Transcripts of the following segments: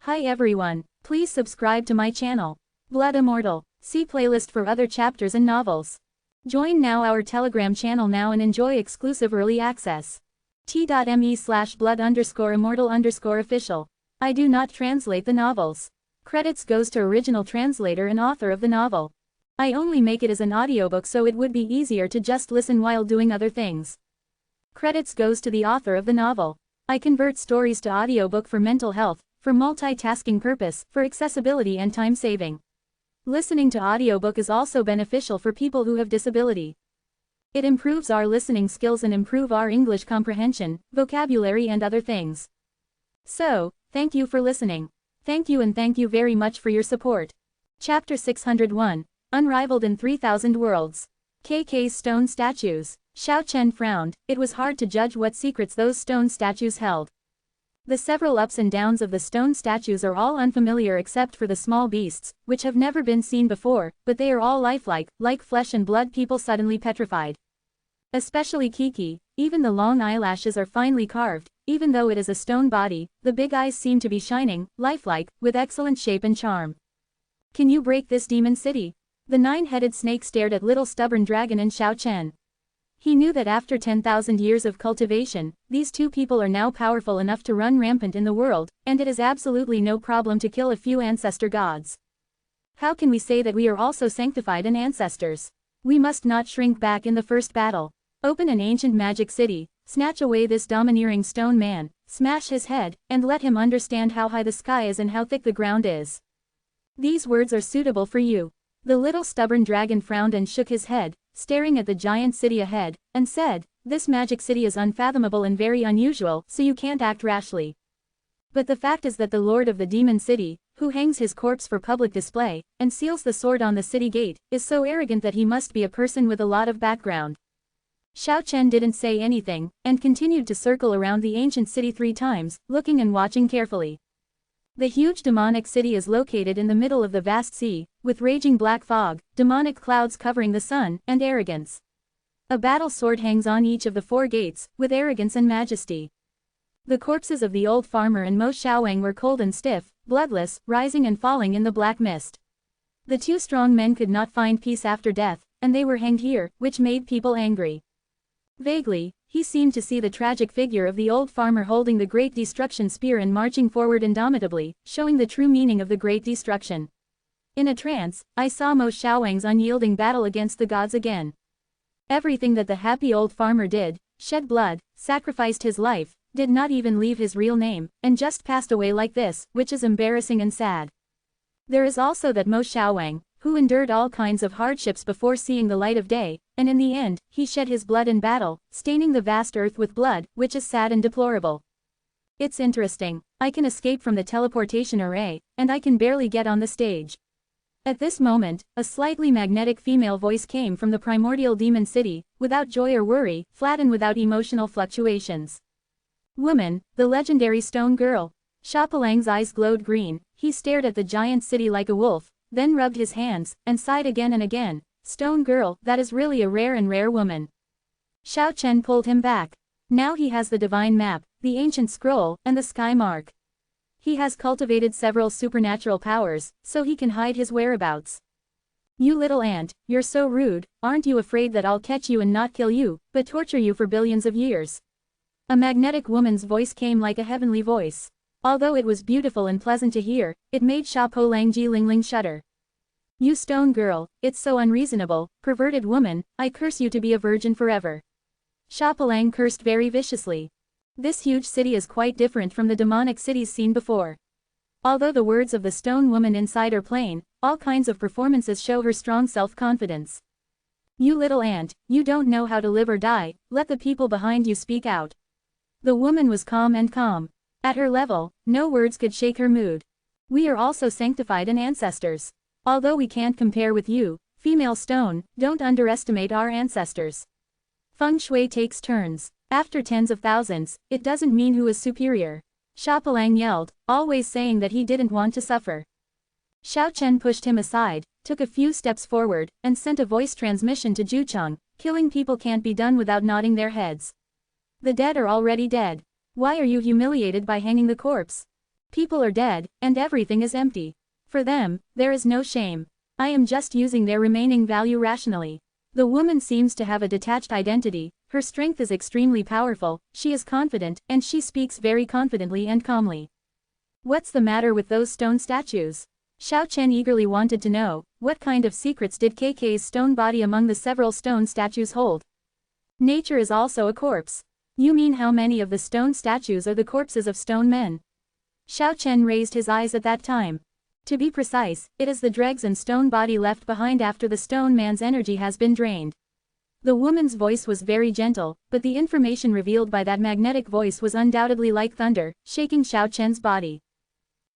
Hi everyone, please subscribe to my channel. Blood Immortal. See playlist for other chapters and novels. Join now our Telegram channel now and enjoy exclusive early access. t.me/blood_immortal_official. I do not translate the novels. Credits goes to original translator and author of the novel. I only make it as an audiobook so it would be easier to just listen while doing other things. Credits goes to the author of the novel. I convert stories to audiobook for mental health, for multitasking purpose, for accessibility and time saving. Listening to audiobook is also beneficial for people who have disability. It improves our listening skills and improve our English comprehension, vocabulary and other things. So, thank you for listening. Thank you and thank you very much for your support. Chapter 601, Unrivaled in 3000 Worlds. KK's Stone Statues. Xiao Chen frowned. It was hard to judge what secrets those stone statues held. The several ups and downs of the stone statues are all unfamiliar except for the small beasts, which have never been seen before, but they are all lifelike, like flesh and blood people suddenly petrified. Especially Kiki, even the long eyelashes are finely carved, even though it is a stone body, the big eyes seem to be shining, lifelike, with excellent shape and charm. Can you break this demon city? The nine-headed snake stared at little stubborn dragon and Xiao Chen. He knew that after 10,000 years of cultivation, these two people are now powerful enough to run rampant in the world, and it is absolutely no problem to kill a few ancestor gods. How can we say that we are also sanctified and ancestors? We must not shrink back in the first battle. Open an ancient magic city, snatch away this domineering stone man, smash his head, and let him understand how high the sky is and how thick the ground is. These words are suitable for you. The little stubborn dragon frowned and shook his head, staring at the giant city ahead, and said, "This magic city is unfathomable and very unusual, so you can't act rashly. But the fact is that the lord of the demon city, who hangs his corpse for public display, and seals the sword on the city gate, is so arrogant that he must be a person with a lot of background." Xiao Chen didn't say anything, and continued to circle around the ancient city 3 times, looking and watching carefully. The huge demonic city is located in the middle of the vast sea, with raging black fog, demonic clouds covering the sun, and arrogance. A battle sword hangs on each of the 4 gates, with arrogance and majesty. The corpses of the old farmer and Mo Xiaowang were cold and stiff, bloodless, rising and falling in the black mist. The 2 strong men could not find peace after death, and they were hanged here, which made people angry. Vaguely, he seemed to see the tragic figure of the old farmer holding the Great Destruction spear and marching forward indomitably, showing the true meaning of the Great Destruction. In a trance, I saw Mo Xiaowang's unyielding battle against the gods again. Everything that the happy old farmer did, shed blood, sacrificed his life, did not even leave his real name, and just passed away like this, which is embarrassing and sad. There is also that Mo Xiaowang, who endured all kinds of hardships before seeing the light of day, and in the end, he shed his blood in battle, staining the vast earth with blood, which is sad and deplorable. It's interesting. I can escape from the teleportation array, and I can barely get on the stage. At this moment, a slightly magnetic female voice came from the primordial demon city, without joy or worry, flat and without emotional fluctuations. "Woman, the legendary stone girl." Shapalang's eyes glowed green, he stared at the giant city like a wolf, then rubbed his hands, and sighed again and again. "Stone girl, that is really a rare woman." Xiao Chen pulled him back. Now he has the divine map, the ancient scroll, and the sky mark. He has cultivated several supernatural powers, so he can hide his whereabouts. "You little ant, you're so rude, aren't you afraid that I'll catch you and not kill you, but torture you for billions of years?" A magnetic woman's voice came like a heavenly voice. Although it was beautiful and pleasant to hear, it made Shapolang Jilingling shudder. "You stone girl, it's so unreasonable, perverted woman, I curse you to be a virgin forever." Shapalang cursed very viciously. This huge city is quite different from the demonic cities seen before. Although the words of the stone woman inside are plain, all kinds of performances show her strong self-confidence. "You little ant, you don't know how to live or die, let the people behind you speak out." The woman was calm and calm. At her level, no words could shake her mood. "We are also sanctified and ancestors. Although we can't compare with you, female stone, don't underestimate our ancestors. Feng Shui takes turns. After tens of thousands, it doesn't mean who is superior." Shapalang yelled, always saying that he didn't want to suffer. Xiao Chen pushed him aside, took a few steps forward, and sent a voice transmission to Jucheng. "Killing people can't be done without nodding their heads. The dead are already dead. Why are you humiliated by hanging the corpse?" People are dead, and everything is empty. For them, there is no shame. I am just using their remaining value rationally. The woman seems to have a detached identity, her strength is extremely powerful, she is confident, and she speaks very confidently and calmly. What's the matter with those stone statues? Xiao Chen eagerly wanted to know, what kind of secrets did KK's stone body among the several stone statues hold? Nature is also a corpse. You mean how many of the stone statues are the corpses of stone men? Xiao Chen raised his eyes at that time. To be precise, it is the dregs and stone body left behind after the stone man's energy has been drained. The woman's voice was very gentle, but the information revealed by that magnetic voice was undoubtedly like thunder, shaking Xiao Chen's body.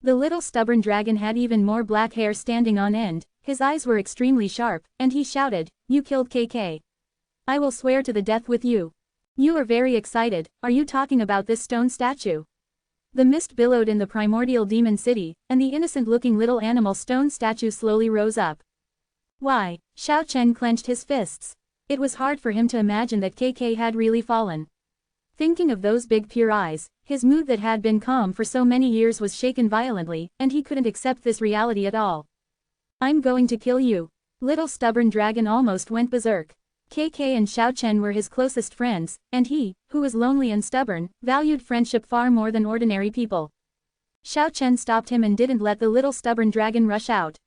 The little stubborn dragon had even more black hair standing on end, his eyes were extremely sharp, and he shouted, "You killed KK. I will swear to the death with you." You are very excited, are you talking about this stone statue? The mist billowed in the primordial demon city, and the innocent-looking little animal stone statue slowly rose up. Why? Xiao Chen clenched his fists. It was hard for him to imagine that KK had really fallen. Thinking of those big pure eyes, his mood that had been calm for so many years was shaken violently, and he couldn't accept this reality at all. I'm going to kill you. Little stubborn dragon almost went berserk. KK and Xiao Chen were his closest friends, and he, who was lonely and stubborn, valued friendship far more than ordinary people. Xiao Chen stopped him and didn't let the little stubborn dragon rush out.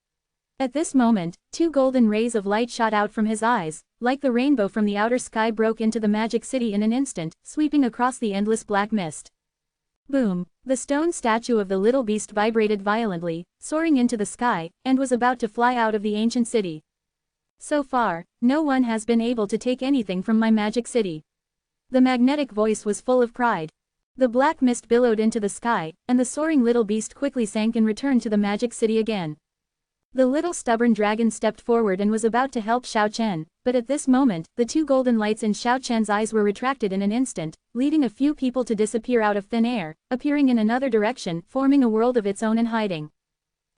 At this moment, two golden rays of light shot out from his eyes, like the rainbow from the outer sky broke into the magic city in an instant, sweeping across the endless black mist. Boom! The stone statue of the little beast vibrated violently, soaring into the sky, and was about to fly out of the ancient city. So far, no one has been able to take anything from my magic city. The magnetic voice was full of pride. The black mist billowed into the sky, and the soaring little beast quickly sank and returned to the magic city again. The little stubborn dragon stepped forward and was about to help Xiao Chen, but at this moment, the two golden lights in Xiao Chen's eyes were retracted in an instant, leading a few people to disappear out of thin air, appearing in another direction, forming a world of its own and hiding.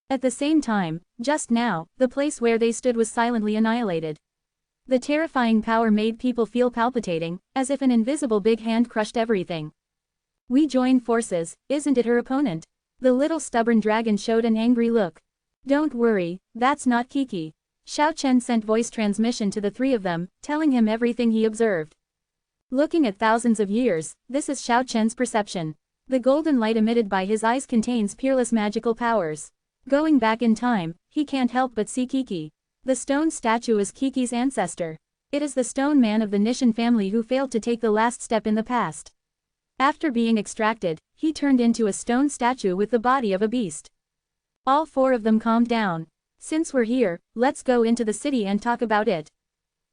At the same time, just now, the place where they stood was silently annihilated. The terrifying power made people feel palpitating, as if an invisible big hand crushed everything. We join forces, isn't it her opponent? The little stubborn dragon showed an angry look. Don't worry, that's not Kiki. Xiao Chen sent voice transmission to the three of them, telling him everything he observed. Looking at thousands of years, this is Xiao Chen's perception. The golden light emitted by his eyes contains peerless magical powers. Going back in time, he can't help but see Kiki. The stone statue is Kiki's ancestor. It is the stone man of the Nishan family who failed to take the last step in the past. After being extracted, he turned into a stone statue with the body of a beast. All four of them calmed down. Since we're here, let's go into the city and talk about it.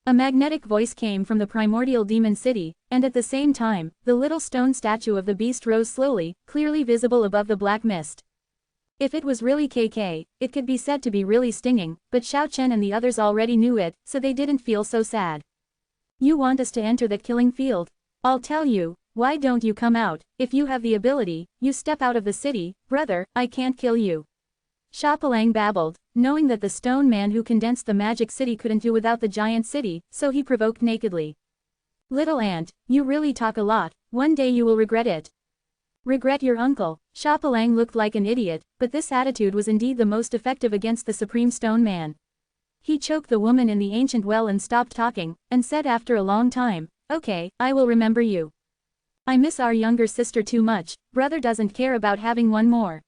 A magnetic voice came from the primordial demon city, and at the same time, the little stone statue of the beast rose slowly, clearly visible above the black mist. If it was really KK, it could be said to be really stinging, but Xiao Chen and the others already knew it, so they didn't feel so sad. You want us to enter that killing field? I'll tell you, why don't you come out? If you have the ability, you step out of the city, brother, I can't kill you. Shapalang babbled, knowing that the stone man who condensed the magic city couldn't do without the giant city, so he provoked nakedly. Little ant, you really talk a lot, one day you will regret it. Regret your uncle. Shapalang looked like an idiot, but this attitude was indeed the most effective against the supreme stone man. He choked the woman in the ancient well and stopped talking, and said after a long time, okay, I will remember you. I miss our younger sister too much, brother doesn't care about having one more.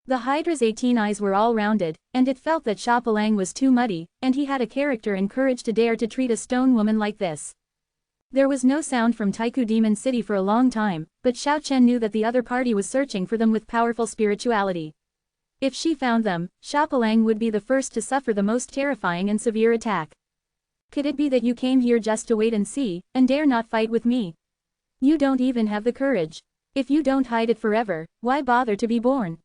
The Hydra's 18 eyes were all rounded, and it felt that Shapalang was too muddy, and he had a character and courage to dare to treat a stone woman like this. There was no sound from Taiku Demon City for a long time, but Xiao Chen knew that the other party was searching for them with powerful spirituality. If she found them, Shapalang would be the first to suffer the most terrifying and severe attack. Could it be that you came here just to wait and see, and dare not fight with me? You don't even have the courage. If you don't hide it forever, why bother to be born?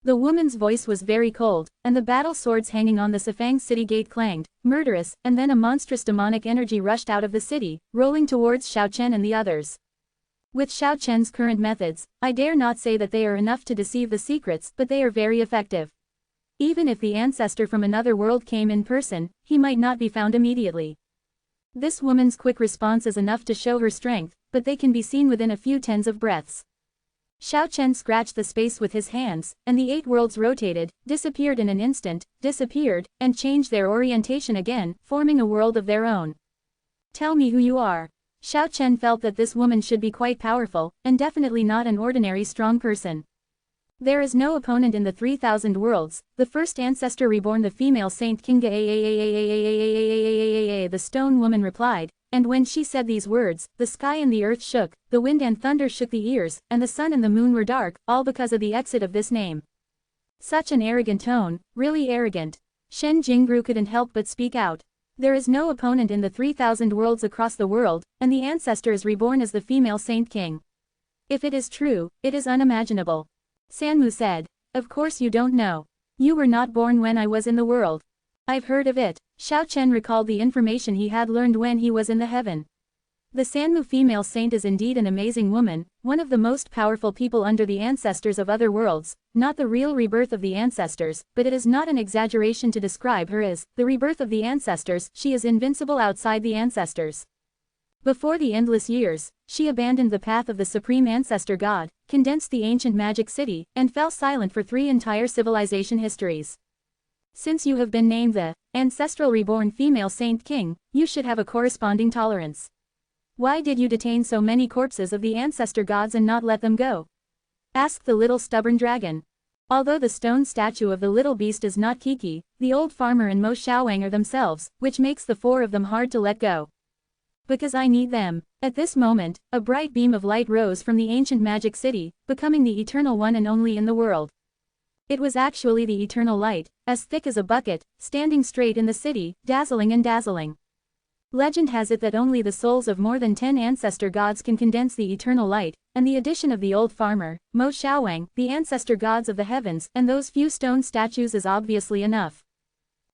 The woman's voice was very cold, and the battle swords hanging on the Sifang city gate clanged, murderous, and then a monstrous demonic energy rushed out of the city, rolling towards Xiao Chen and the others. With Xiao Chen's current methods, I dare not say that they are enough to deceive the secrets, but they are very effective. Even if the ancestor from another world came in person, he might not be found immediately. This woman's quick response is enough to show her strength, but they can be seen within a few tens of breaths. Xiao Chen scratched the space with his hands, and the 8 worlds rotated, disappeared in an instant, disappeared, and changed their orientation again, forming a world of their own. Tell me who you are. Xiao Chen felt that this woman should be quite powerful, and definitely not an ordinary strong person. There is no opponent in the 3,000 worlds, the first ancestor reborn, the female saint Kinga. The stone woman replied, and when she said these words, the sky and the earth shook, the wind and thunder shook the ears, and the sun and the moon were dark, all because of the exit of this name. Such an arrogant tone, really arrogant. Shen Jingru couldn't help but speak out. There is no opponent in the 3,000 worlds across the world, and the ancestor is reborn as the female saint king. If it is true, it is unimaginable. Sanmu said. Of course you don't know. You were not born when I was in the world. I've heard of it. Xiao Chen recalled the information he had learned when he was in the heaven. The Sanmu female saint is indeed an amazing woman, one of the most powerful people under the ancestors of other worlds, not the real rebirth of the ancestors, but it is not an exaggeration to describe her as the rebirth of the ancestors. She is invincible outside the ancestors. Before the endless years, she abandoned the path of the supreme ancestor god, condensed the ancient magic city, and fell silent for 3 entire civilization histories. Since you have been named the ancestral reborn female saint king, you should have a corresponding tolerance. Why did you detain so many corpses of the ancestor gods and not let them go? Asked the little stubborn dragon. Although the stone statue of the little beast is not Kiki, the old farmer and Mo Xiaowang are themselves, which makes the 4 of them hard to let go. Because I need them. At this moment, a bright beam of light rose from the ancient magic city, becoming the eternal one and only in the world. It was actually the eternal light, as thick as a bucket, standing straight in the city, dazzling and dazzling. Legend has it that only the souls of more than 10 ancestor gods can condense the eternal light, and the addition of the old farmer, Mo Xiaowang, the ancestor gods of the heavens, and those few stone statues is obviously enough.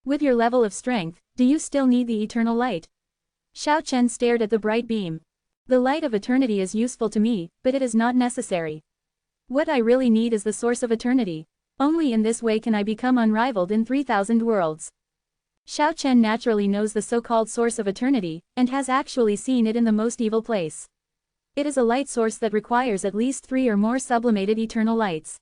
With your level of strength, do you still need the eternal light? Xiao Chen stared at the bright beam. The light of eternity is useful to me, but it is not necessary. What I really need is the source of eternity. Only in this way can I become unrivaled in 3,000 worlds. Xiao Chen naturally knows the so-called source of eternity, and has actually seen it in the most evil place. It is a light source that requires at least 3 or more sublimated eternal lights.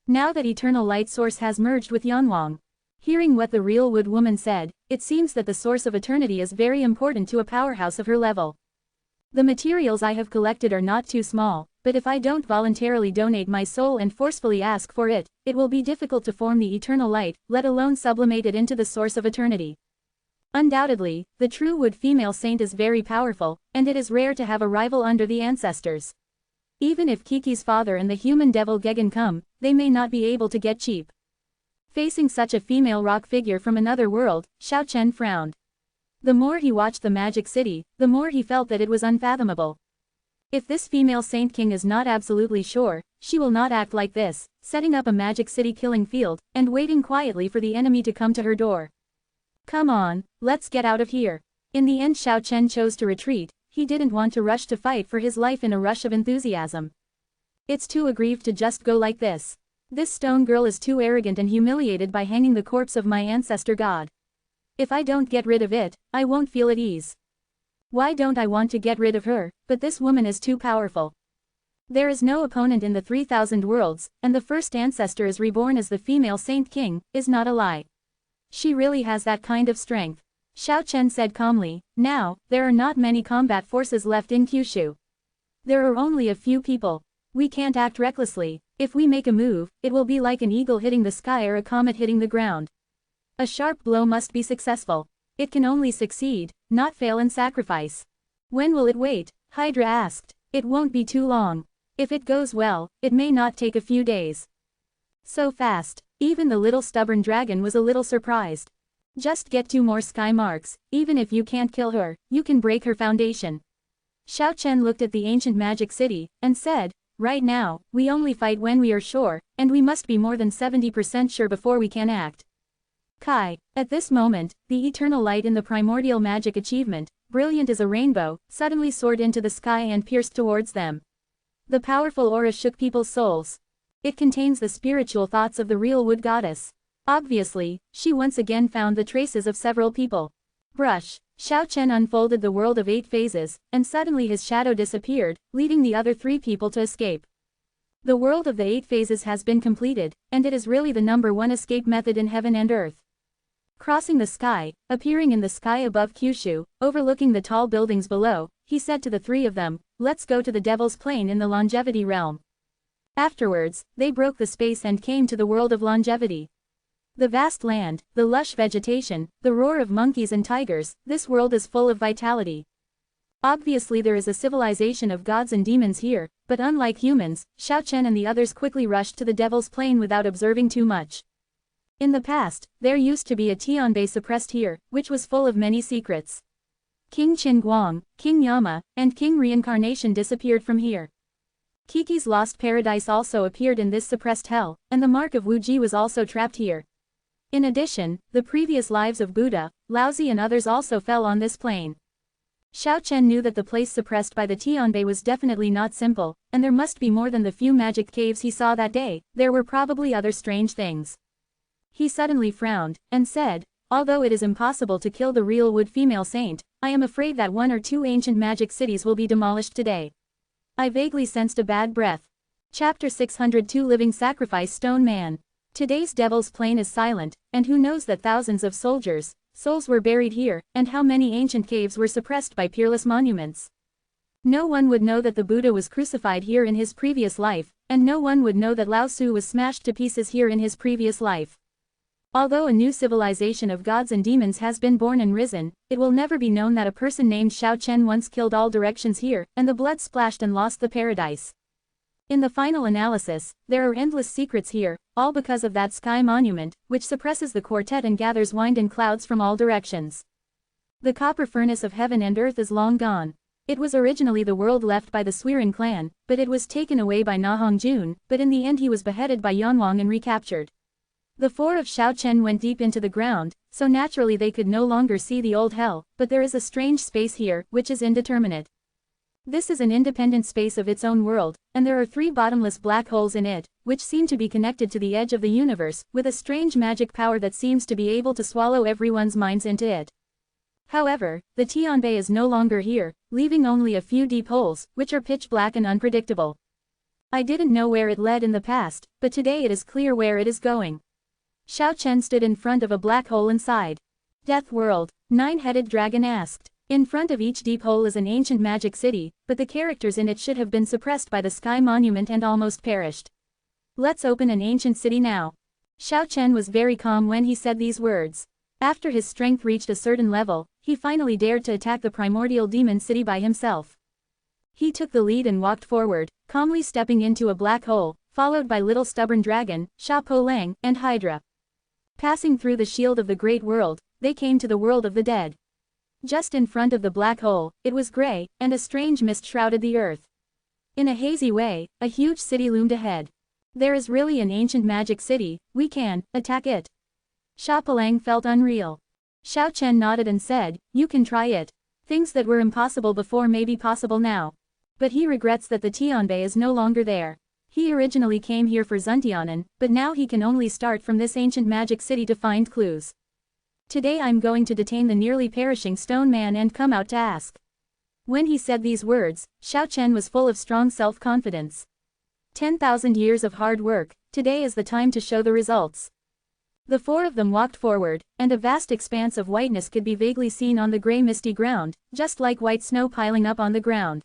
Now that eternal light source has merged with Yanwang. Hearing what the real wood woman said, it seems that the source of eternity is very important to a powerhouse of her level. The materials I have collected are not too small, but if I don't voluntarily donate my soul and forcefully ask for it, it will be difficult to form the eternal light, let alone sublimate it into the source of eternity. Undoubtedly, the true wood female saint is very powerful, and it is rare to have a rival under the ancestors. Even if Kiki's father and the human devil Gegan come, they may not be able to get cheap. Facing such a female rock figure from another world, Xiao Chen frowned. The more he watched the magic city, the more he felt that it was unfathomable. If this female saint king is not absolutely sure, she will not act like this, setting up a magic city killing field, and waiting quietly for the enemy to come to her door. Come on, let's get out of here. In the end Xiao Chen chose to retreat. He didn't want to rush to fight for his life in a rush of enthusiasm. It's too aggrieved to just go like this. This stone girl is too arrogant and humiliated by hanging the corpse of my ancestor god. If I don't get rid of it, I won't feel at ease. Why don't I want to get rid of her, but this woman is too powerful. There is no opponent in the 3,000 worlds, and the first ancestor is reborn as the female saint king, is not a lie. She really has that kind of strength. Xiao Chen said calmly, now, there are not many combat forces left in Kyushu. There are only a few people. We can't act recklessly. If we make a move, it will be like an eagle hitting the sky or a comet hitting the ground. A sharp blow must be successful. It can only succeed, not fail and sacrifice. When will it wait? Hydra asked. It won't be too long. If it goes well, it may not take a few days. So fast. Even the little stubborn dragon was a little surprised. Just get 2 more sky marks. Even if you can't kill her, you can break her foundation. Xiao Chen looked at the ancient magic city, and said, right now, we only fight when we are sure, and we must be more than 70% sure before we can act. Kai. At this moment, the eternal light in the primordial magic achievement, brilliant as a rainbow, suddenly soared into the sky and pierced towards them. The powerful aura shook people's souls. It contains the spiritual thoughts of the real wood goddess. Obviously, she once again found the traces of several people. Brush. Xiao Chen unfolded the world of 8 phases, and suddenly his shadow disappeared, leaving the other 3 people to escape. The world of the 8 phases has been completed, and it is really the number one escape method in heaven and earth. Crossing the sky, appearing in the sky above Kyushu, overlooking the tall buildings below, he said to the 3 of them, "Let's go to the Devil's Plane in the longevity realm." Afterwards, they broke the space and came to the world of longevity. The vast land, the lush vegetation, the roar of monkeys and tigers, this world is full of vitality. Obviously there is a civilization of gods and demons here, but unlike humans, Xiao Chen and the others quickly rushed to the Devil's Plane without observing too much. In the past, there used to be a Tianbei suppressed here, which was full of many secrets. King Qin Guang, King Yama, and King Reincarnation disappeared from here. Kiki's lost paradise also appeared in this suppressed hell, and the mark of Wu Ji was also trapped here. In addition, the previous lives of Buddha, Laozi and others also fell on this plane. Xiao Chen knew that the place suppressed by the Tianbei was definitely not simple, and there must be more than the few magic caves he saw that day, there were probably other strange things. He suddenly frowned, and said, "Although it is impossible to kill the real wood female saint, I am afraid that 1 or 2 ancient magic cities will be demolished today." I vaguely sensed a bad breath. Chapter 602 Living Sacrifice Stone Man. Today's Devil's Plane is silent, and who knows that thousands of soldiers, souls were buried here, and how many ancient caves were suppressed by peerless monuments. No one would know that the Buddha was crucified here in his previous life, and no one would know that Lao Tzu was smashed to pieces here in his previous life. Although a new civilization of gods and demons has been born and risen, it will never be known that a person named Xiao Chen once killed all directions here, and the blood splashed and lost the paradise. In the final analysis, there are endless secrets here, all because of that sky monument, which suppresses the quartet and gathers wind and clouds from all directions. The copper furnace of heaven and earth is long gone. It was originally the world left by the Suiren clan, but it was taken away by Na Hongjun, but in the end he was beheaded by Yanwang and recaptured. The 4 of Xiao Chen went deep into the ground, so naturally they could no longer see the old hell, but there is a strange space here, which is indeterminate. This is an independent space of its own world, and there are 3 bottomless black holes in it, which seem to be connected to the edge of the universe, with a strange magic power that seems to be able to swallow everyone's minds into it. However, the Tianbei is no longer here, leaving only a few deep holes, which are pitch black and unpredictable. I didn't know where it led in the past, but today it is clear where it is going. Xiao Chen stood in front of a black hole inside. "Death World," 9-headed dragon asked. In front of each deep hole is an ancient magic city, but the characters in it should have been suppressed by the sky monument and almost perished. "Let's open an ancient city now." Xiao Chen was very calm when he said these words. After his strength reached a certain level, he finally dared to attack the primordial demon city by himself. He took the lead and walked forward, calmly stepping into a black hole, followed by Little Stubborn Dragon, Sha Po Lang, and Hydra. Passing through the shield of the great world, they came to the world of the dead. Just in front of the black hole, it was gray, and a strange mist shrouded the earth. In a hazy way, a huge city loomed ahead. "There is really an ancient magic city, we can attack it." Sha Palang felt unreal. Xiao Chen nodded and said, "You can try it. Things that were impossible before may be possible now." But he regrets that the Tianbei is no longer there. He originally came here for Zuntianen, but now he can only start from this ancient magic city to find clues. "Today I'm going to detain the nearly perishing stone man and come out to ask." When he said these words, Xiao Chen was full of strong self-confidence. 10,000 years of hard work, today is the time to show the results. The 4 of them walked forward, and a vast expanse of whiteness could be vaguely seen on the gray misty ground, just like white snow piling up on the ground.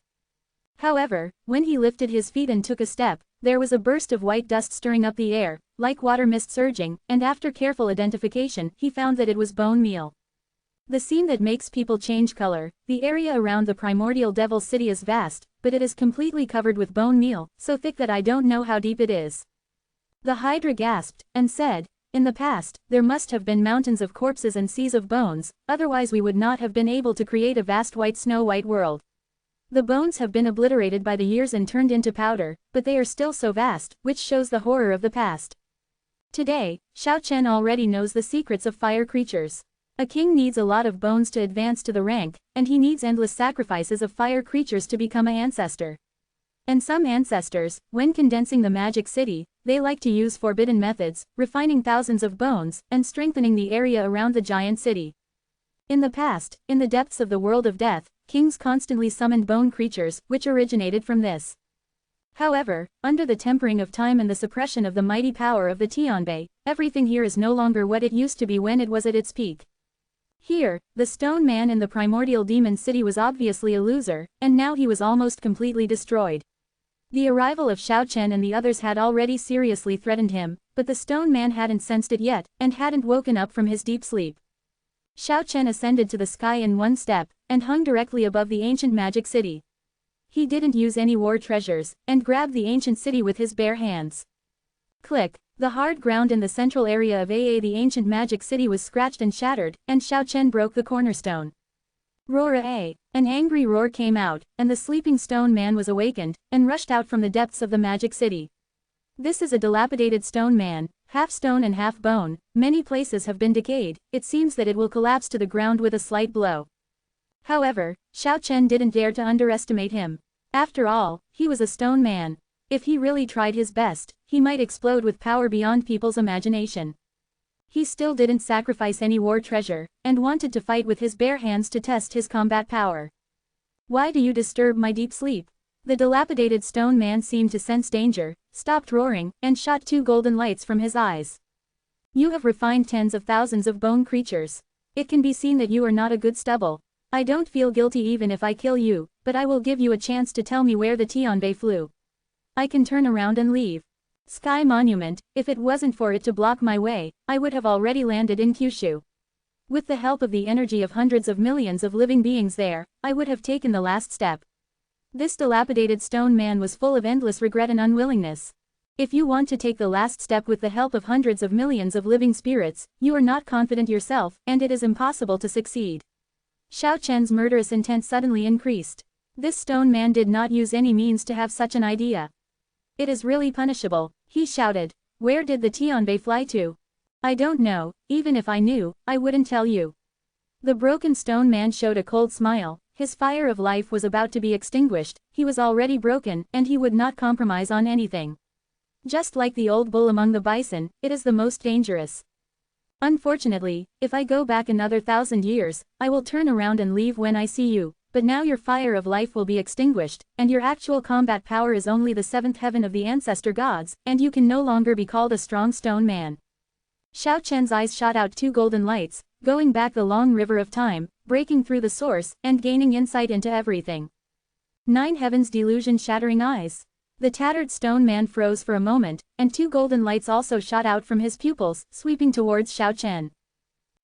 However, when he lifted his feet and took a step, there was a burst of white dust stirring up the air, like water mist surging, and after careful identification, he found that it was bone meal. The scene that makes people change color, the area around the primordial devil city is vast, but it is completely covered with bone meal, so thick that I don't know how deep it is. The Hydra gasped, and said, "In the past, there must have been mountains of corpses and seas of bones, otherwise we would not have been able to create a vast white snow-white world. The bones have been obliterated by the years and turned into powder, but they are still so vast, which shows the horror of the past." Today, Xiao Chen already knows the secrets of fire creatures. A king needs a lot of bones to advance to the rank, and he needs endless sacrifices of fire creatures to become an ancestor. And some ancestors, when condensing the magic city, they like to use forbidden methods, refining thousands of bones, and strengthening the area around the giant city. In the past, in the depths of the world of death, kings constantly summoned bone creatures, which originated from this. However, under the tempering of time and the suppression of the mighty power of the Tianbei, everything here is no longer what it used to be when it was at its peak. Here, the stone man in the primordial demon city was obviously a loser, and now he was almost completely destroyed. The arrival of Xiao Chen and the others had already seriously threatened him, but the stone man hadn't sensed it yet, and hadn't woken up from his deep sleep. Xiao Chen ascended to the sky in one step, and hung directly above the ancient magic city. He didn't use any war treasures, and grabbed the ancient city with his bare hands. Click, the hard ground in the central area of the ancient magic city was scratched and shattered, and Xiao Chen broke the cornerstone. Roar! An angry roar came out, and the sleeping stone man was awakened, and rushed out from the depths of the magic city. This is a dilapidated stone man, half stone and half bone, many places have been decayed, it seems that it will collapse to the ground with a slight blow. However, Xiao Chen didn't dare to underestimate him. After all, he was a stone man. If he really tried his best, he might explode with power beyond people's imagination. He still didn't sacrifice any war treasure, and wanted to fight with his bare hands to test his combat power. Why do you disturb my deep sleep? The dilapidated stone man seemed to sense danger, stopped roaring, and shot 2 golden lights from his eyes. You have refined tens of thousands of bone creatures. It can be seen that you are not a good stubble. I don't feel guilty even if I kill you, but I will give you a chance to tell me where the Tianbei flew. I can turn around and leave. Sky Monument, if it wasn't for it to block my way, I would have already landed in Kyushu. With the help of the energy of hundreds of millions of living beings there, I would have taken the last step. This dilapidated stone man was full of endless regret and unwillingness. If you want to take the last step with the help of hundreds of millions of living spirits, you are not confident yourself, and it is impossible to succeed. Xiao Chen's murderous intent suddenly increased. This stone man did not use any means to have such an idea. It is really punishable, he shouted. Where did the Tianbei fly to? I don't know, even if I knew, I wouldn't tell you. The broken stone man showed a cold smile, his fire of life was about to be extinguished, he was already broken, and he would not compromise on anything. Just like the old bull among the bison, it is the most dangerous. Unfortunately, if I go back another 1,000 years, I will turn around and leave when I see you, but now your fire of life will be extinguished, and your actual combat power is only the 7th heaven of the ancestor gods, and you can no longer be called a strong stone man. Xiao Chen's eyes shot out 2 golden lights, going back the long river of time, breaking through the source, and gaining insight into everything. 9 heavens delusion shattering eyes. The tattered stone man froze for a moment, and 2 golden lights also shot out from his pupils, sweeping towards Xiao Chen.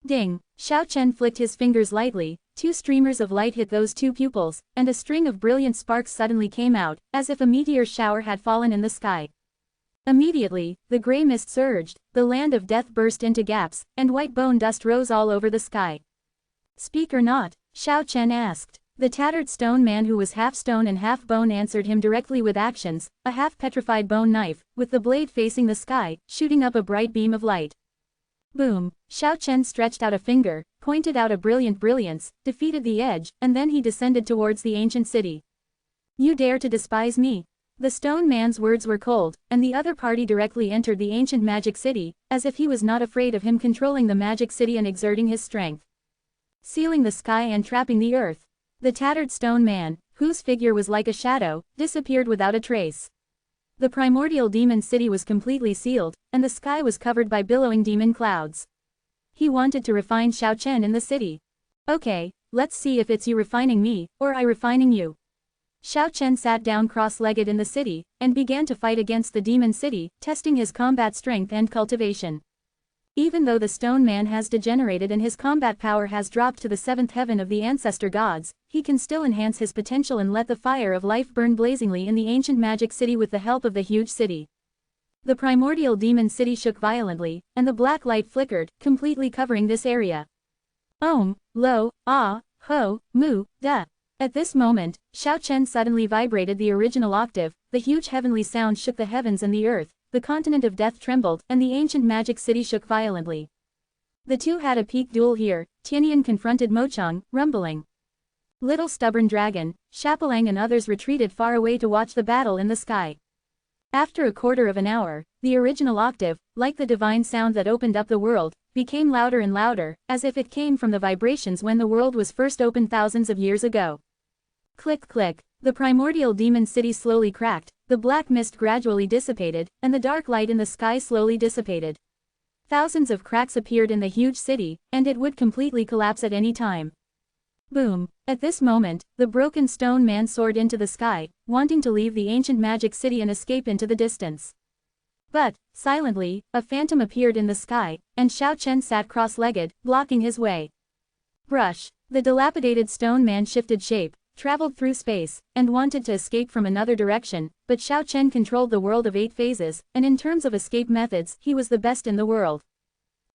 Ding! Xiao Chen flicked his fingers lightly, 2 streamers of light hit those 2 pupils, and a string of brilliant sparks suddenly came out, as if a meteor shower had fallen in the sky. Immediately, the gray mist surged, the land of death burst into gaps, and white bone dust rose all over the sky. Speak or not? Xiao Chen asked. The tattered stone man who was half stone and half bone answered him directly with actions, a half-petrified bone knife, with the blade facing the sky, shooting up a bright beam of light. Boom! Xiao Chen stretched out a finger, pointed out a brilliant brilliance, defeated the edge, and then he descended towards the ancient city. You dare to despise me? The stone man's words were cold, and the other party directly entered the ancient magic city, as if he was not afraid of him controlling the magic city and exerting his strength. Sealing the sky and trapping the earth. The tattered stone man, whose figure was like a shadow, disappeared without a trace. The primordial demon city was completely sealed, and the sky was covered by billowing demon clouds. He wanted to refine Xiao Chen in the city. Okay, let's see if it's you refining me, or I refining you. Xiao Chen sat down cross-legged in the city, and began to fight against the demon city, testing his combat strength and cultivation. Even though the stone man has degenerated and his combat power has dropped to the 7th heaven of the ancestor gods, he can still enhance his potential and let the fire of life burn blazingly in the ancient magic city with the help of the huge city. The primordial demon city shook violently, and the black light flickered, completely covering this area. Om, Lo, Ah, Ho, Mu, Da. At this moment, Xiao Chen suddenly vibrated the original octave, the huge heavenly sound shook the heavens and the earth, the continent of death trembled, and the ancient magic city shook violently. The two had a peak duel here. Tianyan confronted Mochong, rumbling. Little stubborn dragon, Chapelang and others retreated far away to watch the battle in the sky. After a quarter of an hour, the original octave, like the divine sound that opened up the world, became louder and louder, as if it came from the vibrations when the world was first opened thousands of years ago. Click click, the primordial demon city slowly cracked, the black mist gradually dissipated, and the dark light in the sky slowly dissipated. Thousands of cracks appeared in the huge city, and it would completely collapse at any time. Boom! At this moment, the broken stone man soared into the sky, wanting to leave the ancient magic city and escape into the distance. But, silently, a phantom appeared in the sky, and Xiao Chen sat cross-legged, blocking his way. Brush! The dilapidated stone man shifted shape, traveled through space, and wanted to escape from another direction, but Xiao Chen controlled the world of 8 phases, and in terms of escape methods, he was the best in the world.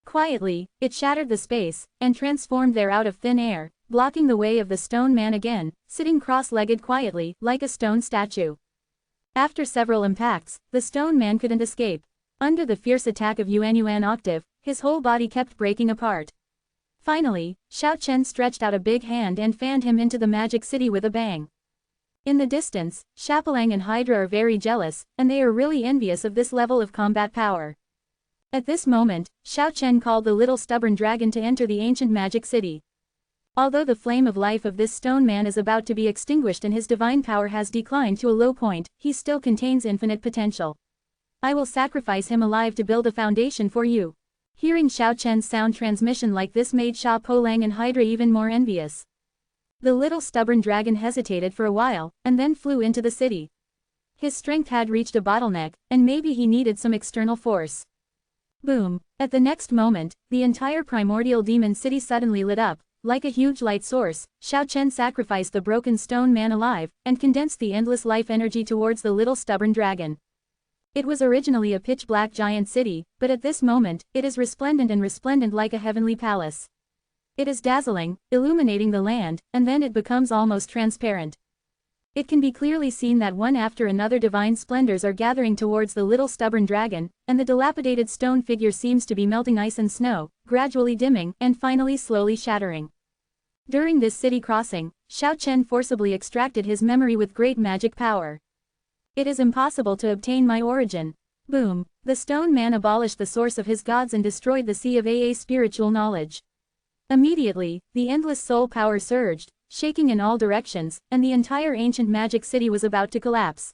Quietly, it shattered the space, and transformed there out of thin air, blocking the way of the stone man again, sitting cross-legged quietly, like a stone statue. After several impacts, the stone man couldn't escape. Under the fierce attack of Yuan octave, his whole body kept breaking apart. Finally, Xiao Chen stretched out a big hand and fanned him into the magic city with a bang. In the distance, Chapelang and Hydra are very jealous, and they are really envious of this level of combat power. At this moment, Xiao Chen called the little stubborn dragon to enter the ancient magic city. Although the flame of life of this stone man is about to be extinguished and his divine power has declined to a low point, he still contains infinite potential. I will sacrifice him alive to build a foundation for you. Hearing Xiao Chen's sound transmission like this made Chapelang and Hydra even more envious. The little stubborn dragon hesitated for a while, and then flew into the city. His strength had reached a bottleneck, and maybe he needed some external force. Boom! At the next moment, the entire primordial demon city suddenly lit up. Like a huge light source, Xiao Chen sacrificed the broken stone man alive, and condensed the endless life energy towards the little stubborn dragon. It was originally a pitch-black giant city, but at this moment, it is resplendent and resplendent like a heavenly palace. It is dazzling, illuminating the land, and then it becomes almost transparent. It can be clearly seen that one after another divine splendors are gathering towards the little stubborn dragon, and the dilapidated stone figure seems to be melting ice and snow, gradually dimming, and finally slowly shattering. During this city crossing, Xiao Chen forcibly extracted his memory with great magic power. It is impossible to obtain my origin. Boom! The stone man abolished the source of his gods and destroyed the sea of AA spiritual knowledge. Immediately, the endless soul power surged, shaking in all directions, and the entire ancient magic city was about to collapse.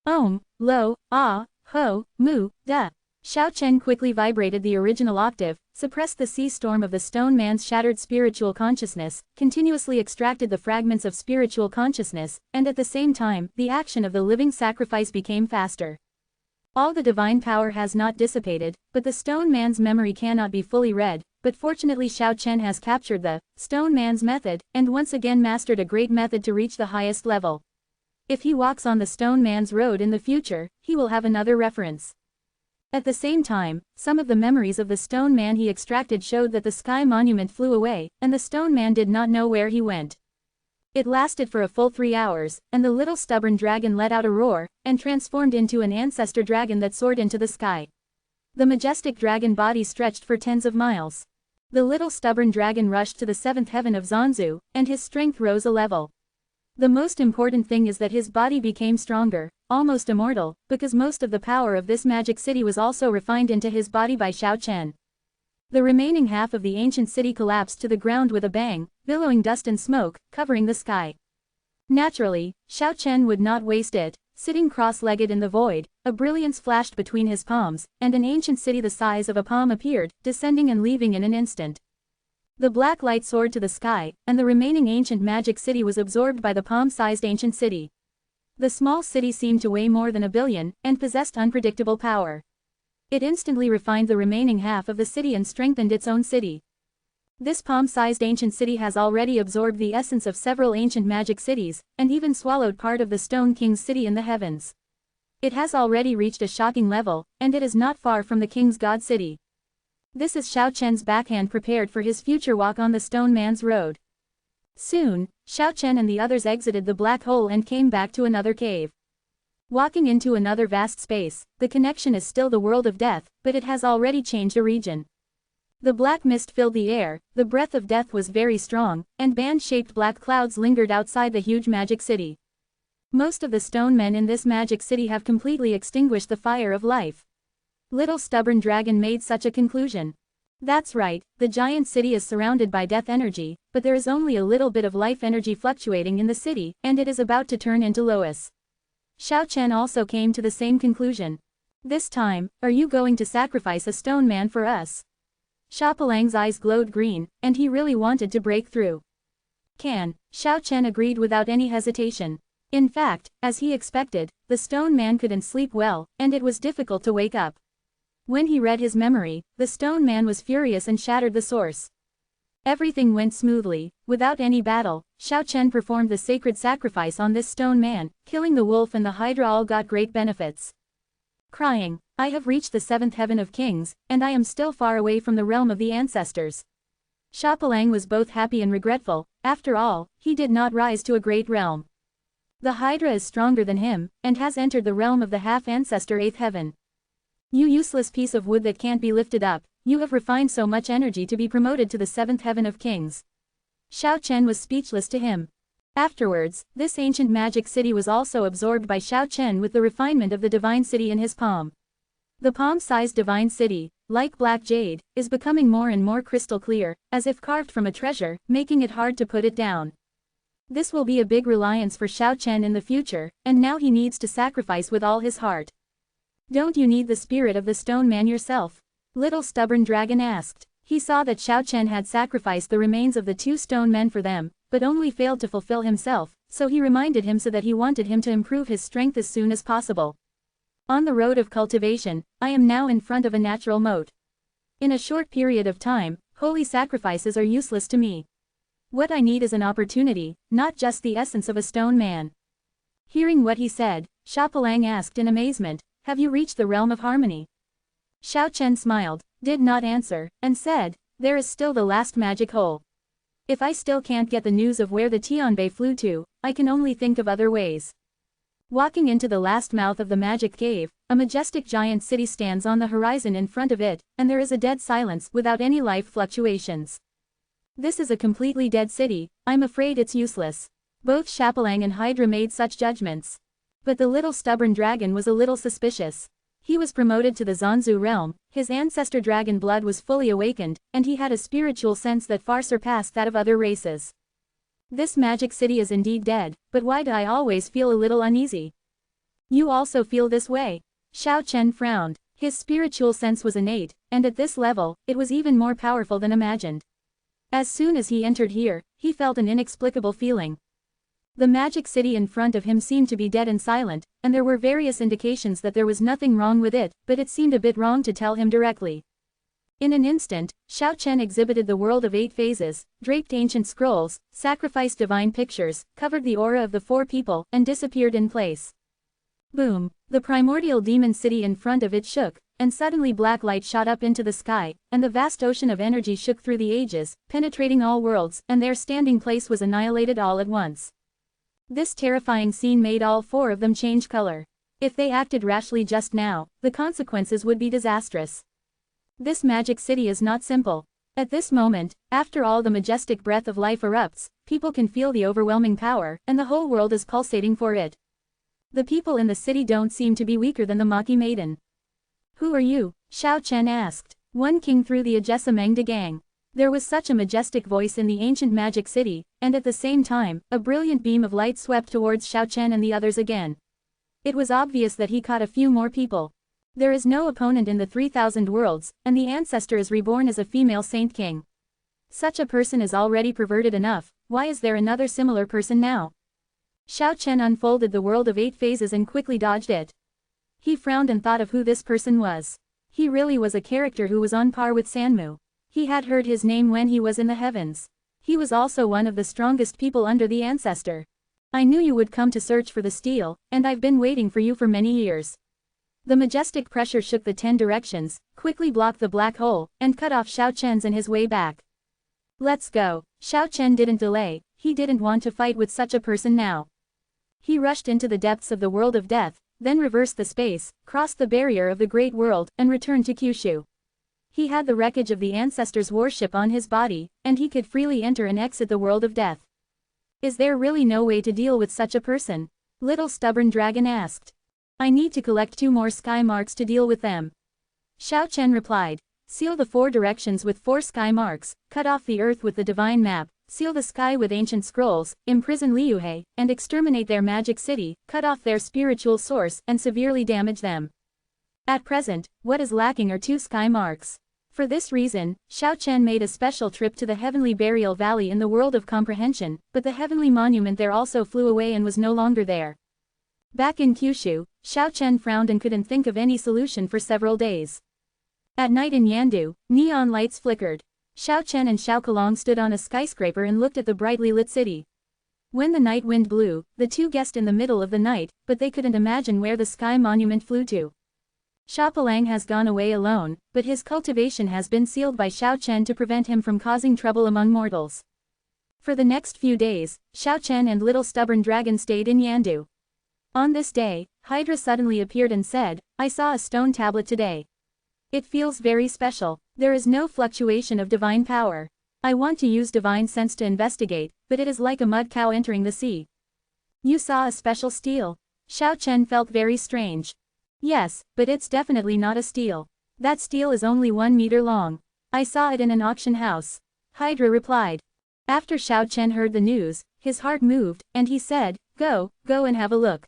Om, Lo, Ah, Ho, Mu, Da. Xiao Chen quickly vibrated the original octave, suppressed the sea storm of the stone man's shattered spiritual consciousness, continuously extracted the fragments of spiritual consciousness, and at the same time, the action of the living sacrifice became faster. All the divine power has not dissipated, but the stone man's memory cannot be fully read, but fortunately Xiao Chen has captured the stone man's method, and once again mastered a great method to reach the highest level. If he walks on the stone man's road in the future, he will have another reference. At the same time, some of the memories of the stone man he extracted showed that the sky monument flew away, and the stone man did not know where he went. It lasted for a full 3 hours, and the little stubborn dragon let out a roar, and transformed into an ancestor dragon that soared into the sky. The majestic dragon body stretched for tens of miles. The little stubborn dragon rushed to the 7th heaven of Zanzu, and his strength rose a level. The most important thing is that his body became stronger, almost immortal, because most of the power of this magic city was also refined into his body by Xiao Chen. The remaining half of the ancient city collapsed to the ground with a bang, billowing dust and smoke, covering the sky. Naturally, Xiao Chen would not waste it. Sitting cross-legged in the void, a brilliance flashed between his palms, and an ancient city the size of a palm appeared, descending and leaving in an instant. The black light soared to the sky, and the remaining ancient magic city was absorbed by the palm-sized ancient city. The small city seemed to weigh more than 1 billion, and possessed unpredictable power. It instantly refined the remaining half of the city and strengthened its own city. This palm-sized ancient city has already absorbed the essence of several ancient magic cities, and even swallowed part of the Stone King's city in the heavens. It has already reached a shocking level, and it is not far from the King's God City. This is Xiao Chen's backhand prepared for his future walk on the Stone Man's road. Soon, Xiao Chen and the others exited the black hole and came back to another cave. Walking into another vast space, the connection is still the world of death, but it has already changed a region. The black mist filled the air, the breath of death was very strong, and band-shaped black clouds lingered outside the huge magic city. Most of the stone men in this magic city have completely extinguished the fire of life. Little stubborn dragon made such a conclusion. That's right, the giant city is surrounded by death energy, but there is only a little bit of life energy fluctuating in the city, and it is about to turn into Lois. Xiao Chen also came to the same conclusion. This time, are you going to sacrifice a stone man for us? Xia Pelang's eyes glowed green, and he really wanted to break through. Can, Xiao Chen agreed without any hesitation. In fact, as he expected, the stone man couldn't sleep well, and it was difficult to wake up. When he read his memory, the stone man was furious and shattered the source. Everything went smoothly, without any battle. Xiao Chen performed the sacred sacrifice on this stone man, killing the wolf and the hydra all got great benefits. Crying, I have reached the seventh heaven of kings, and I am still far away from the realm of the ancestors. Xia Pelang was both happy and regretful. After all, he did not rise to a great realm. The hydra is stronger than him, and has entered the realm of the half-ancestor eighth heaven. You useless piece of wood that can't be lifted up, you have refined so much energy to be promoted to the seventh heaven of kings. Xiao Chen was speechless to him. Afterwards, this ancient magic city was also absorbed by Xiao Chen with the refinement of the divine city in his palm. The palm-sized divine city, like black jade, is becoming more and more crystal clear, as if carved from a treasure, making it hard to put it down. This will be a big reliance for Xiao Chen in the future, and now he needs to sacrifice with all his heart. Don't you need the spirit of the stone man yourself? Little stubborn dragon asked. He saw that Xiao Chen had sacrificed the remains of the two stone men for them, but only failed to fulfill himself, so he reminded him so that he wanted him to improve his strength as soon as possible. On the road of cultivation, I am now in front of a natural moat. In a short period of time, holy sacrifices are useless to me. What I need is an opportunity, not just the essence of a stone man. Hearing what he said, Xia Pelang asked in amazement, have you reached the realm of harmony? Xiao Chen smiled, did not answer, and said, there is still the last magic hole. If I still can't get the news of where the Tianbei flew to, I can only think of other ways. Walking into the last mouth of the magic cave, a majestic giant city stands on the horizon in front of it, and there is a dead silence without any life fluctuations. This is a completely dead city, I'm afraid it's useless. Both Xia Pelang and Hydra made such judgments. But the little stubborn dragon was a little suspicious. He was promoted to the Zanzu realm, his ancestor dragon blood was fully awakened, and he had a spiritual sense that far surpassed that of other races. This magic city is indeed dead, but why do I always feel a little uneasy? You also feel this way? Xiao Chen frowned. His spiritual sense was innate, and at this level, it was even more powerful than imagined. As soon as he entered here, he felt an inexplicable feeling. The magic city in front of him seemed to be dead and silent, and there were various indications that there was nothing wrong with it, but it seemed a bit wrong to tell him directly. In an instant, Xiao Chen exhibited the world of 8 phases, draped ancient scrolls, sacrificed divine pictures, covered the aura of the 4 people, and disappeared in place. Boom! The primordial demon city in front of it shook, and suddenly black light shot up into the sky, and the vast ocean of energy shook through the ages, penetrating all worlds, and their standing place was annihilated all at once. This terrifying scene made all 4 of them change color. If they acted rashly just now, the consequences would be disastrous. This magic city is not simple. At this moment, after all the majestic breath of life erupts, people can feel the overwhelming power, and the whole world is pulsating for it. The people in the city don't seem to be weaker than the Maki maiden. Who are you? Xiao Chen asked. One king through the Ajessameng de gang. There was such a majestic voice in the ancient magic city, and at the same time, a brilliant beam of light swept towards Xiao Chen and the others again. It was obvious that he caught a few more people. There is no opponent in the 3,000 worlds, and the ancestor is reborn as a female saint king. Such a person is already perverted enough, why is there another similar person now? Xiao Chen unfolded the world of 8 phases and quickly dodged it. He frowned and thought of who this person was. He really was a character who was on par with Sanmu. He had heard his name when he was in the heavens. He was also one of the strongest people under the ancestor. I knew you would come to search for the steel, and I've been waiting for you for many years. The majestic pressure shook the 10 directions, quickly blocked the black hole, and cut off Xiao Chen's and his way back. Let's go. Xiao Chen didn't delay, he didn't want to fight with such a person now. He rushed into the depths of the world of death, then reversed the space, crossed the barrier of the great world, and returned to Kyushu. He had the wreckage of the ancestors' worship on his body, and he could freely enter and exit the world of death. Is there really no way to deal with such a person? Little stubborn dragon asked. I need to collect 2 more sky marks to deal with them. Xiao Chen replied. Seal the 4 directions with 4 sky marks, cut off the earth with the divine map, seal the sky with ancient scrolls, imprison Liuhe, and exterminate their magic city, cut off their spiritual source, and severely damage them. At present, what is lacking are 2 sky marks. For this reason, Xiao Chen made a special trip to the heavenly burial valley in the world of comprehension, but the heavenly monument there also flew away and was no longer there. Back in Kyushu, Xiao Chen frowned and couldn't think of any solution for several days. At night in Yandu, neon lights flickered. Xiao Chen and Xiao Kalong stood on a skyscraper and looked at the brightly lit city. When the night wind blew, the two guessed in the middle of the night, but they couldn't imagine where the sky monument flew to. Xiaopalang has gone away alone, but his cultivation has been sealed by Xiao Chen to prevent him from causing trouble among mortals. For the next few days, Xiao Chen and Little Stubborn Dragon stayed in Yandu. On this day, Hydra suddenly appeared and said, "I saw a stone tablet today. It feels very special. There is no fluctuation of divine power. I want to use divine sense to investigate, but it is like a mud cow entering the sea." "You saw a special steel?" Xiao Chen felt very strange. "Yes, but it's definitely not a steel. That steel is only 1 meter long. I saw it in an auction house," Hydra replied. After Xiao Chen heard the news, his heart moved, and he said, go and have a look."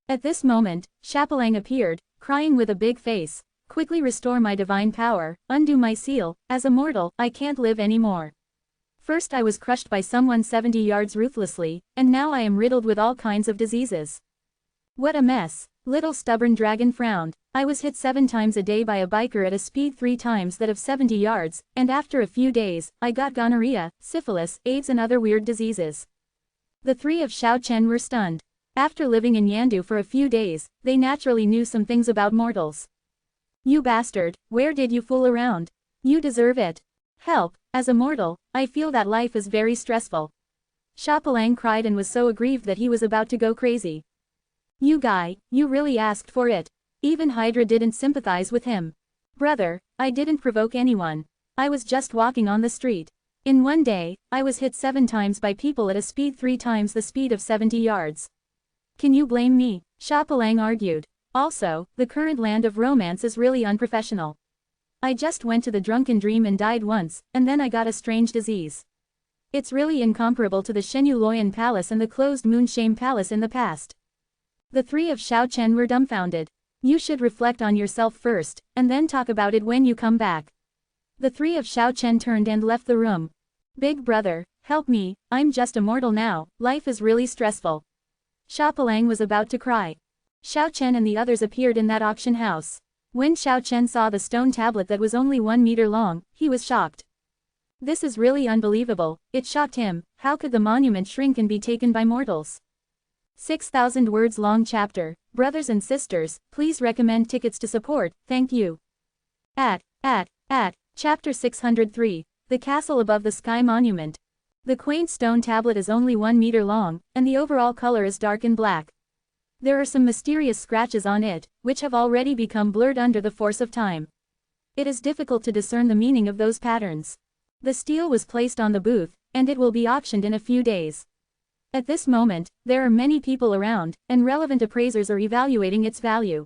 At this moment, Xiaopalang appeared, crying with a big face, "Quickly restore my divine power, undo my seal, as a mortal, I can't live anymore. First I was crushed by someone 70 yards ruthlessly, and now I am riddled with all kinds of diseases. What a mess." Little Stubborn Dragon frowned. "I was hit 7 times a day by a biker at a speed 3 times that of 70 yards, and after a few days, I got gonorrhea, syphilis, AIDS and other weird diseases." The 3 of Xiao Chen were stunned. After living in Yandu for a few days, they naturally knew some things about mortals. "You bastard, where did you fool around? You deserve it. Help, as a mortal, I feel that life is very stressful." Xiaopalang cried and was so aggrieved that he was about to go crazy. "You guy, you really asked for it." Even Hydra didn't sympathize with him. "Brother, I didn't provoke anyone. I was just walking on the street. In one day, I was hit 7 times by people at a speed 3 times the speed of 70 yards. Can you blame me?" Xiaopalang argued. "Also, the current land of romance is really unprofessional. I just went to the drunken dream and died once, and then I got a strange disease. It's really incomparable to the Shenyu Loyan Palace and the closed Moon Shame Palace in the past." The 3 of Xiao Chen were dumbfounded. "You should reflect on yourself first, and then talk about it when you come back." The 3 of Xiao Chen turned and left the room. "Big brother, help me, I'm just a mortal now, life is really stressful." Xiaopalang was about to cry. Xiao Chen and the others appeared in that auction house. When Xiao Chen saw the stone tablet that was only 1 meter long, he was shocked. This is really unbelievable. It shocked him. How could the monument shrink and be taken by mortals? 6,000 words long chapter. Brothers and sisters, please recommend tickets to support, thank you. Chapter 603. The Castle Above the Sky Monument. The quaint stone tablet is only 1 meter long, and the overall color is dark and black. There are some mysterious scratches on it, which have already become blurred under the force of time. It is difficult to discern the meaning of those patterns. The steel was placed on the booth, and it will be auctioned in a few days. At this moment, there are many people around, and relevant appraisers are evaluating its value.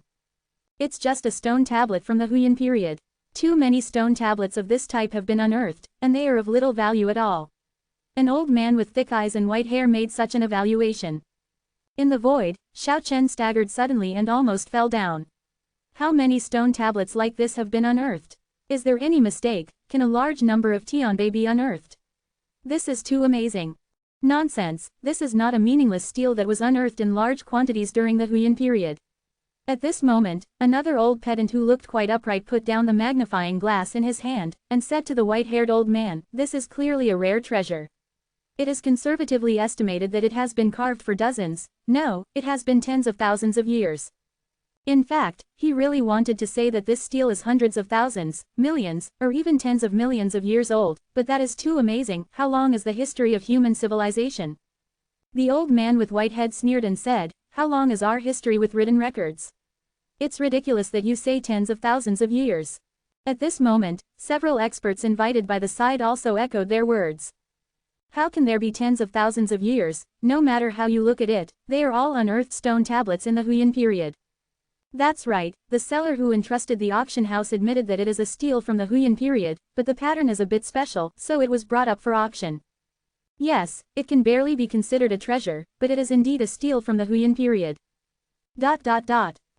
It's just a stone tablet from the Huyan period. Too many stone tablets of this type have been unearthed, and they are of little value at all. An old man with thick eyes and white hair made such an evaluation. In the void, Xiao Chen staggered suddenly and almost fell down. How many stone tablets like this have been unearthed? Is there any mistake? Can a large number of Tianbei be unearthed? This is too amazing. Nonsense, this is not a meaningless steel that was unearthed in large quantities during the Huyan period. At this moment, another old pedant who looked quite upright put down the magnifying glass in his hand, and said to the white-haired old man, "This is clearly a rare treasure. It is conservatively estimated that it has been carved for dozens, no, it has been tens of thousands of years." In fact, he really wanted to say that this steel is hundreds of thousands, millions, or even tens of millions of years old, but that is too amazing. How long is the history of human civilization? The old man with white head sneered and said, "How long is our history with written records? It's ridiculous that you say tens of thousands of years." At this moment, several experts invited by the side also echoed their words. How can there be tens of thousands of years? No matter how you look at it, they are all unearthed stone tablets in the Huyan period. That's right, the seller who entrusted the auction house admitted that it is a steel from the Huyan period, but the pattern is a bit special, so it was brought up for auction. Yes, it can barely be considered a treasure, but it is indeed a steal from the Huyan period.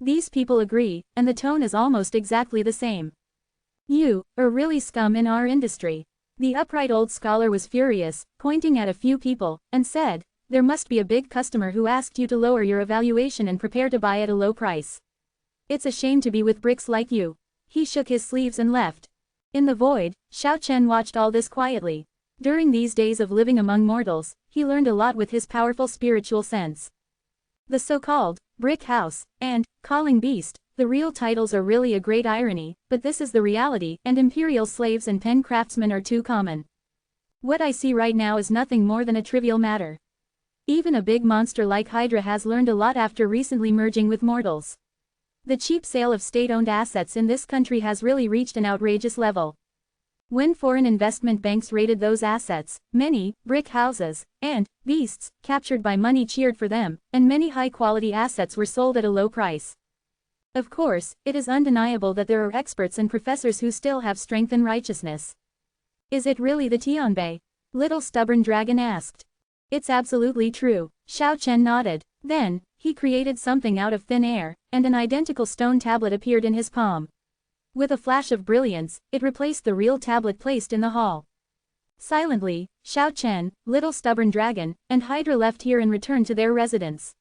These people agree, and the tone is almost exactly the same. You are really scum in our industry. The upright old scholar was furious, pointing at a few people, and said, there must be a big customer who asked you to lower your evaluation and prepare to buy at a low price. It's a shame to be with bricks like you. He shook his sleeves and left. In the void, Xiao Chen watched all this quietly. During these days of living among mortals, he learned a lot with his powerful spiritual sense. The so-called brick house and calling beast, the real titles are really a great irony, but this is the reality, and imperial slaves and pen craftsmen are too common. What I see right now is nothing more than a trivial matter. Even a big monster like Hydra has learned a lot after recently merging with mortals. The cheap sale of state-owned assets in this country has really reached an outrageous level. When foreign investment banks raided those assets, many brick houses and beasts captured by money cheered for them, and many high-quality assets were sold at a low price. Of course, it is undeniable that there are experts and professors who still have strength and righteousness. Is it really the Tianbei? Little stubborn dragon asked. It's absolutely true, Xiao Chen nodded. Then, he created something out of thin air, and an identical stone tablet appeared in his palm. With a flash of brilliance, it replaced the real tablet placed in the hall. Silently, Xiao Chen, little stubborn dragon, and Hydra left here and returned to their residence.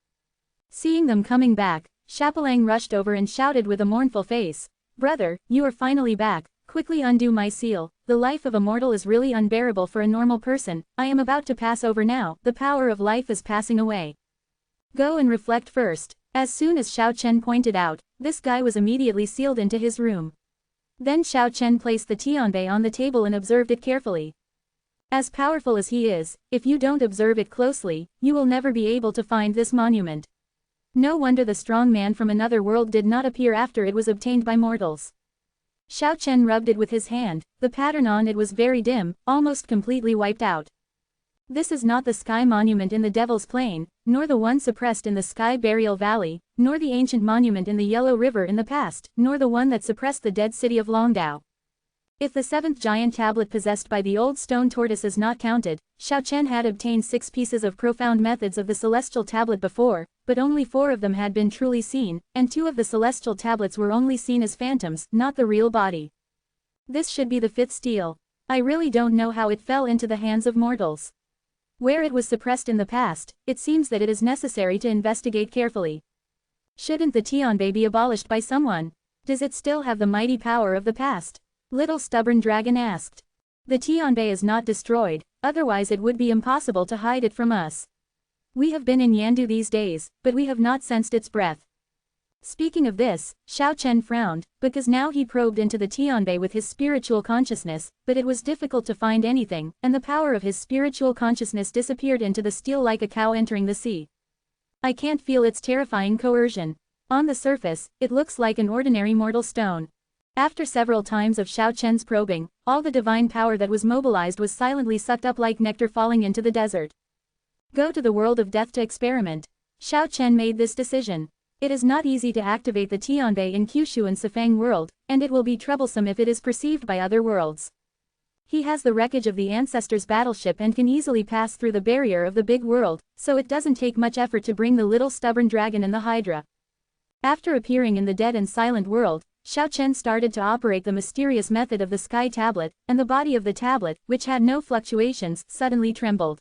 Seeing them coming back, Chapelang rushed over and shouted with a mournful face, "Brother, you are finally back, quickly undo my seal, the life of a mortal is really unbearable for a normal person, I am about to pass over now, the power of life is passing away. Go and reflect first." As soon as Xiao Chen pointed out, this guy was immediately sealed into his room. Then Xiao Chen placed the Tianbei on the table and observed it carefully. As powerful as he is, if you don't observe it closely, you will never be able to find this monument. No wonder the strong man from another world did not appear after it was obtained by mortals. Xiao Chen rubbed it with his hand, the pattern on it was very dim, almost completely wiped out. This is not the sky monument in the Devil's Plain, nor the one suppressed in the Sky Burial Valley, nor the ancient monument in the Yellow River in the past, nor the one that suppressed the dead city of Longdao. If the seventh giant tablet possessed by the old stone tortoise is not counted, Xiao Chen had obtained 6 pieces of profound methods of the celestial tablet before, but only 4 of them had been truly seen, and 2 of the celestial tablets were only seen as phantoms, not the real body. This should be the 5th steal. I really don't know how it fell into the hands of mortals. Where it was suppressed in the past, it seems that it is necessary to investigate carefully. Shouldn't the Tianbei be abolished by someone? Does it still have the mighty power of the past? Little stubborn dragon asked. The Tianbei is not destroyed, otherwise it would be impossible to hide it from us. We have been in Yandu these days, but we have not sensed its breath. Speaking of this, Xiao Chen frowned, because now he probed into the Tianbei with his spiritual consciousness, but it was difficult to find anything, and the power of his spiritual consciousness disappeared into the steel like a cow entering the sea. I can't feel its terrifying coercion. On the surface, it looks like an ordinary mortal stone. After several times of Xiao Chen's probing, all the divine power that was mobilized was silently sucked up like nectar falling into the desert. Go to the world of death to experiment. Xiao Chen made this decision. It is not easy to activate the Tianbei in Kyushu and Sifang world, and it will be troublesome if it is perceived by other worlds. He has the wreckage of the ancestors' battleship and can easily pass through the barrier of the big world, so it doesn't take much effort to bring the little stubborn dragon and the Hydra. After appearing in the dead and silent world, Xiao Chen started to operate the mysterious method of the sky tablet, and the body of the tablet, which had no fluctuations, suddenly trembled.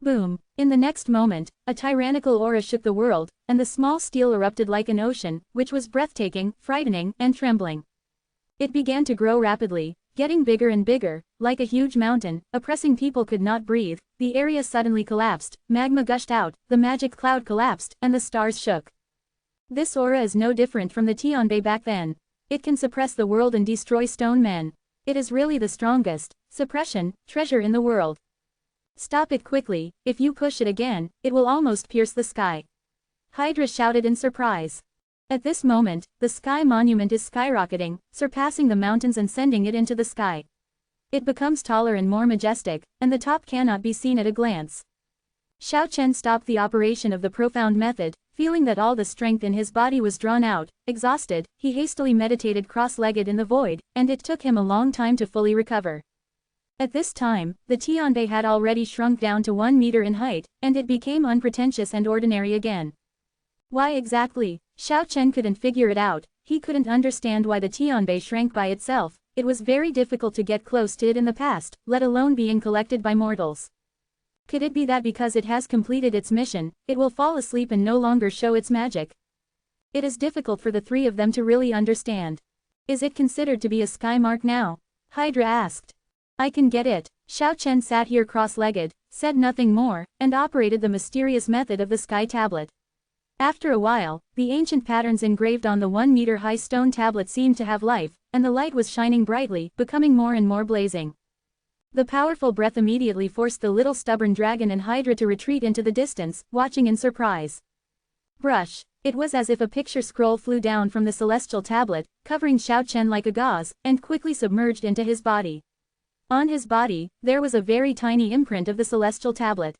Boom! In the next moment, a tyrannical aura shook the world, and the small steel erupted like an ocean, which was breathtaking, frightening, and trembling. It began to grow rapidly, getting bigger and bigger, like a huge mountain, oppressing people could not breathe, the area suddenly collapsed, magma gushed out, the magic cloud collapsed, and the stars shook. This aura is no different from the Tianbei back then. It can suppress the world and destroy stone men. It is really the strongest suppression treasure in the world. Stop it quickly, if you push it again, it will almost pierce the sky. Hydra shouted in surprise. At this moment, the sky monument is skyrocketing, surpassing the mountains and sending it into the sky. It becomes taller and more majestic, and the top cannot be seen at a glance. Xiao Chen stopped the operation of the profound method, feeling that all the strength in his body was drawn out, exhausted, he hastily meditated cross-legged in the void, and it took him a long time to fully recover. At this time, the Tianbei had already shrunk down to 1 meter in height, and it became unpretentious and ordinary again. Why exactly? Xiao Chen couldn't figure it out. He couldn't understand why the Tianbei shrank by itself. It was very difficult to get close to it in the past, let alone being collected by mortals. Could it be that because it has completed its mission, it will fall asleep and no longer show its magic? It is difficult for the three of them to really understand. Is it considered to be a sky mark now? Hydra asked. I can get it. Xiao Chen sat here cross-legged, said nothing more, and operated the mysterious method of the sky tablet. After a while, the ancient patterns engraved on the 1-meter-high stone tablet seemed to have life, and the light was shining brightly, becoming more and more blazing. The powerful breath immediately forced the little stubborn dragon and Hydra to retreat into the distance, watching in surprise. Brush. It was as if a picture scroll flew down from the celestial tablet, covering Xiao Chen like a gauze, and quickly submerged into his body. On his body, there was a very tiny imprint of the celestial tablet.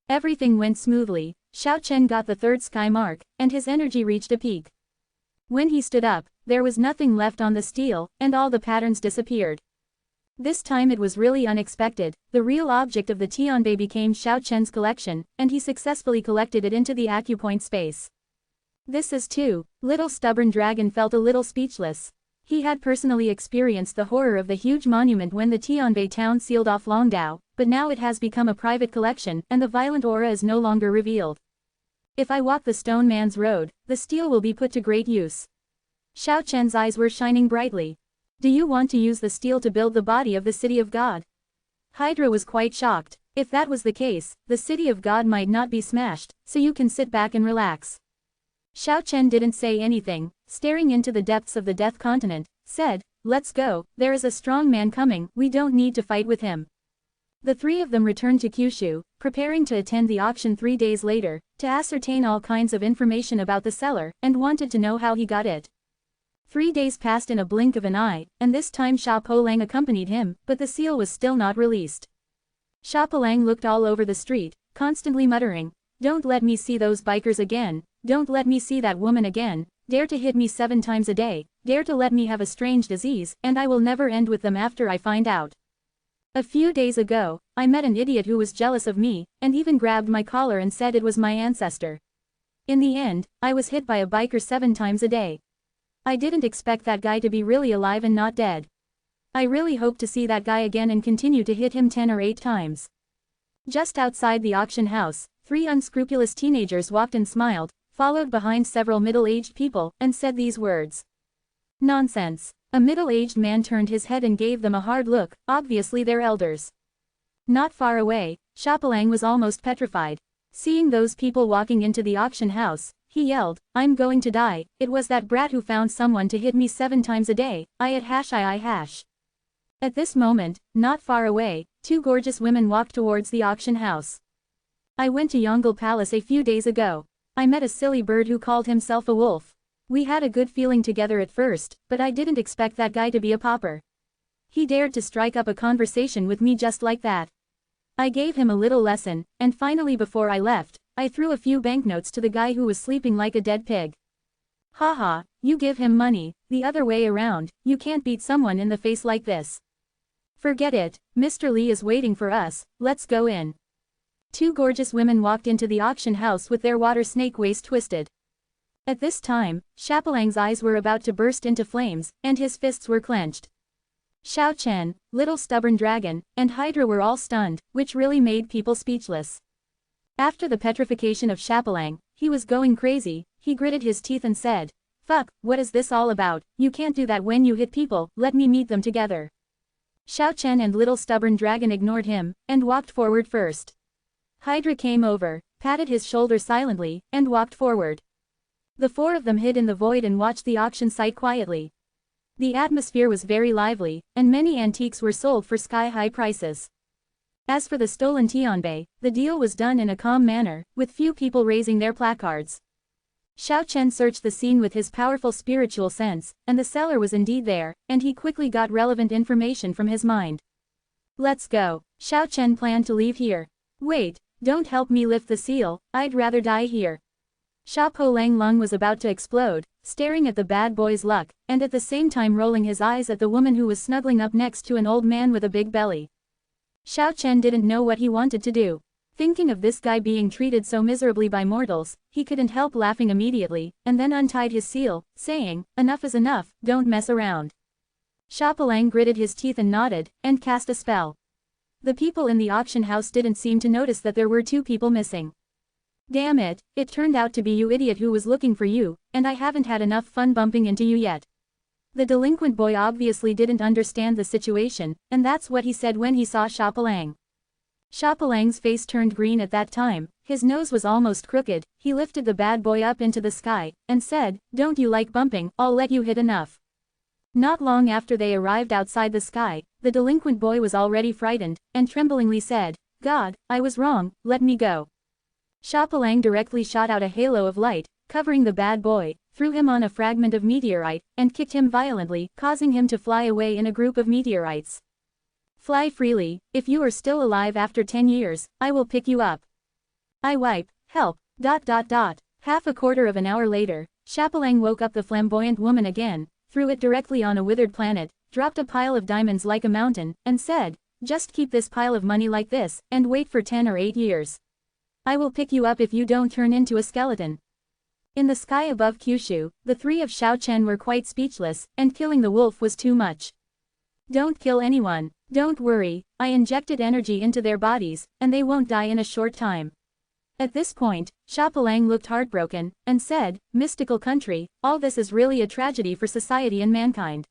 Everything went smoothly. Xiao Chen got the third sky mark, and his energy reached a peak. When he stood up, there was nothing left on the steel, and all the patterns disappeared. This time it was really unexpected. The real object of the Tianbei became Xiao Chen's collection, and he successfully collected it into the acupoint space. This is too. Little stubborn dragon felt a little speechless. He had personally experienced the horror of the huge monument when the Tianbei town sealed off Longdao, but now it has become a private collection, and the violent aura is no longer revealed. If I walk the stone man's road, the steel will be put to great use. Xiao Chen's eyes were shining brightly. Do you want to use the steel to build the body of the city of God? Hydra was quite shocked. If that was the case, the city of God might not be smashed, so you can sit back and relax. Xiao Chen didn't say anything, staring into the depths of the Death Continent, said, let's go, there is a strong man coming, we don't need to fight with him. The three of them returned to Kyushu, preparing to attend the auction 3 days later, to ascertain all kinds of information about the seller, and wanted to know how he got it. 3 days passed in a blink of an eye, and this time Sha Po-lang accompanied him, but the seal was still not released. Sha Po-lang looked all over the street, constantly muttering, don't let me see those bikers again, don't let me see that woman again, dare to hit me 7 times a day, dare to let me have a strange disease, and I will never end with them after I find out. A few days ago, I met an idiot who was jealous of me, and even grabbed my collar and said it was my ancestor. In the end, I was hit by a biker 7 times a day. I didn't expect that guy to be really alive and not dead. I really hope to see that guy again and continue to hit him 10 or 8 times. Just outside the auction house, 3 unscrupulous teenagers walked and smiled, followed behind several middle-aged people, and said these words. Nonsense. A middle-aged man turned his head and gave them a hard look, obviously their elders. Not far away, Sha Po-lang was almost petrified. Seeing those people walking into the auction house, he yelled, I'm going to die, it was that brat who found someone to hit me 7 times a day, I. At this moment, not far away, 2 gorgeous women walked towards the auction house. I went to Yongle Palace a few days ago. I met a silly bird who called himself a wolf. We had a good feeling together at first, but I didn't expect that guy to be a pauper. He dared to strike up a conversation with me just like that. I gave him a little lesson, and finally before I left, I threw a few banknotes to the guy who was sleeping like a dead pig. Haha, you give him money, the other way around, you can't beat someone in the face like this. Forget it, Mr. Lee is waiting for us, let's go in. 2 gorgeous women walked into the auction house with their water snake waist twisted. At this time, Sha Po-lang's eyes were about to burst into flames, and his fists were clenched. Xiao Chen, Little Stubborn Dragon, and Hydra were all stunned, which really made people speechless. After the petrification of Sha Po-lang, he was going crazy, he gritted his teeth and said, fuck, what is this all about, you can't do that when you hit people, let me meet them together. Xiao Chen and Little Stubborn Dragon ignored him, and walked forward first. Hydra came over, patted his shoulder silently, and walked forward. The 4 of them hid in the void and watched the auction site quietly. The atmosphere was very lively, and many antiques were sold for sky-high prices. As for the stolen Tianbei, the deal was done in a calm manner, with few people raising their placards. Xiao Chen searched the scene with his powerful spiritual sense, and the seller was indeed there, and he quickly got relevant information from his mind. Let's go. Xiao Chen planned to leave here. Wait. Don't help me lift the seal, I'd rather die here. Sha Po-lang Lung was about to explode, staring at the bad boy's luck, and at the same time rolling his eyes at the woman who was snuggling up next to an old man with a big belly. Xiao Chen didn't know what he wanted to do. Thinking of this guy being treated so miserably by mortals, he couldn't help laughing immediately, and then untied his seal, saying, "Enough is enough, don't mess around." Xiaopalang gritted his teeth and nodded, and cast a spell. The people in the auction house didn't seem to notice that there were 2 people missing. "Damn it, it turned out to be you idiot who was looking for you, and I haven't had enough fun bumping into you yet." The delinquent boy obviously didn't understand the situation, and that's what he said when he saw Xiaopalang. Xiaopalang's face turned green at that time, his nose was almost crooked, he lifted the bad boy up into the sky, and said, "Don't you like bumping, I'll let you hit enough." Not long after they arrived outside the sky, the delinquent boy was already frightened, and tremblingly said, "God, I was wrong, let me go." Xiaopalang directly shot out a halo of light, covering the bad boy, threw him on a fragment of meteorite, and kicked him violently, causing him to fly away in a group of meteorites. "Fly freely, if you are still alive after 10 years, I will pick you up. I wipe, help, ... Half a quarter of an hour later, Xiaopalang woke up the flamboyant woman again, threw it directly on a withered planet, dropped a pile of diamonds like a mountain, and said, "Just keep this pile of money like this, and wait for 10 or 8 years. I will pick you up if you don't turn into a skeleton." In the sky above Kyushu, the 3 of Xiao Chen were quite speechless, and killing the wolf was too much. "Don't kill anyone, don't worry, I injected energy into their bodies, and they won't die in a short time." At this point, Xiaopalang looked heartbroken, and said, "Mystical country, all this is really a tragedy for society and mankind."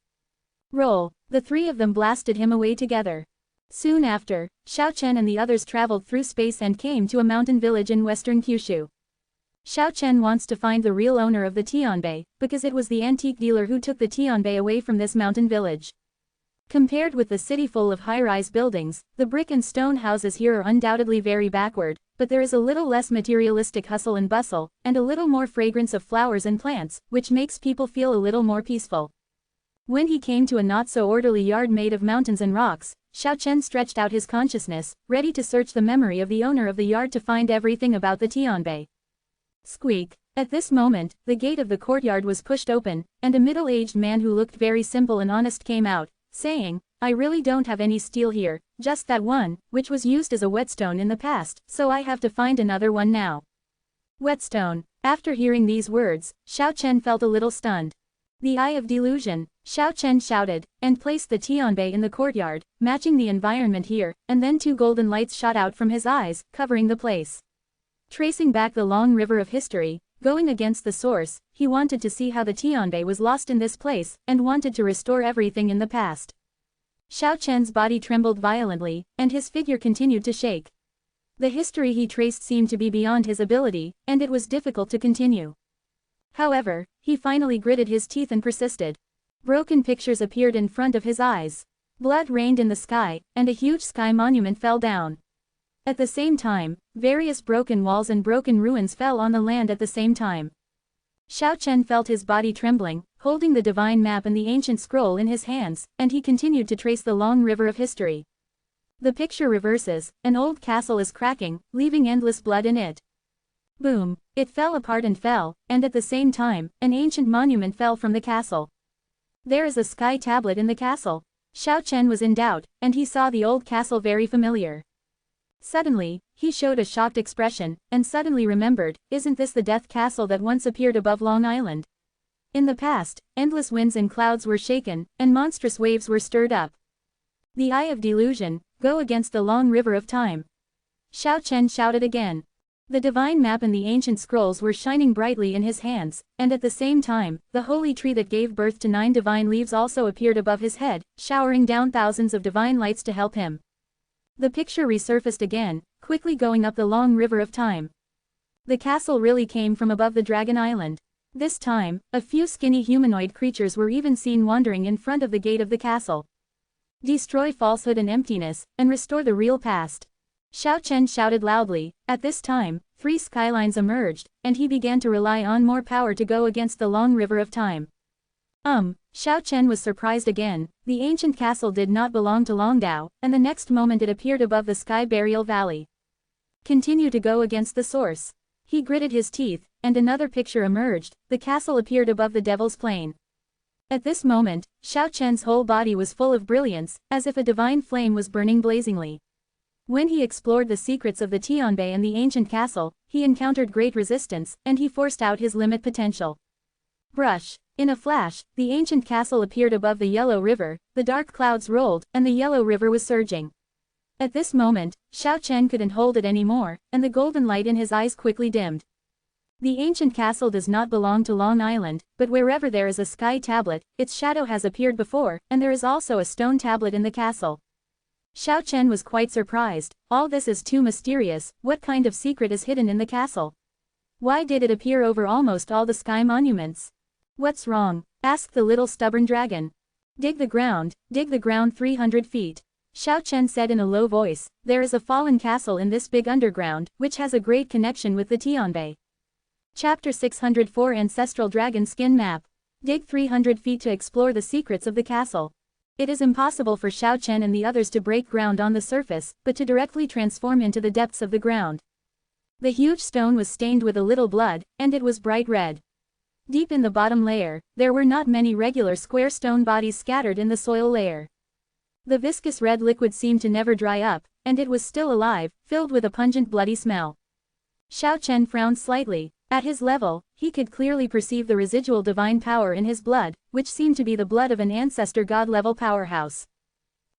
Roll. The 3 of them blasted him away together. Soon after, Xiao Chen and the others traveled through space and came to a mountain village in western Kyushu. Xiao Chen wants to find the real owner of the Tianbei, because it was the antique dealer who took the Tianbei away from this mountain village. Compared with the city full of high-rise buildings, the brick and stone houses here are undoubtedly very backward, but there is a little less materialistic hustle and bustle, and a little more fragrance of flowers and plants, which makes people feel a little more peaceful. When he came to a not-so-orderly yard made of mountains and rocks, Xiao Chen stretched out his consciousness, ready to search the memory of the owner of the yard to find everything about the Tianbei. Squeak. At this moment, the gate of the courtyard was pushed open, and a middle-aged man who looked very simple and honest came out, saying, "I really don't have any steel here, just that one, which was used as a whetstone in the past, so I have to find another one now." Whetstone. After hearing these words, Xiao Chen felt a little stunned. "The eye of delusion," Xiao Chen shouted, and placed the Tianbei in the courtyard, matching the environment here, and then 2 golden lights shot out from his eyes, covering the place. Tracing back the long river of history, going against the source, he wanted to see how the Tianbei was lost in this place, and wanted to restore everything in the past. Xiao Chen's body trembled violently, and his figure continued to shake. The history he traced seemed to be beyond his ability, and it was difficult to continue. However, he finally gritted his teeth and persisted. Broken pictures appeared in front of his eyes. Blood rained in the sky, and a huge sky monument fell down. At the same time, various broken walls and broken ruins fell on the land at the same time. Xiao Chen felt his body trembling, holding the divine map and the ancient scroll in his hands, and he continued to trace the long river of history. The picture reverses, an old castle is cracking, leaving endless blood in it. Boom, it fell apart and fell, and at the same time, an ancient monument fell from the castle. There is a sky tablet in the castle. Xiao Chen was in doubt, and he saw the old castle very familiar. Suddenly, he showed a shocked expression, and suddenly remembered, isn't this the death castle that once appeared above Long Island? In the past, endless winds and clouds were shaken, and monstrous waves were stirred up. The eye of delusion, go against the long river of time. Xiao Chen shouted again. The divine map and the ancient scrolls were shining brightly in his hands, and at the same time, the holy tree that gave birth to 9 divine leaves also appeared above his head, showering down thousands of divine lights to help him. The picture resurfaced again, quickly going up the long river of time. The castle really came from above the Dragon Island. This time, a few skinny humanoid creatures were even seen wandering in front of the gate of the castle. Destroy falsehood and emptiness, and restore the real past. Xiao Chen shouted loudly. At this time, 3 skylines emerged, and he began to rely on more power to go against the long river of time. Xiao Chen was surprised again. The ancient castle did not belong to Longdao, and the next moment it appeared above the Sky Burial Valley. Continue to go against the source. He gritted his teeth, and another picture emerged. The castle appeared above the Devil's Plain. At this moment, Xiao Chen's whole body was full of brilliance, as if a divine flame was burning blazingly. When he explored the secrets of the Tianbei and the ancient castle, he encountered great resistance, and he forced out his limit potential. Brush. In a flash, the ancient castle appeared above the Yellow River, the dark clouds rolled, and the Yellow River was surging. At this moment, Xiao Chen couldn't hold it anymore, and the golden light in his eyes quickly dimmed. The ancient castle does not belong to Long Island, but wherever there is a sky tablet, its shadow has appeared before, and there is also a stone tablet in the castle. Xiao Chen was quite surprised. All this is too mysterious. What kind of secret is hidden in the castle? Why did it appear over almost all the sky monuments? What's wrong? Asked the little stubborn dragon. Dig the ground 300 feet. Xiao Chen said in a low voice. There is a fallen castle in this big underground, which has a great connection with the Tianbei. Chapter 604 Ancestral Dragon Skin Map. Dig 300 feet to explore the secrets of the castle. It is impossible for Xiao Chen and the others to break ground on the surface, but to directly transform into the depths of the ground. The huge stone was stained with a little blood, and it was bright red. Deep in the bottom layer, there were not many regular square stone bodies scattered in the soil layer. The viscous red liquid seemed to never dry up, and it was still alive, filled with a pungent bloody smell. Xiao Chen frowned slightly. At his level, he could clearly perceive the residual divine power in his blood, which seemed to be the blood of an ancestor god-level powerhouse.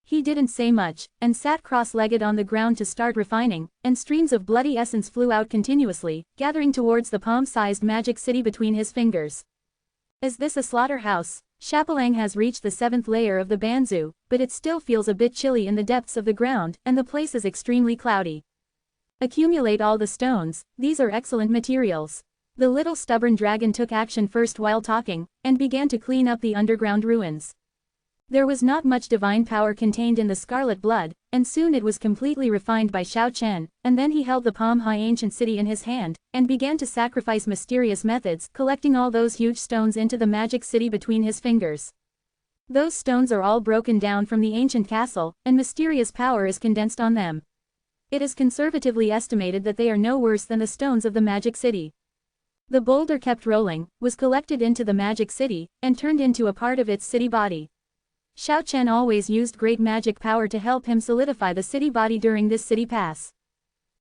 He didn't say much, and sat cross-legged on the ground to start refining, and streams of bloody essence flew out continuously, gathering towards the palm-sized magic city between his fingers. Is this a slaughterhouse? Chapelang has reached the 7th layer of the Banzu, but it still feels a bit chilly in the depths of the ground, and the place is extremely cloudy. Accumulate all the stones, these are excellent materials. The little stubborn dragon took action first while talking, and began to clean up the underground ruins. There was not much divine power contained in the scarlet blood, and soon it was completely refined by Xiao Chen, and then he held the Palm High ancient city in his hand, and began to sacrifice mysterious methods, collecting all those huge stones into the magic city between his fingers. Those stones are all broken down from the ancient castle, and mysterious power is condensed on them. It is conservatively estimated that they are no worse than the stones of the magic city. The boulder kept rolling, was collected into the magic city, and turned into a part of its city body. Xiao Chen always used great magic power to help him solidify the city body during this city pass.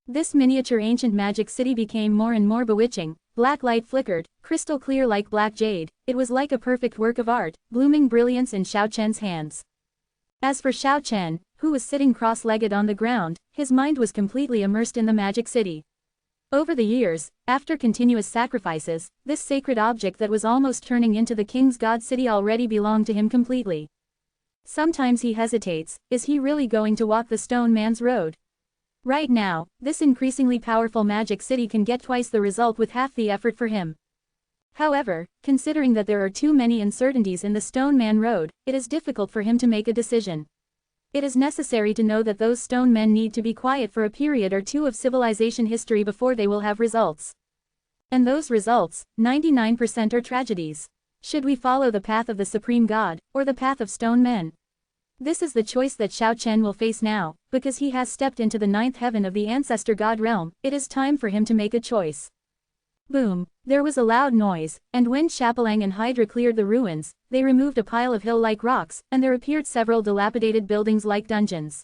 This miniature ancient magic city became more and more bewitching. Black light flickered, crystal clear like black jade. It was like a perfect work of art, blooming brilliance in Xiao Chen's hands. As for Xiao Chen, who was sitting cross-legged on the ground, his mind was completely immersed in the magic city. Over the years, after continuous sacrifices, this sacred object that was almost turning into the king's god city already belonged to him completely. Sometimes he hesitates, is he really going to walk the stone man's road? Right now, this increasingly powerful magic city can get twice the result with half the effort for him. However, considering that there are too many uncertainties in the Stone Man road, it is difficult for him to make a decision. It is necessary to know that those stone men need to be quiet for a period or two of civilization history before they will have results. And those results, 99% are tragedies. Should we follow the path of the Supreme God, or the path of stone men? This is the choice that Xiao Chen will face now, because he has stepped into the 9th heaven of the ancestor god realm. It is time for him to make a choice. Boom! There was a loud noise, and when Chapelang and Hydra cleared the ruins, they removed a pile of hill-like rocks, and there appeared several dilapidated buildings like dungeons.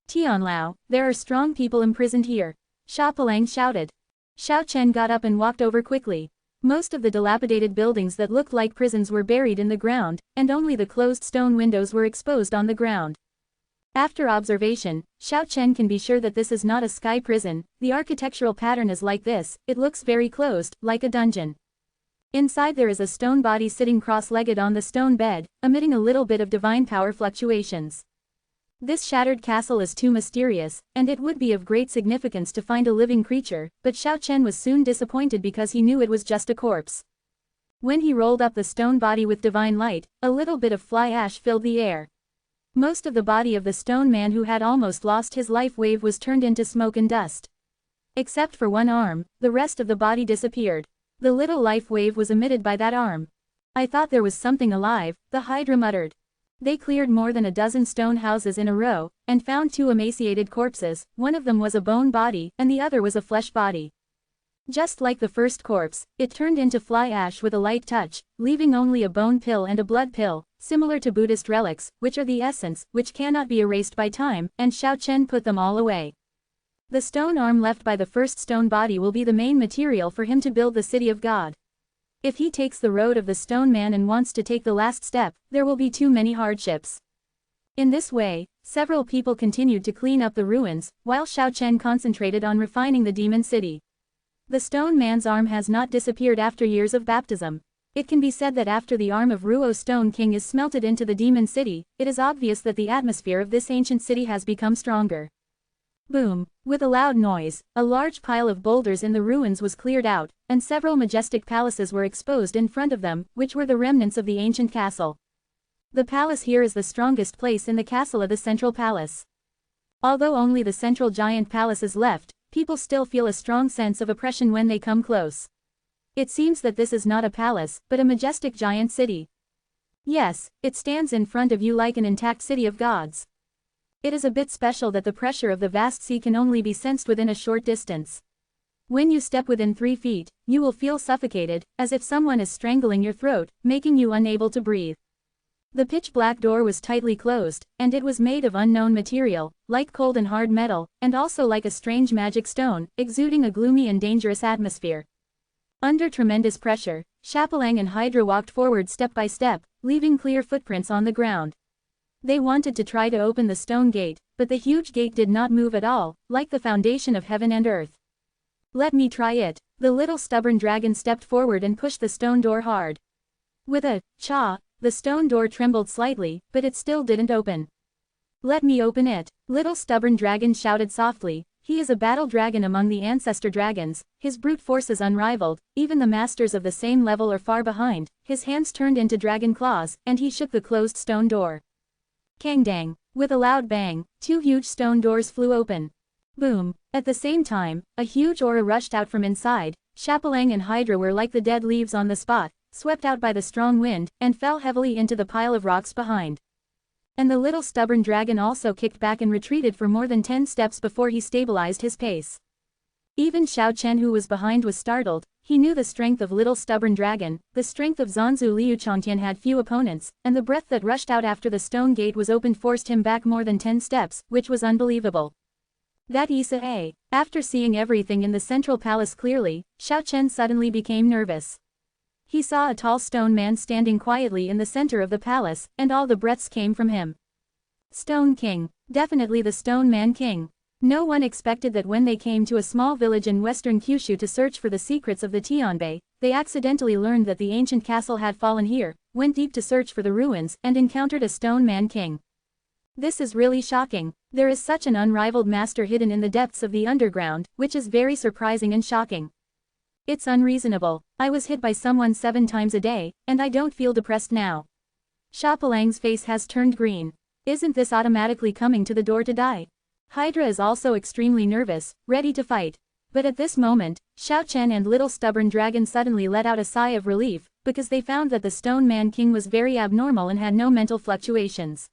Tianlao, there are strong people imprisoned here. Chapelang shouted. Xiao Chen got up and walked over quickly. Most of the dilapidated buildings that looked like prisons were buried in the ground, and only the closed stone windows were exposed on the ground. After observation, Xiao Chen can be sure that this is not a sky prison. The architectural pattern is like this, it looks very closed, like a dungeon. Inside there is a stone body sitting cross-legged on the stone bed, emitting a little bit of divine power fluctuations. This shattered castle is too mysterious, and it would be of great significance to find a living creature, but Xiao Chen was soon disappointed because he knew it was just a corpse. When he rolled up the stone body with divine light, a little bit of fly ash filled the air. Most of the body of the stone man who had almost lost his life wave was turned into smoke and dust. Except for one arm, the rest of the body disappeared. The little life wave was emitted by that arm. I thought there was something alive, the Hydra muttered. They cleared more than a dozen stone houses in a row, and found 2 emaciated corpses. One of them was a bone body, and the other was a flesh body. Just like the first corpse, it turned into fly ash with a light touch, leaving only a bone pill and a blood pill. similar to Buddhist relics, which are the essence, which cannot be erased by time, and Xiao Chen put them all away. The stone arm left by the first stone body will be the main material for him to build the city of God. If he takes the road of the stone man and wants to take the last step, there will be too many hardships. In this way, several people continued to clean up the ruins, while Xiao Chen concentrated on refining the demon city. The stone man's arm has not disappeared after years of baptism. It can be said that after the arm of Ruo Stone King is smelted into the demon city, it is obvious that the atmosphere of this ancient city has become stronger. Boom! With a loud noise, a large pile of boulders in the ruins was cleared out, and several majestic palaces were exposed in front of them, which were the remnants of the ancient castle. The palace here is the strongest place in the castle of the central palace. Although only the central giant palace is left, people still feel a strong sense of oppression when they come close. It seems that this is not a palace, but a majestic giant city. Yes, it stands in front of you like an intact city of gods. It is a bit special that the pressure of the vast sea can only be sensed within a short distance. When you step within 3 feet, you will feel suffocated, as if someone is strangling your throat, making you unable to breathe. The pitch-black door was tightly closed, and it was made of unknown material, like cold and hard metal, and also like a strange magic stone, exuding a gloomy and dangerous atmosphere. Under tremendous pressure, Chapelang and Hydra walked forward step by step, leaving clear footprints on the ground. They wanted to try to open the stone gate, but the huge gate did not move at all, like the foundation of heaven and earth. Let me try it. The little stubborn dragon stepped forward and pushed the stone door hard. With a cha, the stone door trembled slightly, but it still didn't open. Let me open it. Little stubborn dragon shouted softly. He is a battle dragon among the ancestor dragons, his brute force is unrivaled, even the masters of the same level are far behind. His hands turned into dragon claws, and he shook the closed stone door. Kang-dang! With a loud bang, 2 huge stone doors flew open. Boom! At the same time, a huge aura rushed out from inside. Chapelang and Hydra were like the dead leaves on the spot, swept out by the strong wind, and fell heavily into the pile of rocks behind. And the little stubborn dragon also kicked back and retreated for more than 10 steps before he stabilized his pace. Even Xiao Chen, who was behind, was startled. He knew the strength of little stubborn dragon, the strength of Zanzu Liu Chongtian had few opponents, and the breath that rushed out after the stone gate was opened forced him back more than 10 steps, which was unbelievable. That Isa A. After seeing everything in the central palace clearly, Xiao Chen suddenly became nervous. He saw a tall stone man standing quietly in the center of the palace, and all the breaths came from him. Stone King. Definitely the Stone Man King. No one expected that when they came to a small village in western Kyushu to search for the secrets of the Tianbei, they accidentally learned that the ancient castle had fallen here, went deep to search for the ruins, and encountered a Stone Man King. This is really shocking. There is such an unrivaled master hidden in the depths of the underground, which is very surprising and shocking. It's unreasonable. I was hit by someone 7 times a day, and I don't feel depressed now. Chapelang's face has turned green. Isn't this automatically coming to the door to die? Hydra is also extremely nervous, ready to fight. But at this moment, Xiao Chen and little stubborn dragon suddenly let out a sigh of relief, because they found that the Stone Man King was very abnormal and had no mental fluctuations.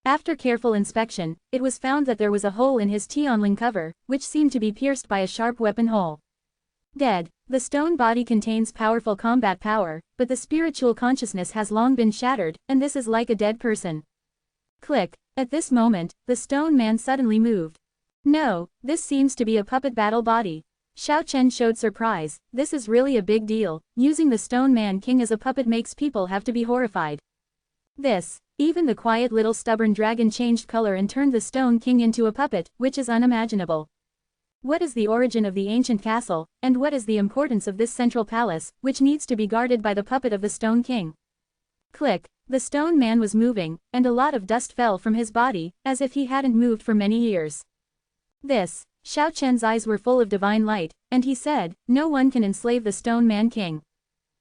After careful inspection, it was found that there was a hole in his Tianling cover, which seemed to be pierced by a sharp weapon hole. Dead. The stone body contains powerful combat power, but the spiritual consciousness has long been shattered, and this is like a dead person. Click. At this moment, the stone man suddenly moved. No, this seems to be a puppet battle body. Xiao Chen showed surprise. This is really a big deal. Using the Stone Man King as a puppet makes people have to be horrified. Even the quiet little stubborn dragon changed color and turned the Stone King into a puppet, which is unimaginable. What is the origin of the ancient castle, and what is the importance of this central palace, which needs to be guarded by the puppet of the Stone King? Click. The stone man was moving, and a lot of dust fell from his body, as if he hadn't moved for many years. Xiao Chen's eyes were full of divine light, and he said, no one can enslave the Stone Man King.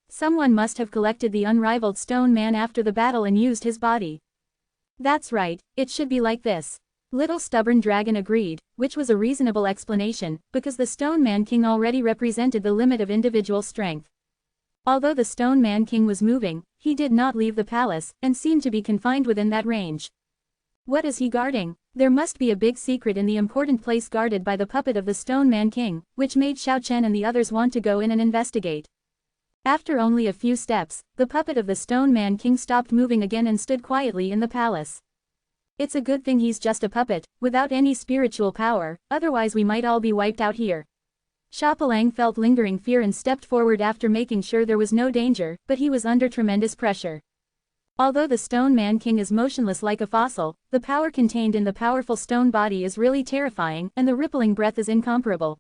Someone must have collected the unrivaled Stone Man after the battle and used his body. That's right, it should be like this. Little stubborn dragon agreed, which was a reasonable explanation, because the Stone Man King already represented the limit of individual strength. Although the Stone Man King was moving, he did not leave the palace, and seemed to be confined within that range. What is he guarding? There must be a big secret in the important place guarded by the puppet of the Stone Man King, which made Xiao Chen and the others want to go in and investigate. After only a few steps, the puppet of the Stone Man King stopped moving again and stood quietly in the palace. It's a good thing he's just a puppet, without any spiritual power, otherwise we might all be wiped out here. Xiaopalang felt lingering fear and stepped forward after making sure there was no danger, but he was under tremendous pressure. Although the Stone Man King is motionless like a fossil, the power contained in the powerful stone body is really terrifying, and the rippling breath is incomparable.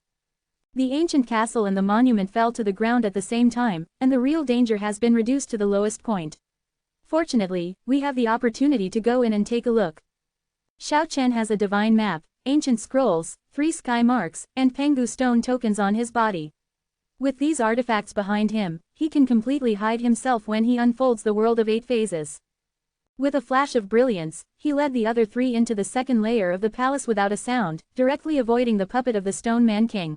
The ancient castle and the monument fell to the ground at the same time, and the real danger has been reduced to the lowest point. Fortunately, we have the opportunity to go in and take a look. Xiao Chen has a divine map, ancient scrolls, 3 sky marks, and Pengu stone tokens on his body. With these artifacts behind him, he can completely hide himself when he unfolds the world of 8 phases. With a flash of brilliance, he led the other 3 into the second layer of the palace without a sound, directly avoiding the puppet of the Stone Man King.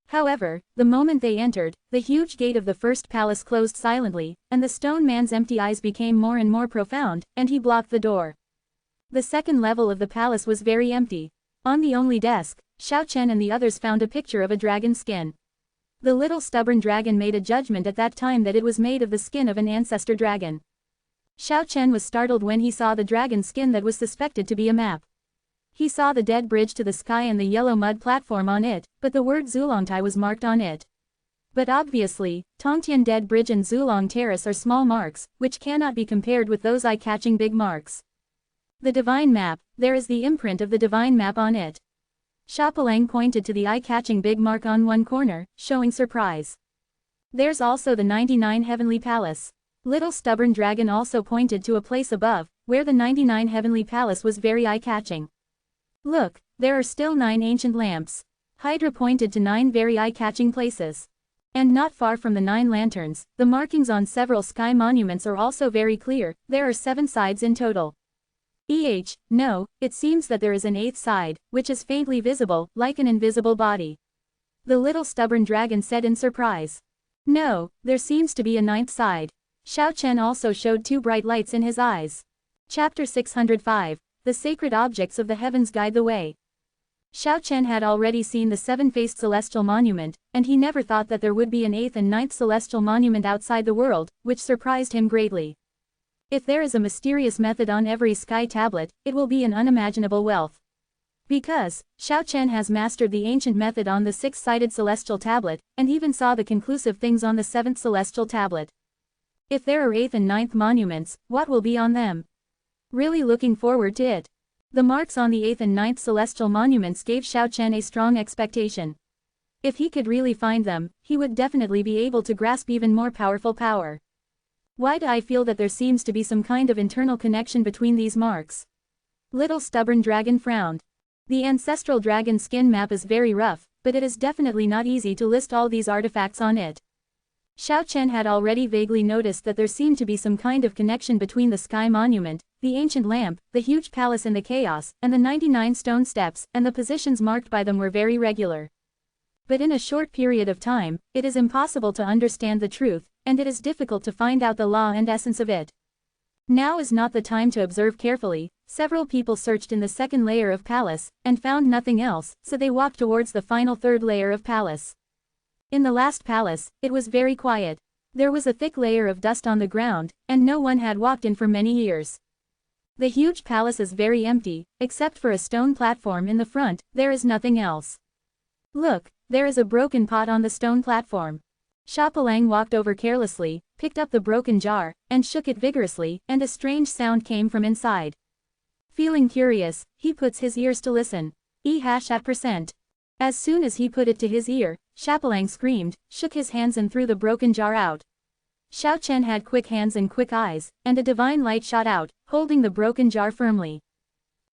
However, the moment they entered, the huge gate of the first palace closed silently, and the Stone Man's empty eyes became more and more profound, and he blocked the door. The second level of the palace was very empty. On the only desk, Xiao Chen and the others found a picture of a dragon's skin. The little stubborn dragon made a judgment at that time that it was made of the skin of an ancestor dragon. Xiao Chen was startled when he saw the dragon's skin that was suspected to be a map. He saw the dead bridge to the sky and the yellow mud platform on it, but the word Zulongtai was marked on it. But obviously, Tongtian Dead Bridge and Zulong Terrace are small marks, which cannot be compared with those eye-catching big marks. The divine map, there is the imprint of the divine map on it. Xiaopalang pointed to the eye-catching big mark on one corner, showing surprise. There's also the 99 Heavenly Palace. Little Stubborn Dragon also pointed to a place above, where the 99 Heavenly Palace was very eye-catching. Look, there are still 9 ancient lamps. Hydra pointed to 9 very eye-catching places. And not far from the 9 lanterns, the markings on several sky monuments are also very clear, there are 7 sides in total. No, it seems that there is an 8th side, which is faintly visible, like an invisible body. The little stubborn dragon said in surprise. No, there seems to be a 9th side. Xiao Chen also showed 2 bright lights in his eyes. Chapter 605. The sacred objects of the heavens guide the way. Xiao Chen had already seen the 7-faced celestial monument, and he never thought that there would be an 8th and 9th celestial monument outside the world, which surprised him greatly. If there is a mysterious method on every sky tablet, it will be an unimaginable wealth. Because, Xiao Chen has mastered the ancient method on the 6-sided celestial tablet, and even saw the conclusive things on the 7th celestial tablet. If there are 8th and 9th monuments, what will be on them? Really looking forward to it. The marks on the 8th and 9th celestial monuments gave Xiao Chen a strong expectation. If he could really find them, he would definitely be able to grasp even more powerful power. Why do I feel that there seems to be some kind of internal connection between these marks? Little Stubborn Dragon frowned. The ancestral dragon skin map is very rough, but it is definitely not easy to list all these artifacts on it. Xiao Chen had already vaguely noticed that there seemed to be some kind of connection between the sky monument, the ancient lamp, the huge palace in the chaos, and the 99 stone steps, and the positions marked by them were very regular. But in a short period of time, it is impossible to understand the truth, and it is difficult to find out the law and essence of it. Now is not the time to observe carefully. Several people searched in the second layer of palace, and found nothing else, so they walked towards the final third layer of palace. In the last palace, it was very quiet. There was a thick layer of dust on the ground, and no one had walked in for many years. The huge palace is very empty, except for a stone platform in the front, there is nothing else. Look, there is a broken pot on the stone platform. Xiaopalang walked over carelessly, picked up the broken jar, and shook it vigorously, and a strange sound came from inside. Feeling curious, he puts his ears to listen. %. As soon as he put it to his ear, Xiaopalang screamed, shook his hands and threw the broken jar out. Xiao Chen had quick hands and quick eyes, and a divine light shot out, holding the broken jar firmly.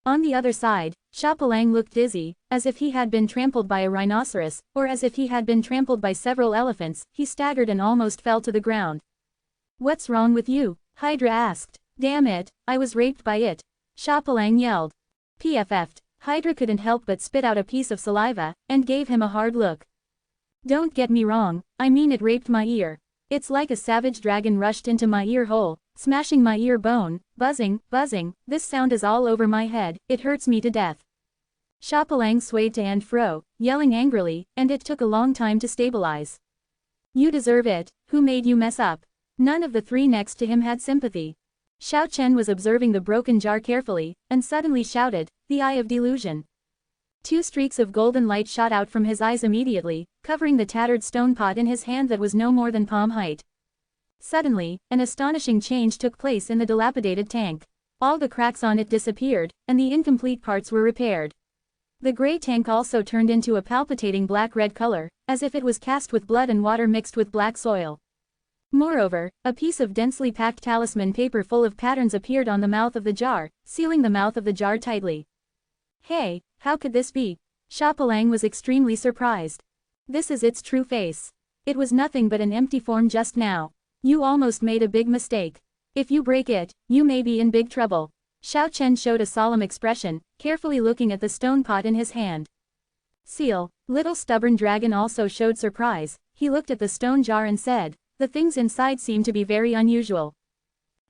On the other side, Xiaopalang looked dizzy, as if he had been trampled by a rhinoceros, or as if he had been trampled by several elephants. He staggered and almost fell to the ground. What's wrong with you? Hydra asked. Damn it, I was raped by it. Xiaopalang yelled. PFF'd. Hydra couldn't help but spit out a piece of saliva, and gave him a hard look. Don't get me wrong, I mean it raped my ear. It's like a savage dragon rushed into my ear hole, smashing my ear bone, buzzing, this sound is all over my head, it hurts me to death. Xiaopalang swayed to and fro, yelling angrily, and it took a long time to stabilize. You deserve it, who made you mess up? None of the three next to him had sympathy. Xiao Chen was observing the broken jar carefully, and suddenly shouted, "The eye of delusion." Two streaks of golden light shot out from his eyes immediately, covering the tattered stone pot in his hand that was no more than palm height. Suddenly, an astonishing change took place in the dilapidated tank. All the cracks on it disappeared, and the incomplete parts were repaired. The gray tank also turned into a palpitating black-red color, as if it was cast with blood and water mixed with black soil. Moreover, a piece of densely packed talisman paper full of patterns appeared on the mouth of the jar, sealing the mouth of the jar tightly. Hey, how could this be? Sha Palang was extremely surprised. This is its true face. It was nothing but an empty form just now. You almost made a big mistake. If you break it, you may be in big trouble. Xiao Chen showed a solemn expression, carefully looking at the stone pot in his hand. Seal, little stubborn dragon also showed surprise. He looked at the stone jar and said, "The things inside seem to be very unusual."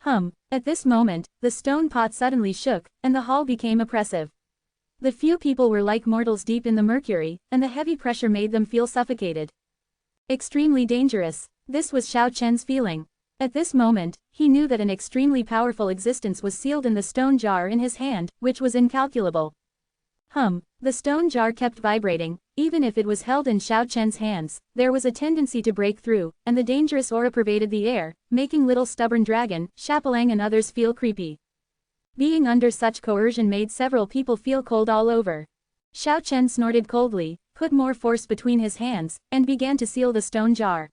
At this moment, the stone pot suddenly shook, and the hall became oppressive. The few people were like mortals deep in the mercury, and the heavy pressure made them feel suffocated. Extremely dangerous. This was Xiao Chen's feeling. At this moment, he knew that an extremely powerful existence was sealed in the stone jar in his hand, which was incalculable. The stone jar kept vibrating. Even if it was held in Xiao Chen's hands, there was a tendency to break through, and the dangerous aura pervaded the air, making little stubborn dragon, Sha Palang and others feel creepy. Being under such coercion made several people feel cold all over. Xiao Chen snorted coldly, put more force between his hands, and began to seal the stone jar.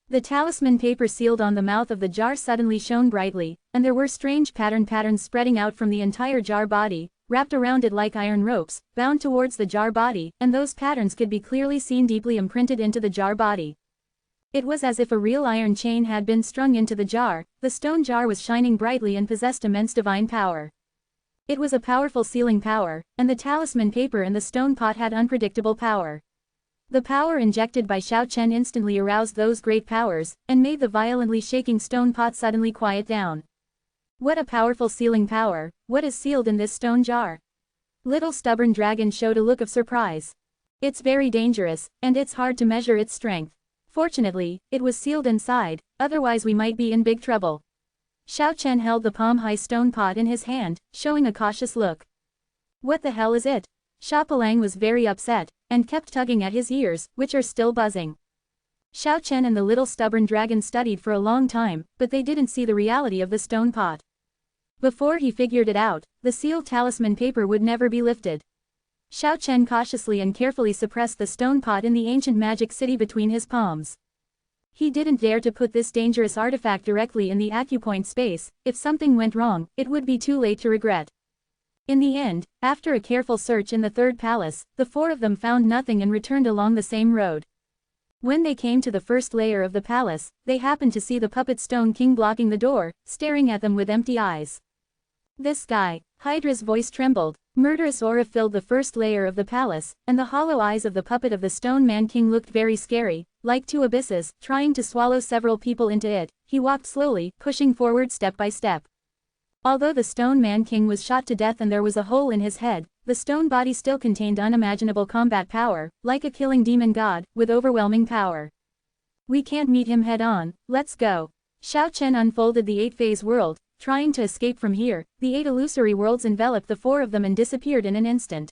The talisman paper sealed on the mouth of the jar suddenly shone brightly, and there were strange patterns spreading out from the entire jar body, wrapped around it like iron ropes, bound towards the jar body, and those patterns could be clearly seen deeply imprinted into the jar body. It was as if a real iron chain had been strung into the jar. The stone jar was shining brightly and possessed immense divine power. It was a powerful sealing power, and the talisman paper and the stone pot had unpredictable power. The power injected by Xiao Chen instantly aroused those great powers, and made the violently shaking stone pot suddenly quiet down. What a powerful sealing power! What is sealed in this stone jar? Little stubborn dragon showed a look of surprise. It's very dangerous, and it's hard to measure its strength. Fortunately, it was sealed inside, otherwise we might be in big trouble. Xiao Chen held the palm-high stone pot in his hand, showing a cautious look. What the hell is it? Sha Palang was very upset, and kept tugging at his ears, which are still buzzing. Xiao Chen and the little stubborn dragon studied for a long time, but they didn't see the reality of the stone pot. Before he figured it out, the sealed talisman paper would never be lifted. Xiao Chen cautiously and carefully suppressed the stone pot in the ancient magic city between his palms. He didn't dare to put this dangerous artifact directly in the acupoint space. If something went wrong, it would be too late to regret. In the end, after a careful search in the third palace, the four of them found nothing and returned along the same road. When they came to the first layer of the palace, they happened to see the puppet stone king blocking the door, staring at them with empty eyes. This guy. Hydra's voice trembled. Murderous aura filled the first layer of the palace, and the hollow eyes of the puppet of the stone man king looked very scary, like two abysses, trying to swallow several people into it. He walked slowly, pushing forward step by step. Although the stone man king was shot to death and there was a hole in his head, the stone body still contained unimaginable combat power, like a killing demon god, with overwhelming power. We can't meet him head on, let's go. Xiao Chen unfolded the 8-phase world. Trying to escape from here, the 8 illusory worlds enveloped the 4 of them and disappeared in an instant.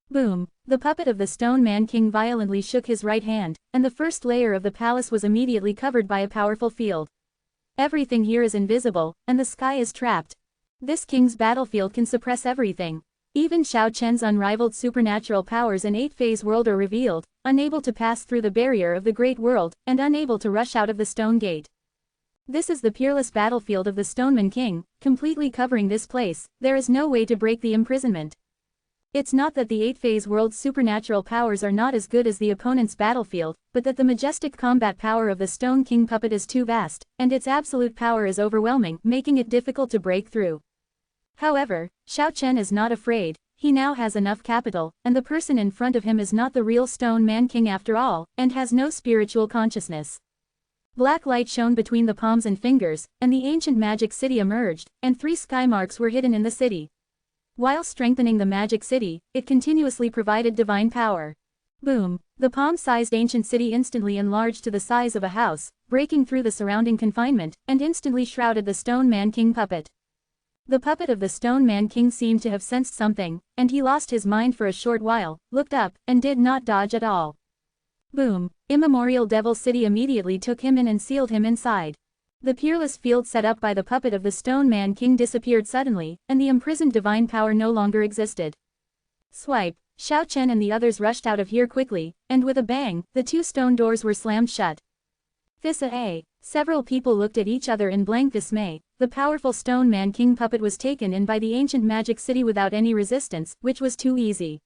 Boom! The puppet of the stone man king violently shook his right hand, and the first layer of the palace was immediately covered by a powerful field. Everything here is invisible, and the sky is trapped. This king's battlefield can suppress everything. Even Xiao Chen's unrivaled supernatural powers in 8-phase world are revealed, unable to pass through the barrier of the great world, and unable to rush out of the stone gate. This is the peerless battlefield of the Stoneman King, completely covering this place. There is no way to break the imprisonment. It's not that the 8-phase world's supernatural powers are not as good as the opponent's battlefield, but that the majestic combat power of the Stone King puppet is too vast, and its absolute power is overwhelming, making it difficult to break through. However, Xiao Chen is not afraid. He now has enough capital, and the person in front of him is not the real Stone Man King after all, and has no spiritual consciousness. Black light shone between the palms and fingers, and the ancient magic city emerged, and 3 sky marks were hidden in the city. While strengthening the magic city, it continuously provided divine power. Boom! The palm-sized ancient city instantly enlarged to the size of a house, breaking through the surrounding confinement, and instantly shrouded the Stone Man King puppet. The puppet of the Stone Man King seemed to have sensed something, and he lost his mind for a short while, looked up, and did not dodge at all. Boom! Immemorial Devil City immediately took him in and sealed him inside. The peerless field set up by the puppet of the Stone Man King disappeared suddenly, and the imprisoned divine power no longer existed. Swipe! Xiao Chen and the others rushed out of here quickly, and with a bang, the two stone doors were slammed shut. Several people looked at each other in blank dismay. The powerful Stone Man King puppet was taken in by the ancient magic city without any resistance, which was too easy.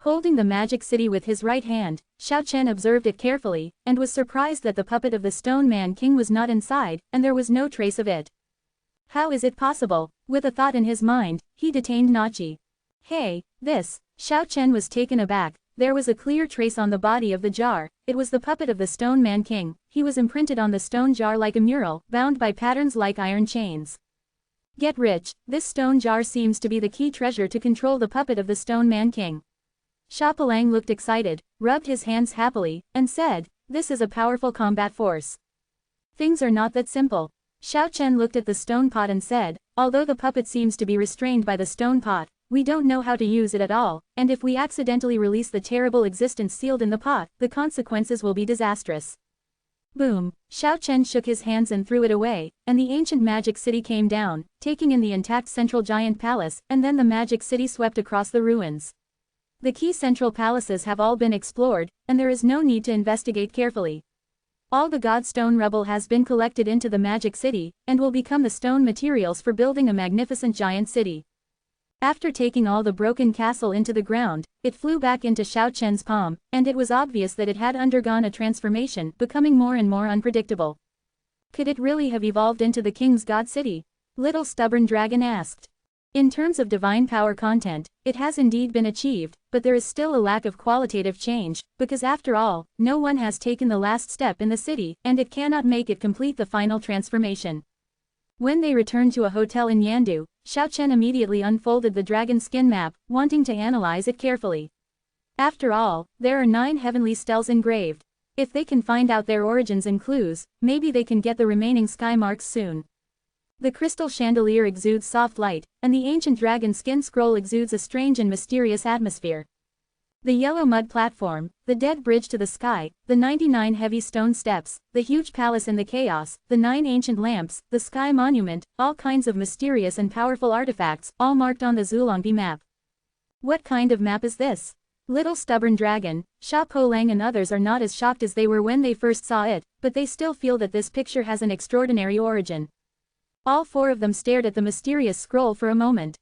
Holding the magic city with his right hand, Xiao Chen observed it carefully, and was surprised that the puppet of the Stone Man King was not inside, and there was no trace of it. How is it possible? With a thought in his mind, he detained Nachi. Hey, this! Xiao Chen was taken aback. There was a clear trace on the body of the jar. It was the puppet of the Stone Man King. He was imprinted on the stone jar like a mural, bound by patterns like iron chains. Get rich, this stone jar seems to be the key treasure to control the puppet of the Stone Man King. Sha Palang looked excited, rubbed his hands happily, and said, this is a powerful combat force. Things are not that simple. Xiao Chen looked at the stone pot and said, although the puppet seems to be restrained by the stone pot, we don't know how to use it at all, and if we accidentally release the terrible existence sealed in the pot, the consequences will be disastrous. Boom! Xiao Chen shook his hands and threw it away, and the ancient magic city came down, taking in the intact central giant palace, and then the magic city swept across the ruins. The key central palaces have all been explored, and there is no need to investigate carefully. All the godstone rubble has been collected into the magic city, and will become the stone materials for building a magnificent giant city. After taking all the broken castle into the ground, it flew back into Xiao Chen's palm, and it was obvious that it had undergone a transformation, becoming more and more unpredictable. Could it really have evolved into the king's god city? Little Stubborn Dragon asked. In terms of divine power content, it has indeed been achieved, but there is still a lack of qualitative change, because after all, no one has taken the last step in the city, and it cannot make it complete the final transformation. When they returned to a hotel in Yandu, Xiao Chen immediately unfolded the dragon skin map, wanting to analyze it carefully. After all, there are 9 heavenly stels engraved. If they can find out their origins and clues, maybe they can get the remaining sky marks soon. The crystal chandelier exudes soft light, and the ancient dragon skin scroll exudes a strange and mysterious atmosphere. The yellow mud platform, the dead bridge to the sky, the 99 heavy stone steps, the huge palace in the chaos, the 9 ancient lamps, the sky monument, all kinds of mysterious and powerful artifacts, all marked on the Zulongbi map. What kind of map is this? Little Stubborn Dragon, Sha Polang and others are not as shocked as they were when they first saw it, but they still feel that this picture has an extraordinary origin. All 4 of them stared at the mysterious scroll for a moment.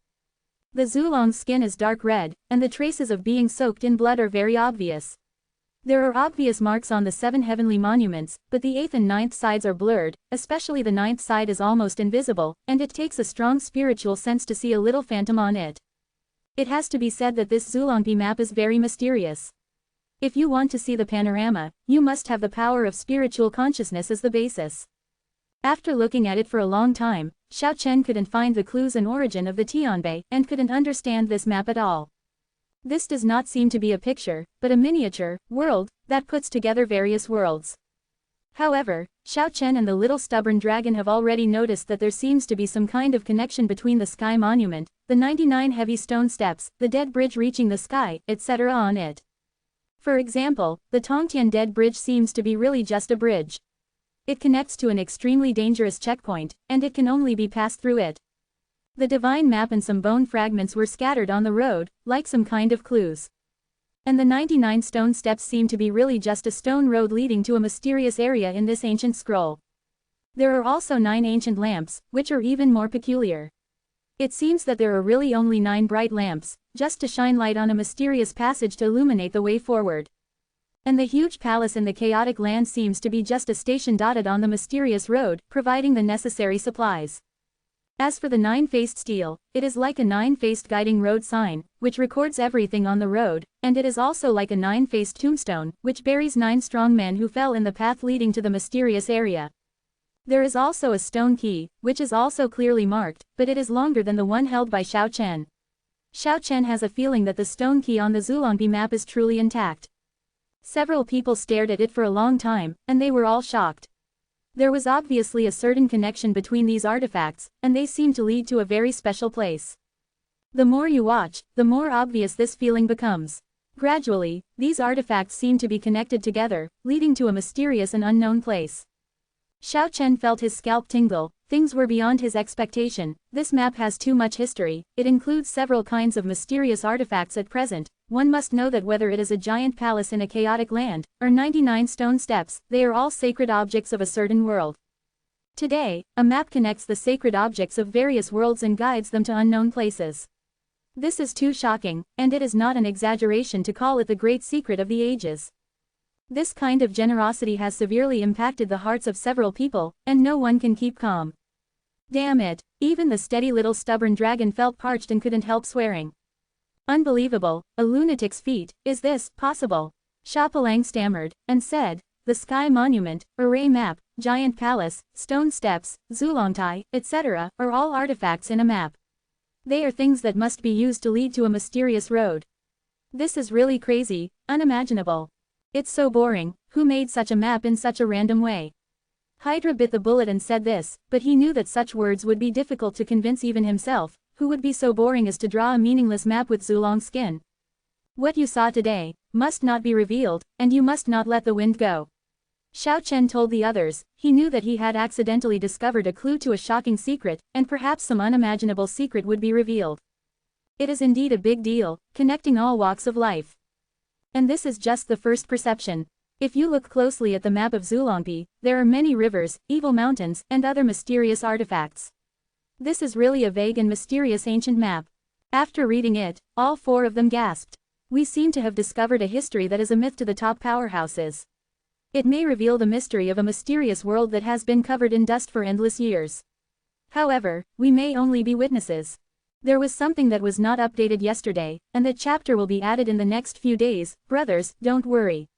The Zulong's skin is dark red, and the traces of being soaked in blood are very obvious. There are obvious marks on the 7 heavenly monuments, but the 8th and 9th sides are blurred, especially the 9th side is almost invisible, and it takes a strong spiritual sense to see a little phantom on it. It has to be said that this Zulongbi map is very mysterious. If you want to see the panorama, you must have the power of spiritual consciousness as the basis. After looking at it for a long time, Xiao Chen couldn't find the clues and origin of the Tianbei, and couldn't understand this map at all. This does not seem to be a picture, but a miniature world that puts together various worlds. However, Xiao Chen and the Little Stubborn Dragon have already noticed that there seems to be some kind of connection between the sky monument, the 99 heavy stone steps, the dead bridge reaching the sky, etc. on it. For example, the Tongtian Dead Bridge seems to be really just a bridge. It connects to an extremely dangerous checkpoint, and it can only be passed through it. The divine map and some bone fragments were scattered on the road, like some kind of clues. And the 99 stone steps seem to be really just a stone road leading to a mysterious area in this ancient scroll. There are also 9 ancient lamps, which are even more peculiar. It seems that there are really only 9 bright lamps, just to shine light on a mysterious passage to illuminate the way forward. And the huge palace in the chaotic land seems to be just a station dotted on the mysterious road, providing the necessary supplies. As for the 9-faced stele, it is like a 9-faced guiding road sign, which records everything on the road, and it is also like a 9-faced tombstone, which buries 9 strong men who fell in the path leading to the mysterious area. There is also a stone key, which is also clearly marked, but it is longer than the one held by Xiao Chen. Xiao Chen has a feeling that the stone key on the Zulongbi map is truly intact. Several people stared at it for a long time, and they were all shocked. There was obviously a certain connection between these artifacts, and they seemed to lead to a very special place. The more you watch, the more obvious this feeling becomes. Gradually, these artifacts seem to be connected together, leading to a mysterious and unknown place. Xiao Chen felt his scalp tingle. Things were beyond his expectation. This map has too much history. It includes several kinds of mysterious artifacts at present. One must know that whether it is a giant palace in a chaotic land, or 99 stone steps, they are all sacred objects of a certain world. Today, a map connects the sacred objects of various worlds and guides them to unknown places. This is too shocking, and it is not an exaggeration to call it the great secret of the ages. This kind of generosity has severely impacted the hearts of several people, and no one can keep calm. Damn it, even the steady little stubborn dragon felt parched and couldn't help swearing. Unbelievable, a lunatic's feat, is this possible? Sha Palang stammered, and said, the sky monument, array map, giant palace, stone steps, Zulongtai, etc., are all artifacts in a map. They are things that must be used to lead to a mysterious road. This is really crazy, unimaginable. It's so boring. Who made such a map in such a random way? Hydra bit the bullet and said this, but he knew that such words would be difficult to convince even himself. Who would be so boring as to draw a meaningless map with Zulong skin? What you saw today must not be revealed, and you must not let the wind go. Xiao Chen told the others. He knew that he had accidentally discovered a clue to a shocking secret, and perhaps some unimaginable secret would be revealed. It is indeed a big deal, connecting all walks of life. And this is just the first perception. If you look closely at the map of Zulongpi, there are many rivers, evil mountains, and other mysterious artifacts. This is really a vague and mysterious ancient map. After reading it, all four of them gasped. We seem to have discovered a history that is a myth to the top powerhouses. It may reveal the mystery of a mysterious world that has been covered in dust for endless years. However, we may only be witnesses. There was something that was not updated yesterday, and that chapter will be added in the next few days. Brothers, don't worry.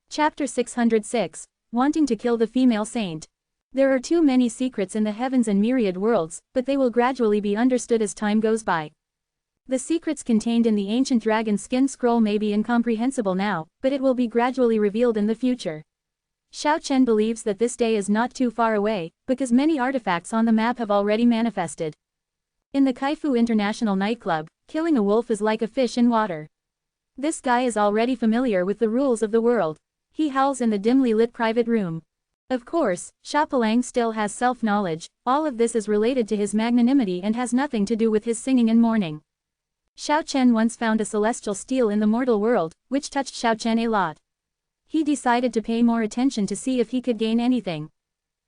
Chapter 606, Wanting to Kill the Female Saint. There are too many secrets in the heavens and myriad worlds, but they will gradually be understood as time goes by. The secrets contained in the ancient dragon skin scroll may be incomprehensible now, but it will be gradually revealed in the future. Xiao Chen believes that this day is not too far away, because many artifacts on the map have already manifested. In the Kaifu International nightclub, killing a wolf is like a fish in water. This guy is already familiar with the rules of the world. He howls in the dimly lit private room. Of course, Sha Palang still has self-knowledge. All of this is related to his magnanimity and has nothing to do with his singing and mourning. Xiao Chen once found a celestial steel in the mortal world, which touched Xiao Chen a lot. He decided to pay more attention to see if he could gain anything.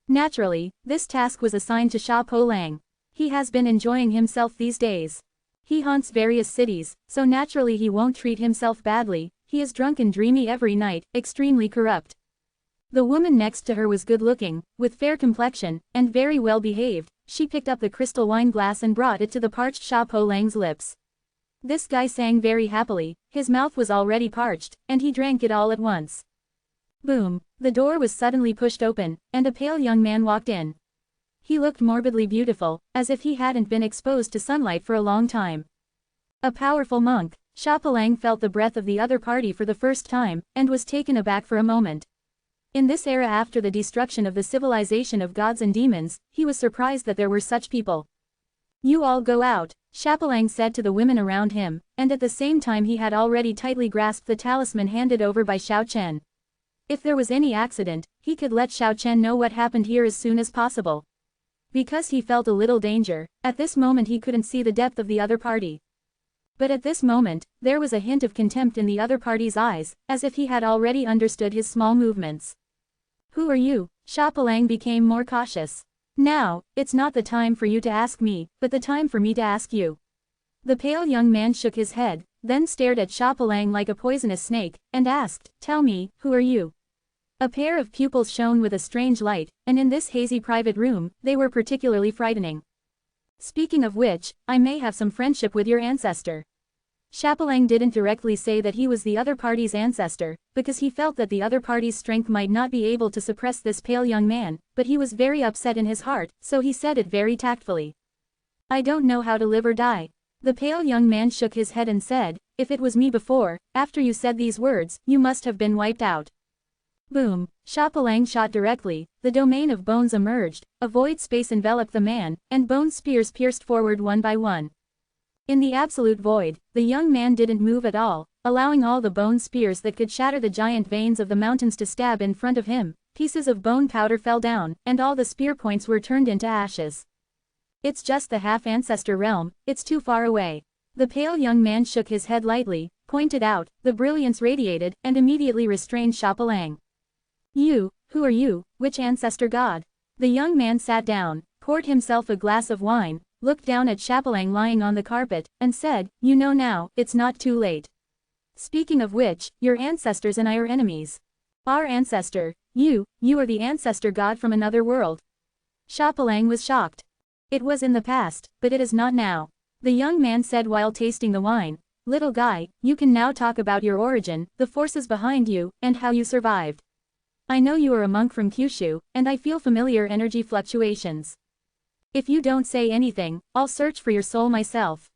Naturally, this task was assigned to Sha Palang. He has been enjoying himself these days. He haunts various cities, so naturally he won't treat himself badly. He is drunk and dreamy every night, extremely corrupt. The woman next to her was good-looking, with fair complexion, and very well behaved. She picked up the crystal wine glass and brought it to the parched Sha Palang's lips. This guy sang very happily. His mouth was already parched, and he drank it all at once. Boom! The door was suddenly pushed open, and a pale young man walked in. He looked morbidly beautiful, as if he hadn't been exposed to sunlight for a long time. A powerful monk. Sha Palang felt the breath of the other party for the first time, and was taken aback for a moment. In this era after the destruction of the civilization of gods and demons, he was surprised that there were such people. You all go out, Sha Palang said to the women around him, and at the same time he had already tightly grasped the talisman handed over by Xiao Chen. If there was any accident, he could let Xiao Chen know what happened here as soon as possible. Because he felt a little danger, at this moment he couldn't see the depth of the other party. But at this moment, there was a hint of contempt in the other party's eyes, as if he had already understood his small movements. Who are you? Sha Palang became more cautious. Now, it's not the time for you to ask me, but the time for me to ask you. The pale young man shook his head, then stared at Sha Palang like a poisonous snake, and asked, Tell me, who are you? A pair of pupils shone with a strange light, and in this hazy private room, they were particularly frightening. Speaking of which, I may have some friendship with your ancestor. Sha Palang didn't directly say that he was the other party's ancestor, because he felt that the other party's strength might not be able to suppress this pale young man, but he was very upset in his heart, so he said it very tactfully. I don't know how to live or die. The pale young man shook his head and said, If it was me before, after you said these words, you must have been wiped out. Boom, Shapalang shot directly, the domain of bones emerged, a void space enveloped the man, and bone spears pierced forward one by one. In the absolute void, the young man didn't move at all, allowing all the bone spears that could shatter the giant veins of the mountains to stab in front of him. Pieces of bone powder fell down, and all the spear points were turned into ashes. It's just the half-ancestor realm, it's too far away. The pale young man shook his head lightly, pointed out, the brilliance radiated, and immediately restrained Shapalang. You, who are you, which ancestor god? The young man sat down, poured himself a glass of wine, looked down at Shapalang lying on the carpet, and said, you know now, it's not too late. Speaking of which, your ancestors and I are enemies. Our ancestor, you are the ancestor god from another world. Shapalang was shocked. It was in the past, but it is not now. The young man said while tasting the wine, little guy, you can now talk about your origin, the forces behind you, and how you survived. I know you are a monk from Kyushu, and I feel familiar energy fluctuations. If you don't say anything, I'll search for your soul myself.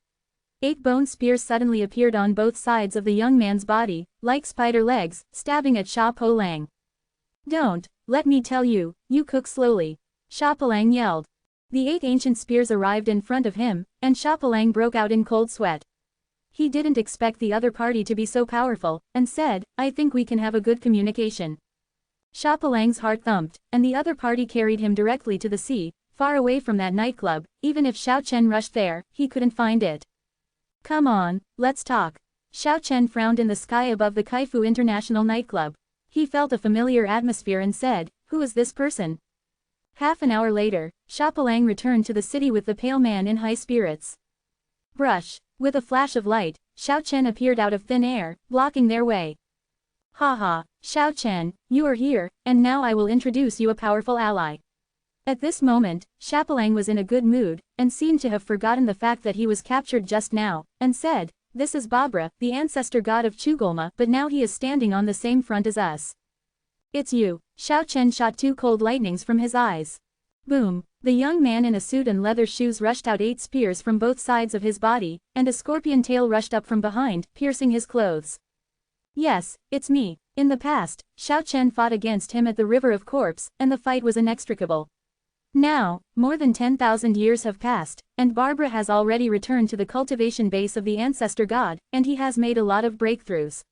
8 bone spears suddenly appeared on both sides of the young man's body, like spider legs, stabbing at Shapalang. Don't, let me tell you, you cook slowly. Shapalang yelled. The 8 ancient spears arrived in front of him, and Shapalang broke out in cold sweat. He didn't expect the other party to be so powerful, and said, I think we can have a good communication. Shapalang's heart thumped, and the other party carried him directly to the sea, far away from that nightclub. Even if Xiao Chen rushed there, he couldn't find it. Come on, let's talk. Xiao Chen frowned in the sky above the Kaifu International nightclub. He felt a familiar atmosphere and said, who is this person? Half an hour later, Shapalang returned to the city with the pale man in high spirits. Brush. With a flash of light, Xiao Chen appeared out of thin air, blocking their way. Haha, Xiao Chen, you are here, and now I will introduce you a powerful ally. At this moment, Shapalang was in a good mood, and seemed to have forgotten the fact that he was captured just now, and said, this is Babra, the ancestor god of Chugolma, but now he is standing on the same front as us. It's you. Xiao Chen shot 2 cold lightnings from his eyes. Boom. The young man in a suit and leather shoes rushed out 8 spears from both sides of his body, and a scorpion tail rushed up from behind, piercing his clothes. Yes, it's me. In the past, Xiao Chen fought against him at the River of Corpse, and the fight was inextricable. Now, more than 10,000 years have passed, and Barbara has already returned to the cultivation base of the ancestor god, and he has made a lot of breakthroughs.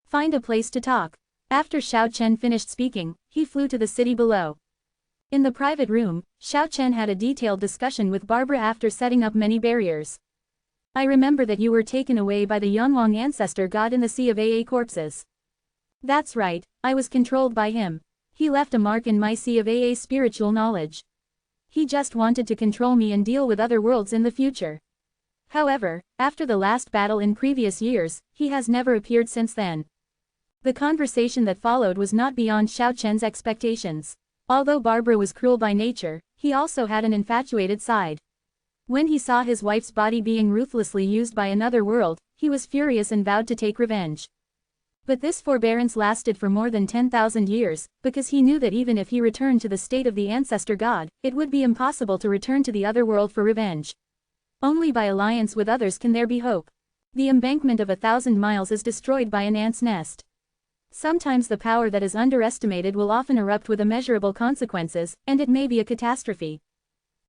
Find a place to talk. After Xiao Chen finished speaking, he flew to the city below. In the private room, Xiao Chen had a detailed discussion with Barbara after setting up many barriers. I remember that you were taken away by the Yunwang ancestor god in the Sea of AA corpses. That's right, I was controlled by him. He left a mark in my Sea of AA spiritual knowledge. He just wanted to control me and deal with other worlds in the future. However, after the last battle in previous years, he has never appeared since then. The conversation that followed was not beyond Xiao Chen's expectations. Although Barbara was cruel by nature, he also had an infatuated side. When he saw his wife's body being ruthlessly used by another world, he was furious and vowed to take revenge. But this forbearance lasted for more than 10,000 years, because he knew that even if he returned to the state of the ancestor god, it would be impossible to return to the other world for revenge. Only by alliance with others can there be hope. The embankment of 1,000 miles is destroyed by an ant's nest. Sometimes the power that is underestimated will often erupt with immeasurable consequences, and it may be a catastrophe.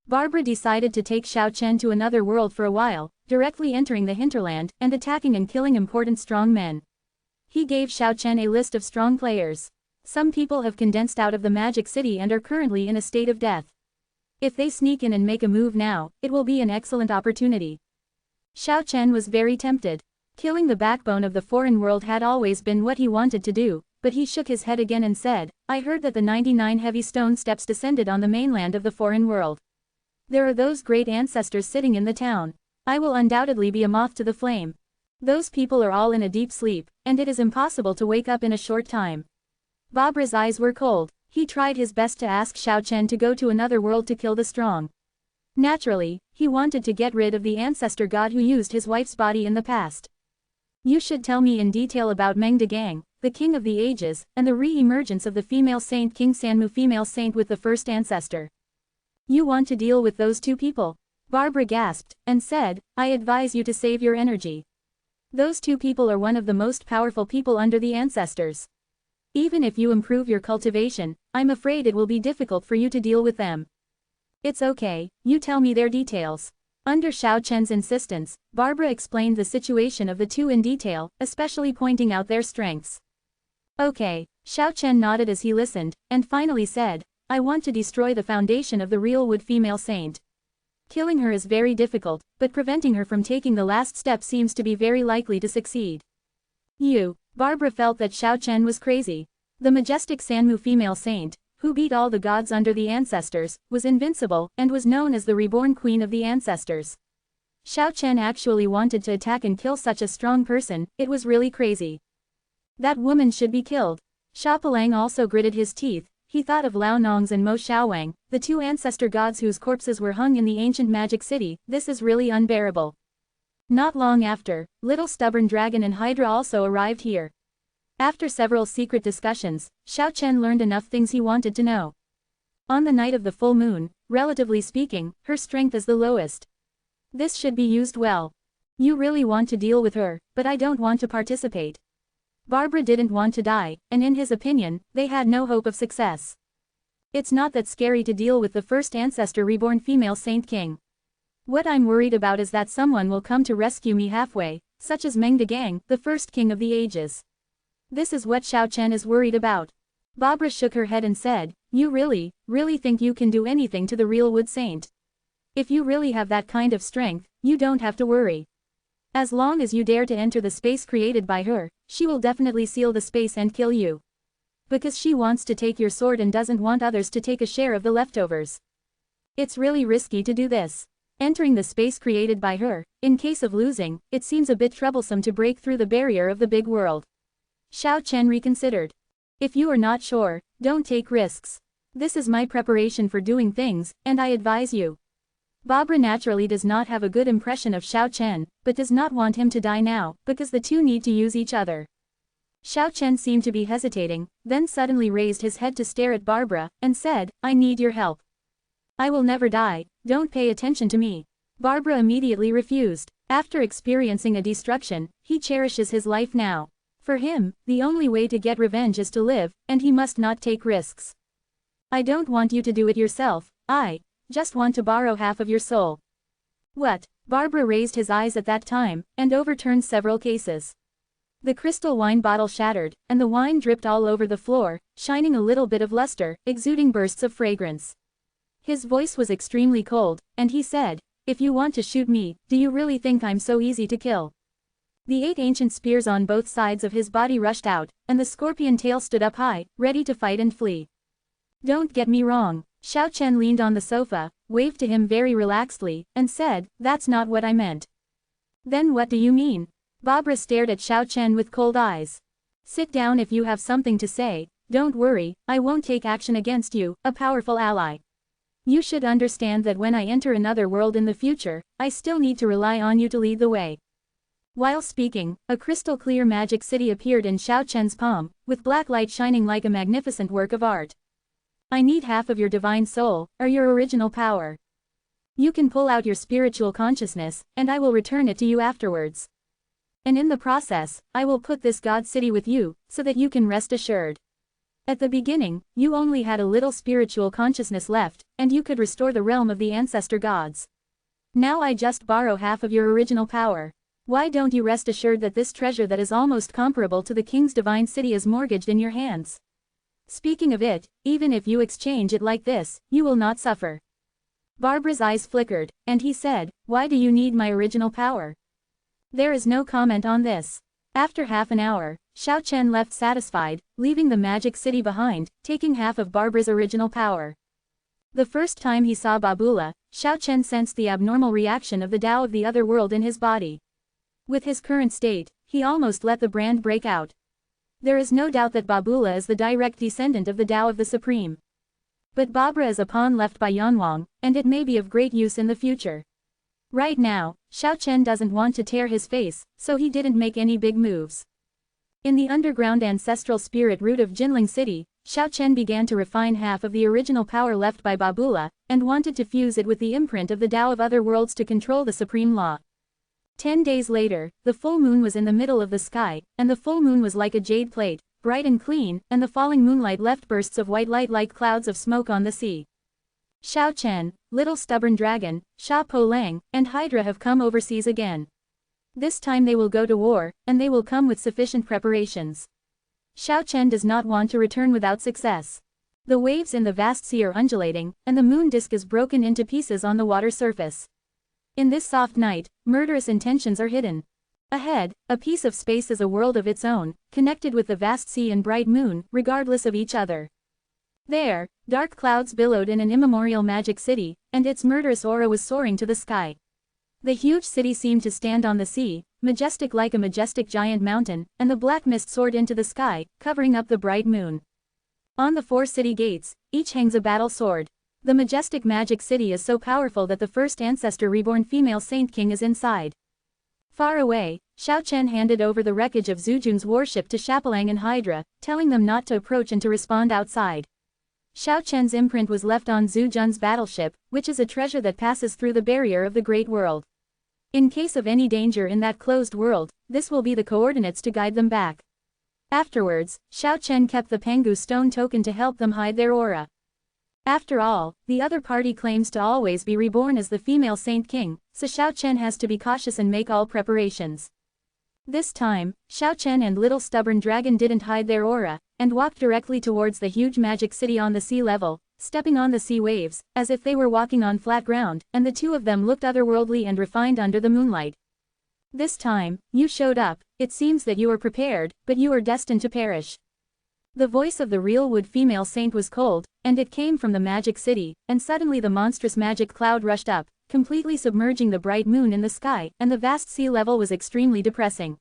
Barbara decided to take Xiao Chen to another world for a while, directly entering the hinterland, and attacking and killing important strong men. He gave Xiao Chen a list of strong players. Some people have condensed out of the magic city and are currently in a state of death. If they sneak in and make a move now, it will be an excellent opportunity. Xiao Chen was very tempted. Killing the backbone of the foreign world had always been what he wanted to do, but he shook his head again and said, I heard that the 99 heavy stone steps descended on the mainland of the foreign world. There are those great ancestors sitting in the town. I will undoubtedly be a moth to the flame. Those people are all in a deep sleep, and it is impossible to wake up in a short time. Babra's eyes were cold. He tried his best to ask Xiao Chen to go to another world to kill the strong. Naturally, he wanted to get rid of the ancestor god who used his wife's body in the past. You should tell me in detail about Meng Degang, the king of the ages, and the re-emergence of the female saint King Sanmu, female saint with the first ancestor. You want to deal with those 2 people? Barbara gasped, and said, I advise you to save your energy. Those two people are one of the most powerful people under the ancestors. Even if you improve your cultivation, I'm afraid it will be difficult for you to deal with them. It's okay, you tell me their details. Under Xiao Chen's insistence, Barbara explained the situation of the two in detail, especially pointing out their strengths. Okay, Xiao Chen nodded as he listened, and finally said, I want to destroy the foundation of the real wood female saint. Killing her is very difficult, but preventing her from taking the last step seems to be very likely to succeed. Barbara felt that Xiao Chen was crazy. The majestic Sanmu female saint, who beat all the gods under the ancestors, was invincible, and was known as the reborn queen of the ancestors. Xiao Chen actually wanted to attack and kill such a strong person, it was really crazy. That woman should be killed. Xia Pelang also gritted his teeth. He thought of Lao Nong's and Mo Xiaowang, the two ancestor gods whose corpses were hung in the ancient magic city. This is really unbearable. Not long after, Little Stubborn Dragon and Hydra also arrived here. After several secret discussions, Xiao Chen learned enough things he wanted to know. On the night of the full moon, relatively speaking, her strength is the lowest. This should be used well. You really want to deal with her, but I don't want to participate. Barbara didn't want to die, and in his opinion, they had no hope of success. It's not that scary to deal with the first ancestor reborn female Saint King. What I'm worried about is that someone will come to rescue me halfway, such as Meng Degang, the first king of the ages. This is what Xiao Chen is worried about. Barbara shook her head and said, you really think you can do anything to the real wood saint? If you really have that kind of strength, you don't have to worry. As long as you dare to enter the space created by her, she will definitely seal the space and kill you. Because she wants to take your sword and doesn't want others to take a share of the leftovers. It's really risky to do this. Entering the space created by her, in case of losing, it seems a bit troublesome to break through the barrier of the big world. Xiao Chen reconsidered. If you are not sure, don't take risks. This is my preparation for doing things, and I advise you. Barbara naturally does not have a good impression of Xiao Chen, but does not want him to die now, because the two need to use each other. Xiao Chen seemed to be hesitating, then suddenly raised his head to stare at Barbara, and said, I need your help. I will never die, don't pay attention to me. Barbara immediately refused. After experiencing a destruction, he cherishes his life now. For him, the only way to get revenge is to live, and he must not take risks. I don't want you to do it yourself, I just want to borrow half of your soul. What? Barbara raised his eyes at that time, and overturned several cases. The crystal wine bottle shattered, and the wine dripped all over the floor, shining a little bit of luster, exuding bursts of fragrance. His voice was extremely cold, and he said, if you want to shoot me, do you really think I'm so easy to kill? The 8 ancient spears on both sides of his body rushed out, and the scorpion tail stood up high, ready to fight and flee. Don't get me wrong. Xiao Chen leaned on the sofa, waved to him very relaxedly, and said, that's not what I meant. Then what do you mean? Barbara stared at Xiao Chen with cold eyes. Sit down if you have something to say, don't worry, I won't take action against you, a powerful ally. You should understand that when I enter another world in the future, I still need to rely on you to lead the way. While speaking, a crystal clear magic city appeared in Xiao Chen's palm, with black light shining like a magnificent work of art. I need half of your divine soul, or your original power. You can pull out your spiritual consciousness, and I will return it to you afterwards. And in the process, I will put this God city with you, so that you can rest assured. At the beginning, you only had a little spiritual consciousness left, and you could restore the realm of the ancestor gods. Now I just borrow half of your original power. Why don't you rest assured that this treasure that is almost comparable to the king's divine city is mortgaged in your hands? Speaking of it, even if you exchange it like this, you will not suffer. Barbara's eyes flickered, and he said, why do you need my original power? There is no comment on this. After half an hour, Xiao Chen left satisfied, leaving the magic city behind, taking half of Barbara's original power. The first time he saw Babula, Xiao Chen sensed the abnormal reaction of the Tao of the other world in his body. With his current state, he almost let the brand break out. There is no doubt that Babula is the direct descendant of the Tao of the Supreme. But Barbara is a pawn left by Yanwang, and it may be of great use in the future. Right now, Xiao Chen doesn't want to tear his face, so he didn't make any big moves. In the underground ancestral spirit root of Jinling City, Xiao Chen began to refine half of the original power left by Babula, and wanted to fuse it with the imprint of the Tao of other worlds to control the supreme law. 10 days later, the full moon was in the middle of the sky, and the full moon was like a jade plate, bright and clean, and the falling moonlight left bursts of white light like clouds of smoke on the sea. Xiao Chen, Little Stubborn Dragon, Sha Po Lang, and Hydra have come overseas again. This time they will go to war, and they will come with sufficient preparations. Xiao Chen does not want to return without success. The waves in the vast sea are undulating, and the moon disk is broken into pieces on the water surface. In this soft night, murderous intentions are hidden. Ahead, a piece of space is a world of its own, connected with the vast sea and bright moon, regardless of each other. There, dark clouds billowed in an immemorial magic city, and its murderous aura was soaring to the sky. The huge city seemed to stand on the sea, majestic like a majestic giant mountain, and the black mist soared into the sky, covering up the bright moon. On the 4 city gates, each hangs a battle sword. The majestic magic city is so powerful that the first ancestor reborn female saint king is inside. Far away, Xiao Chen handed over the wreckage of Zhu Jun's warship to Shapalang and Hydra, telling them not to approach and to respond outside. Xiao Chen's imprint was left on Zhu Jun's battleship, which is a treasure that passes through the barrier of the Great World. In case of any danger in that closed world, this will be the coordinates to guide them back. Afterwards, Xiao Chen kept the Pangu stone token to help them hide their aura. After all, the other party claims to always be reborn as the female Saint King, so Xiao Chen has to be cautious and make all preparations. This time, Xiao Chen and Little Stubborn Dragon didn't hide their aura, and walked directly towards the huge magic city on the sea level, stepping on the sea waves, as if they were walking on flat ground, and the two of them looked otherworldly and refined under the moonlight. This time, you showed up. It seems that you were prepared, but you are destined to perish. The voice of the real wood female saint was cold, and it came from the magic city, and suddenly the monstrous magic cloud rushed up, completely submerging the bright moon in the sky, and the vast sea level was extremely depressing.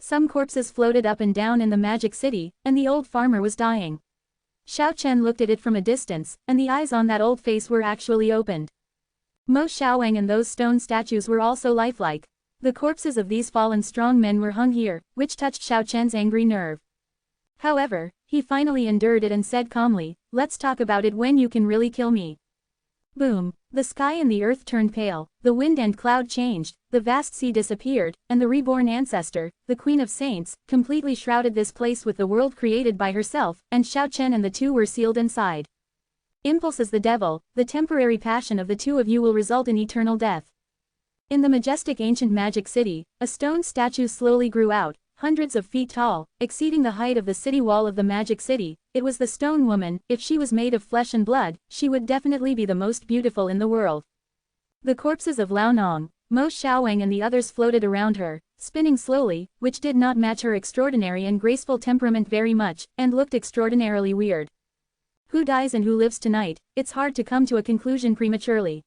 Some corpses floated up and down in the magic city, and the old farmer was dying. Xiao Chen looked at it from a distance, and the eyes on that old face were actually opened. Mo Xiaowang and those stone statues were also lifelike. The corpses of these fallen strong men were hung here, which touched Xiao Chen's angry nerve. However, he finally endured it and said calmly, "Let's talk about it when you can really kill me." Boom! The sky and the earth turned pale, the wind and cloud changed, the vast sea disappeared, and the reborn ancestor, the Queen of Saints, completely shrouded this place with the world created by herself, and Xiao Chen and the two were sealed inside. Impulse is the devil, the temporary passion of the two of you will result in eternal death. In the majestic ancient magic city, a stone statue slowly grew out, hundreds of feet tall, exceeding the height of the city wall of the magic city. It was the stone woman. If she was made of flesh and blood, she would definitely be the most beautiful in the world. The corpses of Lao Nong, Mo Xiaowang and the others floated around her, spinning slowly, which did not match her extraordinary and graceful temperament very much, and looked extraordinarily weird. Who dies and who lives tonight? It's hard to come to a conclusion prematurely.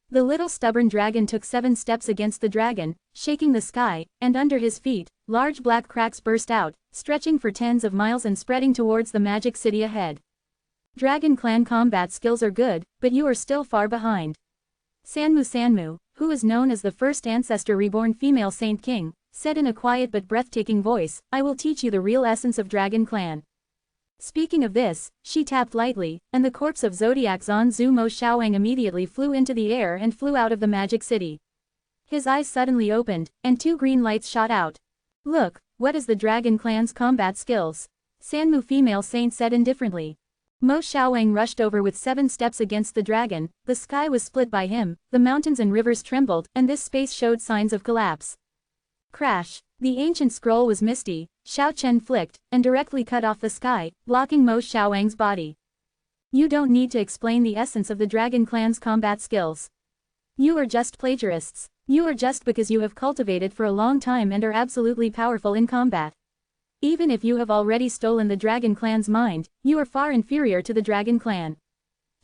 The little stubborn dragon took 7 steps against the dragon, shaking the sky, and under his feet, large black cracks burst out, stretching for tens of miles and spreading towards the magic city ahead. Dragon clan combat skills are good, but you are still far behind. Sanmu, who is known as the first ancestor reborn female Saint King, said in a quiet but breathtaking voice, "I will teach you the real essence of Dragon Clan." Speaking of this, she tapped lightly, and the corpse of Zodiac Zan Zhu Mo Xiaowang immediately flew into the air and flew out of the magic city. His eyes suddenly opened, and 2 green lights shot out. "Look, what is the Dragon Clan's combat skills?" Sanmu female saint said indifferently. Mo Xiaowang rushed over with 7 steps against the dragon. The sky was split by him, the mountains and rivers trembled, and this space showed signs of collapse. Crash! The ancient scroll was misty. Xiao Chen flicked, and directly cut off the sky, blocking Mo Xiaowang's body. You don't need to explain the essence of the Dragon Clan's combat skills. You are just plagiarists. You are just because you have cultivated for a long time and are absolutely powerful in combat. Even if you have already stolen the Dragon Clan's mind, you are far inferior to the Dragon Clan.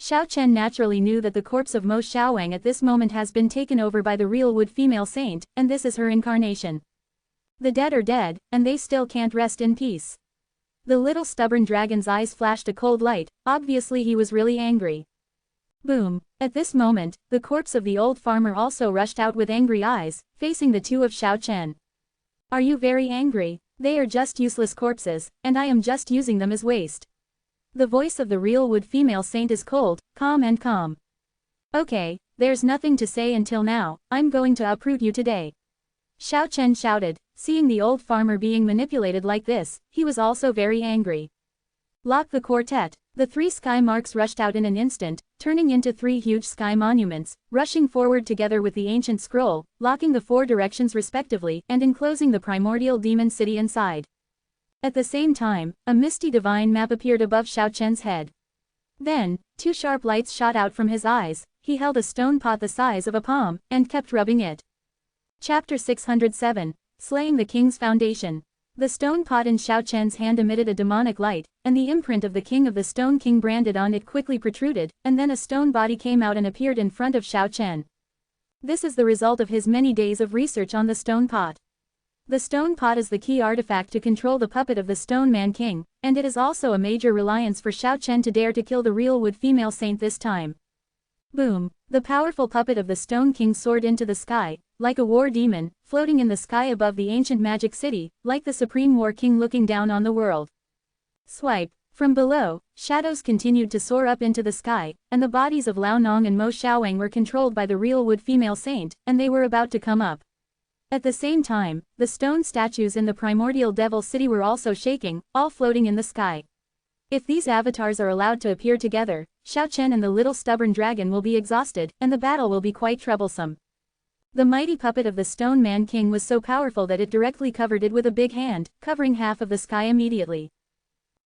Xiao Chen naturally knew that the corpse of Mo Xiaowang at this moment has been taken over by the real wood female saint, and this is her incarnation. The dead are dead, and they still can't rest in peace. The little stubborn dragon's eyes flashed a cold light. Obviously he was really angry. Boom! At this moment, the corpse of the old farmer also rushed out with angry eyes, facing the two of Xiao Chen. Are you very angry? They are just useless corpses, and I am just using them as waste. The voice of the real wood female saint is cold, calm and calm. Okay, there's nothing to say until now. I'm going to uproot you today. Xiao Chen shouted, seeing the old farmer being manipulated like this, he was also very angry. Lock the quartet. The 3 sky marks rushed out in an instant, turning into 3 huge sky monuments, rushing forward together with the ancient scroll, locking the 4 directions respectively and enclosing the primordial demon city inside. At the same time, a misty divine map appeared above Xiao Chen's head. Then, 2 sharp lights shot out from his eyes. He held a stone pot the size of a palm, and kept rubbing it. Chapter 607, Slaying the King's Foundation. The stone pot in Xiao Chen's hand emitted a demonic light, and the imprint of the king of the Stone King branded on it quickly protruded, and then a stone body came out and appeared in front of Xiao Chen. This is the result of his many days of research on the stone pot. The stone pot is the key artifact to control the puppet of the Stone Man King, and it is also a major reliance for Xiao Chen to dare to kill the real wood female saint this time. Boom! The powerful puppet of the Stone King soared into the sky, like a war demon, floating in the sky above the ancient magic city, like the supreme war king looking down on the world. Swipe. From below, shadows continued to soar up into the sky, and the bodies of Lao Nong and Mo Xiaowang were controlled by the real wood female saint, and they were about to come up. At the same time, the stone statues in the primordial devil city were also shaking, all floating in the sky. If these avatars are allowed to appear together, Xiao Chen and the little stubborn dragon will be exhausted, and the battle will be quite troublesome. The mighty puppet of the Stone Man King was so powerful that it directly covered it with a big hand, covering half of the sky immediately.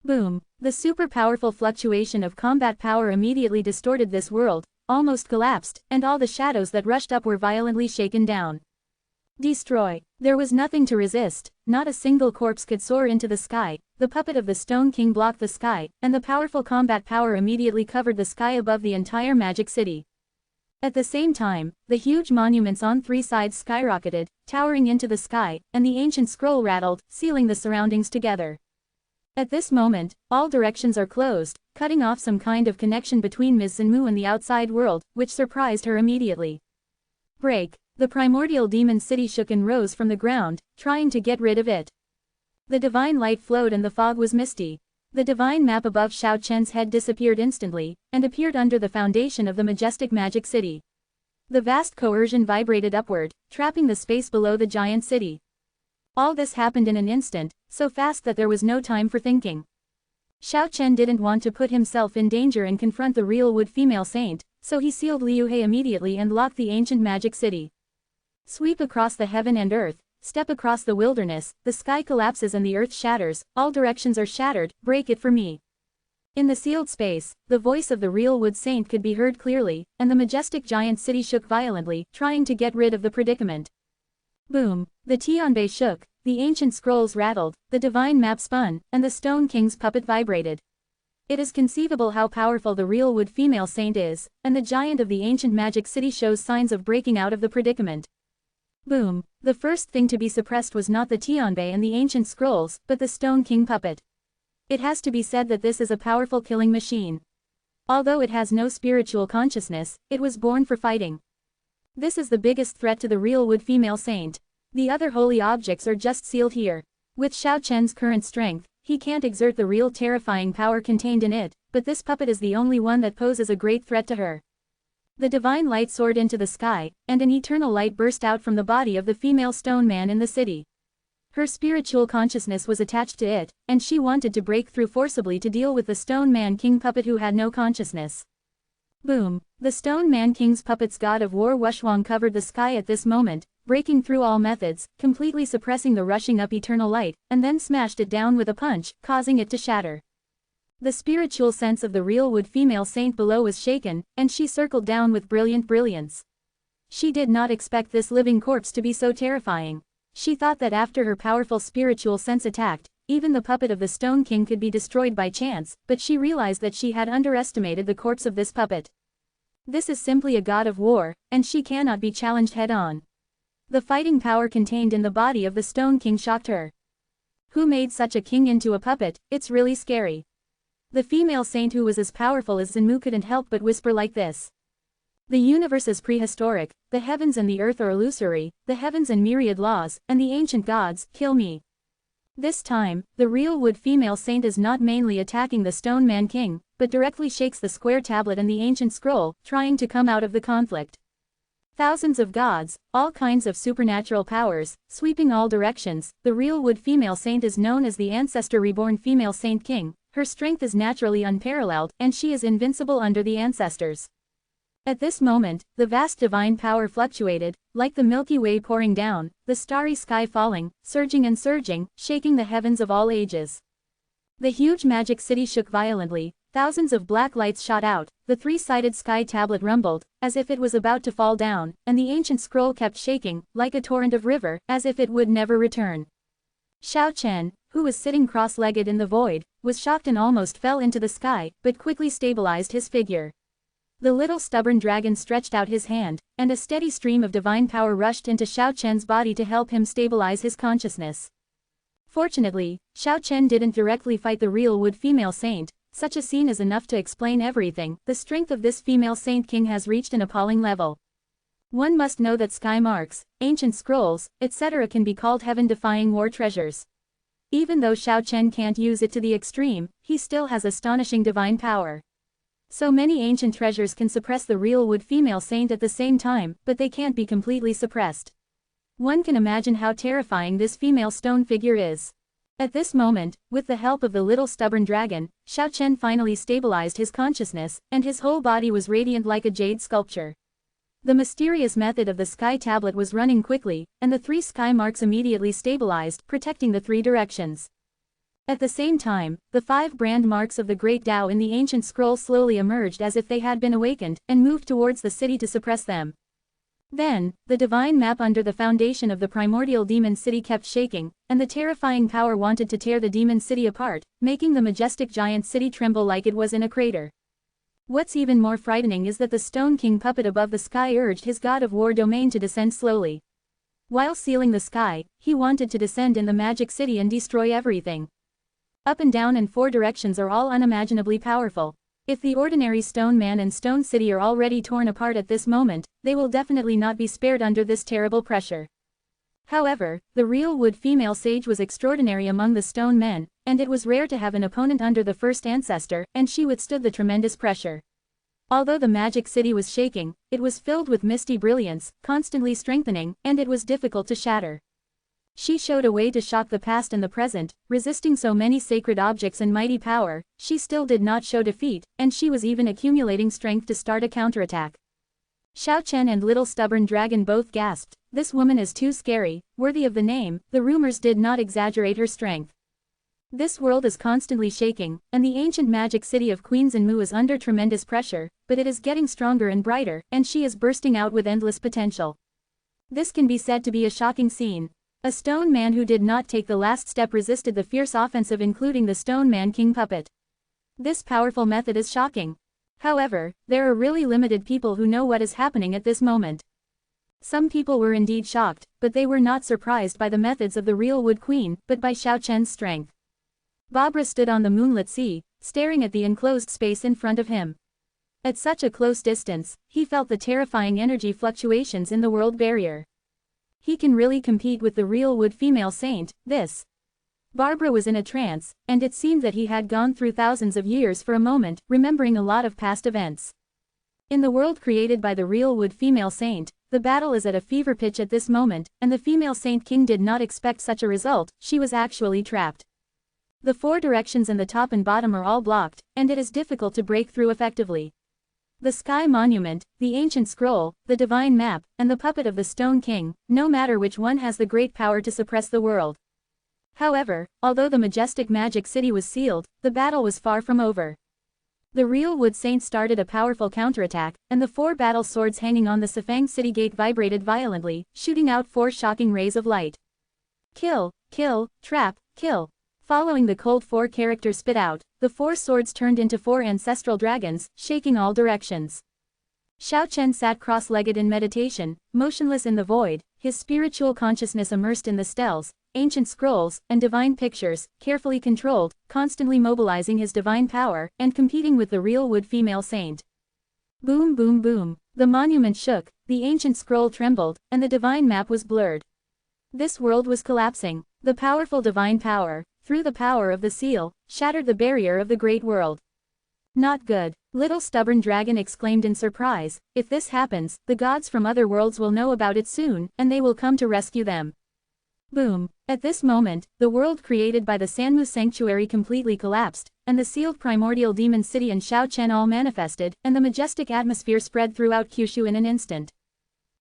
Boom! The super powerful fluctuation of combat power immediately distorted this world, almost collapsed, and all the shadows that rushed up were violently shaken down. Destroy. There was nothing to resist, not a single corpse could soar into the sky. The puppet of the Stone King blocked the sky, and the powerful combat power immediately covered the sky above the entire magic city. At the same time, the huge monuments on 3 sides skyrocketed, towering into the sky, and the ancient scroll rattled, sealing the surroundings together. At this moment, all directions are closed, cutting off some kind of connection between Ms. Zenmu and the outside world, which surprised her immediately. Break. The primordial demon city shook and rose from the ground, trying to get rid of it. The divine light flowed and the fog was misty. The divine map above Xiao Chen's head disappeared instantly, and appeared under the foundation of the majestic magic city. The vast coercion vibrated upward, trapping the space below the giant city. All this happened in an instant, so fast that there was no time for thinking. Xiao Chen didn't want to put himself in danger and confront the real wood female saint, so he sealed Liu He immediately and locked the ancient magic city. Sweep across the heaven and earth, step across the wilderness, the sky collapses and the earth shatters, all directions are shattered, break it for me. In the sealed space, the voice of the real wood saint could be heard clearly, and the majestic giant city shook violently, trying to get rid of the predicament. Boom! The Tianbei shook, the ancient scrolls rattled, the divine map spun, and the Stone King's puppet vibrated. It is conceivable how powerful the real wood female saint is, and the giant of the ancient magic city shows signs of breaking out of the predicament. Boom! The first thing to be suppressed was not the Tianbei and the ancient scrolls, but the Stone King puppet. It has to be said that this is a powerful killing machine. Although it has no spiritual consciousness, it was born for fighting. This is the biggest threat to the real wood female saint. The other holy objects are just sealed here. With Xiao Chen's current strength, he can't exert the real terrifying power contained in it, but this puppet is the only one that poses a great threat to her. The divine light soared into the sky, and an eternal light burst out from the body of the female stone man in the city. Her spiritual consciousness was attached to it, and she wanted to break through forcibly to deal with the Stone Man King puppet who had no consciousness. Boom! The Stone Man King's puppet's god of war Wushwang covered the sky at this moment, breaking through all methods, completely suppressing the rushing up eternal light, and then smashed it down with a punch, causing it to shatter. The spiritual sense of the real wood female saint below was shaken, and she circled down with brilliant brilliance. She did not expect this living corpse to be so terrifying. She thought that after her powerful spiritual sense attacked, even the puppet of the Stone King could be destroyed by chance, but she realized that she had underestimated the corpse of this puppet. This is simply a god of war, and she cannot be challenged head-on. The fighting power contained in the body of the Stone King shocked her. Who made such a king into a puppet? It's really scary. The female saint who was as powerful as Zenmu couldn't help but whisper like this. The universe is prehistoric, the heavens and the earth are illusory, the heavens and myriad laws, and the ancient gods, kill me. This time, the real wood female saint is not mainly attacking the Stone Man King, but directly shakes the square tablet and the ancient scroll, trying to come out of the conflict. Thousands of gods, all kinds of supernatural powers, sweeping all directions. The real wood female saint is known as the ancestor reborn female saint king. Her strength is naturally unparalleled, and she is invincible under the ancestors. At this moment, the vast divine power fluctuated, like the Milky Way pouring down, the starry sky falling, surging and surging, shaking the heavens of all ages. The huge magic city shook violently, thousands of black lights shot out, the three-sided sky tablet rumbled, as if it was about to fall down, and the ancient scroll kept shaking, like a torrent of river, as if it would never return. Xiao Chen, who was sitting cross-legged in the void, was shocked and almost fell into the sky, but quickly stabilized his figure. The little stubborn dragon stretched out his hand, and a steady stream of divine power rushed into Xiao Chen's body to help him stabilize his consciousness. Fortunately, Xiao Chen didn't directly fight the real wood female saint. Such a scene is enough to explain everything. The strength of this female saint king has reached an appalling level. One must know that sky marks, ancient scrolls, etc. can be called heaven-defying war treasures. Even though Xiao Chen can't use it to the extreme, he still has astonishing divine power. So many ancient treasures can suppress the real wood female saint at the same time, but they can't be completely suppressed. One can imagine how terrifying this female stone figure is. At this moment, with the help of the little stubborn dragon, Xiao Chen finally stabilized his consciousness, and his whole body was radiant like a jade sculpture. The mysterious method of the sky tablet was running quickly, and the three sky marks immediately stabilized, protecting the three directions. At the same time, the 5 brand marks of the great Tao in the ancient scroll slowly emerged as if they had been awakened, and moved towards the city to suppress them. Then, the divine map under the foundation of the primordial demon city kept shaking, and the terrifying power wanted to tear the demon city apart, making the majestic giant city tremble like it was in a crater. What's even more frightening is that the Stone King puppet above the sky urged his god of war domain to descend slowly. While sealing the sky, he wanted to descend in the magic city and destroy everything. Up and down and 4 directions are all unimaginably powerful. If the ordinary Stone Man and Stone City are already torn apart at this moment, they will definitely not be spared under this terrible pressure. However, the real wood female sage was extraordinary among the stone men, and it was rare to have an opponent under the first ancestor, and she withstood the tremendous pressure. Although the magic city was shaking, it was filled with misty brilliance, constantly strengthening, and it was difficult to shatter. She showed a way to shock the past and the present, resisting so many sacred objects and mighty power. She still did not show defeat, and she was even accumulating strength to start a counterattack. Xiao Chen and Little Stubborn Dragon both gasped. This woman is too scary, worthy of the name. The rumors did not exaggerate her strength. This world is constantly shaking, and the ancient magic city of Queens and Mu is under tremendous pressure, but it is getting stronger and brighter, and she is bursting out with endless potential. This can be said to be a shocking scene. A stone man who did not take the last step resisted the fierce offensive, including the Stone Man King puppet. This powerful method is shocking. However, there are really limited people who know what is happening at this moment. Some people were indeed shocked, but they were not surprised by the methods of the real Wood Queen, but by Xiao Chen's strength. Barbara stood on the moonlit sea, staring at the enclosed space in front of him. At such a close distance, he felt the terrifying energy fluctuations in the world barrier. He can really compete with the real wood female saint. Barbara was in a trance, and it seemed that he had gone through thousands of years for a moment, remembering a lot of past events. In the world created by the real wood female saint, the battle is at a fever pitch at this moment, and the female saint king did not expect such a result. She was actually trapped. The 4 directions and the top and bottom are all blocked, and it is difficult to break through effectively. The sky monument, the ancient scroll, the divine map, and the puppet of the Stone King, no matter which one has the great power to suppress the world. However, although the majestic magic city was sealed, the battle was far from over. The real wood saint started a powerful counterattack, and the 4 battle swords hanging on the Sifang city gate vibrated violently, shooting out 4 shocking rays of light. Kill, kill, trap, kill. Following the cold 4 characters spit out, the 4 swords turned into 4 ancestral dragons, shaking all directions. Xiao Chen sat cross-legged in meditation, motionless in the void, his spiritual consciousness immersed in the stels, ancient scrolls, and divine pictures, carefully controlled, constantly mobilizing his divine power, and competing with the real wood female saint. Boom boom boom. The monument shook, the ancient scroll trembled, and the divine map was blurred. This world was collapsing. The powerful divine power, through the power of the seal, shattered the barrier of the great world. Not good. Little stubborn dragon exclaimed in surprise, if this happens, the gods from other worlds will know about it soon, and they will come to rescue them. Boom. At this moment, the world created by the Sanmu sanctuary completely collapsed, and the sealed primordial demon city and Shao Chen all manifested, and the majestic atmosphere spread throughout Kyushu in an instant.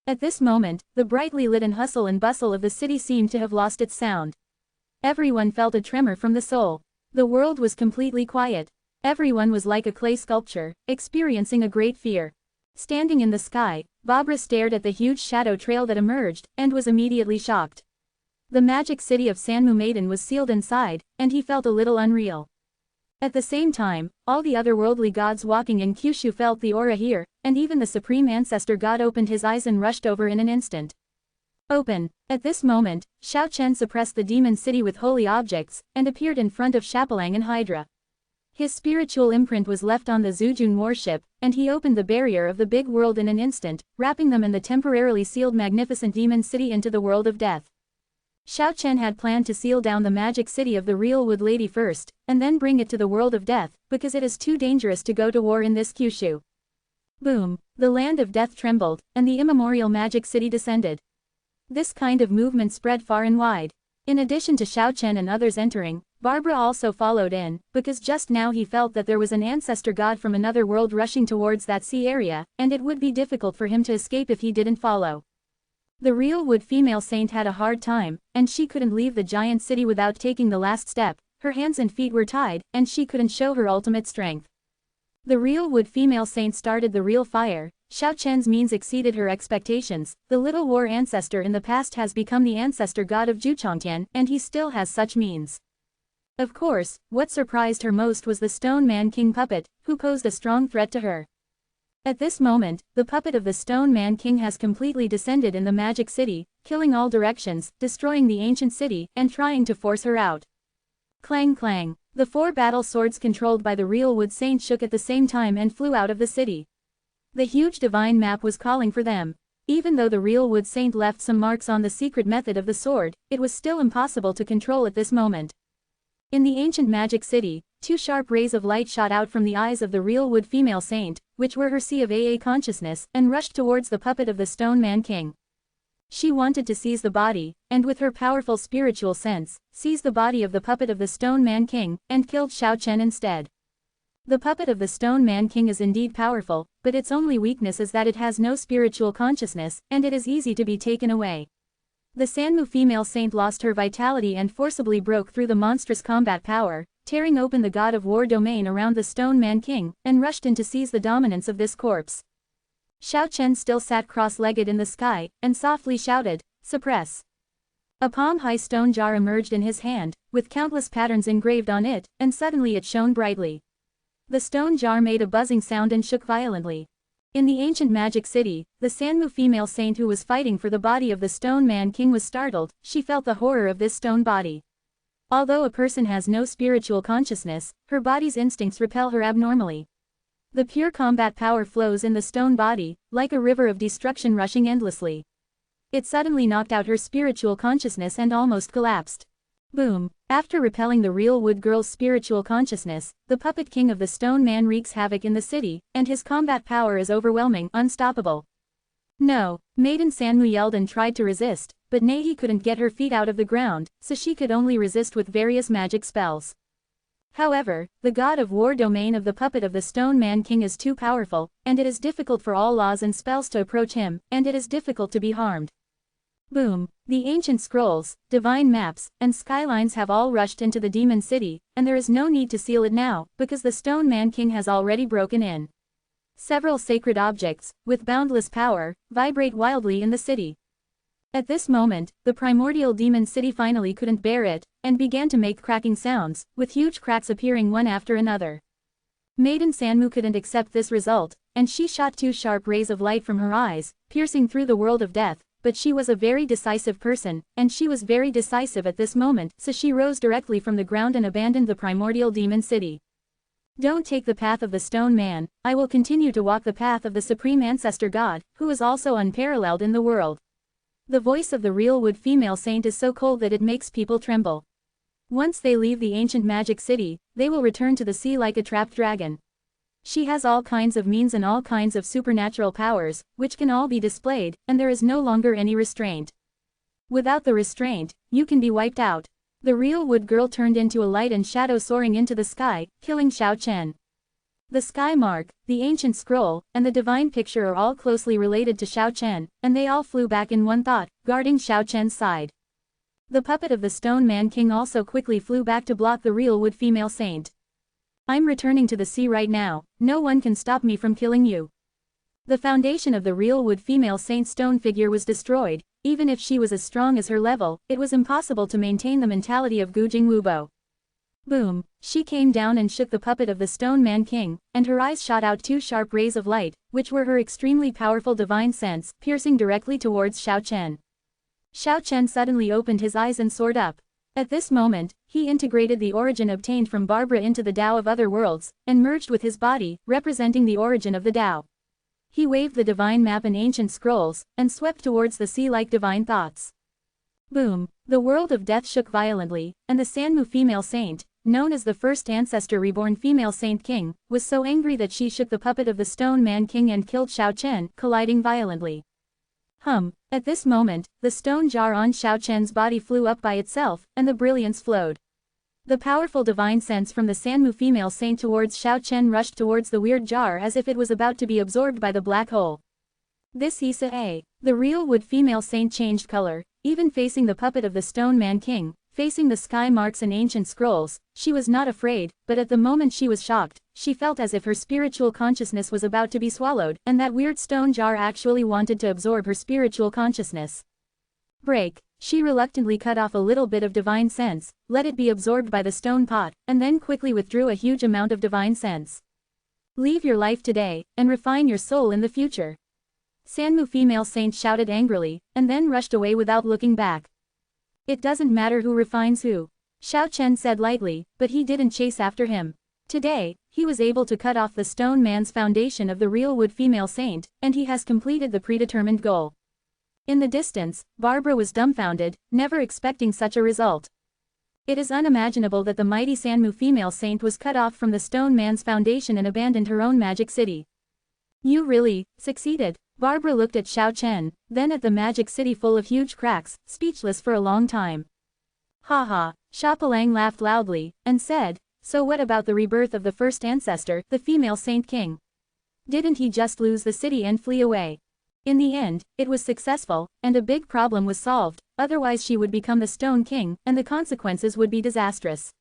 At this moment, the brightly lit and hustle and bustle of the city seemed to have lost its sound. Everyone felt a tremor from the soul. The world was completely quiet. Everyone was like a clay sculpture, experiencing a great fear. Standing in the sky, Barbara stared at the huge shadow trail that emerged, and was immediately shocked. The magic city of Sanmu Maiden was sealed inside, and he felt a little unreal. At the same time, all the otherworldly gods walking in Kyushu felt the aura here, and even the supreme ancestor god opened his eyes and rushed over in an instant. Open. At this moment, Shao Chen suppressed the demon city with holy objects, and appeared in front of Shapalang and Hydra. His spiritual imprint was left on the Zujun warship, and he opened the barrier of the big world in an instant, wrapping them in the temporarily sealed magnificent demon city into the world of death. Shao Chen had planned to seal down the magic city of the real Wood Lady first, and then bring it to the world of death, because it is too dangerous to go to war in this Kyushu. Boom. The land of death trembled, and the immemorial magic city descended. This kind of movement spread far and wide. In addition to Shao Chen and others entering, Barbara also followed in, because just now he felt that there was an ancestor god from another world rushing towards that sea area, and it would be difficult for him to escape if he didn't follow. The real Wood female saint had a hard time, and she couldn't leave the giant city without taking the last step. Her hands and feet were tied, and she couldn't show her ultimate strength. The real Wood female saint started the real fire. Shao Chen's means exceeded her expectations. The little war ancestor in the past has become the ancestor god of Juchongtian, and he still has such means. Of course, what surprised her most was the Stone Man King puppet, who posed a strong threat to her. At this moment, the puppet of the Stone Man King has completely descended in the magic city, killing all directions, destroying the ancient city, and trying to force her out. Clang clang. The 4 battle swords controlled by the real Wood Saint shook at the same time and flew out of the city. The huge divine map was calling for them. Even though the real Wood Saint left some marks on the secret method of the sword, it was still impossible to control at this moment. In the ancient magic city, 2 sharp rays of light shot out from the eyes of the real Wood female saint, which were her sea of AA consciousness, and rushed towards the puppet of the Stone Man King. She wanted to seize the body, and with her powerful spiritual sense, seize the body of the puppet of the Stone Man King, and killed Shao Chen instead. The puppet of the Stone Man King is indeed powerful, but its only weakness is that it has no spiritual consciousness, and it is easy to be taken away. The Sanmu female saint lost her vitality and forcibly broke through the monstrous combat power, tearing open the god of war domain around the Stone Man King, and rushed in to seize the dominance of this corpse. Shao Chen still sat cross-legged in the sky, and softly shouted, "Suppress." A palm-high stone jar emerged in his hand, with countless patterns engraved on it, and suddenly it shone brightly. The stone jar made a buzzing sound and shook violently. In the ancient magic city, the Sanmu female saint who was fighting for the body of the Stone Man King was startled. She felt the horror of this stone body. Although a person has no spiritual consciousness, her body's instincts repel her abnormally. The pure combat power flows in the stone body, like a river of destruction rushing endlessly. It suddenly knocked out her spiritual consciousness and almost collapsed. Boom. After repelling the real Wood girl's spiritual consciousness, the puppet king of the Stone Man wreaks havoc in the city, and his combat power is overwhelming, unstoppable. No. Maiden Sanmu yelled and tried to resist, but Nehi couldn't get her feet out of the ground, so she could only resist with various magic spells. However, the god of war domain of the puppet of the Stone Man King is too powerful, and it is difficult for all laws and spells to approach him, and it is difficult to be harmed. Boom. The ancient scrolls, divine maps, and skylines have all rushed into the demon city, and there is no need to seal it now, because the Stone Man King has already broken in. Several sacred objects, with boundless power, vibrate wildly in the city. At this moment, the primordial demon city finally couldn't bear it, and began to make cracking sounds, with huge cracks appearing one after another. Maiden Sanmu couldn't accept this result, and she shot 2 sharp rays of light from her eyes, piercing through the world of death. But she was a very decisive person, and she was very decisive at this moment, so she rose directly from the ground and abandoned the primordial demon city. Don't take the path of the Stone Man, I will continue to walk the path of the Supreme Ancestor God, who is also unparalleled in the world. The voice of the real Wood female saint is so cold that it makes people tremble. Once they leave the ancient magic city, they will return to the sea like a trapped dragon. She has all kinds of means and all kinds of supernatural powers, which can all be displayed, and there is no longer any restraint. Without the restraint, you can be wiped out. The real wood girl turned into a light and shadow soaring into the sky, killing Xiao Chen. The sky mark, the ancient scroll, and the divine picture are all closely related to Xiao Chen, and they all flew back in one thought, guarding Xiao Chen's side. The puppet of the Stone Man King also quickly flew back to block the real wood female saint. I'm returning to the sea right now, no one can stop me from killing you. The foundation of the real wood female saint stone figure was destroyed. Even if she was as strong as her level, it was impossible to maintain the mentality of Gujing Wubo. Boom, she came down and shook the puppet of the Stone Man King, and her eyes shot out two sharp rays of light, which were her extremely powerful divine sense, piercing directly towards Xiao Chen. Xiao Chen suddenly opened his eyes and soared up. At this moment, he integrated the origin obtained from Barbara into the Tao of other worlds, and merged with his body, representing the origin of the Tao. He waved the divine map and ancient scrolls, and swept towards the sea like divine thoughts. Boom! The world of death shook violently, and the Sanmu female saint, known as the first ancestor reborn female saint king, was so angry that she shook the puppet of the Stone Man King and killed Xiao Chen, colliding violently. At this moment, the stone jar on Xiao Chen's body flew up by itself, and the brilliance flowed. The powerful divine sense from the Sanmu female saint towards Xiao Chen rushed towards the weird jar as if it was about to be absorbed by the black hole. This Isa A. The real wood female saint changed color, even facing the puppet of the Stone Man King, facing the sky marks and ancient scrolls. She was not afraid, but at the moment she was shocked. She felt as if her spiritual consciousness was about to be swallowed, and that weird stone jar actually wanted to absorb her spiritual consciousness. Break. She reluctantly cut off a little bit of divine sense, let it be absorbed by the stone pot, and then quickly withdrew a huge amount of divine sense. Leave your life today, and refine your soul in the future. Sanmu female saint shouted angrily, and then rushed away without looking back. It doesn't matter who refines who. Xiao Chen said lightly, but he didn't chase after him. Today, he was able to cut off the stone man's foundation of the real wood female saint, and he has completed the predetermined goal. In the distance, Barbara was dumbfounded, never expecting such a result. It is unimaginable that the mighty Sanmu female saint was cut off from the stone man's foundation and abandoned her own magic city. You really succeeded. Barbara looked at Xiao Chen, then at the magic city full of huge cracks, speechless for a long time. Ha. Shapalang laughed loudly, and said, so what about the rebirth of the first ancestor, the female saint king? Didn't he just lose the city and flee away? In the end, it was successful, and a big problem was solved, otherwise she would become the Stone King, and the consequences would be disastrous.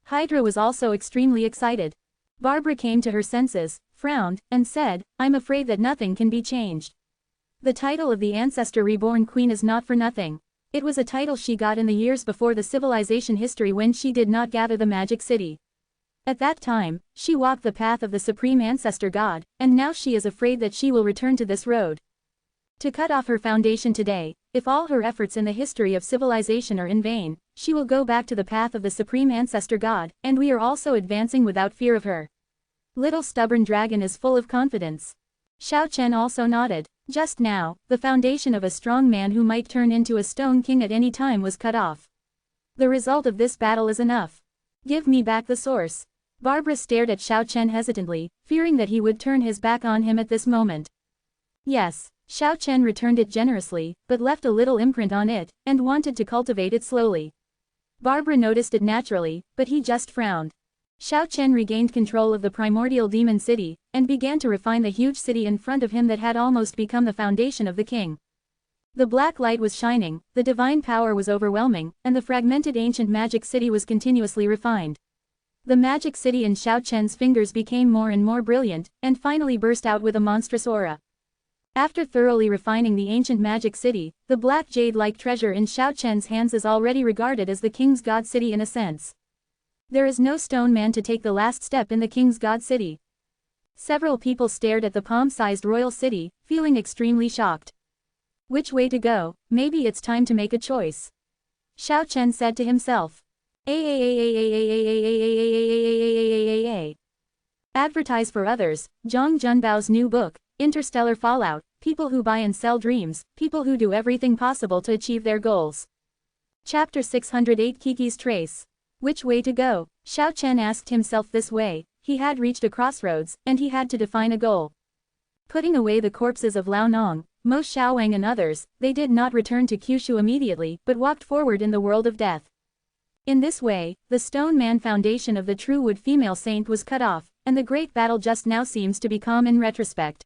Hydra was also extremely excited. Barbara came to her senses, frowned, and said, I'm afraid that nothing can be changed. The title of the Ancestor Reborn Queen is not for nothing. It was a title she got in the years before the civilization history when she did not gather the magic city. At that time, she walked the path of the Supreme Ancestor God, and now she is afraid that she will return to this road. To cut off her foundation today, if all her efforts in the history of civilization are in vain, she will go back to the path of the Supreme Ancestor God, and we are also advancing without fear of her. Little stubborn dragon is full of confidence. Xiao Chen also nodded. Just now, the foundation of a strong man who might turn into a Stone King at any time was cut off. The result of this battle is enough. Give me back the source. Barbara stared at Xiao Chen hesitantly, fearing that he would turn his back on him at this moment. Yes. Xiao Chen returned it generously, but left a little imprint on it, and wanted to cultivate it slowly. Barbara noticed it naturally, but he just frowned. Xiao Chen regained control of the primordial demon city, and began to refine the huge city in front of him that had almost become the foundation of the king. The black light was shining, the divine power was overwhelming, and the fragmented ancient magic city was continuously refined. The magic city in Xiao Chen's fingers became more and more brilliant, and finally burst out with a monstrous aura. After thoroughly refining the ancient magic city, the black jade-like treasure in Xiao Chen's hands is already regarded as the king's god city in a sense. There is no stone man to take the last step in the king's god city. Several people stared at the palm-sized royal city, feeling extremely shocked. Which way to go? Maybe it's time to make a choice. Xiao Chen said to himself. Advertise for others, Zhang Junbao's new book, Interstellar Fallout, people who buy and sell dreams, people who do everything possible to achieve their goals. Chapter 608 Kiki's Trace. Which way to go? Xiao Chen asked himself this way. he had reached a crossroads, and he had to define a goal. Putting away the corpses of Lao Nong, Mo Xiaowang and others, they did not return to Kyushu immediately but walked forward in the world of death. In this way, the Stone Man foundation of the true wood female saint was cut off, and the great battle just now seems to be calm in retrospect.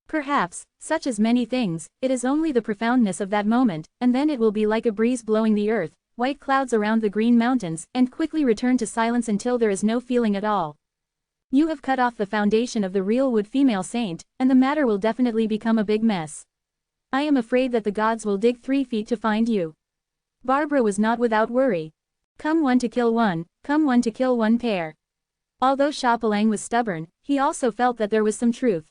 Perhaps, such as many things, it is only the profoundness of that moment, and then it will be like a breeze blowing the earth, white clouds around the green mountains, and quickly return to silence until there is no feeling at all. You have cut off the foundation of the real wood female saint, and the matter will definitely become a big mess. I am afraid that the gods will dig 3 feet to find you. Barbara was not without worry. Come one to kill one, come one to kill one pair. Although Shapalang was stubborn, he also felt that there was some truth.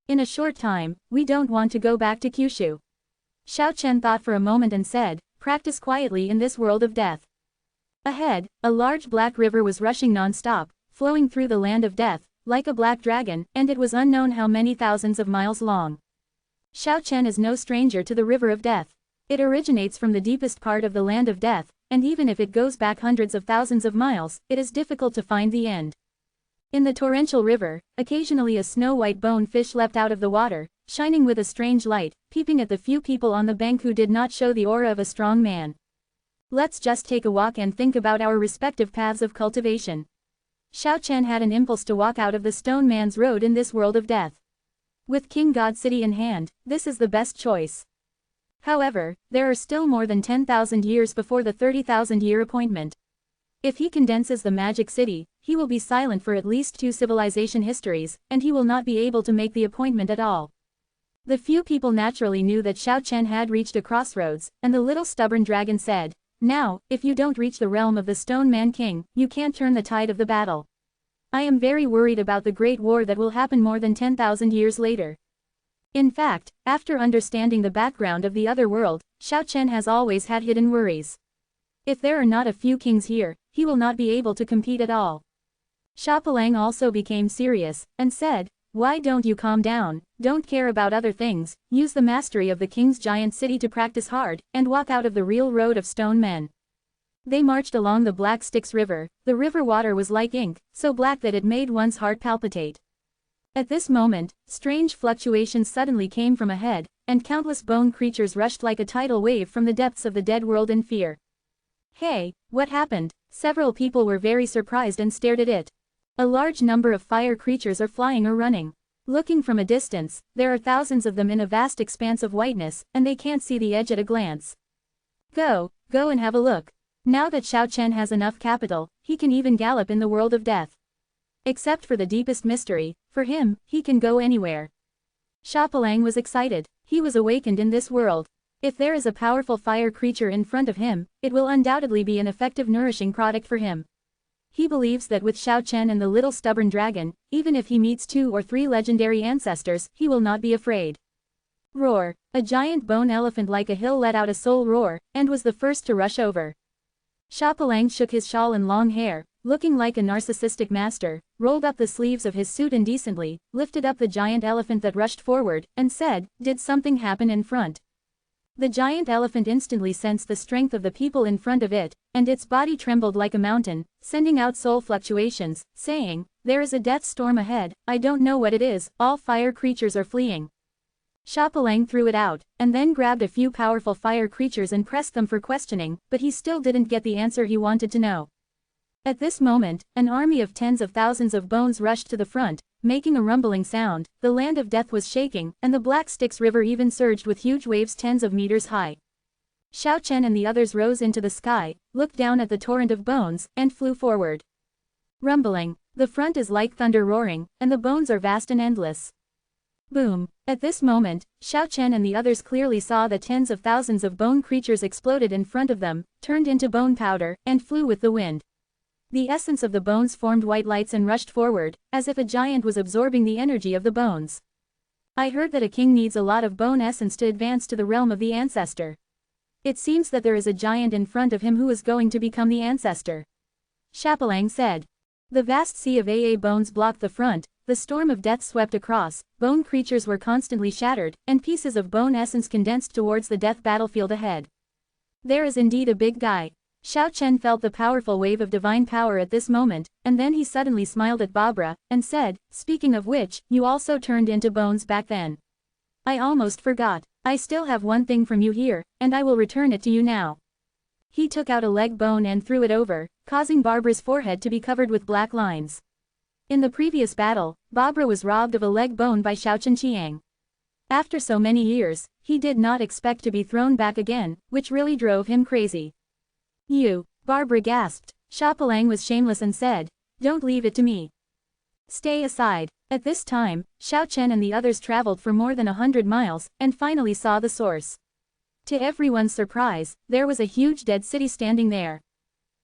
In a short time, we don't want to go back to Kyushu. Xiao Chen thought for a moment and said, practice quietly in this world of death. Ahead, a large black river was rushing non-stop, flowing through the land of death, like a black dragon, and it was unknown how many thousands of miles long. Xiao Chen is no stranger to the river of death. It originates from the deepest part of the land of death, and even if it goes back hundreds of thousands of miles, it is difficult to find the end. In the torrential river, occasionally a snow-white bone fish leapt out of the water, shining with a strange light, peeping at the few people on the bank who did not show the aura of a strong man. Let's just take a walk and think about our respective paths of cultivation. Xiao Chen had an impulse to walk out of the Stone Man's road in this world of death. With King God City in hand, this is the best choice. However, there are still more than 10,000 years before the 30,000-year appointment. If he condenses the Magic City, he will be silent for at least 2 civilization histories, and he will not be able to make the appointment at all. The few people naturally knew that Xiao Chen had reached a crossroads, and the little stubborn dragon said, now, if you don't reach the realm of the Stone Man King, you can't turn the tide of the battle. I am very worried about the great war that will happen more than 10,000 years later. In fact, after understanding the background of the other world, Xiao Chen has always had hidden worries. If there are not a few kings here, he will not be able to compete at all. Shapalang also became serious, and said, why don't you calm down, don't care about other things, use the mastery of the king's giant city to practice hard, and walk out of the real road of stone men. They marched along the Black Styx River. The river water was like ink, so black that it made one's heart palpitate. At this moment, strange fluctuations suddenly came from ahead, and countless bone creatures rushed like a tidal wave from the depths of the dead world in fear. Hey, what happened? Several people were very surprised and stared at it. A large number of fire creatures are flying or running. Looking from a distance, there are thousands of them in a vast expanse of whiteness, and they can't see the edge at a glance. Go and have a look. Now that Xiao Chen has enough capital, he can even gallop in the world of death. Except for the deepest mystery, for him, he can go anywhere. Shapalang was excited. He was awakened in this world. If there is a powerful fire creature in front of him, it will undoubtedly be an effective nourishing product for him. He believes that with Xiao Chen and the little stubborn dragon, even if he meets 2 or 3 legendary ancestors, he will not be afraid. Roar! A giant bone elephant like a hill let out a soul roar, and was the first to rush over. Shapalang shook his shawl and long hair, looking like a narcissistic master, rolled up the sleeves of his suit indecently, lifted up the giant elephant that rushed forward, and said, did something happen in front? The giant elephant instantly sensed the strength of the people in front of it, and its body trembled like a mountain, sending out soul fluctuations, saying, there is a death storm ahead, I don't know what it is, all fire creatures are fleeing. Shapalang threw it out, and then grabbed a few powerful fire creatures and pressed them for questioning, but he still didn't get the answer he wanted to know. At this moment, an army of tens of thousands of bones rushed to the front, making a rumbling sound. The land of death was shaking, and the Black Styx River even surged with huge waves tens of meters high. Xiao Chen and the others rose into the sky, looked down at the torrent of bones, and flew forward. Rumbling, the front is like thunder roaring, and the bones are vast and endless. Boom! At this moment, Xiao Chen and the others clearly saw that tens of thousands of bone creatures exploded in front of them, turned into bone powder, and flew with the wind. The essence of the bones formed white lights and rushed forward, as if a giant was absorbing the energy of the bones. I heard that a king needs a lot of bone essence to advance to the realm of the ancestor. It seems that there is a giant in front of him who is going to become the ancestor. Shapalang said. The vast sea of AA bones blocked the front, the storm of death swept across, bone creatures were constantly shattered, and pieces of bone essence condensed towards the death battlefield ahead. There is indeed a big guy. Xiao Chen felt the powerful wave of divine power at this moment, and then he suddenly smiled at Barbara, and said, "Speaking of which, you also turned into bones back then. I almost forgot. I still have one thing from you here, and I will return it to you now." He took out a leg bone and threw it over, causing Barbara's forehead to be covered with black lines. In the previous battle, Barbara was robbed of a leg bone by Xiao Qiang. After so many years, he did not expect to be thrown back again, which really drove him crazy. "You," Barbara gasped. Xiaopalang was shameless and said, "Don't leave it to me. Stay aside." At this time, Xiao Chen and the others traveled for more than 100 miles, and finally saw the source. To everyone's surprise, there was a huge dead city standing there.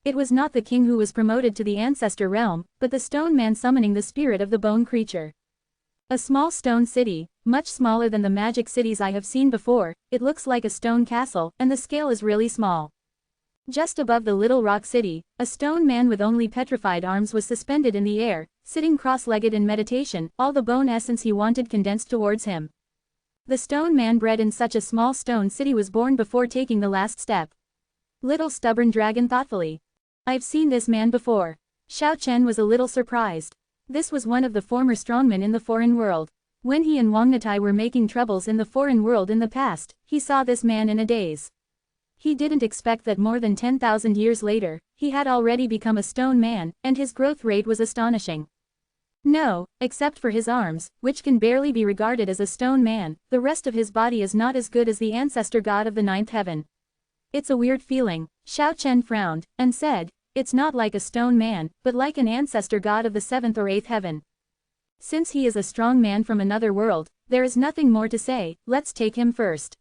It was not the king who was promoted to the ancestor realm, but the stone man summoning the spirit of the bone creature. A small stone city, much smaller than the magic cities I have seen before. It looks like a stone castle, and the scale is really small. Just above the little rock city, a stone man with only petrified arms was suspended in the air, sitting cross-legged in meditation, all the bone essence he wanted condensed towards him. The stone man bred in such a small stone city was born before taking the last step. Little stubborn dragon thoughtfully. "I've seen this man before." Xiao Chen was a little surprised. This was one of the former strongmen in the foreign world. When he and Wang Natai were making troubles in the foreign world in the past, he saw this man in a daze. He didn't expect that more than 10,000 years later, he had already become a stone man, and his growth rate was astonishing. No, except for his arms, which can barely be regarded as a stone man, the rest of his body is not as good as the ancestor god of the ninth heaven. "It's a weird feeling." Xiao Chen frowned, and said, "It's not like a stone man, but like an ancestor god of the seventh or eighth heaven. Since he is a strong man from another world, there is nothing more to say, let's take him first."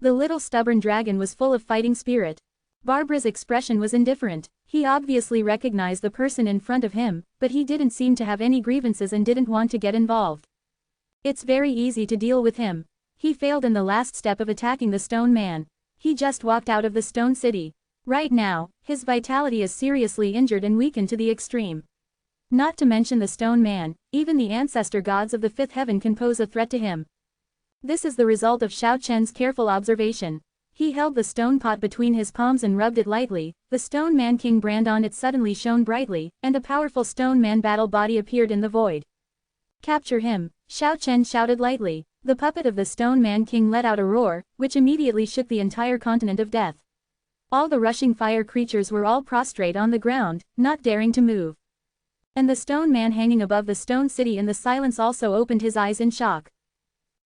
The little stubborn dragon was full of fighting spirit. Barbara's expression was indifferent. He obviously recognized the person in front of him, but he didn't seem to have any grievances and didn't want to get involved. It's very easy to deal with him. He failed in the last step of attacking the stone man. He just walked out of the stone city. Right now, his vitality is seriously injured and weakened to the extreme. Not to mention the stone man, even the ancestor gods of the fifth heaven can pose a threat to him. This is the result of Xiao Chen's careful observation. He held the stone pot between his palms and rubbed it lightly. The stone man king brand on it suddenly shone brightly, and a powerful stone man battle body appeared in the void. "Capture him," Xiao Chen shouted lightly. The puppet of the stone man king let out a roar, which immediately shook the entire continent of death. All the rushing fire creatures were all prostrate on the ground, not daring to move. And the stone man hanging above the stone city in the silence also opened his eyes in shock.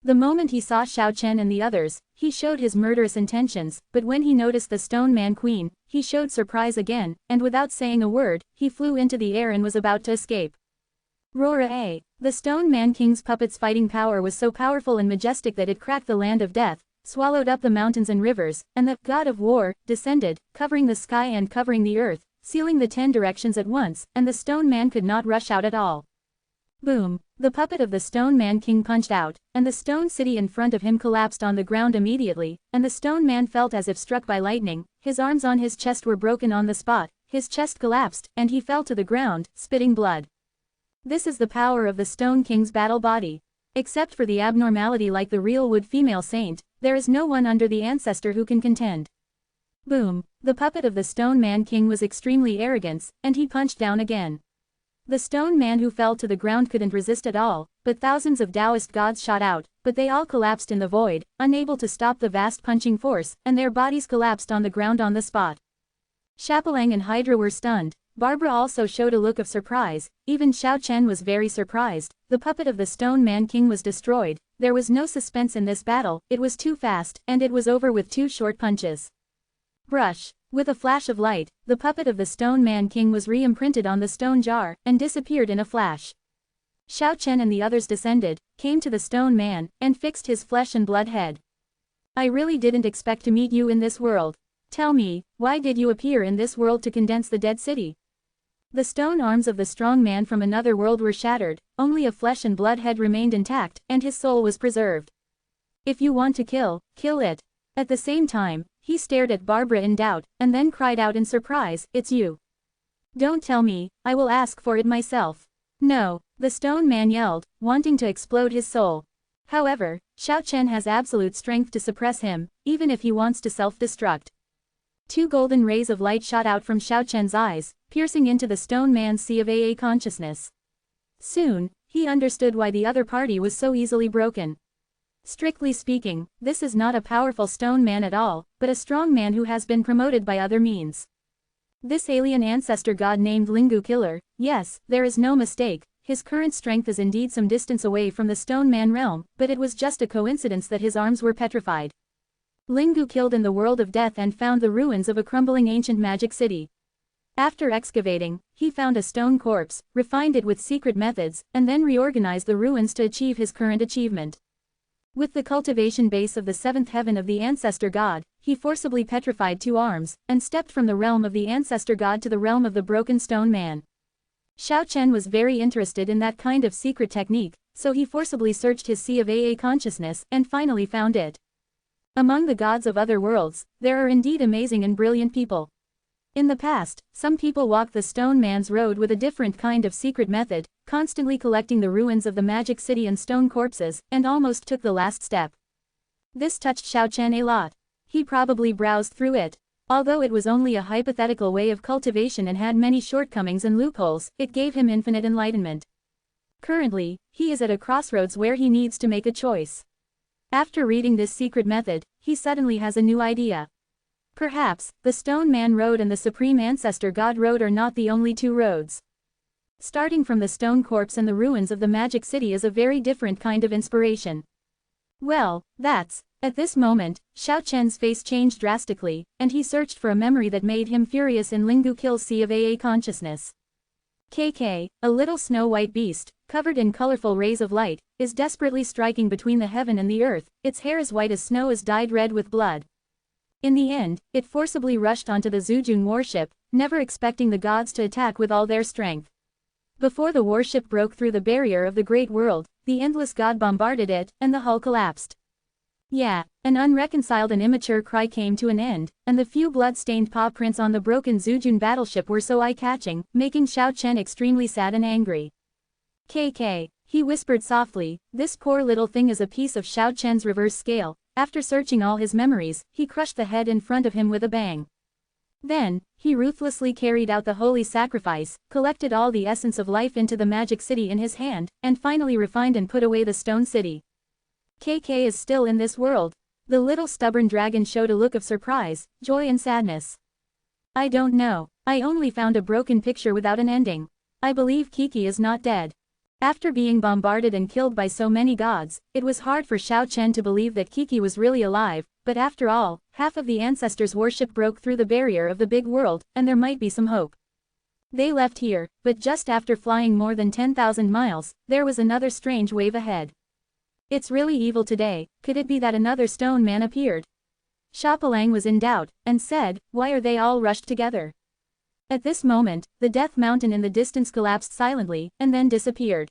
The moment he saw Xiao Chen and the others, he showed his murderous intentions, but when he noticed the stone man queen, he showed surprise again, and without saying a word, he flew into the air and was about to escape. Roar-a! The stone man king's puppet's fighting power was so powerful and majestic that it cracked the land of death, swallowed up the mountains and rivers, and the god of war descended, covering the sky and covering the earth, sealing the 10 directions at once, and the stone man could not rush out at all. Boom! The puppet of the stone man king punched out, and the stone city in front of him collapsed on the ground immediately, and the stone man felt as if struck by lightning. His arms on his chest were broken on the spot, his chest collapsed, and he fell to the ground, spitting blood. This is the power of the stone king's battle body. Except for the abnormality like the real wood female saint, there is no one under the ancestor who can contend. Boom! The puppet of the stone man king was extremely arrogant, and he punched down again. The stone man who fell to the ground couldn't resist at all, but thousands of Taoist gods shot out, but they all collapsed in the void, unable to stop the vast punching force, and their bodies collapsed on the ground on the spot. Xiaopalang and Hydra were stunned. Barbara also showed a look of surprise. Even Xiao Chen was very surprised. The puppet of the stone man king was destroyed. There was no suspense in this battle, it was too fast, and it was over with 2 short punches. Brush. With a flash of light, the puppet of the stone man king was re-imprinted on the stone jar, and disappeared in a flash. Xiao Chen and the others descended, came to the stone man, and fixed his flesh and blood head. "I really didn't expect to meet you in this world. Tell me, why did you appear in this world to condense the dead city?" The stone arms of the strong man from another world were shattered, only a flesh and blood head remained intact, and his soul was preserved. "If you want to kill, kill it." At the same time, he stared at Barbara in doubt, and then cried out in surprise, "It's you. Don't tell me, I will ask for it myself." "No," the stone man yelled, wanting to explode his soul. However, Xiao Chen has absolute strength to suppress him, even if he wants to self-destruct. Two golden rays of light shot out from Xiao Chen's eyes, piercing into the stone man's sea of AA consciousness. Soon, he understood why the other party was so easily broken. Strictly speaking, this is not a powerful stone man at all, but a strong man who has been promoted by other means. This alien ancestor god named Lingu Killer, yes, there is no mistake, his current strength is indeed some distance away from the stone man realm, but it was just a coincidence that his arms were petrified. Lingu killed in the world of death and found the ruins of a crumbling ancient magic city. After excavating, he found a stone corpse, refined it with secret methods, and then reorganized the ruins to achieve his current achievement. With the cultivation base of the seventh heaven of the ancestor god, he forcibly petrified two arms, and stepped from the realm of the ancestor god to the realm of the broken stone man. Xiao Chen was very interested in that kind of secret technique, so he forcibly searched his sea of AA consciousness and finally found it. Among the gods of other worlds, there are indeed amazing and brilliant people. In the past, some people walked the stone man's road with a different kind of secret method, constantly collecting the ruins of the magic city and stone corpses, and almost took the last step. This touched Xiao Chen a lot. He probably browsed through it. Although it was only a hypothetical way of cultivation and had many shortcomings and loopholes, it gave him infinite enlightenment. Currently, he is at a crossroads where he needs to make a choice. After reading this secret method, he suddenly has a new idea. Perhaps, the Stone Man Road and the Supreme Ancestor God Road are not the only two roads. Starting from the stone corpse and the ruins of the magic city is a very different kind of inspiration. Well, that's. At this moment, Xiao Chen's face changed drastically, and he searched for a memory that made him furious in Lingu Kill's sea of AA consciousness. KK, a little snow-white beast, covered in colorful rays of light, is desperately striking between the heaven and the earth. Its hair is white as snow is dyed red with blood. In the end, it forcibly rushed onto the Zhujun warship, never expecting the gods to attack with all their strength. Before the warship broke through the barrier of the Great World, the Endless God bombarded it, and the hull collapsed. Yeah, an unreconciled and immature cry came to an end, and the few blood-stained paw prints on the broken Zhujun battleship were so eye-catching, making Xiao Chen extremely sad and angry. KK, he whispered softly, this poor little thing is a piece of Xiao Chen's reverse scale. After searching all his memories, he crushed the head in front of him with a bang. Then, he ruthlessly carried out the holy sacrifice, collected all the essence of life into the magic city in his hand, and finally refined and put away the stone city. KK is still in this world. The little stubborn dragon showed a look of surprise, joy and sadness. I don't know. I only found a broken picture without an ending. I believe Kiki is not dead. After being bombarded and killed by so many gods, it was hard for Xiao Chen to believe that Kiki was really alive, but after all, half of the ancestors' worship broke through the barrier of the big world, and there might be some hope. They left here, but just after flying more than 10,000 miles, there was another strange wave ahead. It's really evil today. Could it be that another stone man appeared? Shapalang was in doubt, and said, why are they all rushed together? At this moment, the Death Mountain in the distance collapsed silently, and then disappeared.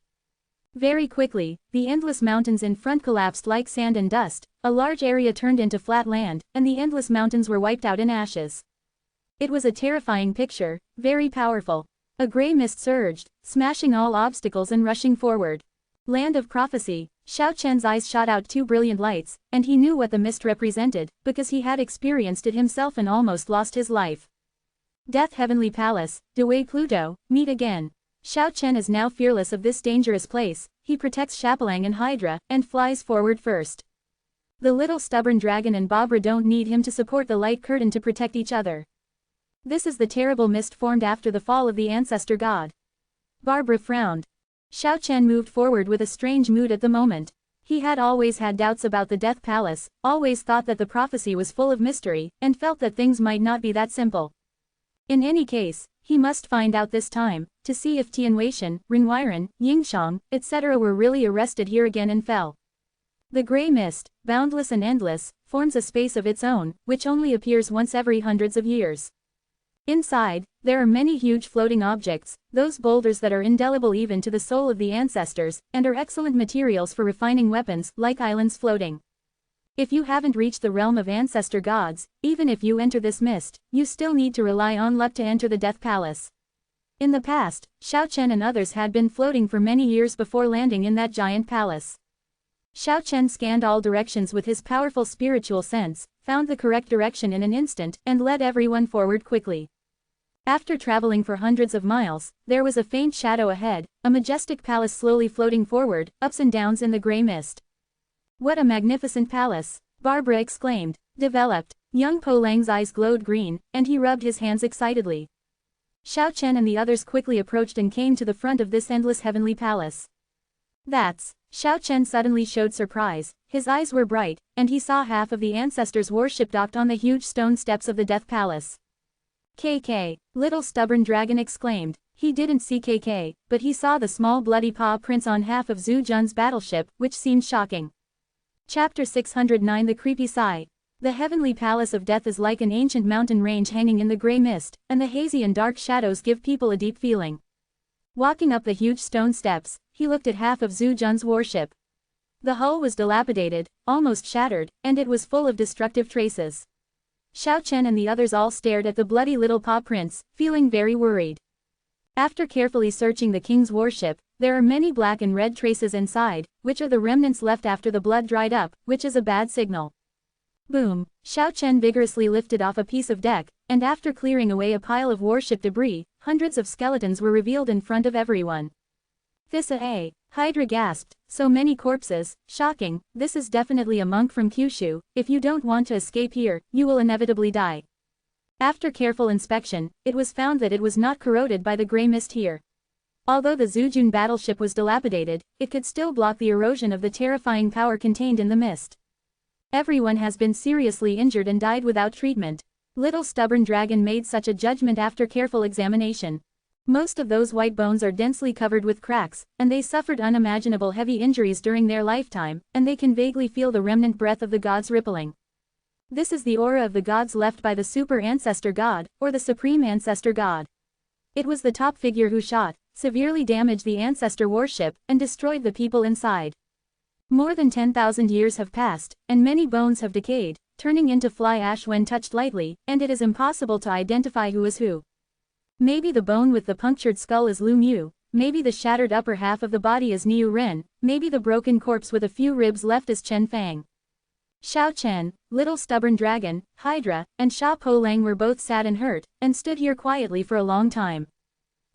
Very quickly, the endless mountains in front collapsed like sand and dust, a large area turned into flat land, and the endless mountains were wiped out in ashes. It was a terrifying picture, very powerful. A gray mist surged, smashing all obstacles and rushing forward. Land of prophecy. Xiao Chen's eyes shot out two brilliant lights, and he knew what the mist represented, because he had experienced it himself and almost lost his life. Death Heavenly Palace, Dewey Pluto, meet again. Xiao Chen is now fearless of this dangerous place. He protects Shapalang and Hydra, and flies forward first. The little stubborn dragon and Barbara don't need him to support the light curtain to protect each other. This is the terrible mist formed after the fall of the ancestor god. Barbara frowned. Xiao Chen moved forward with a strange mood at the moment. He had always had doubts about the Death Palace, always thought that the prophecy was full of mystery, and felt that things might not be that simple. In any case, he must find out this time, to see if Tianweishan, Renwiren, Yingshang, etc. were really arrested here again and fell. The gray mist, boundless and endless, forms a space of its own, which only appears once every hundreds of years. Inside, there are many huge floating objects, those boulders that are indelible even to the soul of the ancestors, and are excellent materials for refining weapons, like islands floating. If you haven't reached the realm of ancestor gods, even if you enter this mist, you still need to rely on luck to enter the Death Palace. In the past, Xiao Chen and others had been floating for many years before landing in that giant palace. Xiao Chen scanned all directions with his powerful spiritual sense, found the correct direction in an instant, and led everyone forward quickly. After traveling for hundreds of miles, there was a faint shadow ahead, a majestic palace slowly floating forward, ups and downs in the gray mist. What a magnificent palace! Barbara exclaimed. Developed. Young Po Lang's eyes glowed green, and he rubbed his hands excitedly. Xiao Chen and the others quickly approached and came to the front of this endless heavenly palace. That's... Xiao Chen suddenly showed surprise, his eyes were bright, and he saw half of the ancestors' worship docked on the huge stone steps of the Death Palace. KK, little stubborn dragon exclaimed. He didn't see KK, but he saw the small bloody paw prints on half of Zhu Jun's battleship, which seemed shocking. Chapter 609 The Creepy Sigh. The heavenly palace of death is like an ancient mountain range hanging in the gray mist, and the hazy and dark shadows give people a deep feeling. Walking up the huge stone steps, he looked at half of Zhu Jun's warship. The hull was dilapidated, almost shattered, and it was full of destructive traces. Xiao Chen and the others all stared at the bloody little paw prints, feeling very worried. After carefully searching the king's warship, there are many black and red traces inside, which are the remnants left after the blood dried up, which is a bad signal. Boom! Xiao Chen vigorously lifted off a piece of deck, and after clearing away a pile of warship debris, hundreds of skeletons were revealed in front of everyone. Thissa Hydra gasped, so many corpses, shocking, this is definitely a monk from Kyushu, if you don't want to escape here, you will inevitably die. After careful inspection, it was found that it was not corroded by the gray mist here. Although the Zhujun battleship was dilapidated, it could still block the erosion of the terrifying power contained in the mist. Everyone has been seriously injured and died without treatment. Little stubborn dragon made such a judgment after careful examination. Most of those white bones are densely covered with cracks, and they suffered unimaginable heavy injuries during their lifetime, and they can vaguely feel the remnant breath of the gods rippling. This is the aura of the gods left by the Super Ancestor God, or the Supreme Ancestor God. It was the top figure who shot, severely damaged the Ancestor warship, and destroyed the people inside. More than 10,000 years have passed, and many bones have decayed, turning into fly ash when touched lightly, and it is impossible to identify who is who. Maybe the bone with the punctured skull is Lu Mu, maybe the shattered upper half of the body is Niu Ren, maybe the broken corpse with a few ribs left is Chen Fang. Xiao Chen, Little Stubborn Dragon, Hydra, and Sha Po Lang were both sad and hurt, and stood here quietly for a long time.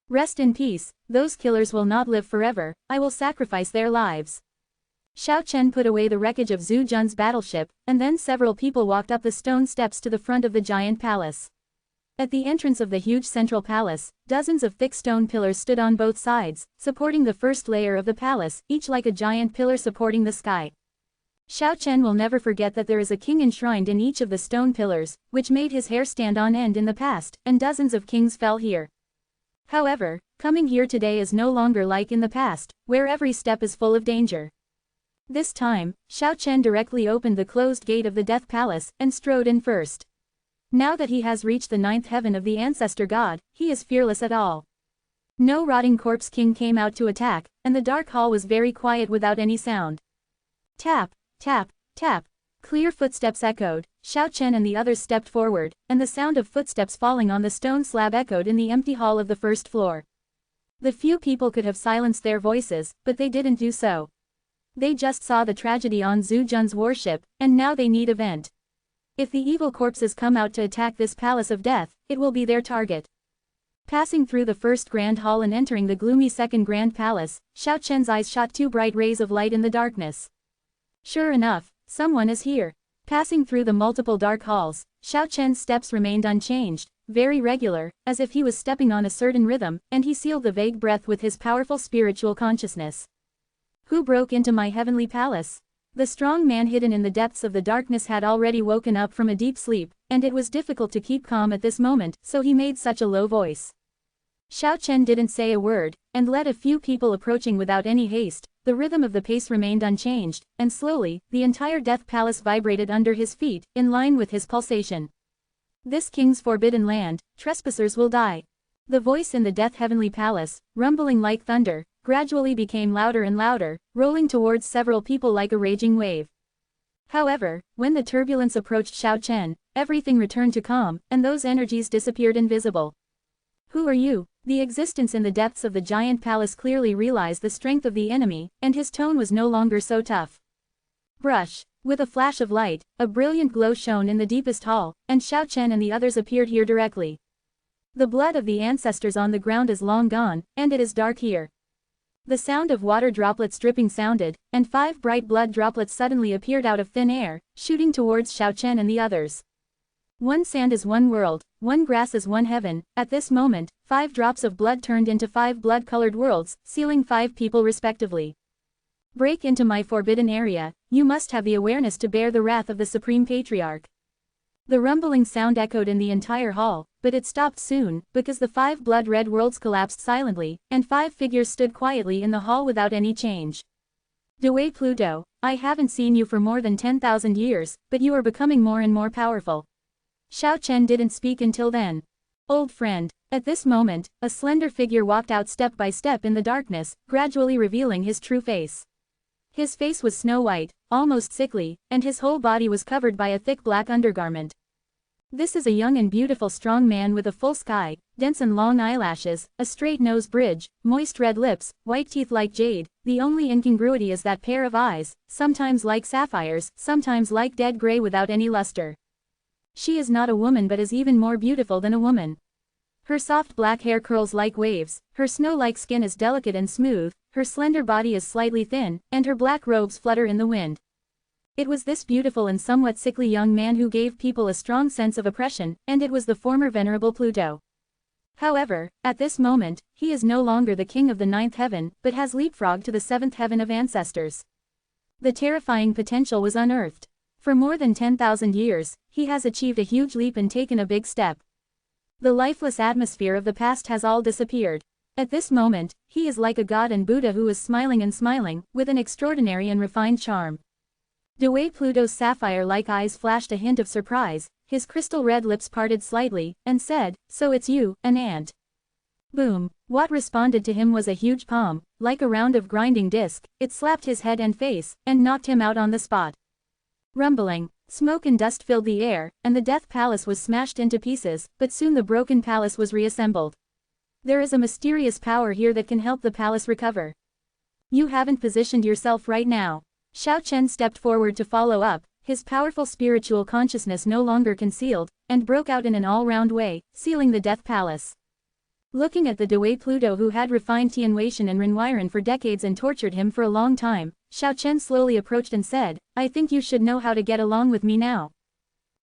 Rest in peace, those killers will not live forever, I will sacrifice their lives. Xiao Chen put away the wreckage of Zhu Jun's battleship, and then several people walked up the stone steps to the front of the giant palace. At the entrance of the huge central palace, dozens of thick stone pillars stood on both sides, supporting the first layer of the palace, each like a giant pillar supporting the sky. Xiao Chen will never forget that there is a king enshrined in each of the stone pillars, which made his hair stand on end in the past, and dozens of kings fell here. However, coming here today is no longer like in the past, where every step is full of danger. This time, Xiao Chen directly opened the closed gate of the Death Palace, and strode in first. Now that he has reached the 9th heaven of the Ancestor God, he is fearless at all. No rotting corpse king came out to attack, and the dark hall was very quiet without any sound. Tap, tap, tap. Clear footsteps echoed. Xiao Chen and the others stepped forward, and the sound of footsteps falling on the stone slab echoed in the empty hall of the first floor. The few people could have silenced their voices, but they didn't do so. They just saw the tragedy on Zhu Jun's warship, and now they need a vent. If the evil corpses come out to attack this palace of death, it will be their target. Passing through the first grand hall and entering the gloomy second grand palace, Xiao Chen's eyes shot two bright rays of light in the darkness. Sure enough, someone is here. Passing through the multiple dark halls, Xiao Chen's steps remained unchanged, very regular, as if he was stepping on a certain rhythm, and he sealed the vague breath with his powerful spiritual consciousness. Who broke into my heavenly palace? The strong man hidden in the depths of the darkness had already woken up from a deep sleep, and it was difficult to keep calm at this moment, so he made such a low voice. Xiao Chen didn't say a word, and led a few people approaching without any haste. The rhythm of the pace remained unchanged, and slowly, the entire Death Palace vibrated under his feet, in line with his pulsation. This king's forbidden land, trespassers will die. The voice in the Death Heavenly Palace, rumbling like thunder, gradually became louder and louder, rolling towards several people like a raging wave. However, when the turbulence approached Xiao Chen, everything returned to calm, and those energies disappeared invisible. Who are you? The existence in the depths of the giant palace clearly realized the strength of the enemy, and his tone was no longer so tough. Brush. With a flash of light, a brilliant glow shone in the deepest hall, and Xiao Chen and the others appeared here directly. The blood of the ancestors on the ground is long gone, and it is dark here. The sound of water droplets dripping sounded, and 5 bright blood droplets suddenly appeared out of thin air, shooting towards Xiao Chen and the others. One sand is one world, one grass is one heaven. At this moment, 5 drops of blood turned into 5 blood-colored worlds, sealing 5 people respectively. Break into my forbidden area, you must have the awareness to bear the wrath of the Supreme Patriarch. The rumbling sound echoed in the entire hall, but it stopped soon, because the 5 blood-red worlds collapsed silently, and 5 figures stood quietly in the hall without any change. Dewey Pluto, I haven't seen you for more than 10,000 years, but you are becoming more and more powerful. Xiao Chen didn't speak until then. Old friend. At this moment, a slender figure walked out step by step in the darkness, gradually revealing his true face. His face was snow-white, almost sickly, and his whole body was covered by a thick black undergarment. This is a young and beautiful strong man with a full sky, dense and long eyelashes, a straight nose bridge, moist red lips, white teeth like jade. The only incongruity is that pair of eyes, sometimes like sapphires, sometimes like dead gray without any luster. She is not a woman but is even more beautiful than a woman. Her soft black hair curls like waves, her snow-like skin is delicate and smooth, her slender body is slightly thin, and her black robes flutter in the wind. It was this beautiful and somewhat sickly young man who gave people a strong sense of oppression, and it was the former Venerable Pluto. However, at this moment, he is no longer the king of the 9th heaven, but has leapfrogged to the 7th heaven of ancestors. The terrifying potential was unearthed. For more than 10,000 years, he has achieved a huge leap and taken a big step. The lifeless atmosphere of the past has all disappeared. At this moment, he is like a god and Buddha who is smiling and smiling, with an extraordinary and refined charm. Dewey Pluto's sapphire-like eyes flashed a hint of surprise, his crystal red lips parted slightly, and said, "So it's you, an ant." Boom. What responded to him was a huge palm, like a round of grinding disc. It slapped his head and face, and knocked him out on the spot. Rumbling. Smoke and dust filled the air, and the Death Palace was smashed into pieces, but soon the broken palace was reassembled. There is a mysterious power here that can help the palace recover. You haven't positioned yourself right now. Xiao Chen stepped forward to follow up, his powerful spiritual consciousness no longer concealed, and broke out in an all-round way, sealing the Death Palace. Looking at the Dewey Pluto who had refined Tianwei and Renwiren for decades and tortured him for a long time, Xiao Chen slowly approached and said, "I think you should know how to get along with me now."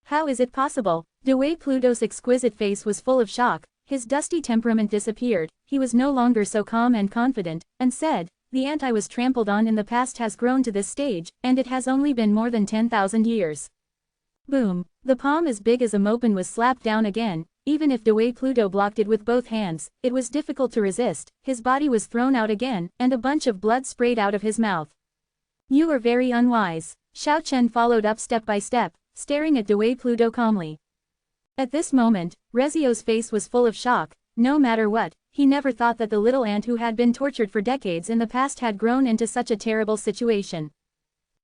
How is it possible? Dewey Pluto's exquisite face was full of shock, his dusty temperament disappeared, he was no longer so calm and confident, and said, "The ant I was trampled on in the past has grown to this stage, and it has only been more than 10,000 years. Boom. The palm as big as a mopin was slapped down again. Even if Dewey Pluto blocked it with both hands, it was difficult to resist. His body was thrown out again, and a bunch of blood sprayed out of his mouth. You are very unwise. Xiao Chen followed up step by step, staring at Dewey Pluto calmly. At this moment, Rezio's face was full of shock. No matter what, he never thought that the little ant who had been tortured for decades in the past had grown into such a terrible situation.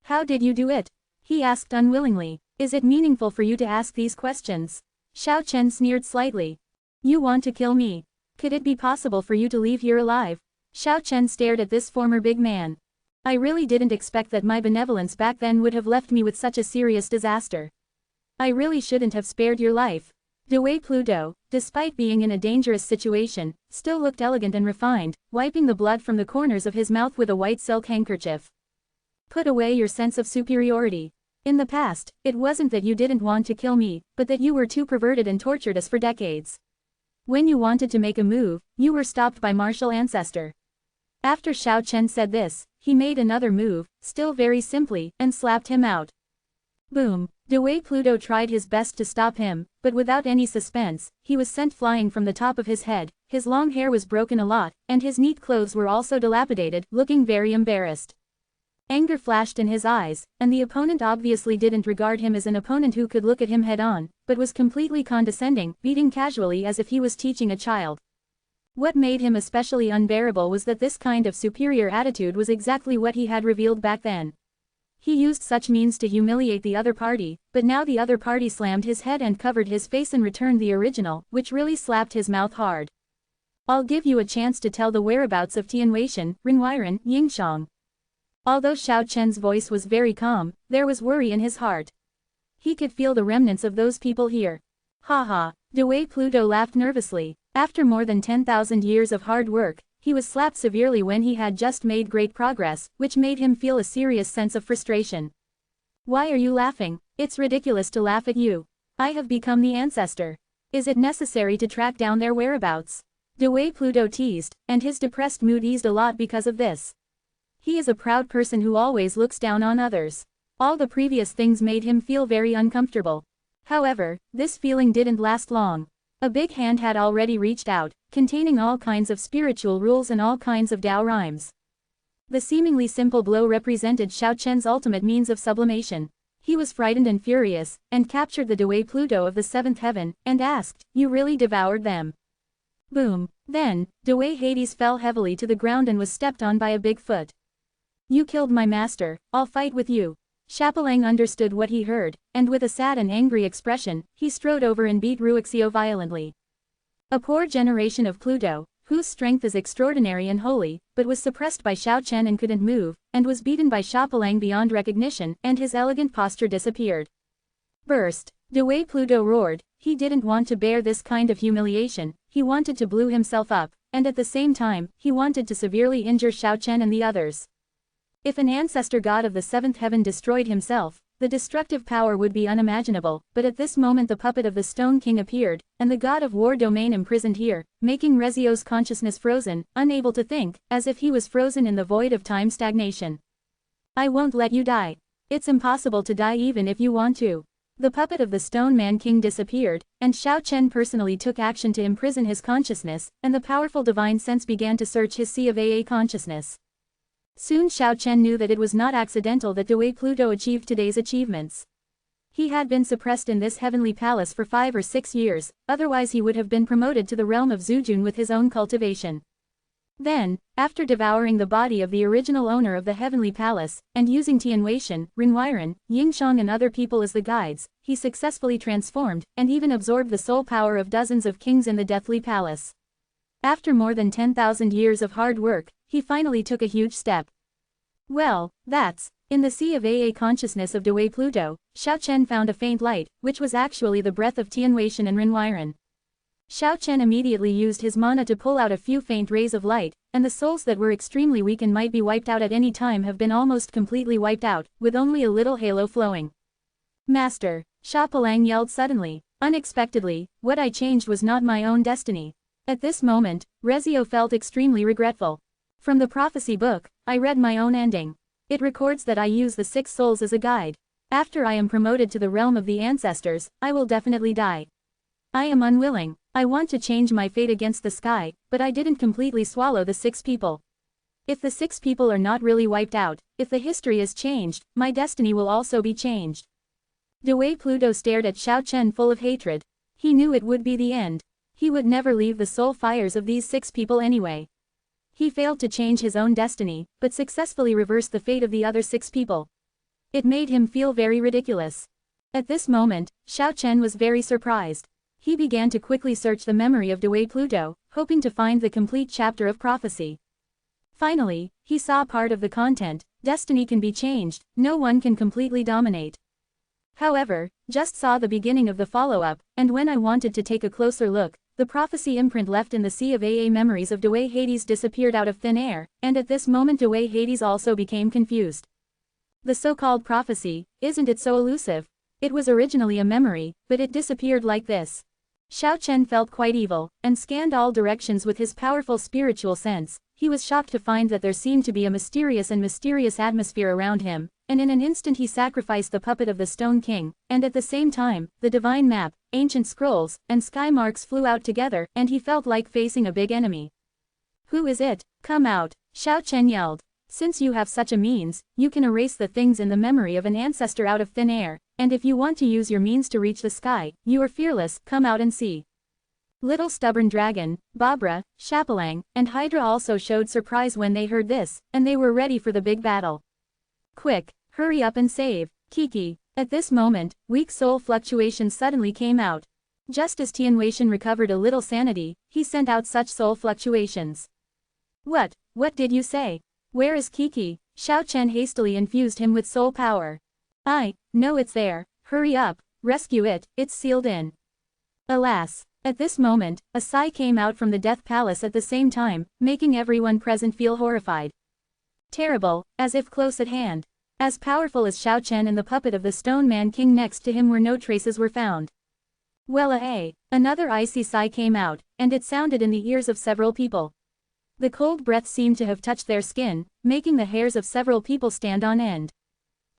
How did you do it? He asked unwillingly. Is it meaningful for you to ask these questions? Xiao Chen sneered slightly. You want to kill me? Could it be possible for you to leave here alive? Xiao Chen stared at this former big man. I really didn't expect that my benevolence back then would have left me with such a serious disaster. I really shouldn't have spared your life. Dewey Pluto, despite being in a dangerous situation, still looked elegant and refined, wiping the blood from the corners of his mouth with a white silk handkerchief. Put away your sense of superiority. In the past, it wasn't that you didn't want to kill me, but that you were too perverted and tortured us for decades. When you wanted to make a move, you were stopped by martial ancestor. After Xiao Chen said this, he made another move, still very simply, and slapped him out. Boom. Dewey Pluto tried his best to stop him, but without any suspense, he was sent flying from the top of his head, his long hair was broken a lot, and his neat clothes were also dilapidated, looking very embarrassed. Anger flashed in his eyes, and the opponent obviously didn't regard him as an opponent who could look at him head-on, but was completely condescending, beating casually as if he was teaching a child. What made him especially unbearable was that this kind of superior attitude was exactly what he had revealed back then. He used such means to humiliate the other party, but now the other party slammed his head and covered his face and returned the original, which really slapped his mouth hard. I'll give you a chance to tell the whereabouts of Tianwei, Renwiren, Yingxiang. Although Xiao Chen's voice was very calm, there was worry in his heart. He could feel the remnants of those people here. Ha ha, Dewey Pluto laughed nervously. After more than 10,000 years of hard work, he was slapped severely when he had just made great progress, which made him feel a serious sense of frustration. Why are you laughing? It's ridiculous to laugh at you. I have become the ancestor. Is it necessary to track down their whereabouts? Dewey Pluto teased, and his depressed mood eased a lot because of this. He is a proud person who always looks down on others. All the previous things made him feel very uncomfortable. However, this feeling didn't last long. A big hand had already reached out, containing all kinds of spiritual rules and all kinds of Tao rhymes. The seemingly simple blow represented Xiao Chen's ultimate means of sublimation. He was frightened and furious, and captured the Dewey Pluto of the seventh heaven, and asked, "You really devoured them?" Boom. Then, Dewey Hades fell heavily to the ground and was stepped on by a big foot. "You killed my master, I'll fight with you." Chapelang understood what he heard, and with a sad and angry expression, he strode over and beat Ruixio violently. A poor generation of Pluto, whose strength is extraordinary and holy, but was suppressed by Xiao Chen and couldn't move, and was beaten by Chapelang beyond recognition, and his elegant posture disappeared. Burst. Dewey Pluto roared. He didn't want to bear this kind of humiliation, he wanted to blow himself up, and at the same time, he wanted to severely injure Xiao Chen and the others. If an ancestor god of the seventh heaven destroyed himself, the destructive power would be unimaginable, but at this moment the puppet of the Stone King appeared, and the god of war domain imprisoned here, making Rezio's consciousness frozen, unable to think, as if he was frozen in the void of time stagnation. "I won't let you die. It's impossible to die even if you want to." The puppet of the Stone Man King disappeared, and Xiao Chen personally took action to imprison his consciousness, and the powerful divine sense began to search his sea of AA consciousness. Soon Xiao Chen knew that it was not accidental that Dewey Pluto achieved today's achievements. He had been suppressed in this heavenly palace for 5 or 6 years, otherwise he would have been promoted to the realm of Zujun with his own cultivation. Then, after devouring the body of the original owner of the heavenly palace, and using Tianweishan, Renwiren, Yingshang and other people as the guides, he successfully transformed, and even absorbed the soul power of dozens of kings in the deathly palace. After more than 10,000 years of hard work, he finally took a huge step. Well, that's, in the sea of AA consciousness of Dewey Pluto, Xiao Chen found a faint light, which was actually the breath of Tianweishan and Renwiren. Xiao Chen immediately used his mana to pull out a few faint rays of light, and the souls that were extremely weak and might be wiped out at any time have been almost completely wiped out, with only a little halo flowing. "Master," Chapelang yelled suddenly. "Unexpectedly, what I changed was not my own destiny." At this moment, Rezio felt extremely regretful. From the prophecy book, I read my own ending. It records that I use the 6 souls as a guide. After I am promoted to the realm of the ancestors, I will definitely die. I am unwilling. I want to change my fate against the sky, but I didn't completely swallow the 6 people. If the 6 people are not really wiped out, if the history is changed, my destiny will also be changed. Dewey Pluto stared at Xiao Chen full of hatred. He knew it would be the end. He would never leave the soul fires of these 6 people anyway. He failed to change his own destiny, but successfully reversed the fate of the other 6 people. It made him feel very ridiculous. At this moment, Xiao Chen was very surprised. He began to quickly search the memory of Dewey Pluto, hoping to find the complete chapter of prophecy. Finally, he saw part of the content: destiny can be changed, no one can completely dominate. However, just saw the beginning of the follow-up, and when I wanted to take a closer look, the prophecy imprint left in the sea of AA memories of Dewey Hades disappeared out of thin air, and at this moment Dewey Hades also became confused. The so-called prophecy, isn't it so elusive? It was originally a memory, but it disappeared like this. Xiao Chen felt quite evil, and scanned all directions with his powerful spiritual sense. He was shocked to find that there seemed to be a mysterious atmosphere around him, and in an instant he sacrificed the puppet of the Stone King, and at the same time, the divine map, ancient scrolls, and sky marks flew out together, and he felt like facing a big enemy. "Who is it? Come out," Xiao Chen yelled. "Since you have such a means, you can erase the things in the memory of an ancestor out of thin air, and if you want to use your means to reach the sky, you are fearless, come out and see." Little Stubborn Dragon, Barbara, Chapelang, and Hydra also showed surprise when they heard this, and they were ready for the big battle. "Quick, hurry up and save Kiki." At this moment, weak soul fluctuations suddenly came out. Just as Tianweishan recovered a little sanity, he sent out such soul fluctuations. What did you say? Where is Kiki?" Xiao Chen hastily infused him with soul power. I know it's there, hurry up, rescue it, it's sealed in. Alas! At this moment, a sigh came out from the Death Palace at the same time, making everyone present feel horrified. Terrible, as if close at hand. As powerful as Xiao Chen and the puppet of the Stone Man King next to him where no traces were found. Well another icy sigh came out, and it sounded in the ears of several people. The cold breath seemed to have touched their skin, making the hairs of several people stand on end.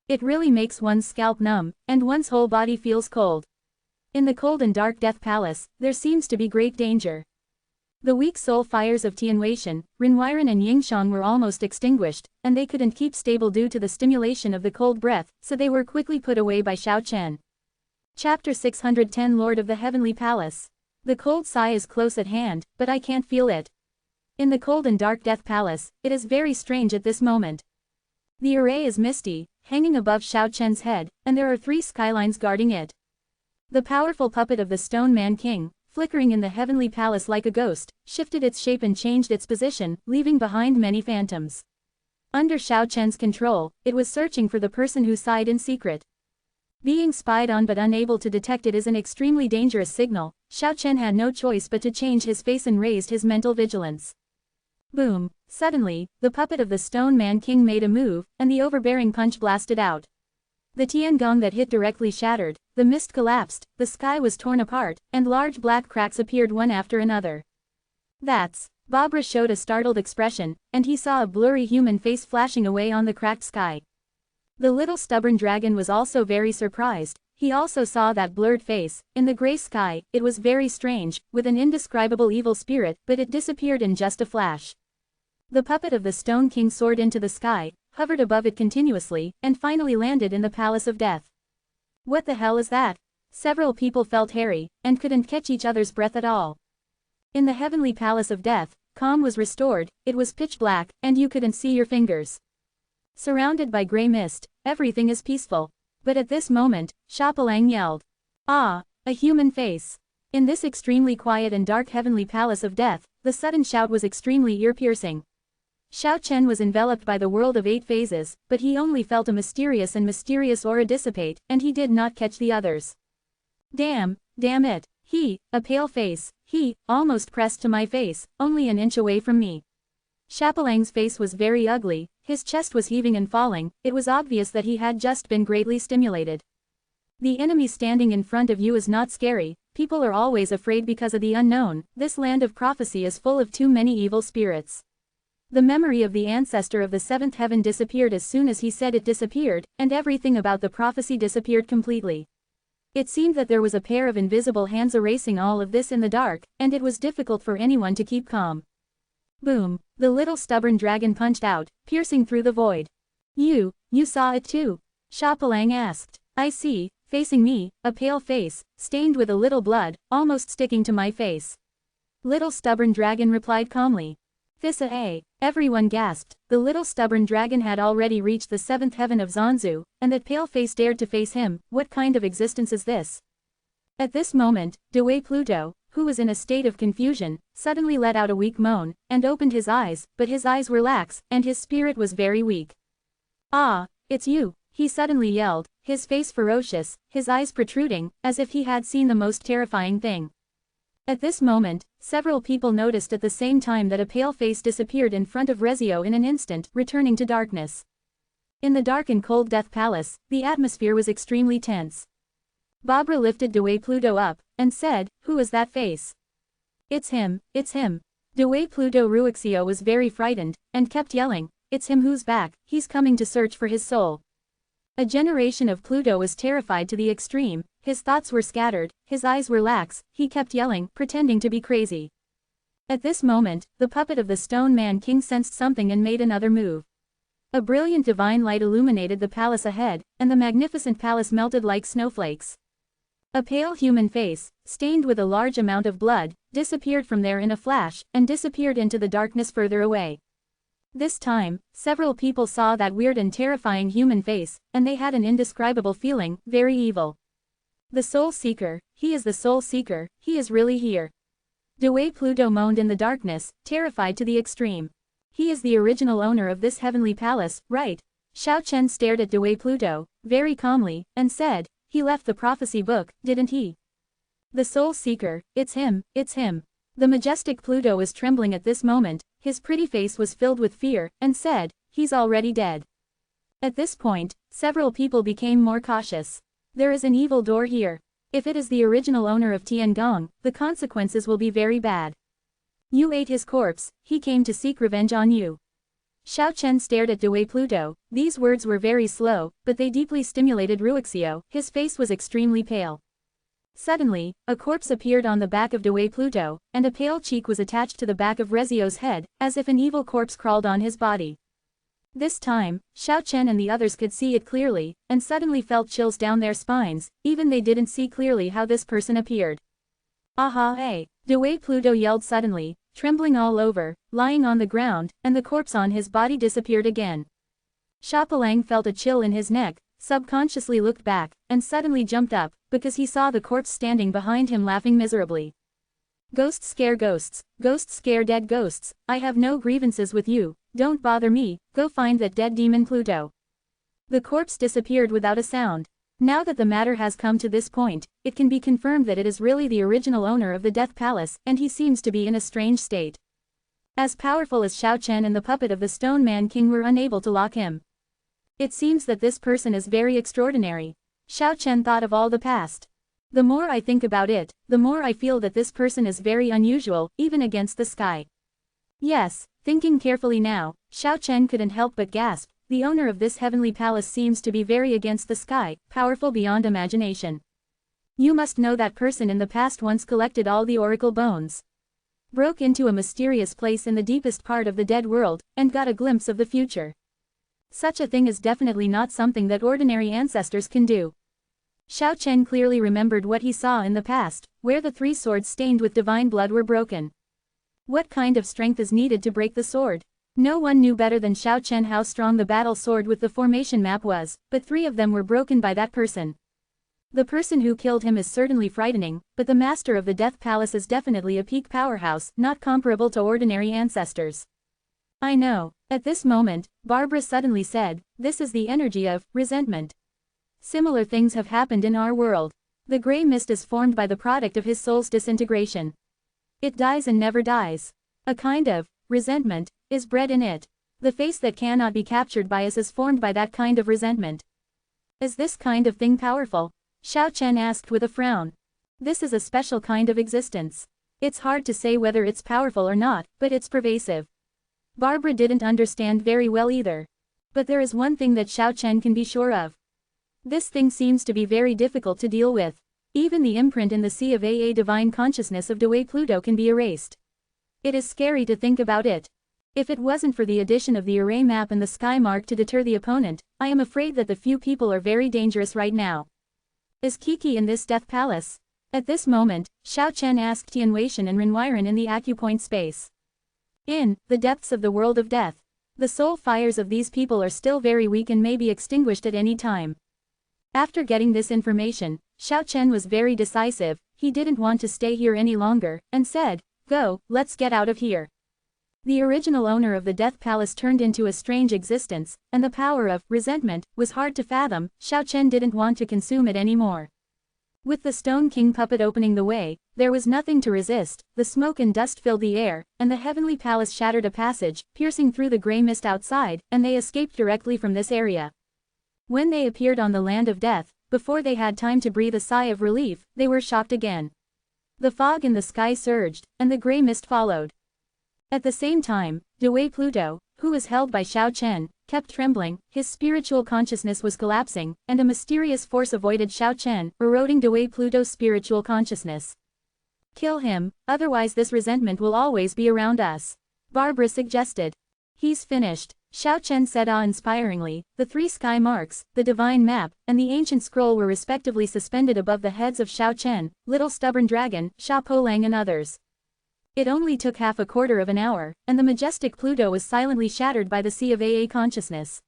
It really makes one's scalp numb, and one's whole body feels cold. In the cold and dark Death Palace, there seems to be great danger. The weak soul fires of Tianweishan, Rinweiren and Yingxiang were almost extinguished, and they couldn't keep stable due to the stimulation of the cold breath, so they were quickly put away by Xiao Chen. Chapter 610 Lord of the Heavenly Palace. The cold sigh is close at hand, but I can't feel it. In the cold and dark Death Palace, it is very strange at this moment. The array is misty, hanging above Xiao Chen's head, and there are 3 skylines guarding it. The powerful puppet of the Stone Man King, flickering in the heavenly palace like a ghost, shifted its shape and changed its position, leaving behind many phantoms. Under Xiao Chen's control, it was searching for the person who sighed in secret. Being spied on but unable to detect it is an extremely dangerous signal. Xiao Chen had no choice but to change his face and raised his mental vigilance. Boom! Suddenly, the puppet of the Stone Man King made a move, and the overbearing punch blasted out. The tiangong that hit directly shattered, the mist collapsed, the sky was torn apart, and large black cracks appeared one after another. That's... Babra showed a startled expression, and he saw a blurry human face flashing away on the cracked sky. The little stubborn dragon was also very surprised. He also saw that blurred face. In the gray sky, it was very strange, with an indescribable evil spirit, but it disappeared in just a flash. The puppet of the Stone King soared into the sky, hovered above it continuously, and finally landed in the Palace of Death. What the hell is that? Several people felt hairy, and couldn't catch each other's breath at all. In the heavenly Palace of Death, calm was restored, it was pitch black, and you couldn't see your fingers. Surrounded by gray mist, everything is peaceful. But at this moment, Shapalang yelled. Ah, a human face. In this extremely quiet and dark heavenly Palace of Death, the sudden shout was extremely ear-piercing. Xiao Chen was enveloped by the world of 8 phases, but he only felt a mysterious aura dissipate, and he did not catch the others. Damn it, a pale face, almost pressed to my face, only an inch away from me. Shapalang's face was very ugly, his chest was heaving and falling, it was obvious that he had just been greatly stimulated. The enemy standing in front of you is not scary, people are always afraid because of the unknown, this land of prophecy is full of too many evil spirits. The memory of the ancestor of the 7th heaven disappeared as soon as he said it disappeared, and everything about the prophecy disappeared completely. It seemed that there was a pair of invisible hands erasing all of this in the dark, and it was difficult for anyone to keep calm. Boom! The little stubborn dragon punched out, piercing through the void. You saw it too? Shapalang asked. I see, facing me, a pale face, stained with a little blood, almost sticking to my face. Little stubborn dragon replied calmly. Thissa. Everyone gasped. The little stubborn dragon had already reached the 7th heaven of Zanzu, and that pale face dared to face him. What kind of existence is this? At this moment, Dewey Pluto, who was in a state of confusion, suddenly let out a weak moan, and opened his eyes, but his eyes were lax, and his spirit was very weak. Ah, it's you, he suddenly yelled, his face ferocious, his eyes protruding, as if he had seen the most terrifying thing. At this moment, several people noticed at the same time that a pale face disappeared in front of Rezio in an instant, returning to darkness. In the dark and cold Death Palace, the atmosphere was extremely tense. Babra lifted Dewey Pluto up, and said, who is that face? It's him. Dewey Pluto Ruixio was very frightened, and kept yelling, it's him who's back, he's coming to search for his soul. A generation of Pluto was terrified to the extreme, his thoughts were scattered, his eyes were lax, he kept yelling, pretending to be crazy. At this moment, the puppet of the Stone Man King sensed something and made another move. A brilliant divine light illuminated the palace ahead, and the magnificent palace melted like snowflakes. A pale human face, stained with a large amount of blood, disappeared from there in a flash, and disappeared into the darkness further away. This time, several people saw that weird and terrifying human face, and they had an indescribable feeling, very evil. The Soul Seeker, he is the Soul Seeker, he is really here. Dewey Pluto moaned in the darkness, terrified to the extreme. He is the original owner of this heavenly palace, right? Xiao Chen stared at Dewey Pluto, very calmly, and said, he left the prophecy book, didn't he? The soul seeker, it's him, it's him. The majestic Pluto was trembling at this moment, his pretty face was filled with fear, and said, he's already dead. At this point, several people became more cautious. There is an evil door here. If it is the original owner of Tiangong, the consequences will be very bad. You ate his corpse, he came to seek revenge on you. Xiao Chen stared at Dewey Pluto. These words were very slow, but they deeply stimulated Ruixio. His face was extremely pale. Suddenly, a corpse appeared on the back of Dewey Pluto, and a pale cheek was attached to the back of Rezio's head, as if an evil corpse crawled on his body. This time, Xiao Chen and the others could see it clearly, and suddenly felt chills down their spines, even they didn't see clearly how this person appeared. Aha, eh! Dewey Pluto yelled suddenly, trembling all over, lying on the ground, and the corpse on his body disappeared again. Shapalang felt a chill in his neck, subconsciously looked back, and suddenly jumped up, because he saw the corpse standing behind him laughing miserably. Ghosts scare ghosts, ghosts scare dead ghosts, I have no grievances with you, don't bother me, go find that dead demon Pluto. The corpse disappeared without a sound. Now that the matter has come to this point, it can be confirmed that it is really the original owner of the Death Palace, and he seems to be in a strange state. As powerful as Xiao Chen and the puppet of the Stone Man King were unable to lock him. It seems that this person is very extraordinary. Xiao Chen thought of all the past. The more I think about it, the more I feel that this person is very unusual, even against the sky. Yes, thinking carefully now, Xiao Chen couldn't help but gasp. The owner of this heavenly palace seems to be very against the sky, powerful beyond imagination. You must know that person in the past once collected all the oracle bones. Broke into a mysterious place in the deepest part of the dead world, and got a glimpse of the future. Such a thing is definitely not something that ordinary ancestors can do. Xiao Chen clearly remembered what he saw in the past, where the 3 swords stained with divine blood were broken. What kind of strength is needed to break the sword? No one knew better than Xiao Chen how strong the battle sword with the formation map was, but 3 of them were broken by that person. The person who killed him is certainly frightening, but the master of the Death Palace is definitely a peak powerhouse, not comparable to ordinary ancestors. I know. At this moment, Barbara suddenly said, this is the energy of resentment. Similar things have happened in our world. The gray mist is formed by the product of his soul's disintegration. It dies and never dies. A kind of resentment is bred in it. The face that cannot be captured by us is formed by that kind of resentment. Is this kind of thing powerful? Xiao Chen asked with a frown. This is a special kind of existence. It's hard to say whether it's powerful or not, but it's pervasive. Barbara didn't understand very well either. But there is one thing that Xiao Chen can be sure of. This thing seems to be very difficult to deal with. Even the imprint in the sea of AA divine consciousness of Dewey Pluto can be erased. It is scary to think about it. If it wasn't for the addition of the array map and the sky mark to deter the opponent, I am afraid that the few people are very dangerous right now. Is Kiki in this Death Palace? At this moment, Xiao Chen asked Tianweishan and Renwiren in the acupoint space. In the depths of the world of death, the soul fires of these people are still very weak and may be extinguished at any time. After getting this information, Xiao Chen was very decisive. He didn't want to stay here any longer, and said, go, let's get out of here. The original owner of the Death Palace turned into a strange existence, and the power of resentment was hard to fathom. Xiao Chen didn't want to consume it anymore. With the Stone King puppet opening the way, there was nothing to resist. The smoke and dust filled the air, and the heavenly palace shattered a passage, piercing through the gray mist outside, and they escaped directly from this area. When they appeared on the land of death, before they had time to breathe a sigh of relief, they were shocked again. The fog in the sky surged, and the gray mist followed. At the same time, Dewey Pluto, who was held by Xiao Chen, kept trembling, his spiritual consciousness was collapsing, and a mysterious force avoided Xiao Chen, eroding Dewey Pluto's spiritual consciousness. Kill him, otherwise this resentment will always be around us. Barbara suggested. He's finished, Xiao Chen said awe-inspiringly. The 3 sky marks, the divine map, and the ancient scroll were respectively suspended above the heads of Xiao Chen, Little Stubborn Dragon, Sha Polang and others. It only took half a quarter of an hour, and the majestic Pluto was silently shattered by the sea of AA consciousness.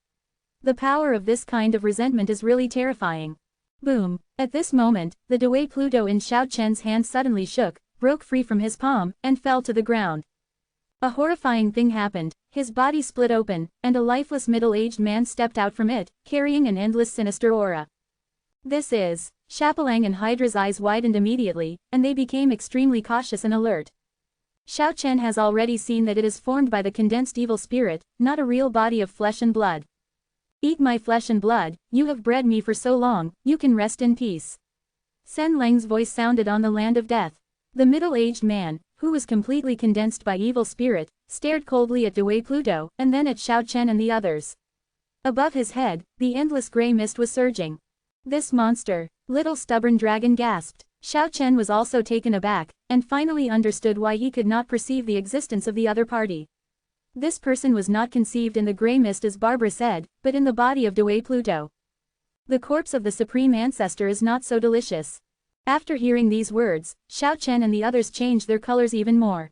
The power of this kind of resentment is really terrifying. Boom! At this moment, the Dewey Pluto in Xiao Chen's hand suddenly shook, broke free from his palm, and fell to the ground. A horrifying thing happened, his body split open, and a lifeless middle-aged man stepped out from it, carrying an endless sinister aura. This is. Shapalang and Hydra's eyes widened immediately, and they became extremely cautious and alert. Xiao Chen has already seen that it is formed by the condensed evil spirit, not a real body of flesh and blood. Eat my flesh and blood, you have bred me for so long, you can rest in peace. Sen Leng's voice sounded on the land of death. The middle-aged man, who was completely condensed by evil spirit, stared coldly at Dewey Pluto, and then at Xiao Chen and the others. Above his head, the endless grey mist was surging. This monster, little stubborn dragon gasped. Xiao Chen was also taken aback, and finally understood why he could not perceive the existence of the other party. This person was not conceived in the grey mist as Barbara said, but in the body of Dewey Pluto. The corpse of the supreme ancestor is not so delicious. After hearing these words, Xiao Chen and the others changed their colors even more.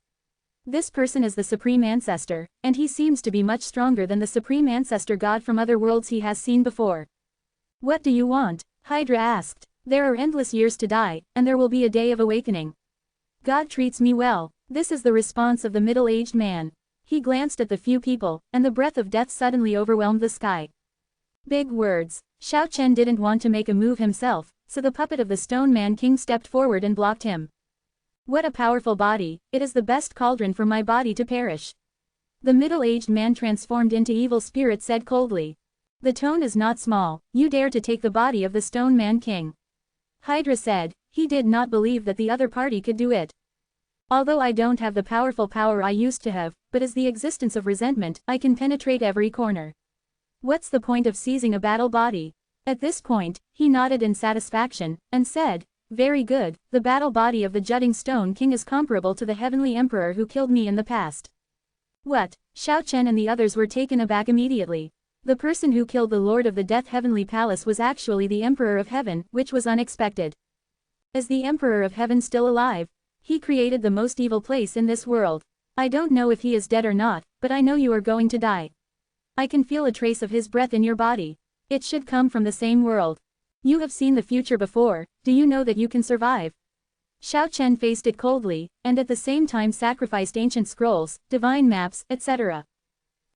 This person is the supreme ancestor, and he seems to be much stronger than the supreme ancestor god from other worlds he has seen before. What do you want? Hydra asked. There are endless years to die, and there will be a day of awakening. God treats me well. This is the response of the middle-aged man. He glanced at the few people, and the breath of death suddenly overwhelmed the sky. Big words. Xiao Chen didn't want to make a move himself, so the puppet of the Stone Man King stepped forward and blocked him. What a powerful body, it is the best cauldron for my body to perish. The middle-aged man transformed into evil spirit said coldly. The tone is not small, you dare to take the body of the Stone Man King. Hydra said, he did not believe that the other party could do it. Although I don't have the powerful power I used to have, but as the existence of resentment, I can penetrate every corner. What's the point of seizing a battle body? At this point, he nodded in satisfaction, and said, very good, the battle body of the Jutting Stone King is comparable to the Heavenly Emperor who killed me in the past. What? Xiao Chen and the others were taken aback immediately. The person who killed the Lord of the Death Heavenly Palace was actually the Emperor of Heaven, which was unexpected. Is the Emperor of Heaven still alive? He created the most evil place in this world. I don't know if he is dead or not, but I know you are going to die. I can feel a trace of his breath in your body. It should come from the same world. You have seen the future before, do you know that you can survive? Xiao Chen faced it coldly, and at the same time sacrificed ancient scrolls, divine maps, etc.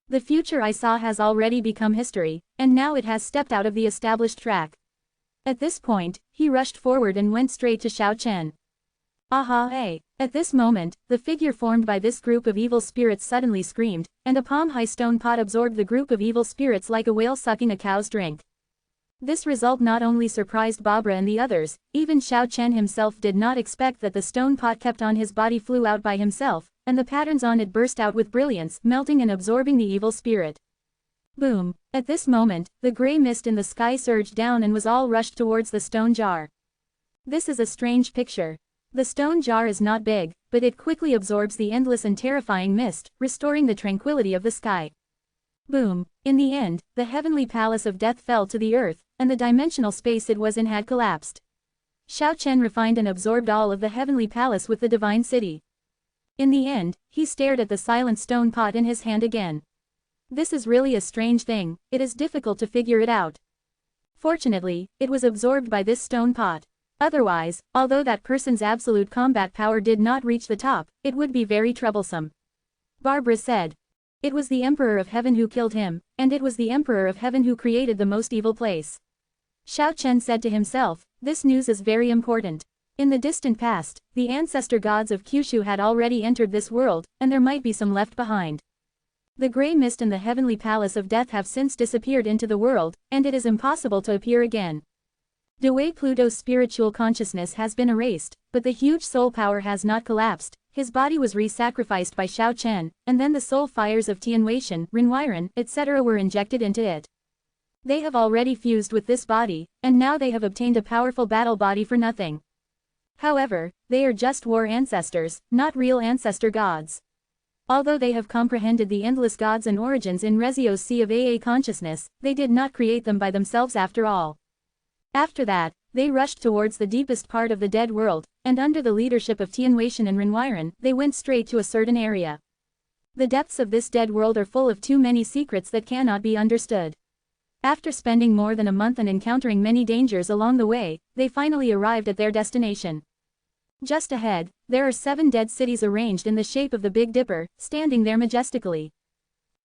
The future I saw has already become history, and now it has stepped out of the established track. At this point, he rushed forward and went straight to Xiao Chen. Aha, hey! At this moment, the figure formed by this group of evil spirits suddenly screamed, and a palm-high stone pot absorbed the group of evil spirits like a whale sucking a cow's drink. This result not only surprised Barbara and the others, even Xiao Chen himself did not expect that the stone pot kept on his body flew out by himself, and the patterns on it burst out with brilliance, melting and absorbing the evil spirit. Boom! At this moment, the grey mist in the sky surged down and was all rushed towards the stone jar. This is a strange picture. The stone jar is not big, but it quickly absorbs the endless and terrifying mist, restoring the tranquility of the sky. Boom! In the end, the heavenly palace of death fell to the earth, and the dimensional space it was in had collapsed. Xiao Chen refined and absorbed all of the heavenly palace with the divine city. In the end, he stared at the silent stone pot in his hand again. This is really a strange thing, it is difficult to figure it out. Fortunately, it was absorbed by this stone pot. Otherwise, although that person's absolute combat power did not reach the top, it would be very troublesome. Barbara said. It was the Emperor of Heaven who killed him, and it was the Emperor of Heaven who created the most evil place. Xiao Chen said to himself, this news is very important. In the distant past, the ancestor gods of Kyushu had already entered this world, and there might be some left behind. The grey mist and the heavenly palace of death have since disappeared into the world, and it is impossible to appear again. Dewey Pluto's spiritual consciousness has been erased, but the huge soul power has not collapsed. His body was re-sacrificed by Xiao Chen, and then the soul fires of Tianweishan, Renwiren, etc. were injected into it. They have already fused with this body, and now they have obtained a powerful battle body for nothing. However, they are just war ancestors, not real ancestor gods. Although they have comprehended the endless gods and origins in Rezio's Sea of AA consciousness, they did not create them by themselves after all. After that, they rushed towards the deepest part of the dead world, and under the leadership of Tianweishan and Renwiren, they went straight to a certain area. The depths of this dead world are full of too many secrets that cannot be understood. After spending more than a month and encountering many dangers along the way, they finally arrived at their destination. Just ahead, there are 7 dead cities arranged in the shape of the Big Dipper, standing there majestically.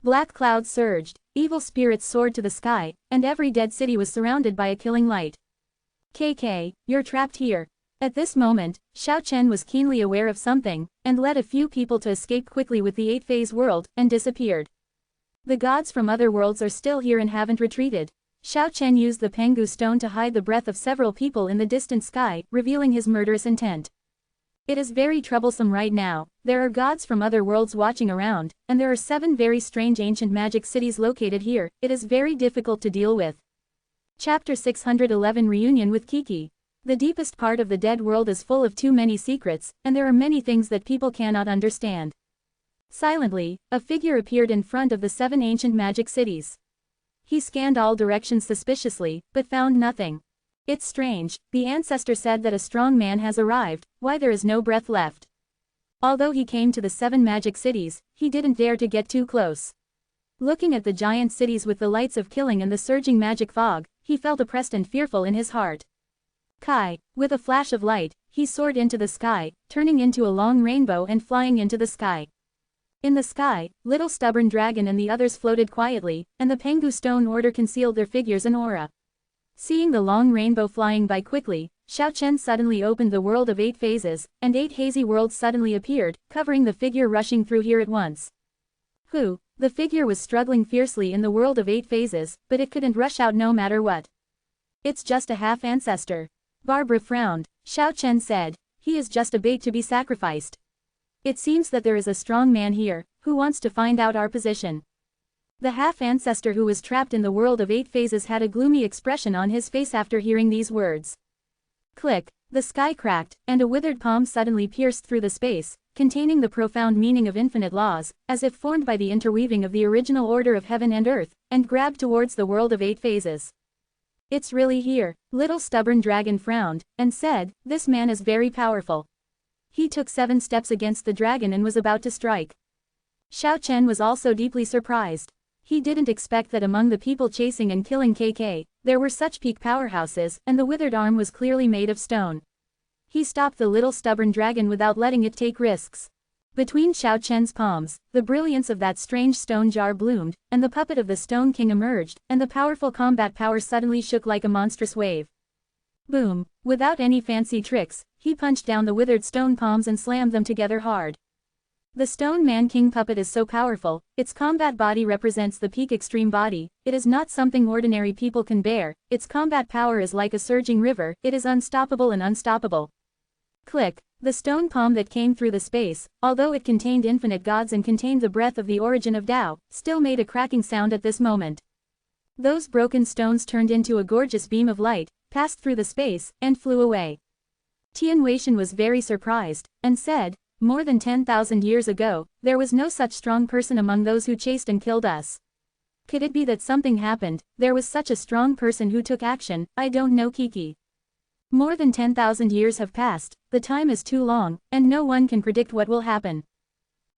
Black clouds surged, evil spirits soared to the sky, and every dead city was surrounded by a killing light. KK, you're trapped here. At this moment, Xiao Chen was keenly aware of something, and led a few people to escape quickly with the 8-phase world, and disappeared. The gods from other worlds are still here and haven't retreated. Xiao Chen used the Pengu stone to hide the breath of several people in the distant sky, revealing his murderous intent. It is very troublesome right now. There are gods from other worlds watching around, and there are 7 very strange ancient magic cities located here. It is very difficult to deal with. Chapter 611 Reunion with Kiki. The deepest part of the dead world is full of too many secrets, and there are many things that people cannot understand. Silently, a figure appeared in front of the 7 ancient magic cities. He scanned all directions suspiciously, but found nothing. It's strange, the ancestor said that a strong man has arrived, why there is no breath left. Although he came to the 7 magic cities, he didn't dare to get too close. Looking at the giant cities with the lights of killing and the surging magic fog, he felt oppressed and fearful in his heart. Kai, with a flash of light, he soared into the sky, turning into a long rainbow and flying into the sky. In the sky, Little Stubborn Dragon and the others floated quietly, and the Pengu Stone Order concealed their figures and aura. Seeing the long rainbow flying by quickly, Xiao Chen suddenly opened the world of 8 phases, and 8 hazy worlds suddenly appeared, covering the figure rushing through here at once. The figure was struggling fiercely in the world of 8 phases, but it couldn't rush out no matter what. It's just a half-ancestor. Barbara frowned. Xiao Chen said, he is just a bait to be sacrificed. It seems that there is a strong man here, who wants to find out our position. The half-ancestor who was trapped in the world of 8 phases had a gloomy expression on his face after hearing these words. Click, the sky cracked, and a withered palm suddenly pierced through the space, containing the profound meaning of infinite laws, as if formed by the interweaving of the original order of heaven and earth, and grabbed towards the world of 8 phases. It's really here. Little Stubborn Dragon frowned, and said, this man is very powerful. He took 7 steps against the dragon and was about to strike. Xiao Chen was also deeply surprised. He didn't expect that among the people chasing and killing KK, there were such peak powerhouses, and the withered arm was clearly made of stone. He stopped the Little Stubborn Dragon without letting it take risks. Between Xiao Chen's palms, the brilliance of that strange stone jar bloomed, and the puppet of the Stone King emerged, and the powerful combat power suddenly shook like a monstrous wave. Boom! Without any fancy tricks, he punched down the withered stone palms and slammed them together hard. The Stone Man King puppet is so powerful, its combat body represents the peak extreme body, it is not something ordinary people can bear, its combat power is like a surging river, it is unstoppable and unstoppable. Click, the stone palm that came through the space, although it contained infinite gods and contained the breath of the origin of Tao, still made a cracking sound at this moment. Those broken stones turned into a gorgeous beam of light, passed through the space, and flew away. Tian Weishan was very surprised, and said, more than 10,000 years ago, there was no such strong person among those who chased and killed us. Could it be that something happened, there was such a strong person who took action, I don't know Kiki. More than 10,000 years have passed, the time is too long, and no one can predict what will happen.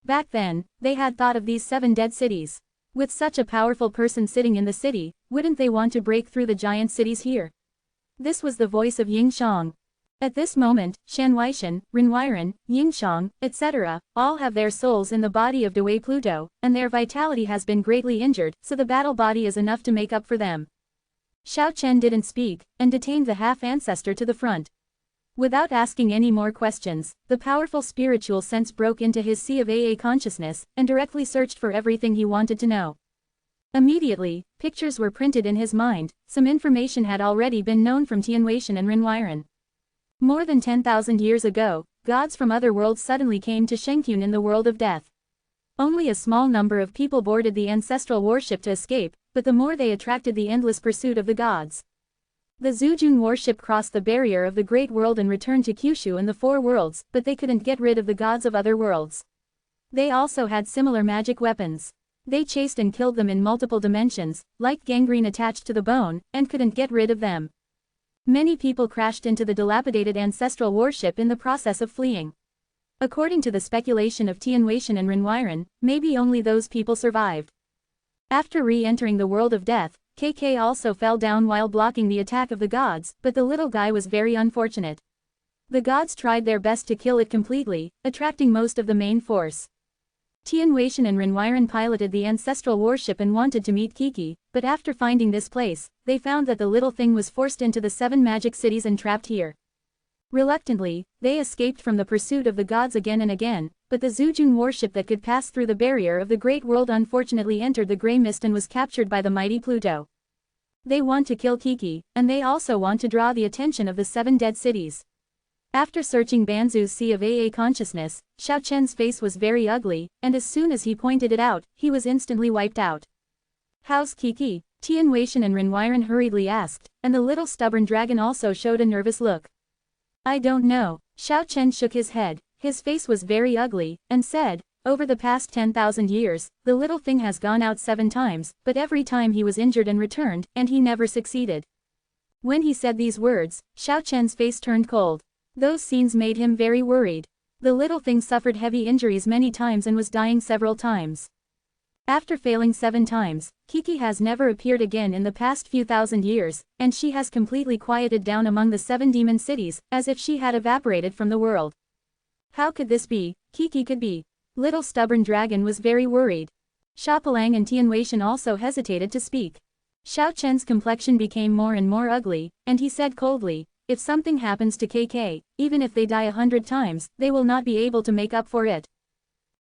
Back then, they had thought of these 7 dead cities. With such a powerful person sitting in the city, wouldn't they want to break through the giant cities here? This was the voice of Ying Xiang. At this moment, Shan Weishan, Renwiren, Yingxiang, etc., all have their souls in the body of Dewey Pluto, and their vitality has been greatly injured, so the battle body is enough to make up for them. Xiao Chen didn't speak, and detained the half-ancestor to the front. Without asking any more questions, the powerful spiritual sense broke into his sea of AA consciousness, and directly searched for everything he wanted to know. Immediately, pictures were printed in his mind, some information had already been known from Tian Weishan and Renwiren. More than 10,000 years ago, gods from other worlds suddenly came to Shengqun in the world of death. Only a small number of people boarded the ancestral warship to escape, but the more they attracted the endless pursuit of the gods. The Zhujun warship crossed the barrier of the Great World and returned to Kyushu and the 4 worlds, but they couldn't get rid of the gods of other worlds. They also had similar magic weapons. They chased and killed them in multiple dimensions, like gangrene attached to the bone, and couldn't get rid of them. Many people crashed into the dilapidated ancestral warship in the process of fleeing. According to the speculation of Tian Weishan and Renwiren, maybe only those people survived. After re-entering the world of death, KK also fell down while blocking the attack of the gods, but the little guy was very unfortunate. The gods tried their best to kill it completely, attracting most of the main force. Tian Weishan and Renwiren piloted the ancestral warship and wanted to meet Kiki, but after finding this place, they found that the little thing was forced into the 7 magic cities and trapped here. Reluctantly, they escaped from the pursuit of the gods again and again, but the Zujun warship that could pass through the barrier of the Great World unfortunately entered the Grey Mist and was captured by the mighty Pluto. They want to kill Kiki, and they also want to draw the attention of the 7 dead cities. After searching Banzu's sea of AA consciousness, Xiao Chen's face was very ugly, and as soon as he pointed it out, he was instantly wiped out. "How's Kiki?" Tian Weishan and Renwiren hurriedly asked, and the little stubborn dragon also showed a nervous look. "I don't know." Xiao Chen shook his head, his face was very ugly, and said, "Over the past 10,000 years, the little thing has gone out 7 times, but every time he was injured and returned, and he never succeeded." When he said these words, Xiao Chen's face turned cold. Those scenes made him very worried. The little thing suffered heavy injuries many times and was dying several times. After failing 7 times, Kiki has never appeared again in the past few thousand years, and she has completely quieted down among the 7 demon cities, as if she had evaporated from the world. How could this be? Kiki could be. Little stubborn dragon was very worried. Xiaopalang and Tian Weishan also hesitated to speak. Xiao Chen's complexion became more and more ugly, and he said coldly, "If something happens to KK, even if they die 100 times, they will not be able to make up for it."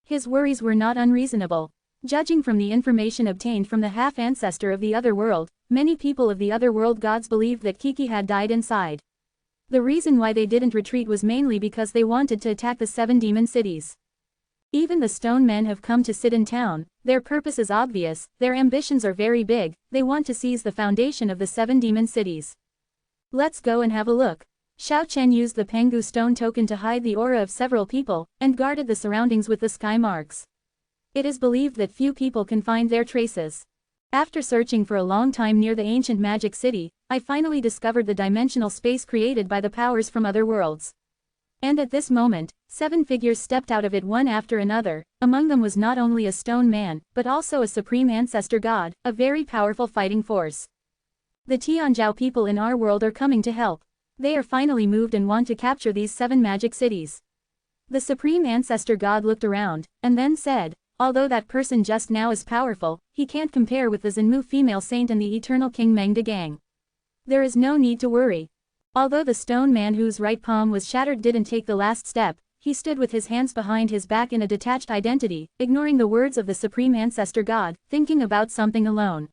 His worries were not unreasonable. Judging from the information obtained from the half-ancestor of the other world, many people of the other world gods believed that Kiki had died inside. The reason why they didn't retreat was mainly because they wanted to attack the 7 demon cities. Even the stone men have come to sit in town, their purpose is obvious, their ambitions are very big, they want to seize the foundation of the 7 demon cities. "Let's go and have a look." Xiao Chen used the Pengu stone token to hide the aura of several people, and guarded the surroundings with the sky marks. It is believed that few people can find their traces. After searching for a long time near the ancient magic city, I finally discovered the dimensional space created by the powers from other worlds. And at this moment, 7 figures stepped out of it one after another. Among them was not only a stone man, but also a supreme ancestor god, a very powerful fighting force. The Tianzhou people in our world are coming to help. They are finally moved and want to capture these 7 magic cities. The supreme ancestor god looked around, and then said, "Although that person just now is powerful, he can't compare with the Zenmu female saint and the eternal king Meng Degang. There is no need to worry." Although the stone man whose right palm was shattered didn't take the last step, he stood with his hands behind his back in a detached identity, ignoring the words of the supreme ancestor god, thinking about something alone.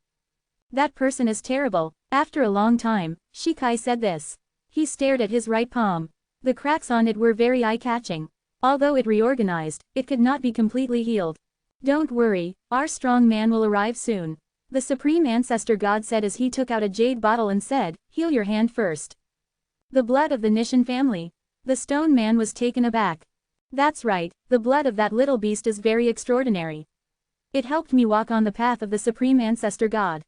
"That person is terrible." After a long time, Shikai said this. He stared at his right palm. The cracks on it were very eye-catching. Although it reorganized, it could not be completely healed. "Don't worry, our strong man will arrive soon," the supreme ancestor god said as he took out a jade bottle and said, "Heal your hand first." "The blood of the Nishan family." The stone man was taken aback. "That's right, the blood of that little beast is very extraordinary. It helped me walk on the path of the supreme ancestor god.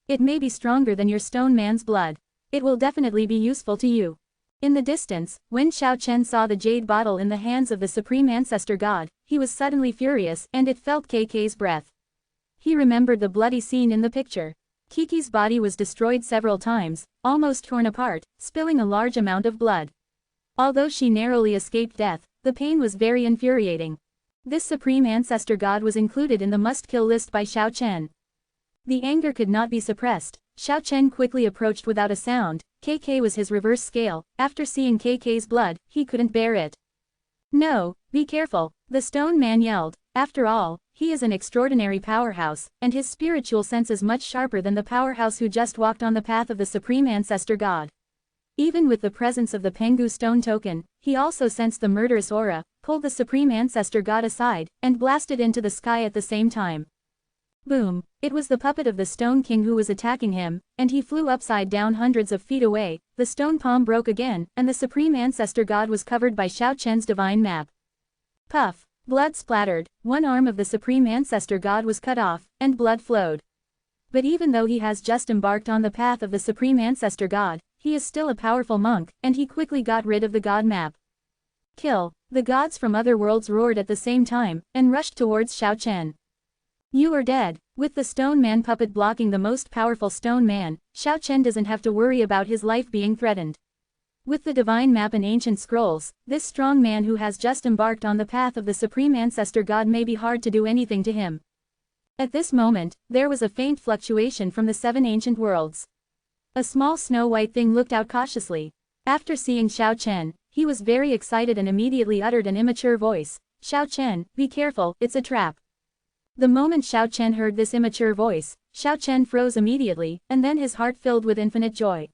It may be stronger than your stone man's blood. It will definitely be useful to you." In the distance, when Xiao Chen saw the jade bottle in the hands of the supreme ancestor god, he was suddenly furious, and it felt KK's breath. He remembered the bloody scene in the picture. Kiki's body was destroyed several times, almost torn apart, spilling a large amount of blood. Although she narrowly escaped death, the pain was very infuriating. This supreme ancestor god was included in the must-kill list by Xiao Chen. The anger could not be suppressed. Xiao Chen quickly approached without a sound. KK was his reverse scale. After seeing KK's blood, he couldn't bear it. "No, be careful," the stone man yelled. After all, he is an extraordinary powerhouse, and his spiritual sense is much sharper than the powerhouse who just walked on the path of the supreme ancestor god. Even with the presence of the Pengu stone token, he also sensed the murderous aura, pulled the supreme ancestor god aside, and blasted into the sky at the same time. Boom! It was the puppet of the Stone King who was attacking him, and he flew upside down hundreds of feet away. The stone palm broke again, and the supreme ancestor god was covered by Xiao Chen's divine map. Puff! Blood splattered, one arm of the supreme ancestor god was cut off, and blood flowed. But even though he has just embarked on the path of the supreme ancestor god, he is still a powerful monk, and he quickly got rid of the god map. "Kill!" The gods from other worlds roared at the same time, and rushed towards Xiao Chen. "You are dead." With the stone man puppet blocking the most powerful stone man, Xiao Chen doesn't have to worry about his life being threatened. With the divine map and ancient scrolls, this strong man who has just embarked on the path of the supreme ancestor god may be hard to do anything to him. At this moment, there was a faint fluctuation from the 7 ancient worlds. A small snow-white thing looked out cautiously. After seeing Xiao Chen, he was very excited and immediately uttered an immature voice. Xiao Chen, be careful, it's a trap. The moment Xiao Chen heard this immature voice, Xiao Chen froze immediately, and then his heart filled with infinite joy.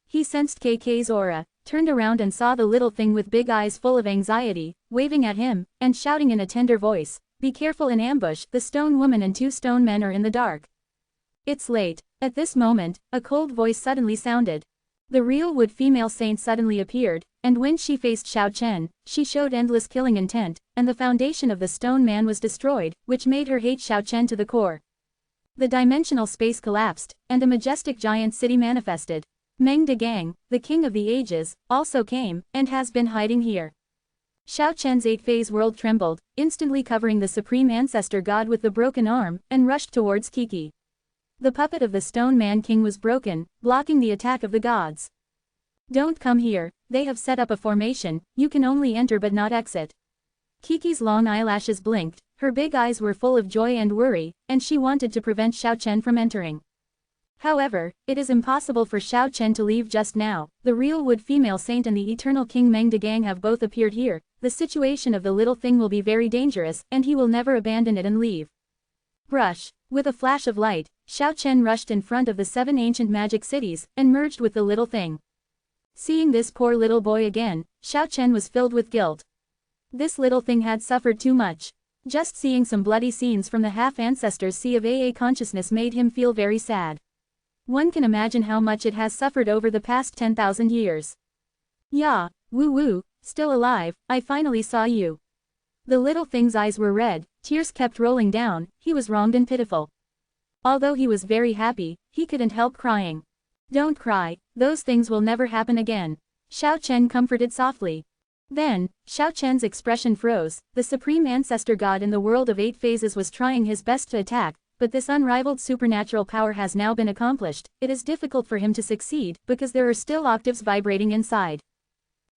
He sensed KK's aura, turned around and saw the little thing with big eyes full of anxiety, waving at him, and shouting in a tender voice, "Be careful in ambush, the stone woman and 2 stone men are in the dark." It's late. At this moment, a cold voice suddenly sounded. The real wood female saint suddenly appeared, and when she faced Xiao Chen, she showed endless killing intent, and the foundation of the stone man was destroyed, which made her hate Xiao Chen to the core. The dimensional space collapsed, and a majestic giant city manifested. Meng Degang, the king of the ages, also came, and has been hiding here. Xiao Chen's 8-phase world trembled, instantly covering the supreme ancestor god with the broken arm, and rushed towards Kiki. The puppet of the stone man king was broken, blocking the attack of the gods. Don't come here, they have set up a formation, you can only enter but not exit. Kiki's long eyelashes blinked, her big eyes were full of joy and worry, and she wanted to prevent Xiao Chen from entering. However, it is impossible for Xiao Chen to leave just now. The real wood female saint and the eternal king Meng Degang have both appeared here. The situation of the little thing will be very dangerous, and he will never abandon it and leave. Brush. With a flash of light, Xiao Chen rushed in front of the 7 ancient magic cities, and merged with the little thing. Seeing this poor little boy again, Xiao Chen was filled with guilt. This little thing had suffered too much. Just seeing some bloody scenes from the half-ancestors' sea of AA consciousness made him feel very sad. One can imagine how much it has suffered over the past 10,000 years. "Yeah, woo-woo, still alive, I finally saw you." The little thing's eyes were red, tears kept rolling down, he was wronged and pitiful. Although he was very happy, he couldn't help crying. "Don't cry, those things will never happen again," Xiao Chen comforted softly. Then, Xiao Chen's expression froze. The supreme ancestor god in the world of 8 phases was trying his best to attack, but this unrivaled supernatural power has now been accomplished. It is difficult for him to succeed, because there are still octaves vibrating inside.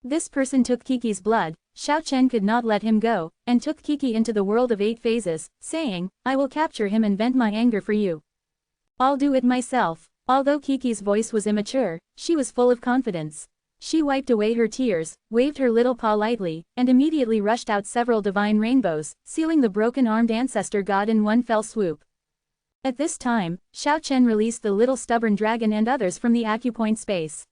This person took Kiki's blood. Xiao Chen could not let him go, and took Kiki into the world of 8 phases, saying, "I will capture him and vent my anger for you. I'll do it myself." Although Kiki's voice was immature, she was full of confidence. She wiped away her tears, waved her little paw lightly, and immediately rushed out several divine rainbows, sealing the broken-armed ancestor god in one fell swoop. At this time, Xiao Chen released the little stubborn dragon and others from the acupoint space.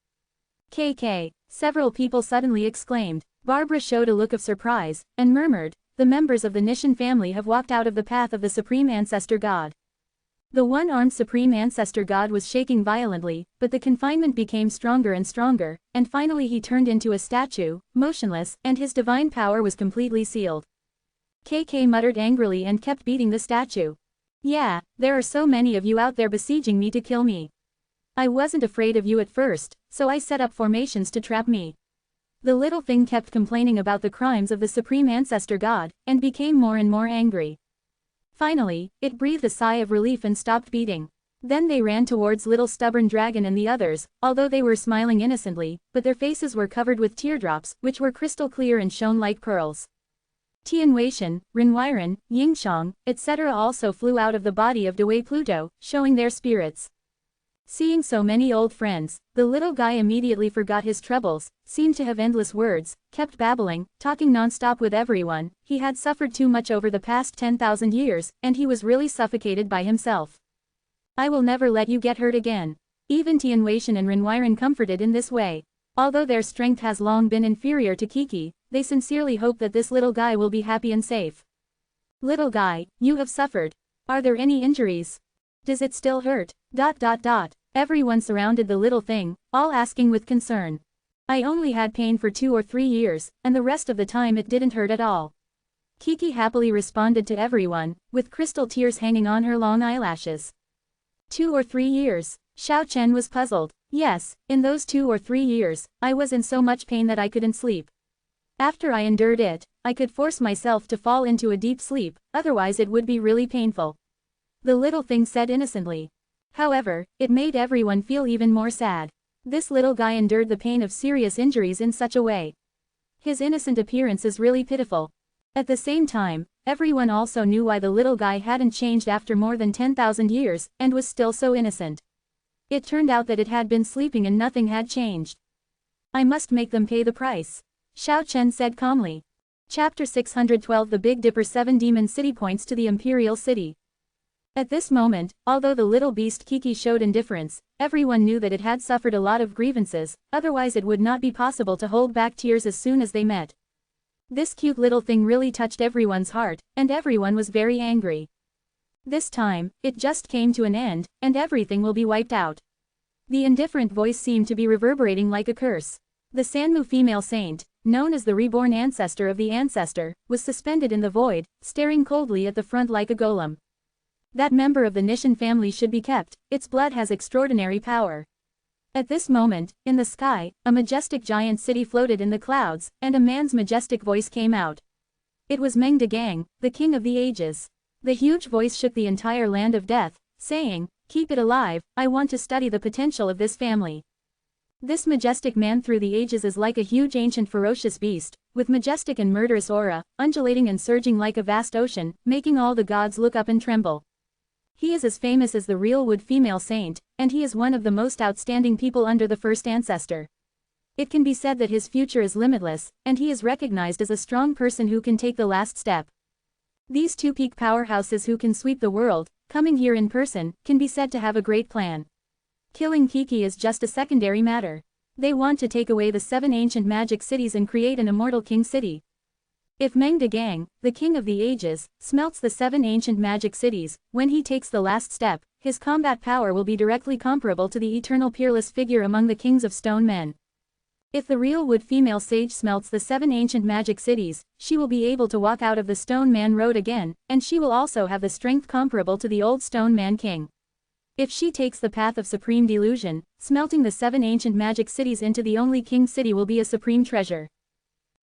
"KK," several people suddenly exclaimed. Barbara showed a look of surprise, and murmured, "The members of the Nishan family have walked out of the path of the supreme ancestor god." The one-armed supreme ancestor god was shaking violently, but the confinement became stronger and stronger, and finally he turned into a statue, motionless, and his divine power was completely sealed. KK muttered angrily and kept beating the statue. "Yeah, there are so many of you out there besieging me to kill me. I wasn't afraid of you at first, so I set up formations to trap me." The little thing kept complaining about the crimes of the supreme ancestor god, and became more and more angry. Finally, it breathed a sigh of relief and stopped beating. Then they ran towards little stubborn dragon and the others, although they were smiling innocently, but their faces were covered with teardrops, which were crystal clear and shone like pearls. Tian Weishan, Renwiren, Yingshang, etc. also flew out of the body of Dewey Pluto, showing their spirits. Seeing so many old friends, the little guy immediately forgot his troubles, seemed to have endless words, kept babbling, talking non-stop with everyone. He had suffered too much over the past 10,000 years, and he was really suffocated by himself. "I will never let you get hurt again." Even Tian Weishan and Renwiren comforted in this way. Although their strength has long been inferior to Kiki, they sincerely hope that this little guy will be happy and safe. "Little guy, you have suffered. Are there any injuries? Does it still hurt?" Everyone surrounded the little thing, all asking with concern. "I only had pain for 2 or 3 years, and the rest of the time it didn't hurt at all." Kiki happily responded to everyone, with crystal tears hanging on her long eyelashes. 2 or 3 years. Xiao Chen was puzzled. "Yes, in those 2 or 3 years, I was in so much pain that I couldn't sleep. After I endured it, I could force myself to fall into a deep sleep, otherwise it would be really painful." The little thing said innocently. However, it made everyone feel even more sad. This little guy endured the pain of serious injuries in such a way. His innocent appearance is really pitiful. At the same time, everyone also knew why the little guy hadn't changed after more than 10,000 years, and was still so innocent. It turned out that it had been sleeping and nothing had changed. I must make them pay the price, Xiao Chen said calmly. Chapter 612 The Big Dipper 7 Demon City points to the Imperial City. At this moment, although the little beast Kiki showed indifference, everyone knew that it had suffered a lot of grievances, otherwise it would not be possible to hold back tears as soon as they met. This cute little thing really touched everyone's heart, and everyone was very angry. This time, it just came to an end, and everything will be wiped out. The indifferent voice seemed to be reverberating like a curse. The Sanmu female saint, known as the reborn ancestor of the ancestor, was suspended in the void, staring coldly at the front like a golem. That member of the Nishan family should be kept, its blood has extraordinary power. At this moment, in the sky, a majestic giant city floated in the clouds, and a man's majestic voice came out. It was Meng Degang, the king of the ages. The huge voice shook the entire land of death, saying, "Keep it alive, I want to study the potential of this family." This majestic man through the ages is like a huge ancient ferocious beast, with majestic and murderous aura, undulating and surging like a vast ocean, making all the gods look up and tremble. He is as famous as the real wood female saint, and he is one of the most outstanding people under the first ancestor. It can be said that his future is limitless, and he is recognized as a strong person who can take the last step. These two peak powerhouses who can sweep the world, coming here in person, can be said to have a great plan. Killing Kiki is just a secondary matter. They want to take away the 7 ancient magic cities and create an immortal king city. If Meng Degang, the king of the ages, smelts the 7 ancient magic cities, when he takes the last step, his combat power will be directly comparable to the eternal peerless figure among the kings of stone men. If the real wood female sage smelts the 7 ancient magic cities, she will be able to walk out of the stone man road again, and she will also have the strength comparable to the old stone man king. If she takes the path of supreme delusion, smelting the 7 ancient magic cities into the only king city will be a supreme treasure.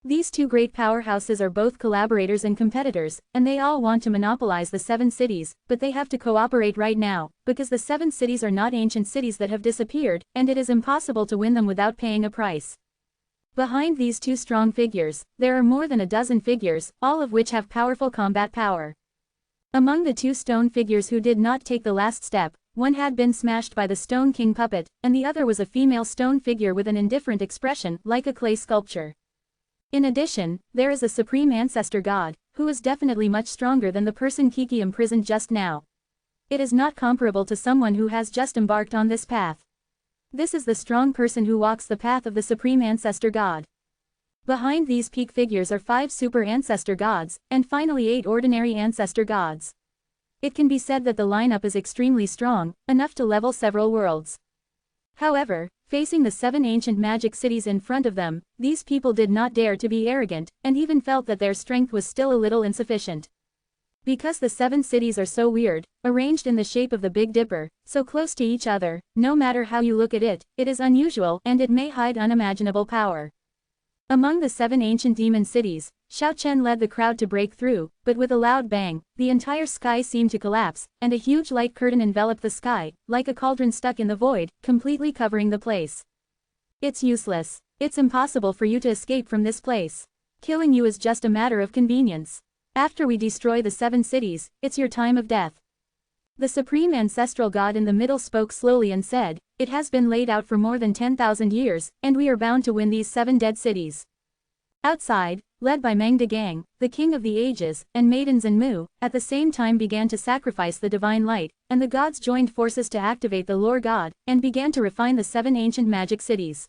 These two great powerhouses are both collaborators and competitors, and they all want to monopolize the 7 cities, but they have to cooperate right now, because the 7 cities are not ancient cities that have disappeared, and it is impossible to win them without paying a price. Behind these two strong figures, there are more than a dozen figures, all of which have powerful combat power. Among the 2 stone figures who did not take the last step, one had been smashed by the Stone King puppet, and the other was a female stone figure with an indifferent expression, like a clay sculpture. In addition, there is a supreme ancestor god, who is definitely much stronger than the person Kiki imprisoned just now. It is not comparable to someone who has just embarked on this path. This is the strong person who walks the path of the supreme ancestor god. Behind these peak figures are 5 super ancestor gods, and finally 8 ordinary ancestor gods. It can be said that the lineup is extremely strong, enough to level several worlds. However, facing the 7 ancient magic cities in front of them, these people did not dare to be arrogant, and even felt that their strength was still a little insufficient. Because the 7 cities are so weird, arranged in the shape of the Big Dipper, so close to each other, no matter how you look at it, it is unusual and it may hide unimaginable power. Among the 7 ancient demon cities, Xiao Chen led the crowd to break through, but with a loud bang, the entire sky seemed to collapse, and a huge light curtain enveloped the sky, like a cauldron stuck in the void, completely covering the place. It's useless. It's impossible for you to escape from this place. Killing you is just a matter of convenience. After we destroy the 7 cities, it's your time of death. The supreme ancestral god in the middle spoke slowly and said, "It has been laid out for more than 10,000 years, and we are bound to win these 7 dead cities." Outside, led by Meng Degang, the king of the ages, and maidens and Mu, at the same time began to sacrifice the divine light, and the gods joined forces to activate the lore god, and began to refine the 7 ancient magic cities.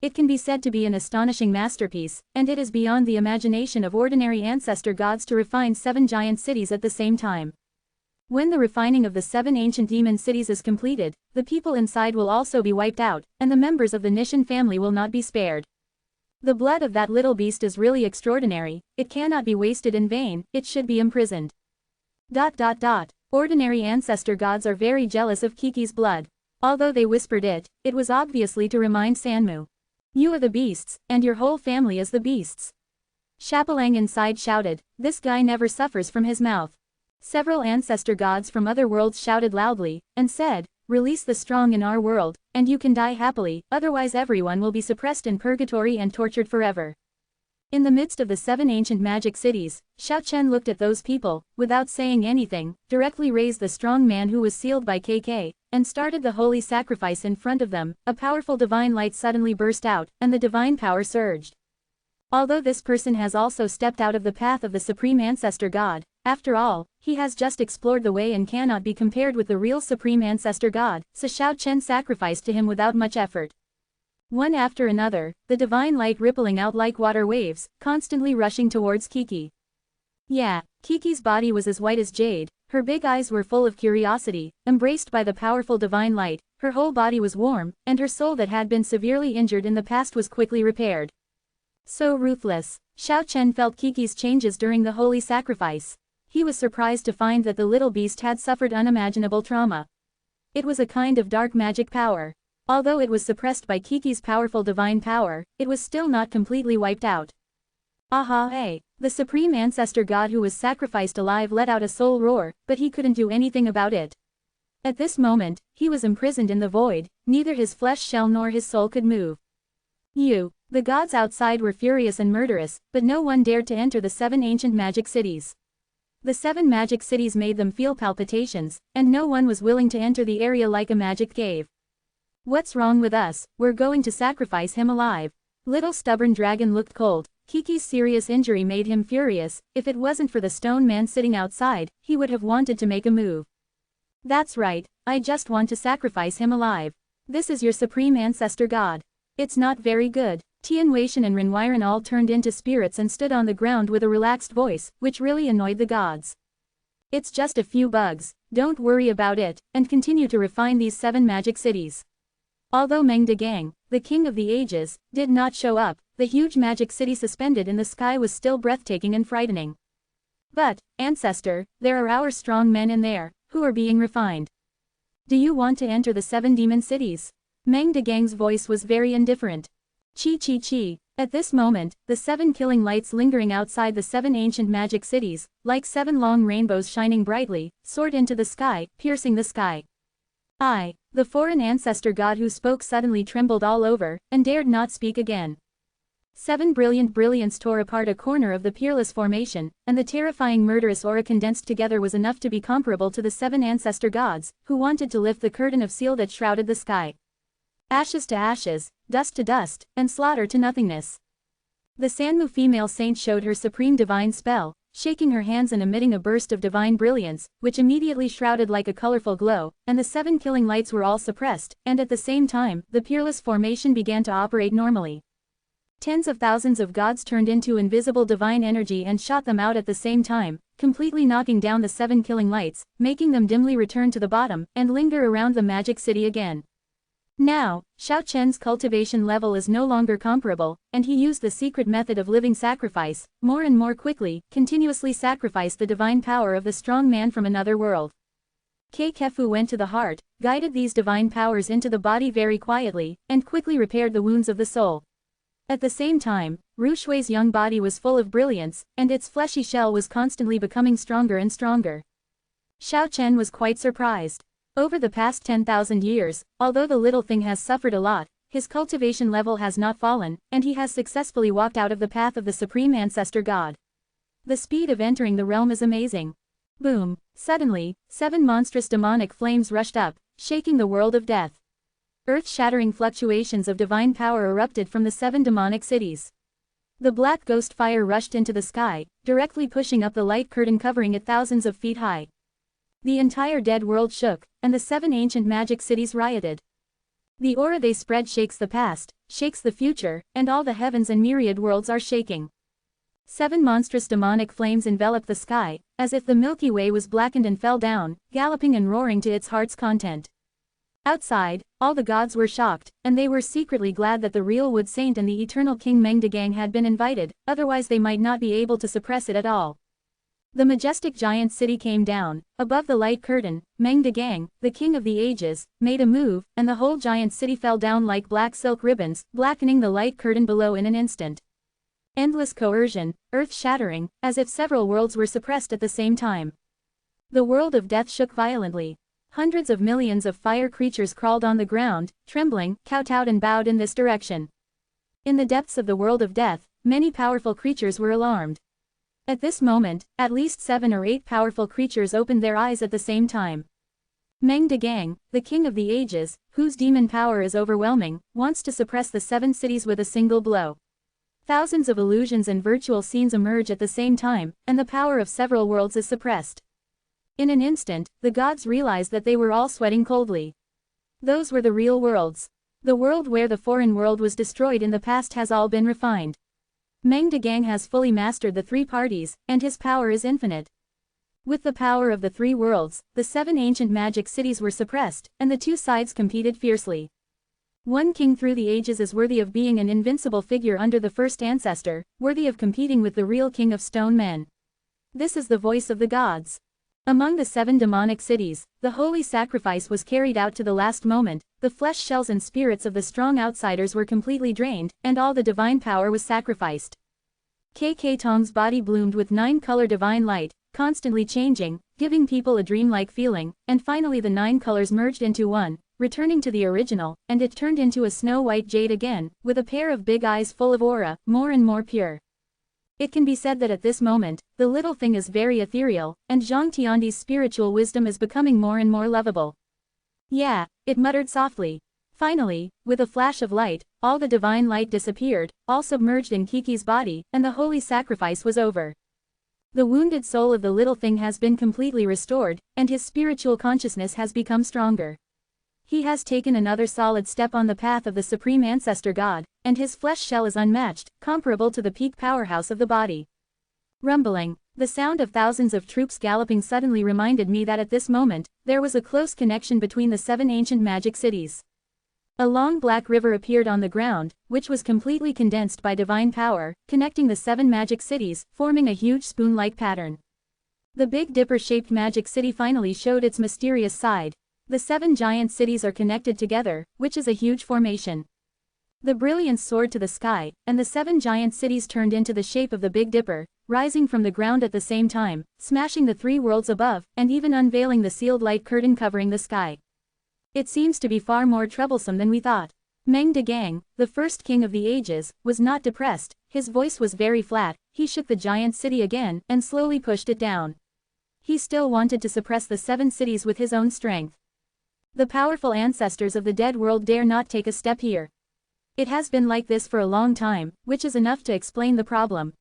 It can be said to be an astonishing masterpiece, and it is beyond the imagination of ordinary ancestor gods to refine 7 giant cities at the same time. When the refining of the 7 ancient demon cities is completed, the people inside will also be wiped out, and the members of the Nishan family will not be spared. The blood of that little beast is really extraordinary, it cannot be wasted in vain, it should be imprisoned. Ordinary ancestor gods are very jealous of Kiki's blood. Although they whispered it, it was obviously to remind Sanmu. You are the beasts, and your whole family is the beasts. Shapalang inside shouted, "This guy never suffers from his mouth." Several ancestor gods from other worlds shouted loudly, and said, release the strong in our world, and you can die happily, otherwise everyone will be suppressed in purgatory and tortured forever. In the midst of the 7 ancient magic cities, Xiao Chen looked at those people, without saying anything, directly raised the strong man who was sealed by KK, and started the holy sacrifice in front of them. A powerful divine light suddenly burst out, and the divine power surged. Although this person has also stepped out of the path of the Supreme Ancestor God, after all, he has just explored the way and cannot be compared with the real Supreme Ancestor God, so Xiao Chen sacrificed to him without much effort. One after another, the divine light rippling out like water waves, constantly rushing towards Kiki. Yeah, Kiki's body was as white as jade, her big eyes were full of curiosity, embraced by the powerful divine light, her whole body was warm, and her soul that had been severely injured in the past was quickly repaired. So ruthless, Xiao Chen felt Kiki's changes during the holy sacrifice. He was surprised to find that the little beast had suffered unimaginable trauma. It was a kind of dark magic power. Although it was suppressed by Kiki's powerful divine power, it was still not completely wiped out. Aha hey! The Supreme Ancestor God who was sacrificed alive let out a soul roar, but he couldn't do anything about it. At this moment, he was imprisoned in the void, neither his flesh shell nor his soul could move. The gods outside were furious and murderous, but no one dared to enter the 7 ancient magic cities. The 7 magic cities made them feel palpitations, and no one was willing to enter the area like a magic cave. What's wrong with us? We're going to sacrifice him alive. Little stubborn dragon looked cold. Kiki's serious injury made him furious. If it wasn't for the stone man sitting outside, he would have wanted to make a move. That's right, I just want to sacrifice him alive. This is your Supreme Ancestor God. It's not very good. Tian Weishan and Renwiren all turned into spirits and stood on the ground with a relaxed voice, which really annoyed the gods. It's just a few bugs, don't worry about it, and continue to refine these 7 magic cities. Although Meng Degang, the king of the ages, did not show up, the huge magic city suspended in the sky was still breathtaking and frightening. But, Ancestor, there are our strong men in there, who are being refined. Do you want to enter the 7 demon cities? Meng Degang's voice was very indifferent. Chi. At this moment, the 7 killing lights lingering outside the 7 ancient magic cities, like 7 long rainbows shining brightly, soared into the sky, piercing the sky. The foreign ancestor god who spoke suddenly trembled all over, and dared not speak again. 7 brilliant brilliance tore apart a corner of the peerless formation, and the terrifying murderous aura condensed together was enough to be comparable to the 7 ancestor gods, who wanted to lift the curtain of seal that shrouded the sky. Ashes to ashes, dust to dust, and slaughter to nothingness. The Sanmu female saint showed her supreme divine spell, shaking her hands and emitting a burst of divine brilliance, which immediately shrouded like a colorful glow, and the 7 killing lights were all suppressed, and at the same time, the peerless formation began to operate normally. Tens of thousands of gods turned into invisible divine energy and shot them out at the same time, completely knocking down the 7 killing lights, making them dimly return to the bottom, and linger around the magic city again. Now, Xiao Chen's cultivation level is no longer comparable, and he used the secret method of living sacrifice, more and more quickly, continuously sacrificed the divine power of the strong man from another world. Kefu went to the heart, guided these divine powers into the body very quietly, and quickly repaired the wounds of the soul. At the same time, Rushui's young body was full of brilliance, and its fleshy shell was constantly becoming stronger and stronger. Xiao Chen was quite surprised. Over the past 10,000 years, although the little thing has suffered a lot, his cultivation level has not fallen, and he has successfully walked out of the path of the Supreme Ancestor God. The speed of entering the realm is amazing. Boom! Suddenly, 7 monstrous demonic flames rushed up, shaking the world of death. Earth-shattering fluctuations of divine power erupted from the 7 demonic cities. The black ghost fire rushed into the sky, directly pushing up the light curtain covering it thousands of feet high. The entire dead world shook, and the 7 ancient magic cities rioted. The aura they spread shakes the past, shakes the future, and all the heavens and myriad worlds are shaking. 7 monstrous demonic flames enveloped the sky, as if the Milky Way was blackened and fell down, galloping and roaring to its heart's content. Outside, all the gods were shocked, and they were secretly glad that the real Wood Saint and the eternal King Meng Degang had been invited, otherwise they might not be able to suppress it at all. The majestic giant city came down. Above the light curtain, Meng Degang, the king of the ages, made a move, and the whole giant city fell down like black silk ribbons, blackening the light curtain below in an instant. Endless coercion, earth-shattering, as if several worlds were suppressed at the same time. The world of death shook violently. Hundreds of millions of fire creatures crawled on the ground, trembling, kowtowed and bowed in this direction. In the depths of the world of death, many powerful creatures were alarmed. At this moment, at least 7 or 8 powerful creatures opened their eyes at the same time. Meng Degang, the king of the ages, whose demon power is overwhelming, wants to suppress the 7 cities with a single blow. Thousands of illusions and virtual scenes emerge at the same time, and the power of several worlds is suppressed. In an instant, the gods realized that they were all sweating coldly. Those were the real worlds. The world where the foreign world was destroyed in the past has all been refined. Meng Degang has fully mastered the 3 parties, and his power is infinite. With the power of the 3 worlds, the 7 ancient magic cities were suppressed, and the 2 sides competed fiercely. One king through the ages is worthy of being an invincible figure under the first ancestor, worthy of competing with the real king of stone men. This is the voice of the gods. Among the 7 demonic cities, the holy sacrifice was carried out to the last moment, the flesh shells and spirits of the strong outsiders were completely drained, and all the divine power was sacrificed. KK Tong's body bloomed with 9-color divine light, constantly changing, giving people a dreamlike feeling, and finally the 9 colors merged into one, returning to the original, and it turned into a snow-white jade again, with a pair of big eyes full of aura, more and more pure. It can be said that at this moment, the little thing is very ethereal, and Zhang Tiandi's spiritual wisdom is becoming more and more lovable. Yeah, it muttered softly. Finally, with a flash of light, all the divine light disappeared, all submerged in Kiki's body, and the holy sacrifice was over. The wounded soul of the little thing has been completely restored, and his spiritual consciousness has become stronger. He has taken another solid step on the path of the Supreme Ancestor God, and his flesh shell is unmatched, comparable to the peak powerhouse of the body. Rumbling, the sound of thousands of troops galloping suddenly reminded me that at this moment, there was a close connection between the 7 ancient magic cities. A long black river appeared on the ground, which was completely condensed by divine power, connecting the 7 magic cities, forming a huge spoon-like pattern. The Big Dipper-shaped magic city finally showed its mysterious side. The 7 giant cities are connected together, which is a huge formation. The brilliance soared to the sky, and the 7 giant cities turned into the shape of the Big Dipper, rising from the ground at the same time, smashing the 3 worlds above, and even unveiling the sealed light curtain covering the sky. It seems to be far more troublesome than we thought. Meng Degang, the first king of the ages, was not depressed, his voice was very flat, he shook the giant city again, and slowly pushed it down. He still wanted to suppress the 7 cities with his own strength. The powerful ancestors of the dead world dare not take a step here. It has been like this for a long time, which is enough to explain the problem.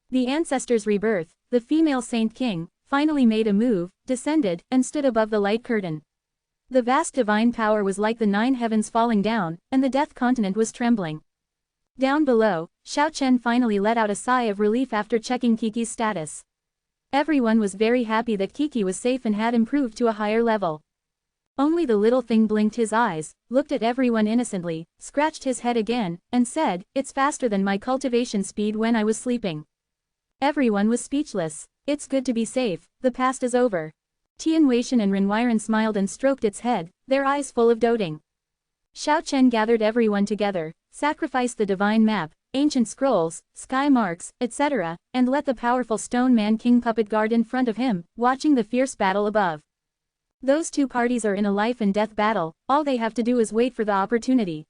The ancestors' rebirth, the female Saint King, finally made a move, descended, and stood above the light curtain. The vast divine power was like the 9 heavens falling down, and the death continent was trembling. Down below, Xiao Chen finally let out a sigh of relief after checking Kiki's status. Everyone was very happy that Kiki was safe and had improved to a higher level. Only the little thing blinked his eyes, looked at everyone innocently, scratched his head again, and said, "It's faster than my cultivation speed when I was sleeping." Everyone was speechless. It's good to be safe, the past is over. Tian Weishan and Renwiren smiled and stroked its head, their eyes full of doting. Xiao Chen gathered everyone together, sacrificed the divine map, ancient scrolls, sky marks, etc., and let the powerful stone man king puppet guard in front of him, watching the fierce battle above. Those 2 parties are in a life and death battle, all they have to do is wait for the opportunity.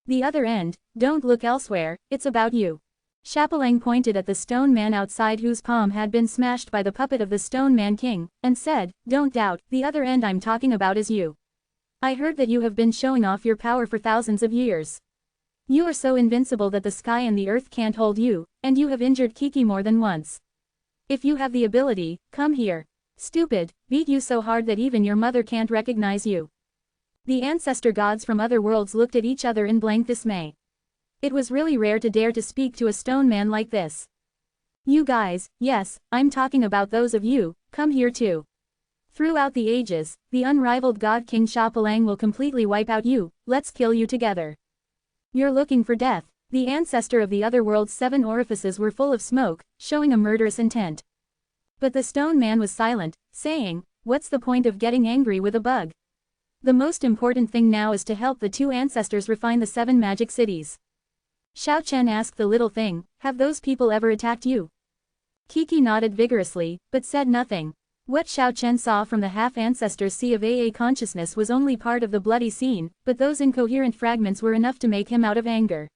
The other end, don't look elsewhere, it's about you. Chapelang pointed at the stone man outside whose palm had been smashed by the puppet of the stone man king, and said, "Don't doubt, the other end I'm talking about is you. I heard that you have been showing off your power for thousands of years. You are so invincible that the sky and the earth can't hold you, and you have injured Kiki more than once. If you have the ability, come here. Stupid, beat you so hard that even your mother can't recognize you." The ancestor gods from other worlds looked at each other in blank dismay. It was really rare to dare to speak to a stone man like this. "You guys, yes, I'm talking about those of you, come here too. Throughout the ages, the unrivaled God King Chapelang will completely wipe out you, let's kill you together. You're looking for death." The ancestor of the other world's 7 orifices were full of smoke, showing a murderous intent. But the stone man was silent, saying, "What's the point of getting angry with a bug? The most important thing now is to help the 2 ancestors refine the 7 magic cities." Xiao Chen asked the little thing, "Have those people ever attacked you?" Kiki nodded vigorously, but said nothing. What Xiao Chen saw from the half-ancestor's sea of AA consciousness was only part of the bloody scene, but those incoherent fragments were enough to make him out of anger.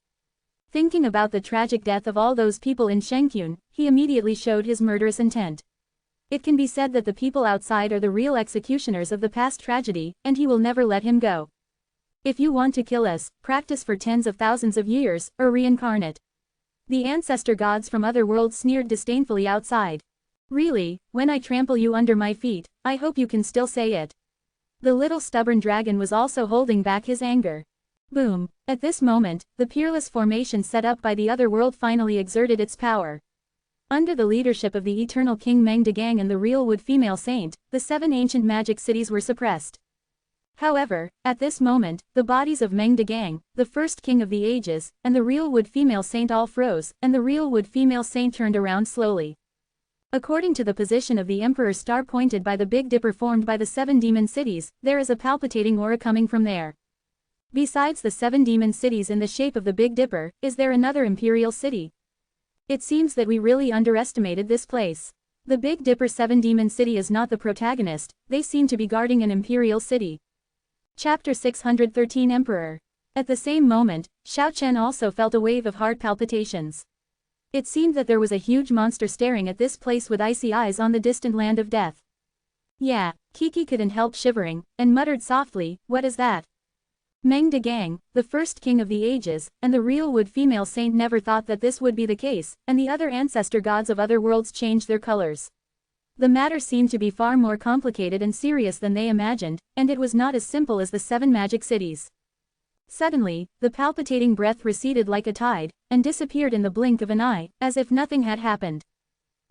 Thinking about the tragic death of all those people in Shengkyun, he immediately showed his murderous intent. It can be said that the people outside are the real executioners of the past tragedy, and he will never let him go. If you want to kill us, practice for tens of thousands of years, or reincarnate. The ancestor gods from other worlds sneered disdainfully outside. Really, when I trample you under my feet, I hope you can still say it. The little stubborn dragon was also holding back his anger. Boom! At this moment, the peerless formation set up by the other world finally exerted its power. Under the leadership of the eternal King Meng Degang and the real wood female saint, the 7 ancient magic cities were suppressed. However, at this moment, the bodies of Meng Degang, the first king of the ages, and the real wood female saint all froze, and the real wood female saint turned around slowly. According to the position of the Emperor's star pointed by the Big Dipper formed by the 7 demon cities, there is a palpitating aura coming from there. Besides the 7 demon cities in the shape of the Big Dipper, is there another imperial city? It seems that we really underestimated this place. The Big Dipper 7 demon city is not the protagonist, they seem to be guarding an imperial city. Chapter 613 Emperor. At the same moment, Xiao Chen also felt a wave of heart palpitations. It seemed that there was a huge monster staring at this place with icy eyes on the distant land of death. Yeah, Kiki couldn't help shivering, and muttered softly, "What is that?" Meng Degang, the first king of the ages, and the real wood female saint never thought that this would be the case, and the other ancestor gods of other worlds changed their colors. The matter seemed to be far more complicated and serious than they imagined, and it was not as simple as the 7 magic cities. Suddenly, the palpitating breath receded like a tide, and disappeared in the blink of an eye, as if nothing had happened.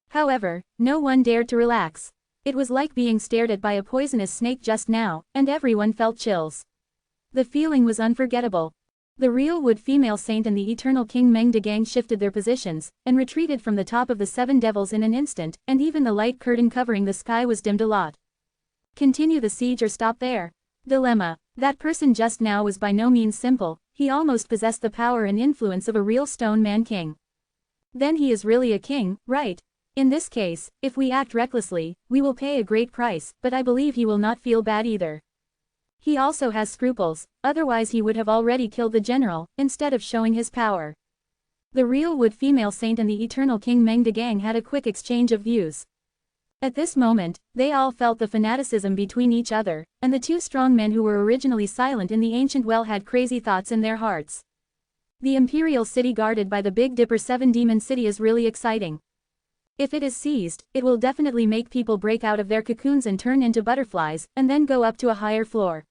However, no one dared to relax. It was like being stared at by a poisonous snake just now, and everyone felt chills. The feeling was unforgettable. The real wood female saint and the eternal King Meng Degang shifted their positions, and retreated from the top of the 7 devils in an instant, and even the light curtain covering the sky was dimmed a lot. Continue the siege or stop there? Dilemma. That person just now was by no means simple, he almost possessed the power and influence of a real stone man king. Then he is really a king, right? In this case, if we act recklessly, we will pay a great price, but I believe he will not feel bad either. He also has scruples, otherwise he would have already killed the general, instead of showing his power. The real wood female saint and the eternal King Meng Degang had a quick exchange of views. At this moment, they all felt the fanaticism between each other, and the 2 strong men who were originally silent in the ancient well had crazy thoughts in their hearts. The imperial city guarded by the Big Dipper 7 demon city is really exciting. If it is seized, it will definitely make people break out of their cocoons and turn into butterflies, and then go up to a higher floor.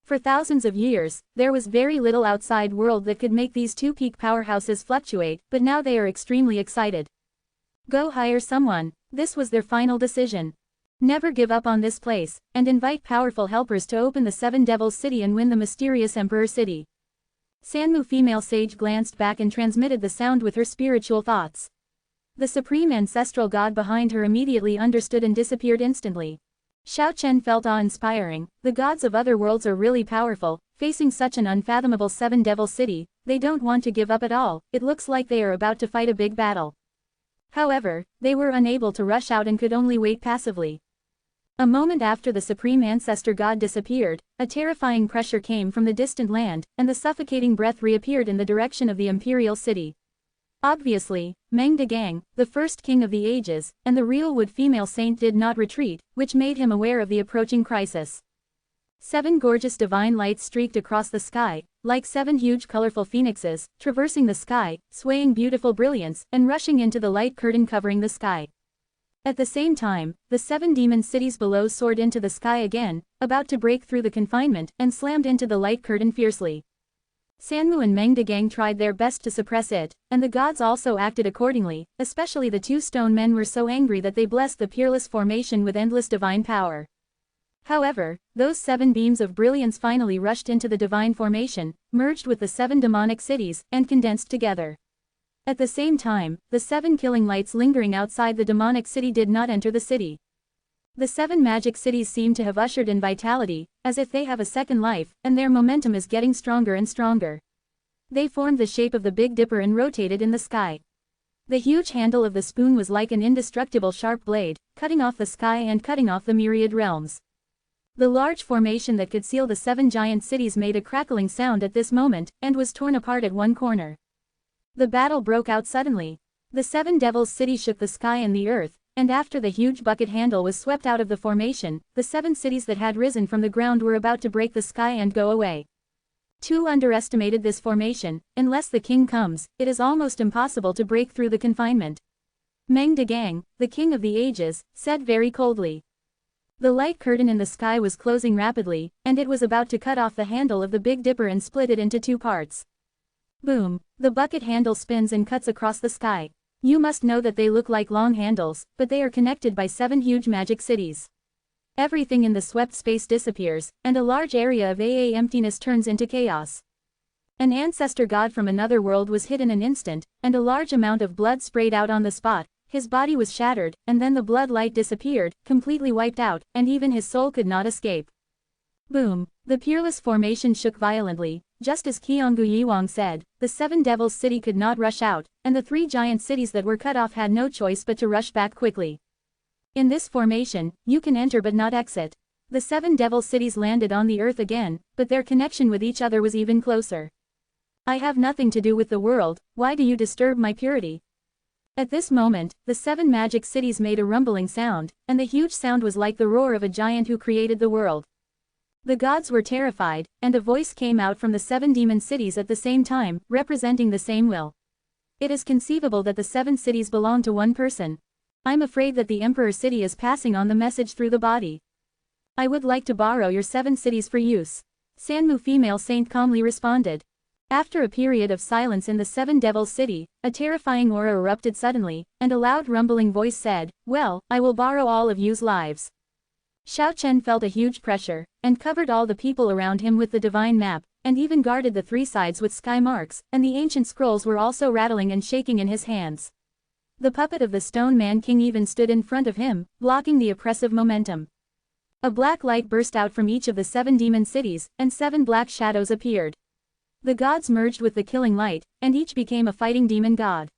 For thousands of years, there was very little outside world that could make these 2 peak powerhouses fluctuate, but now they are extremely excited. Go hire someone. This was their final decision. Never give up on this place, and invite powerful helpers to open the 7 devils city and win the mysterious emperor city. Sanmu female sage glanced back and transmitted the sound with her spiritual thoughts. The supreme ancestral god behind her immediately understood and disappeared instantly. Xiao Chen felt awe-inspiring. The gods of other worlds are really powerful, facing such an unfathomable 7 devil city, they don't want to give up at all, it looks like they are about to fight a big battle. However, they were unable to rush out and could only wait passively. A moment after the supreme ancestor god disappeared, a terrifying pressure came from the distant land, and the suffocating breath reappeared in the direction of the imperial city. Obviously, Meng Degang, the first king of the ages, and the real wood female saint did not retreat, which made him aware of the approaching crisis. 7 gorgeous divine lights streaked across the sky, like 7 huge colorful phoenixes, traversing the sky, swaying beautiful brilliance, and rushing into the light curtain covering the sky. At the same time, the 7 demon cities below soared into the sky again, about to break through the confinement, and slammed into the light curtain fiercely. Sanmu and Meng Degang tried their best to suppress it, and the gods also acted accordingly, especially the 2 stone men were so angry that they blessed the peerless formation with endless divine power. However, those 7 beams of brilliance finally rushed into the divine formation, merged with the 7 demonic cities, and condensed together. At the same time, the 7 killing lights lingering outside the demonic city did not enter the city. The 7 magic cities seem to have ushered in vitality, as if they have a second life, and their momentum is getting stronger and stronger. They formed the shape of the Big Dipper and rotated in the sky. The huge handle of the spoon was like an indestructible sharp blade, cutting off the sky and cutting off the myriad realms. The large formation that could seal the 7 giant cities made a crackling sound at this moment, and was torn apart at one corner. The battle broke out suddenly. The 7 devils' city shook the sky and the earth, and after the huge bucket handle was swept out of the formation, the 7 cities that had risen from the ground were about to break the sky and go away. 2 underestimated this formation. Unless the king comes, it is almost impossible to break through the confinement. Meng Degang, the king of the ages, said very coldly. The light curtain in the sky was closing rapidly, and it was about to cut off the handle of the Big Dipper and split it into 2 parts. Boom! The bucket handle spins and cuts across the sky. You must know that they look like long handles, but they are connected by 7 huge magic cities. Everything in the swept space disappears, and a large area of emptiness turns into chaos. An ancestor god from another world was hit in an instant, and a large amount of blood sprayed out on the spot. His body was shattered, and then the blood light disappeared, completely wiped out, and even his soul could not escape. Boom! The peerless formation shook violently. Just as Qiangu Yiwang said, the 7 devils' city could not rush out, and the 3 giant cities that were cut off had no choice but to rush back quickly. In this formation, you can enter but not exit. The 7 devil cities landed on the earth again, but their connection with each other was even closer. I have nothing to do with the world, why do you disturb my purity? At this moment, the 7 magic cities made a rumbling sound, and the huge sound was like the roar of a giant who created the world. The gods were terrified, and a voice came out from the 7 demon cities at the same time, representing the same will. It is conceivable that the 7 cities belong to one person. I'm afraid that the Emperor City is passing on the message through the body. I would like to borrow your 7 cities for use. Sanmu female saint calmly responded. After a period of silence in the 7 devils' city, a terrifying aura erupted suddenly, and a loud rumbling voice said, well, I will borrow all of you's lives. Xiao Chen felt a huge pressure, and covered all the people around him with the divine map, and even guarded the 3 sides with sky marks, and the ancient scrolls were also rattling and shaking in his hands. The puppet of the Stone Man King even stood in front of him, blocking the oppressive momentum. A black light burst out from each of the 7 demon cities, and 7 black shadows appeared. The gods merged with the killing light, and each became a fighting demon god.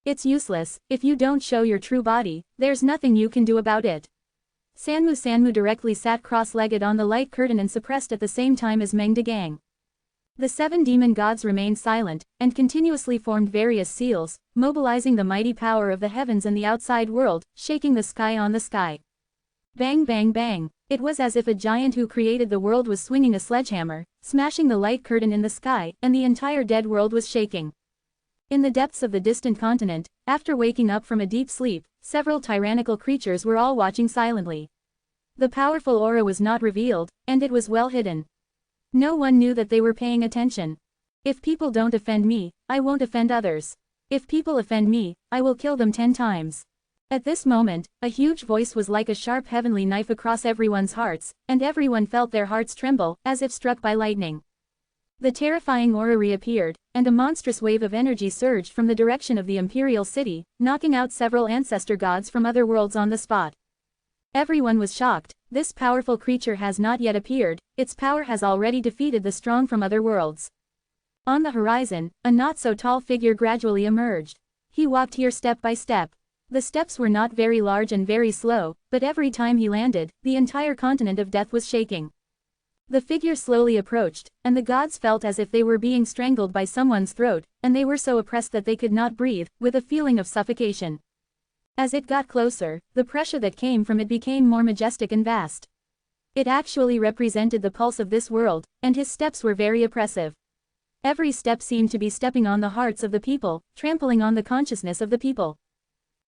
It's useless, if you don't show your true body, there's nothing you can do about it. Sanmu directly sat cross-legged on the light curtain and suppressed at the same time as Meng Degang. The 7 demon gods remained silent, and continuously formed various seals, mobilizing the mighty power of the heavens and the outside world, shaking the sky on the sky. Bang bang bang! It was as if a giant who created the world was swinging a sledgehammer, smashing the light curtain in the sky, and the entire dead world was shaking. In the depths of the distant continent, after waking up from a deep sleep, several tyrannical creatures were all watching silently. The powerful aura was not revealed, and it was well hidden. No one knew that they were paying attention. If people don't offend me, I won't offend others. If people offend me, I will kill them 10 times. At this moment, a huge voice was like a sharp heavenly knife across everyone's hearts, and everyone felt their hearts tremble, as if struck by lightning. The terrifying aura reappeared, and a monstrous wave of energy surged from the direction of the imperial city, knocking out several ancestor gods from other worlds on the spot. Everyone was shocked. This powerful creature has not yet appeared, its power has already defeated the strong from other worlds. On the horizon, a not-so-tall figure gradually emerged. He walked here step by step. The steps were not very large and very slow, but every time he landed, the entire continent of death was shaking. The figure slowly approached, and the gods felt as if they were being strangled by someone's throat, and they were so oppressed that they could not breathe, with a feeling of suffocation. As it got closer, the pressure that came from it became more majestic and vast. It actually represented the pulse of this world, and his steps were very oppressive. Every step seemed to be stepping on the hearts of the people, trampling on the consciousness of the people.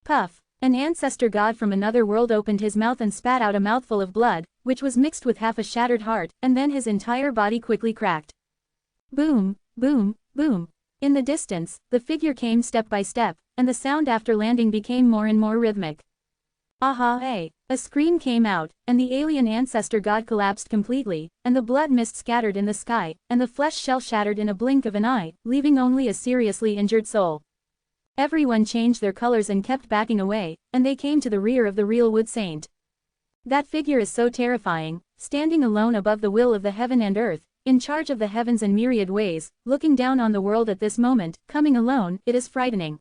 Puff! An ancestor god from another world opened his mouth and spat out a mouthful of blood, which was mixed with half a shattered heart, and then his entire body quickly cracked. Boom, boom, boom. In the distance, the figure came step by step, and the sound after landing became more and more rhythmic. Aha! Hey! A scream came out, and the alien ancestor god collapsed completely, and the blood mist scattered in the sky, and the flesh shell shattered in a blink of an eye, leaving only a seriously injured soul. Everyone changed their colors and kept backing away, and they came to the rear of the real wood saint. That figure is so terrifying, standing alone above the will of the heaven and earth, in charge of the heavens in myriad ways, looking down on the world at this moment, coming alone, it is frightening.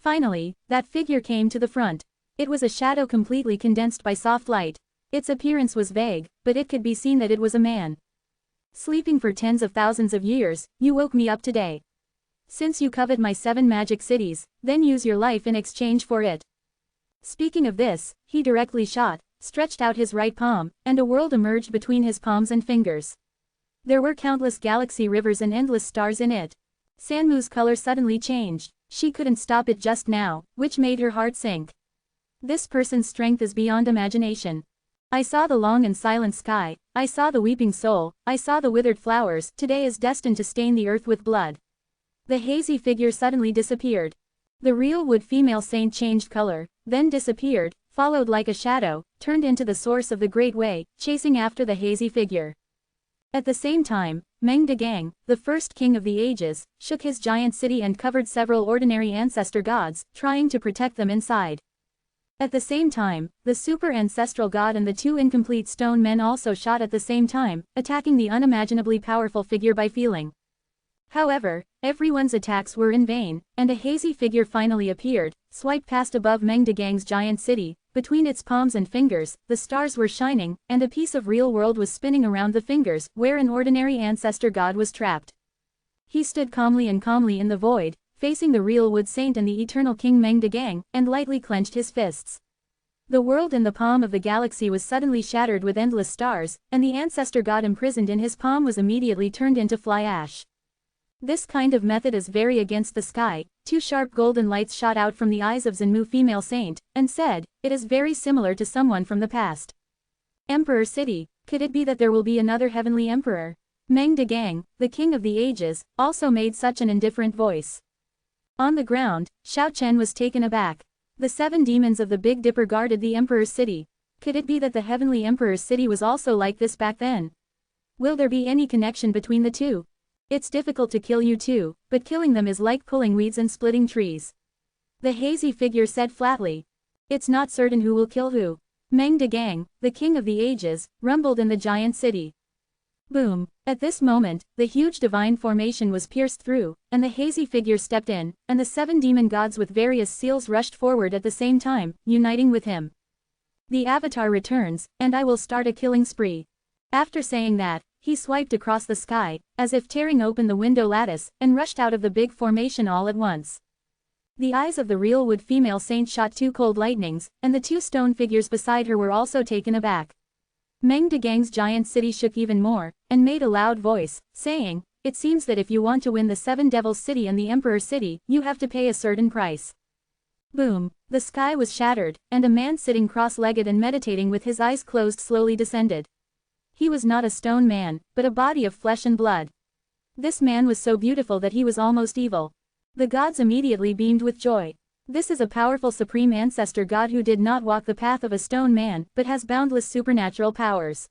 Finally, that figure came to the front. It was a shadow completely condensed by soft light. Its appearance was vague, but it could be seen that it was a man. Sleeping for tens of thousands of years, you woke me up today. Since you covet my 7 magic cities, then use your life in exchange for it. Speaking of this, he directly stretched out his right palm, and a world emerged between his palms and fingers. There were countless galaxy rivers and endless stars in it. Sanmu's color suddenly changed. She couldn't stop it just now, which made her heart sink. This person's strength is beyond imagination. I saw the long and silent sky, I saw the weeping soul, I saw the withered flowers. Today is destined to stain the earth with blood. The hazy figure suddenly disappeared. The real wood female saint changed color, then disappeared, followed like a shadow, turned into the source of the Great Way, chasing after the hazy figure. At the same time, Meng Degang, the first king of the ages, shook his giant city and covered several ordinary ancestor gods, trying to protect them inside. At the same time, the super ancestral god and the 2 incomplete stone men also shot at the same time, attacking the unimaginably powerful figure by feeling. However, everyone's attacks were in vain, and a hazy figure finally appeared, swiped past above Meng Degang's giant city. Between its palms and fingers, the stars were shining, and a piece of real world was spinning around the fingers, where an ordinary ancestor god was trapped. He stood calmly in the void, facing the real wood saint and the eternal king Meng Degang, and lightly clenched his fists. The world in the palm of the galaxy was suddenly shattered with endless stars, and the ancestor god imprisoned in his palm was immediately turned into fly ash. This kind of method is very against the sky. 2 sharp golden lights shot out from the eyes of Zenmu female saint, and said, it is very similar to someone from the past. Emperor City, could it be that there will be another heavenly emperor? Meng Degang, the king of the ages, also made such an indifferent voice. On the ground, Xiao Chen was taken aback. The 7 demons of the Big Dipper guarded the emperor's city. Could it be that the heavenly emperor's city was also like this back then? Will there be any connection between the 2? It's difficult to kill you too, but killing them is like pulling weeds and splitting trees. The hazy figure said flatly. It's not certain who will kill who. Meng Degang, the king of the ages, rumbled in the giant city. Boom! At this moment, the huge divine formation was pierced through, and the hazy figure stepped in, and the 7 demon gods with various seals rushed forward at the same time, uniting with him. The avatar returns, and I will start a killing spree. After saying that, he swiped across the sky, as if tearing open the window lattice, and rushed out of the big formation all at once. The eyes of the real wood female saint shot 2 cold lightnings, and the 2 stone figures beside her were also taken aback. Meng Degang's giant city shook even more, and made a loud voice, saying, it seems that if you want to win the 7 devils city and the emperor's city, you have to pay a certain price. Boom! The sky was shattered, and a man sitting cross-legged and meditating with his eyes closed slowly descended. He was not a stone man, but a body of flesh and blood. This man was so beautiful that he was almost evil. The gods immediately beamed with joy. This is a powerful supreme ancestor god who did not walk the path of a stone man, but has boundless supernatural powers.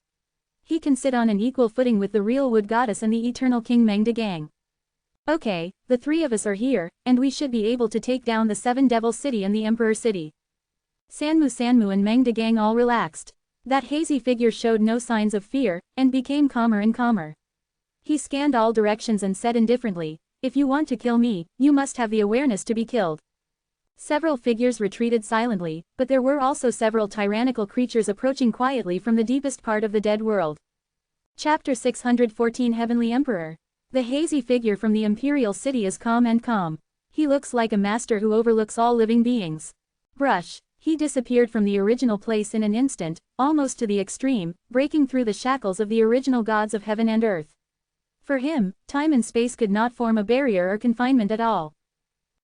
He can sit on an equal footing with the real wood goddess and the eternal king Meng Degang. Okay, the 3 of us are here, and we should be able to take down the 7 devil city and the emperor city. Sanmu and Meng Degang all relaxed. That hazy figure showed no signs of fear, and became calmer and calmer. He scanned all directions and said indifferently, if you want to kill me, you must have the awareness to be killed. Several figures retreated silently, but there were also several tyrannical creatures approaching quietly from the deepest part of the dead world. Chapter 614 Heavenly Emperor. The hazy figure from the imperial city is calm and calm. He looks like a master who overlooks all living beings. Brush. He disappeared from the original place in an instant, almost to the extreme, breaking through the shackles of the original gods of heaven and earth. For him, time and space could not form a barrier or confinement at all.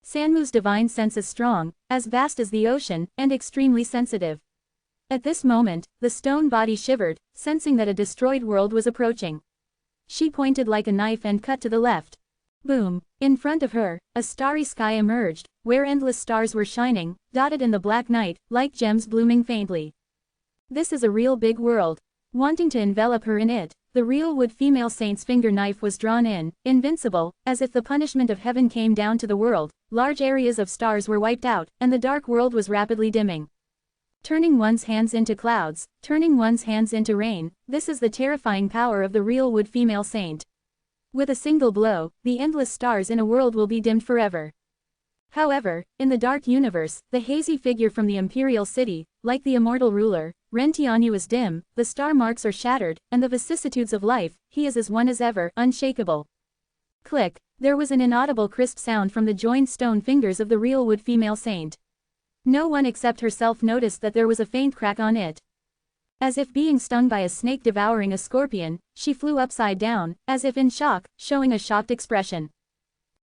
Sanmu's divine sense is strong, as vast as the ocean, and extremely sensitive. At this moment, the stone body shivered, sensing that a destroyed world was approaching. She pointed like a knife and cut to the left. Boom! In front of her, a starry sky emerged, where endless stars were shining, dotted in the black night, like gems blooming faintly. This is a real big world. Wanting to envelop her in it, the real wood female saint's finger knife was drawn in, invincible, as if the punishment of heaven came down to the world. Large areas of stars were wiped out, and the dark world was rapidly dimming. Turning one's hands into clouds, turning one's hands into rain, this is the terrifying power of the real wood female saint. With a single blow, the endless stars in a world will be dimmed forever. However, in the dark universe, the hazy figure from the imperial city, like the immortal ruler, Ren Tianyu is dim, the star marks are shattered, and the vicissitudes of life, he is as one as ever, unshakable. Click, there was an inaudible crisp sound from the joined stone fingers of the real wood female saint. No one except herself noticed that there was a faint crack on it. As if being stung by a snake devouring a scorpion, she flew upside down, as if in shock, showing a shocked expression.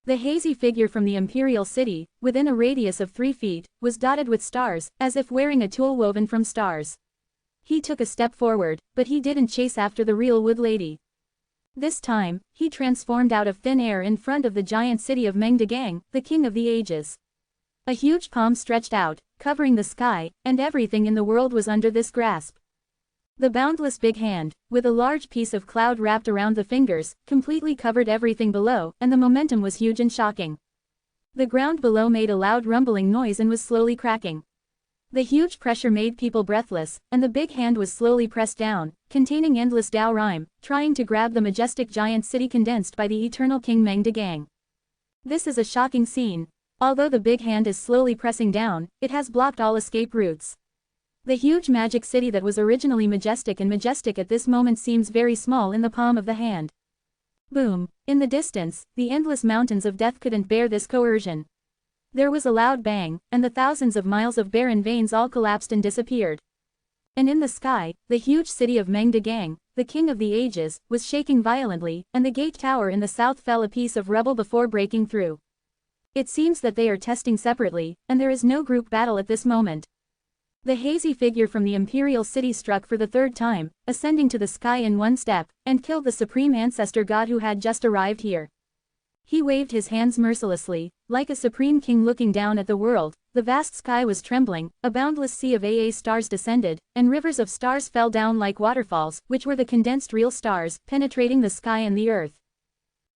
The hazy figure from the imperial city, within a radius of 3 feet, was dotted with stars, as if wearing a tulle woven from stars. He took a step forward, but he didn't chase after the real wood lady. This time, he transformed out of thin air in front of the giant city of Mengdegang, the king of the ages. A huge palm stretched out, covering the sky, and everything in the world was under this grasp. The boundless big hand, with a large piece of cloud wrapped around the fingers, completely covered everything below, and the momentum was huge and shocking. The ground below made a loud rumbling noise and was slowly cracking. The huge pressure made people breathless, and the big hand was slowly pressed down, containing endless Dao rhyme, trying to grab the majestic giant city condensed by the eternal King Mengdegang. This is a shocking scene. Although the big hand is slowly pressing down, it has blocked all escape routes. The huge magic city that was originally majestic at this moment seems very small in the palm of the hand. Boom! In the distance, the endless mountains of death couldn't bear this coercion. There was a loud bang, and the thousands of miles of barren veins all collapsed and disappeared. And in the sky, the huge city of Mengdegang, the king of the ages, was shaking violently, and the gate tower in the south fell a piece of rubble before breaking through. It seems that they are testing separately, and there is no group battle at this moment. The hazy figure from the imperial city struck for the 3rd time, ascending to the sky in one step, and killed the supreme ancestor god who had just arrived here. He waved his hands mercilessly, like a supreme king looking down at the world. The vast sky was trembling, a boundless sea of AA stars descended, and rivers of stars fell down like waterfalls, which were the condensed real stars, penetrating the sky and the earth.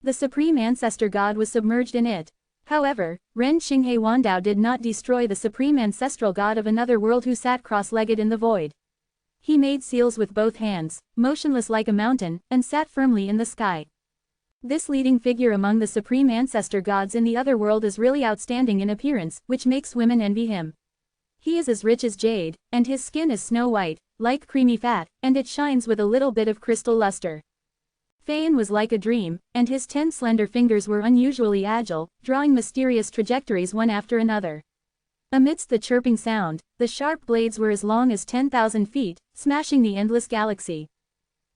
The supreme ancestor god was submerged in it. However, Ren Xinghe Wandao did not destroy the supreme ancestral god of another world who sat cross-legged in the void. He made seals with both hands, motionless like a mountain, and sat firmly in the sky. This leading figure among the supreme ancestor gods in the other world is really outstanding in appearance, which makes women envy him. He is as rich as jade, and his skin is snow white, like creamy fat, and it shines with a little bit of crystal luster. Fayin was like a dream, and his 10 slender fingers were unusually agile, drawing mysterious trajectories one after another. Amidst the chirping sound, the sharp blades were as long as 10,000 feet, smashing the endless galaxy.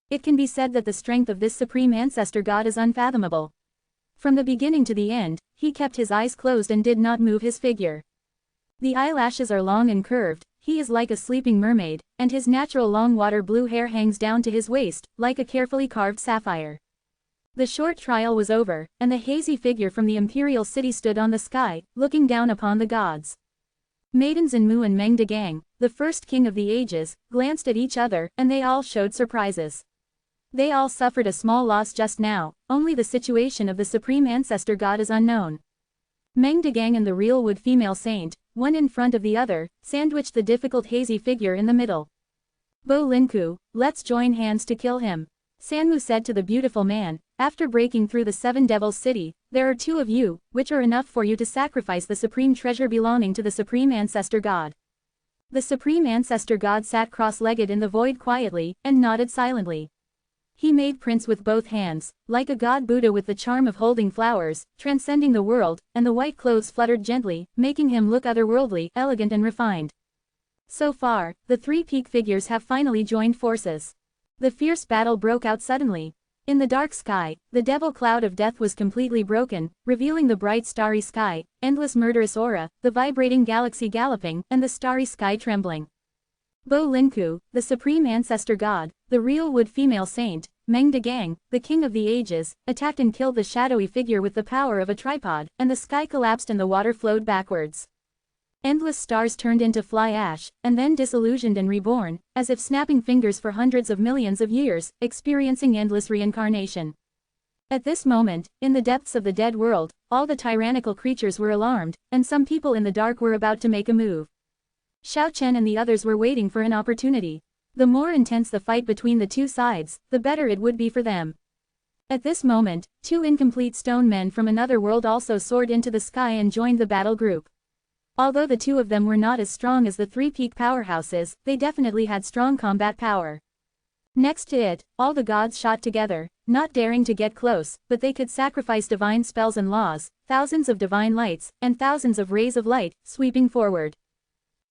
It can be said that the strength of this supreme ancestor god is unfathomable. From the beginning to the end, he kept his eyes closed and did not move his figure. The eyelashes are long and curved, he is like a sleeping mermaid, and his natural long water blue hair hangs down to his waist, like a carefully carved sapphire. The short trial was over, and the hazy figure from the imperial city stood on the sky, looking down upon the gods. Maidens in Mu and Mengdegang, the first king of the ages, glanced at each other, and they all showed surprises. They all suffered a small loss just now, only the situation of the supreme ancestor god is unknown. Mengdegang and the real wood female saint, one in front of the other, sandwiched the difficult hazy figure in the middle. Bo Linku, let's join hands to kill him. Sanmu said to the beautiful man, after breaking through the 7 devils city, there are 2 of you, which are enough for you to sacrifice the supreme treasure belonging to the supreme ancestor god. The supreme ancestor god sat cross-legged in the void quietly, and nodded silently. He made prints with both hands, like a god Buddha with the charm of holding flowers, transcending the world, and the white clothes fluttered gently, making him look otherworldly, elegant and refined. So far, the 3 peak figures have finally joined forces. The fierce battle broke out suddenly. In the dark sky, the devil cloud of death was completely broken, revealing the bright starry sky, endless murderous aura, the vibrating galaxy galloping, and the starry sky trembling. Bo Linku, the supreme ancestor god, the real wood female saint, Mengdegang, the king of the ages, attacked and killed the shadowy figure with the power of a tripod, and the sky collapsed and the water flowed backwards. Endless stars turned into fly ash, and then disillusioned and reborn, as if snapping fingers for hundreds of millions of years, experiencing endless reincarnation. At this moment, in the depths of the dead world, all the tyrannical creatures were alarmed, and some people in the dark were about to make a move. Xiao Chen and the others were waiting for an opportunity. The more intense the fight between the 2 sides, the better it would be for them. At this moment, two incomplete stone men from another world also soared into the sky and joined the battle group. Although the two of them were not as strong as the three peak powerhouses, they definitely had strong combat power. Next to it, all the gods shot together, not daring to get close, but they could sacrifice divine spells and laws, thousands of divine lights, and thousands of rays of light, sweeping forward.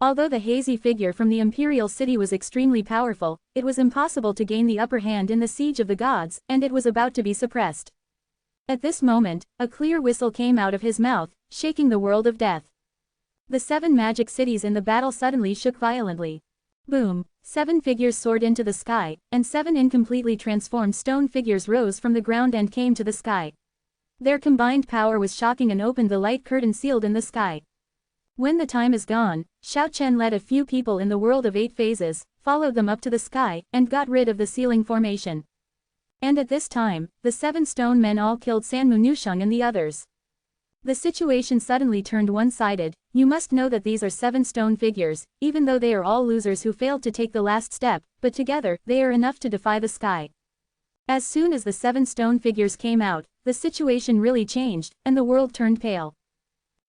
Although the hazy figure from the imperial city was extremely powerful, it was impossible to gain the upper hand in the siege of the gods, and it was about to be suppressed. At this moment, a clear whistle came out of his mouth, shaking the world of death. The 7 magic cities in the battle suddenly shook violently. Boom! 7 figures soared into the sky, and 7 incompletely transformed stone figures rose from the ground and came to the sky. Their combined power was shocking and opened the light curtain sealed in the sky. When the time is gone, Xiao Chen led a few people in the world of 8 phases, followed them up to the sky, and got rid of the sealing formation. And at this time, the 7 stone men all killed Sanmu Nusheng and the others. The situation suddenly turned one-sided. You must know that these are 7 stone figures, even though they are all losers who failed to take the last step, but together, they are enough to defy the sky. As soon as the 7 stone figures came out, the situation really changed, and the world turned pale.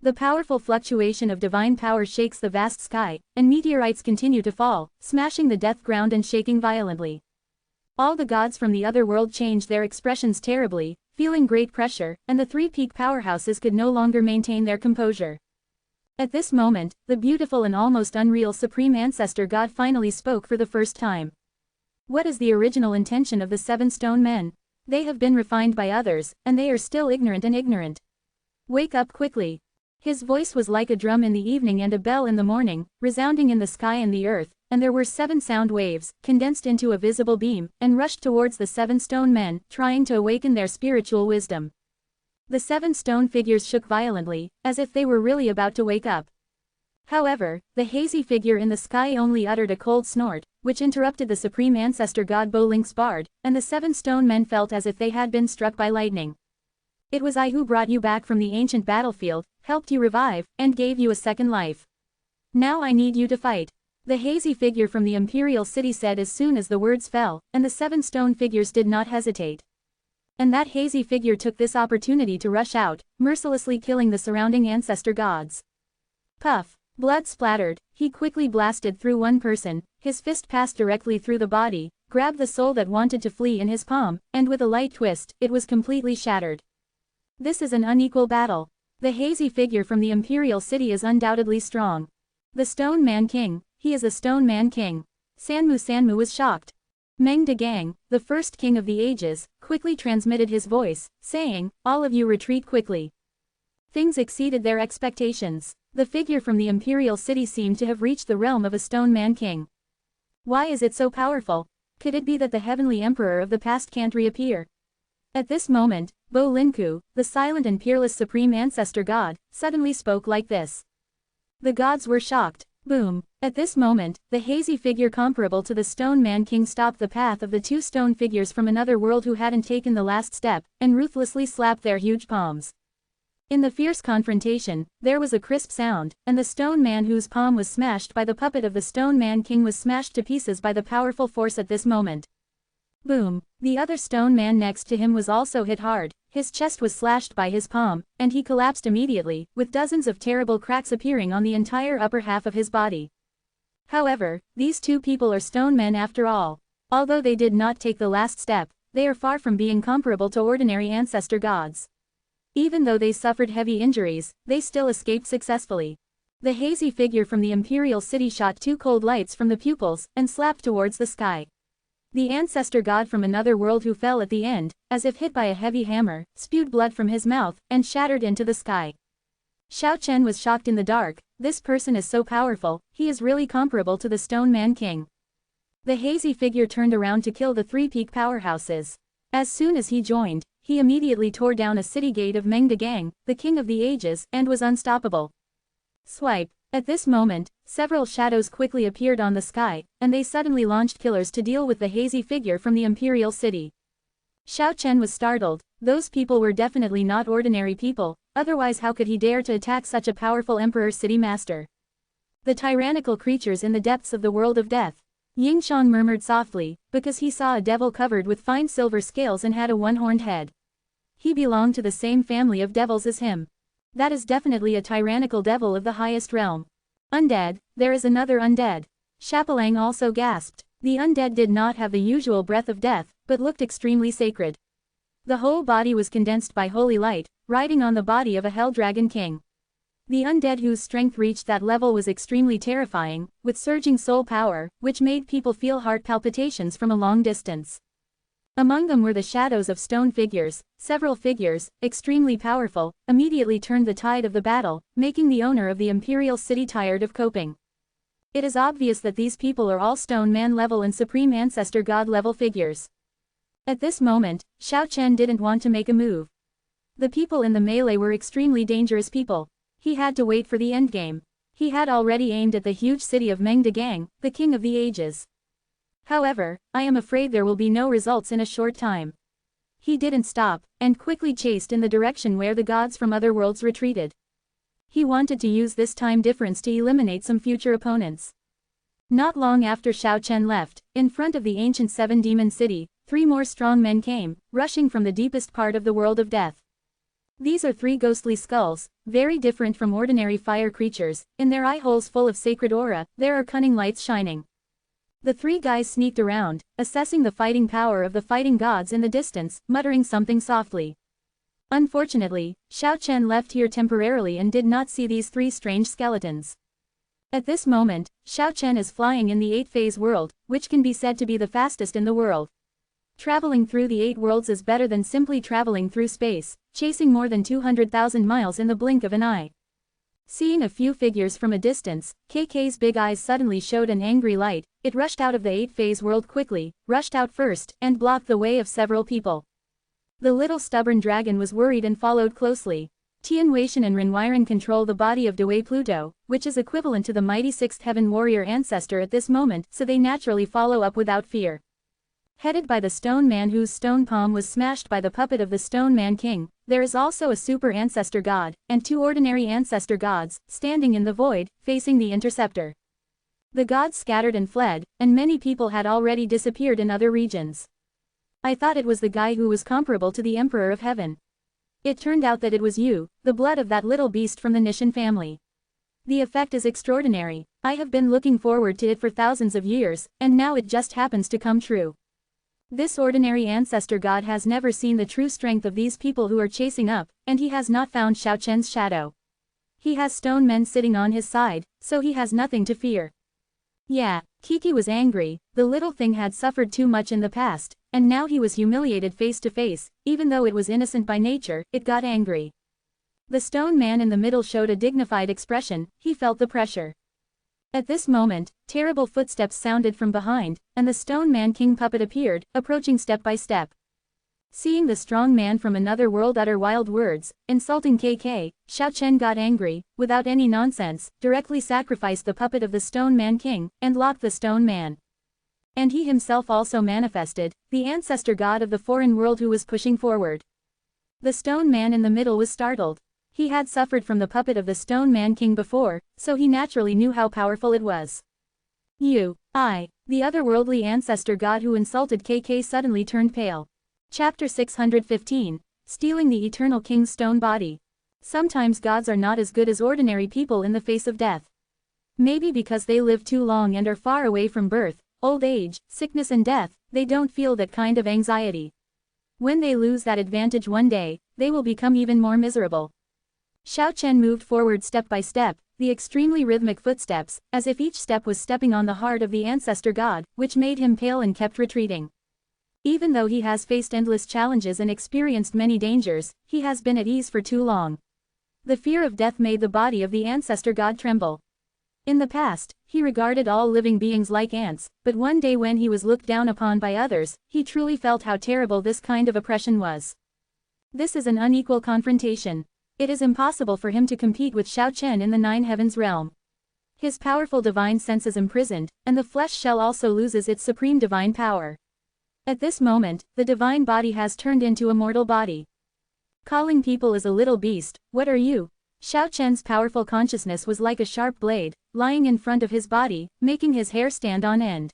The powerful fluctuation of divine power shakes the vast sky, and meteorites continue to fall, smashing the death ground and shaking violently. All the gods from the other world changed their expressions terribly, feeling great pressure, and the 3 peak powerhouses could no longer maintain their composure. At this moment, the beautiful and almost unreal Supreme Ancestor God finally spoke for the first time. What is the original intention of the 7 stone men? They have been refined by others, and they are still ignorant. Wake up quickly. His voice was like a drum in the evening and a bell in the morning, resounding in the sky and the earth, and there were 7 sound waves, condensed into a visible beam, and rushed towards the 7 stone men, trying to awaken their spiritual wisdom. The 7 stone figures shook violently, as if they were really about to wake up. However, the hazy figure in the sky only uttered a cold snort, which interrupted the Supreme Ancestor God Bolink's bard, and the 7 stone men felt as if they had been struck by lightning. It was I who brought you back from the ancient battlefield, helped you revive, and gave you a second life. Now I need you to fight. The hazy figure from the imperial city said as soon as the words fell, and the 7 stone figures did not hesitate. And that hazy figure took this opportunity to rush out, mercilessly killing the surrounding ancestor gods. Puff! Blood splattered, he quickly blasted through one person, his fist passed directly through the body, grabbed the soul that wanted to flee in his palm, and with a light twist, it was completely shattered. This is an unequal battle. The hazy figure from the imperial city is undoubtedly strong. The Stone Man King, he is a Stone Man King. Sanmu was shocked. Meng Degang, the first king of the ages, quickly transmitted his voice, saying, all of you retreat quickly. Things exceeded their expectations. The figure from the imperial city seemed to have reached the realm of a Stone Man King. Why is it so powerful? Could it be that the heavenly emperor of the past can't reappear? At this moment, Bo Linku, the silent and peerless supreme ancestor god, suddenly spoke like this. The gods were shocked. Boom. At this moment, the hazy figure comparable to the Stone Man King stopped the path of the 2 stone figures from another world who hadn't taken the last step, and ruthlessly slapped their huge palms. In the fierce confrontation, there was a crisp sound, and the stone man whose palm was smashed by the puppet of the Stone Man King was smashed to pieces by the powerful force at this moment. Boom! The other stone man next to him was also hit hard, his chest was slashed by his palm, and he collapsed immediately, with dozens of terrible cracks appearing on the entire upper half of his body. However, these 2 people are stone men after all. Although they did not take the last step, they are far from being comparable to ordinary ancestor gods. Even though they suffered heavy injuries, they still escaped successfully. The hazy figure from the imperial city shot 2 cold lights from the pupils, and slapped towards the sky. The ancestor god from another world who fell at the end, as if hit by a heavy hammer, spewed blood from his mouth, and shattered into the sky. Xiao Chen was shocked in the dark. This person is so powerful, he is really comparable to the Stone Man King. The hazy figure turned around to kill the 3 peak powerhouses. As soon as he joined, he immediately tore down a city gate of Meng Degang, the king of the ages, and was unstoppable. Swipe. At this moment, several shadows quickly appeared on the sky, and they suddenly launched killers to deal with the hazy figure from the imperial city. Xiao Chen was startled. Those people were definitely not ordinary people, otherwise how could he dare to attack such a powerful emperor city master? The tyrannical creatures in the depths of the world of death. Yingxiang murmured softly, because he saw a devil covered with fine silver scales and had a one-horned head. He belonged to the same family of devils as him. That is definitely a tyrannical devil of the highest realm. Undead, there is another undead. Chapelang also gasped. The undead did not have the usual breath of death, but looked extremely sacred. The whole body was condensed by holy light, riding on the body of a hell dragon king. The undead whose strength reached that level was extremely terrifying, with surging soul power, which made people feel heart palpitations from a long distance. Among them were the shadows of stone figures. Several figures, extremely powerful, immediately turned the tide of the battle, making the owner of the imperial city tired of coping. It is obvious that these people are all stone man level and supreme ancestor god level figures. At this moment, Xiao Chen didn't want to make a move. The people in the melee were extremely dangerous people. He had to wait for the endgame. He had already aimed at the huge city of Mengdegang, the king of the ages. However, I am afraid there will be no results in a short time. He didn't stop, and quickly chased in the direction where the gods from other worlds retreated. He wanted to use this time difference to eliminate some future opponents. Not long after Xiao Chen left, in front of the ancient Seven Demon City, 3 more strong men came, rushing from the deepest part of the world of death. These are 3 ghostly skulls, very different from ordinary fire creatures. In their eye holes full of sacred aura, there are cunning lights shining. The 3 guys sneaked around, assessing the fighting power of the fighting gods in the distance, muttering something softly. Unfortunately, Xiao Chen left here temporarily and did not see these 3 strange skeletons. At this moment, Xiao Chen is flying in the 8-phase world, which can be said to be the fastest in the world. Traveling through the 8 worlds is better than simply traveling through space, chasing more than 200,000 miles in the blink of an eye. Seeing a few figures from a distance, KK's big eyes suddenly showed an angry light. It rushed out of the 8-phase world quickly, rushed out first, and blocked the way of several people. The little stubborn dragon was worried and followed closely. Tian Weishan and Renwiren control the body of Dewey Pluto, which is equivalent to the mighty 6th heaven warrior ancestor at this moment, so they naturally follow up without fear. Headed by the stone man whose stone palm was smashed by the puppet of the stone man king, there is also a super ancestor god, and 2 ordinary ancestor gods, standing in the void, facing the interceptor. The gods scattered and fled, and many people had already disappeared in other regions. I thought it was the guy who was comparable to the Emperor of Heaven. It turned out that it was you, the blood of that little beast from the Nishan family. The effect is extraordinary. I have been looking forward to it for thousands of years, and now it just happens to come true. This ordinary ancestor god has never seen the true strength of these people who are chasing up, and he has not found Xiao Chen's shadow. He has stone men sitting on his side, so he has nothing to fear. Yeah, Kiki was angry. The little thing had suffered too much in the past, and now he was humiliated face to face. Even though it was innocent by nature, it got angry. The stone man in the middle showed a dignified expression. He felt the pressure. At this moment, terrible footsteps sounded from behind, and the stone man king puppet appeared, approaching step by step. Seeing the strong man from another world utter wild words, insulting KK, Xiao Chen got angry, without any nonsense, directly sacrificed the puppet of the stone man king, and locked the stone man. And he himself also manifested, the ancestor god of the foreign world who was pushing forward. The stone man in the middle was startled. He had suffered from the puppet of the stone man king before, so he naturally knew how powerful it was. The otherworldly ancestor god who insulted KK suddenly turned pale. Chapter 615, Stealing the Eternal King's Stone Body. Sometimes gods are not as good as ordinary people in the face of death. Maybe because they live too long and are far away from birth, old age, sickness and death, they don't feel that kind of anxiety. When they lose that advantage one day, they will become even more miserable. Xiao Chen moved forward step by step, the extremely rhythmic footsteps, as if each step was stepping on the heart of the ancestor god, which made him pale and kept retreating. Even though he has faced endless challenges and experienced many dangers, he has been at ease for too long. The fear of death made the body of the ancestor god tremble. In the past, he regarded all living beings like ants, but one day when he was looked down upon by others, he truly felt how terrible this kind of oppression was. This is an unequal confrontation. It is impossible for him to compete with Xiao Chen in the 9 heavens realm. His powerful divine sense is imprisoned, and the flesh shell also loses its supreme divine power. At this moment, the divine body has turned into a mortal body. Calling people is a little beast, what are you? Xiao Chen's powerful consciousness was like a sharp blade, lying in front of his body, making his hair stand on end.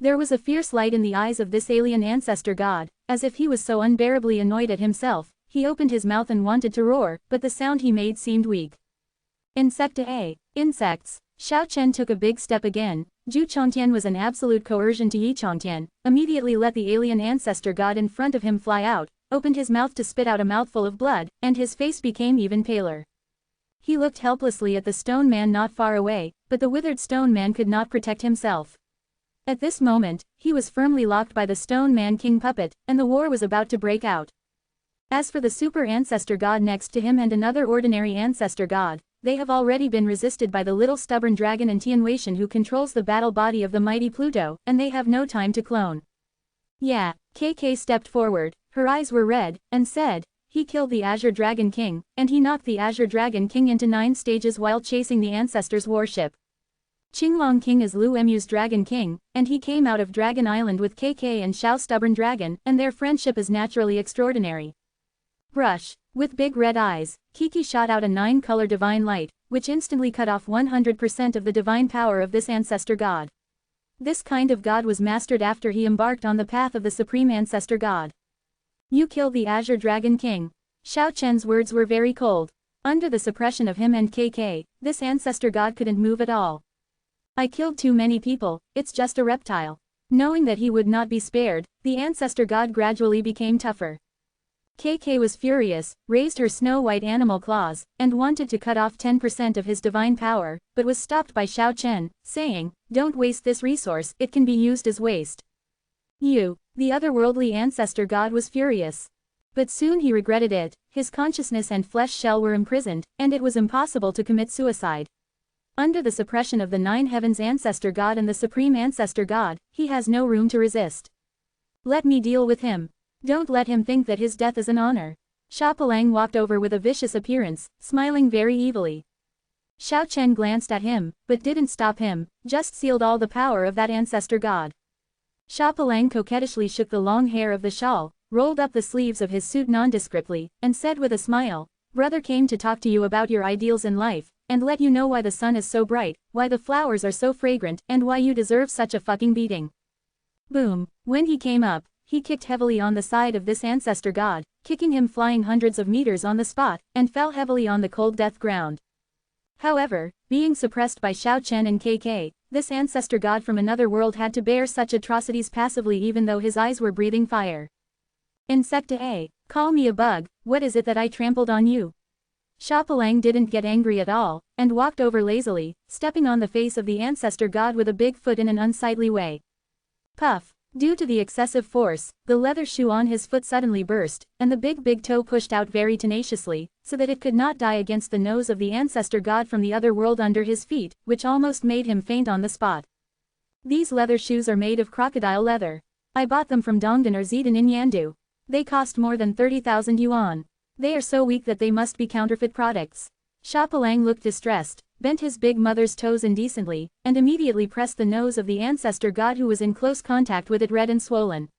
There was a fierce light in the eyes of this alien ancestor god, as if he was so unbearably annoyed at himself. He opened his mouth and wanted to roar, but the sound he made seemed weak. Insecta. Insects. Xiao Chen took a big step again. Zhu Chongtian was an absolute coercion to Yi Chongtian, immediately let the alien ancestor god in front of him fly out, opened his mouth to spit out a mouthful of blood, and his face became even paler. He looked helplessly at the stone man not far away, but the withered stone man could not protect himself. At this moment, he was firmly locked by the stone man king puppet, and the war was about to break out. As for the super ancestor god next to him and another ordinary ancestor god, they have already been resisted by the little stubborn dragon and Tianwei who controls the battle body of the mighty Pluto, and they have no time to clone. Yeah, KK stepped forward, her eyes were red, and said, he killed the Azure Dragon King, and he knocked the Azure Dragon King into 9 stages while chasing the ancestor's warship. Qinglong King is Lu Emu's Dragon King, and he came out of Dragon Island with KK and Xiao Stubborn Dragon, and their friendship is naturally extraordinary. Brush. With big red eyes, Kiki shot out a 9-color divine light, which instantly cut off 100% of the divine power of this ancestor god. This kind of god was mastered after he embarked on the path of the supreme ancestor god. You killed the Azure Dragon King. Xiao Chen's words were very cold. Under the suppression of him and KK, this ancestor god couldn't move at all. I killed too many people, it's just a reptile. Knowing that he would not be spared, the ancestor god gradually became tougher. KK was furious, raised her snow-white animal claws, and wanted to cut off 10% of his divine power, but was stopped by Xiao Chen, saying, don't waste this resource, it can be used as waste. You, the otherworldly ancestor god was furious. But soon he regretted it, his consciousness and flesh shell were imprisoned, and it was impossible to commit suicide. Under the suppression of the 9 heavens ancestor god and the supreme ancestor god, he has no room to resist. Let me deal with him. Don't let him think that his death is an honor. Xia Pelang walked over with a vicious appearance, smiling very evilly. Xiao Chen glanced at him, but didn't stop him, just sealed all the power of that ancestor god. Xia Pelang coquettishly shook the long hair of the shawl, rolled up the sleeves of his suit nondescriptly, and said with a smile, brother came to talk to you about your ideals in life, and let you know why the sun is so bright, why the flowers are so fragrant, and why you deserve such a fucking beating. Boom. When he came up, he kicked heavily on the side of this ancestor god, kicking him flying hundreds of meters on the spot, and fell heavily on the cold death ground. However, being suppressed by Xiao Chen and KK, this ancestor god from another world had to bear such atrocities passively even though his eyes were breathing fire. Insecta A. Call me a bug, what is it that I trampled on you? Xia Pelang didn't get angry at all, and walked over lazily, stepping on the face of the ancestor god with a big foot in an unsightly way. Puff. Due to the excessive force, the leather shoe on his foot suddenly burst, and the big toe pushed out very tenaciously, so that it could not die against the nose of the ancestor god from the other world under his feet, which almost made him faint on the spot. These leather shoes are made of crocodile leather. I bought them from Dongdan or Zidane in Yandu. They cost more than 30,000 yuan. They are so weak that they must be counterfeit products. Xia Pelang looked distressed, bent his big mother's toes indecently, and immediately pressed the nose of the ancestor god who was in close contact with it red and swollen.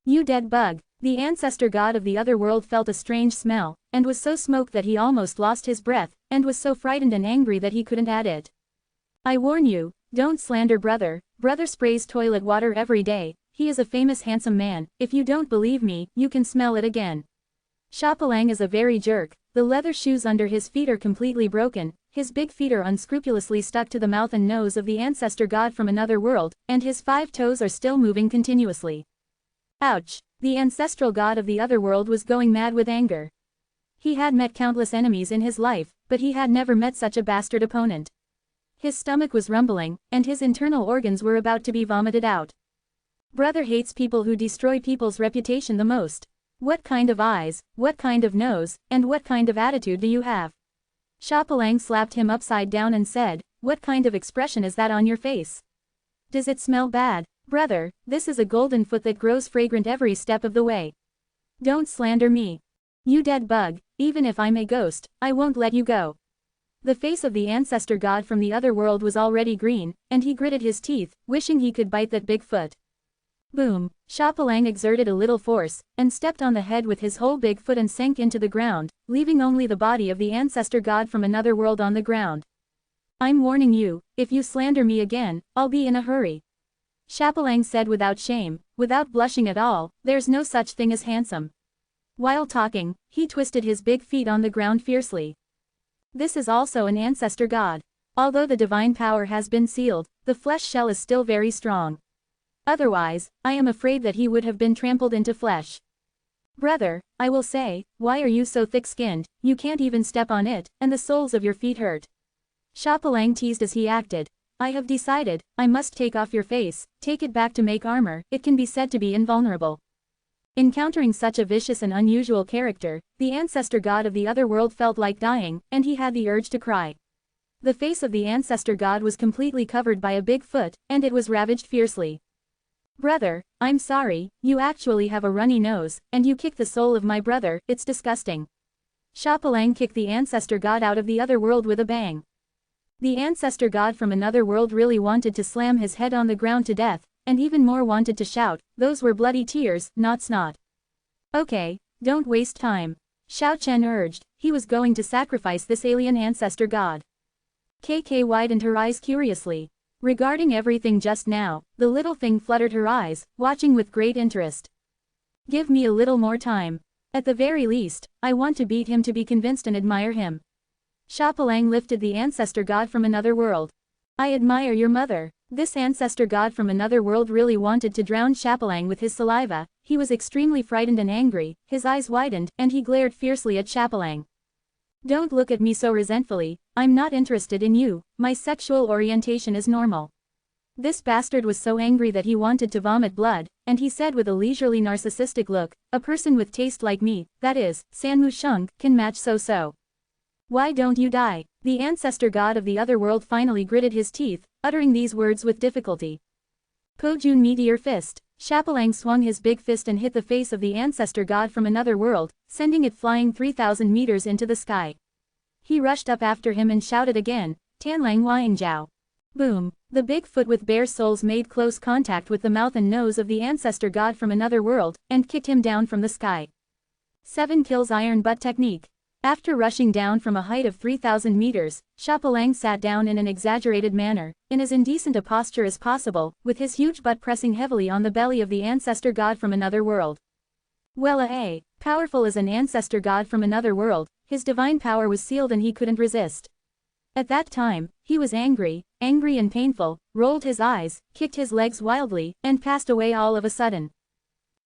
You dead bug. The ancestor god of the other world felt a strange smell, and was so smoked that he almost lost his breath, and was so frightened and angry that he couldn't add it. I warn you, don't slander brother. Brother sprays toilet water every day, he is a famous handsome man, if you don't believe me, you can smell it again. Xia Pelang is a very jerk, the leather shoes under his feet are completely broken, his big feet are unscrupulously stuck to the mouth and nose of the ancestor god from another world, and his 5 toes are still moving continuously. Ouch! The ancestral god of the other world was going mad with anger. He had met countless enemies in his life, but he had never met such a bastard opponent. His stomach was rumbling, and his internal organs were about to be vomited out. Brother hates people who destroy people's reputation the most. What kind of eyes, what kind of nose, and what kind of attitude do you have? Xia Pelang slapped him upside down and said, what kind of expression is that on your face? Does it smell bad? Brother, this is a golden foot that grows fragrant every step of the way. Don't slander me. You dead bug, even if I'm a ghost, I won't let you go. The face of the ancestor god from the other world was already green, and he gritted his teeth, wishing he could bite that big foot. Boom! Xia Pelang exerted a little force, and stepped on the head with his whole big foot and sank into the ground, leaving only the body of the ancestor god from another world on the ground. I'm warning you, if you slander me again, I'll be in a hurry. Chapelang said without shame, without blushing at all, there's no such thing as handsome. While talking, he twisted his big feet on the ground fiercely. This is also an ancestor god. Although the divine power has been sealed, the flesh shell is still very strong. Otherwise, I am afraid that he would have been trampled into flesh. Brother, I will say, why are you so thick-skinned, you can't even step on it, and the soles of your feet hurt. Chapelang teased as he acted. I have decided, I must take off your face, take it back to make armor, it can be said to be invulnerable. Encountering such a vicious and unusual character, the ancestor god of the other world felt like dying, and he had the urge to cry. The face of the ancestor god was completely covered by a big foot, and it was ravaged fiercely. Brother, I'm sorry, you actually have a runny nose, and you kicked the soul of my brother, it's disgusting. Chapelang kicked the ancestor god out of the other world with a bang. The ancestor god from another world really wanted to slam his head on the ground to death, and even more wanted to shout, those were bloody tears, not snot. Okay, don't waste time. Xiao Chen urged, he was going to sacrifice this alien ancestor god. KK widened her eyes curiously. Regarding everything just now, the little thing fluttered her eyes, watching with great interest. Give me a little more time. At the very least, I want to beat him to be convinced and admire him. Chapelang lifted the ancestor god from another world. I admire your mother. This ancestor god from another world really wanted to drown Chapelang with his saliva. He was extremely frightened and angry, his eyes widened, and he glared fiercely at Chapelang. Don't look at me so resentfully, I'm not interested in you, my sexual orientation is normal. This bastard was so angry that he wanted to vomit blood, and he said with a leisurely narcissistic look, a person with taste like me, that is, Sanmu Shung, can match so-so. Why don't you die? The ancestor god of the other world finally gritted his teeth, uttering these words with difficulty. Pojun Meteor Fist. Chapelang swung his big fist and hit the face of the ancestor god from another world, sending it flying 3,000 meters into the sky. He rushed up after him and shouted again, Tanlang Wangjiao. Boom! The big foot with bare soles made close contact with the mouth and nose of the ancestor god from another world, and kicked him down from the sky. 7 kills iron butt technique. After rushing down from a height of 3,000 meters, Chapelang sat down in an exaggerated manner, in as indecent a posture as possible, with his huge butt pressing heavily on the belly of the ancestor god from another world. Well, powerful as an ancestor god from another world, his divine power was sealed and he couldn't resist. At that time, he was angry and painful, rolled his eyes, kicked his legs wildly, and passed away all of a sudden.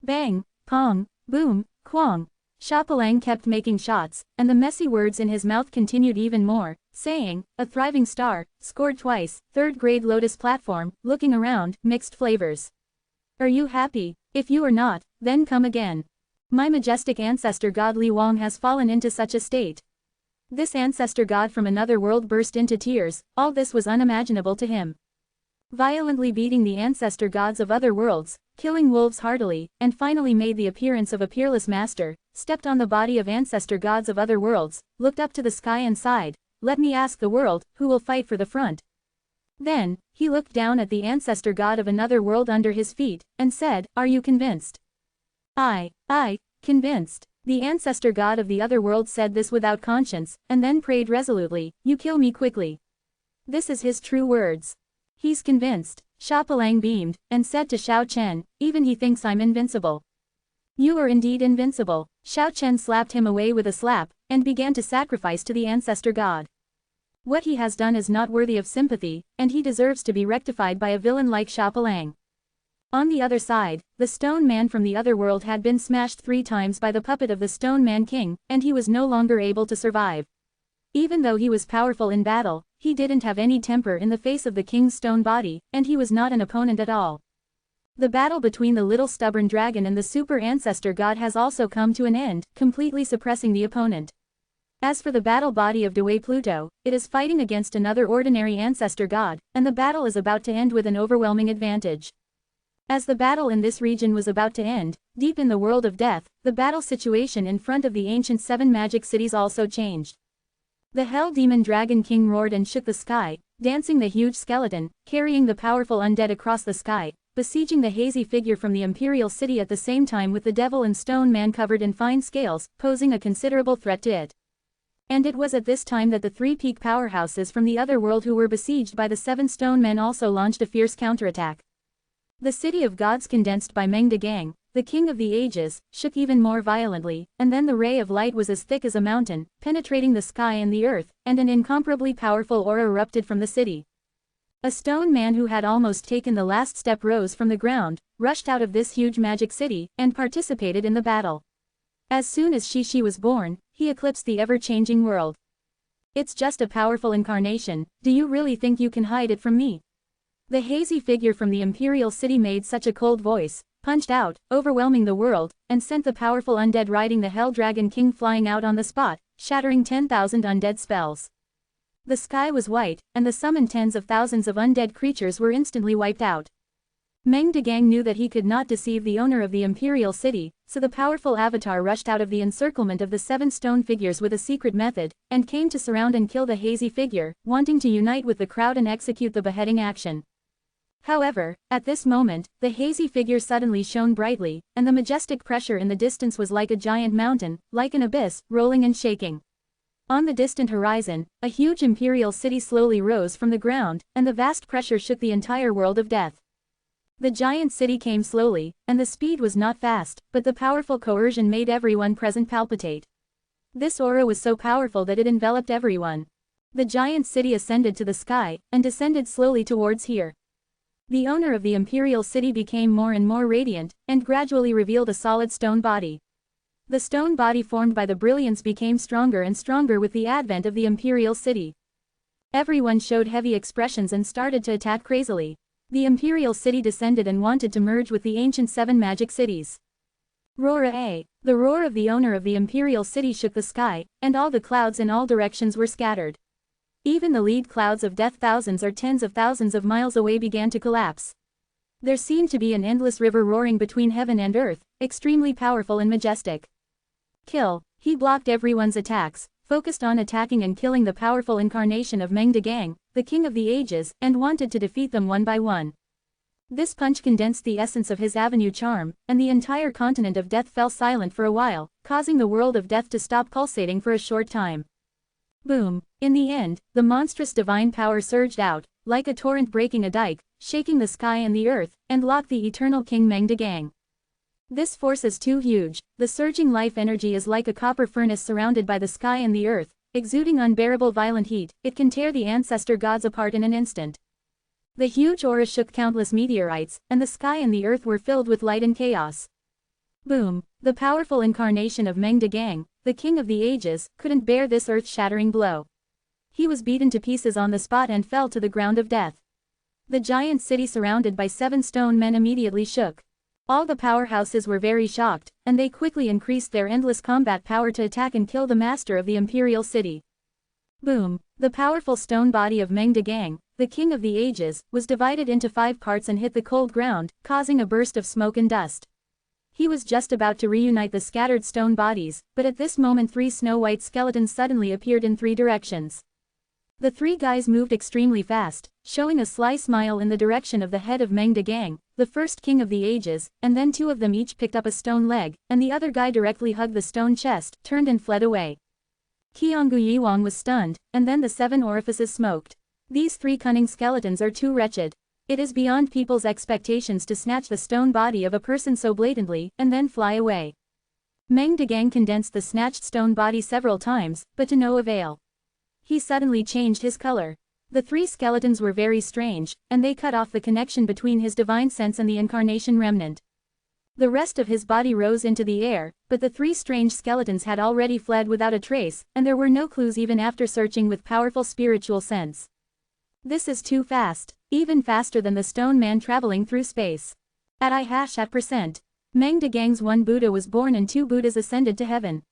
Bang, pong, boom, quang. Chapelang kept making shots, and the messy words in his mouth continued even more, saying, a thriving star, scored twice, 3rd grade lotus platform, looking around, mixed flavors. Are you happy? If you are not, then come again. My majestic ancestor god Li Wang has fallen into such a state. This ancestor god from another world burst into tears, all this was unimaginable to him. Violently beating the ancestor gods of other worlds, killing wolves heartily, and finally made the appearance of a peerless master, stepped on the body of ancestor gods of other worlds, looked up to the sky and sighed, let me ask the world, who will fight for the front? Then, he looked down at the ancestor god of another world under his feet, and said, are you convinced? Convinced. The ancestor god of the other world said this without conscience, and then prayed resolutely, you kill me quickly. This is his true words. He's convinced. Chapelang beamed, and said to Xiao Chen, even he thinks I'm invincible. You are indeed invincible. Xiao Chen slapped him away with a slap, and began to sacrifice to the ancestor god. What he has done is not worthy of sympathy, and he deserves to be rectified by a villain like Chapelang. On the other side, the stone man from the other world had been smashed 3 times by the puppet of the stone man king, and he was no longer able to survive. Even though he was powerful in battle, he didn't have any temper in the face of the king's stone body, and he was not an opponent at all. The battle between the little stubborn dragon and the super ancestor god has also come to an end, completely suppressing the opponent. As for the battle body of Dewey Pluto, it is fighting against another ordinary ancestor god, and the battle is about to end with an overwhelming advantage. As the battle in this region was about to end, deep in the world of death, the battle situation in front of the ancient 7 magic cities also changed. The Hell Demon Dragon King roared and shook the sky, dancing the huge skeleton, carrying the powerful undead across the sky, besieging the hazy figure from the Imperial City at the same time with the devil and stone man covered in fine scales, posing a considerable threat to it. And it was at this time that the 3 peak powerhouses from the other world who were besieged by the 7 stone men also launched a fierce counterattack. The city of gods condensed by Mengdegang, the king of the ages, shook even more violently, and then the ray of light was as thick as a mountain, penetrating the sky and the earth, and an incomparably powerful aura erupted from the city. A stone man who had almost taken the last step rose from the ground, rushed out of this huge magic city, and participated in the battle. As soon as she was born, he eclipsed the ever-changing world. It's just a powerful incarnation, do you really think you can hide it from me? The hazy figure from the imperial city made such a cold voice, punched out, overwhelming the world, and sent the powerful undead riding the Hell Dragon King flying out on the spot, shattering 10,000 undead spells. The sky was white, and the summoned tens of thousands of undead creatures were instantly wiped out. Mengdegang knew that he could not deceive the owner of the imperial city, so the powerful avatar rushed out of the encirclement of the 7 stone figures with a secret method, and came to surround and kill the hazy figure, wanting to unite with the crowd and execute the beheading action. However, at this moment, the hazy figure suddenly shone brightly, and the majestic pressure in the distance was like a giant mountain, like an abyss, rolling and shaking. On the distant horizon, a huge imperial city slowly rose from the ground, and the vast pressure shook the entire world of death. The giant city came slowly, and the speed was not fast, but the powerful coercion made everyone present palpitate. This aura was so powerful that it enveloped everyone. The giant city ascended to the sky, and descended slowly towards here. The owner of the imperial city became more and more radiant, and gradually revealed a solid stone body. The stone body formed by the brilliance became stronger and stronger with the advent of the imperial city. Everyone showed heavy expressions and started to attack crazily. The imperial city descended and wanted to merge with the ancient 7 magic cities. Roar-a! The roar of the owner of the imperial city shook the sky, and all the clouds in all directions were scattered. Even the lead clouds of death thousands or tens of thousands of miles away began to collapse. There seemed to be an endless river roaring between heaven and earth, extremely powerful and majestic. Kill. He blocked everyone's attacks, focused on attacking and killing the powerful incarnation of Mengdegang, the king of the ages, and wanted to defeat them one by one. This punch condensed the essence of his avenue charm, and the entire continent of death fell silent for a while, causing the world of death to stop pulsating for a short time. Boom. In the end, the monstrous divine power surged out, like a torrent breaking a dike, shaking the sky and the earth, and locked the eternal King Mengdegang. This force is too huge. The surging life energy is like a copper furnace surrounded by the sky and the earth, exuding unbearable violent heat. It can tear the ancestor gods apart in an instant. The huge aura shook countless meteorites, and the sky and the earth were filled with light and chaos. Boom. The powerful incarnation of Mengdegang, the king of the ages, couldn't bear this earth-shattering blow. He was beaten to pieces on the spot and fell to the ground of death. The giant city surrounded by 7 stone men immediately shook. All the powerhouses were very shocked, and they quickly increased their endless combat power to attack and kill the master of the imperial city. Boom. The powerful stone body of Mengdegang, the king of the ages, was divided into 5 parts and hit the cold ground, causing a burst of smoke and dust. He was just about to reunite the scattered stone bodies, but at this moment 3 snow-white skeletons suddenly appeared in 3 directions. The 3 guys moved extremely fast, showing a sly smile in the direction of the head of Mengdegang, the first king of the ages, and then 2 of them each picked up a stone leg, and the other guy directly hugged the stone chest, turned and fled away. Qiangu Yiwang was stunned, and then the 7 orifices smoked. These 3 cunning skeletons are too wretched. It is beyond people's expectations to snatch the stone body of a person so blatantly, and then fly away. Mengdegang condensed the snatched stone body several times, but to no avail. He suddenly changed his color. The 3 skeletons were very strange, and they cut off the connection between his divine sense and the incarnation remnant. The rest of his body rose into the air, but the 3 strange skeletons had already fled without a trace, and there were no clues even after searching with powerful spiritual sense. This is too fast, even faster than the stone man traveling through space. @%. Mengdegang's 1 Buddha was born and 2 Buddhas ascended to heaven.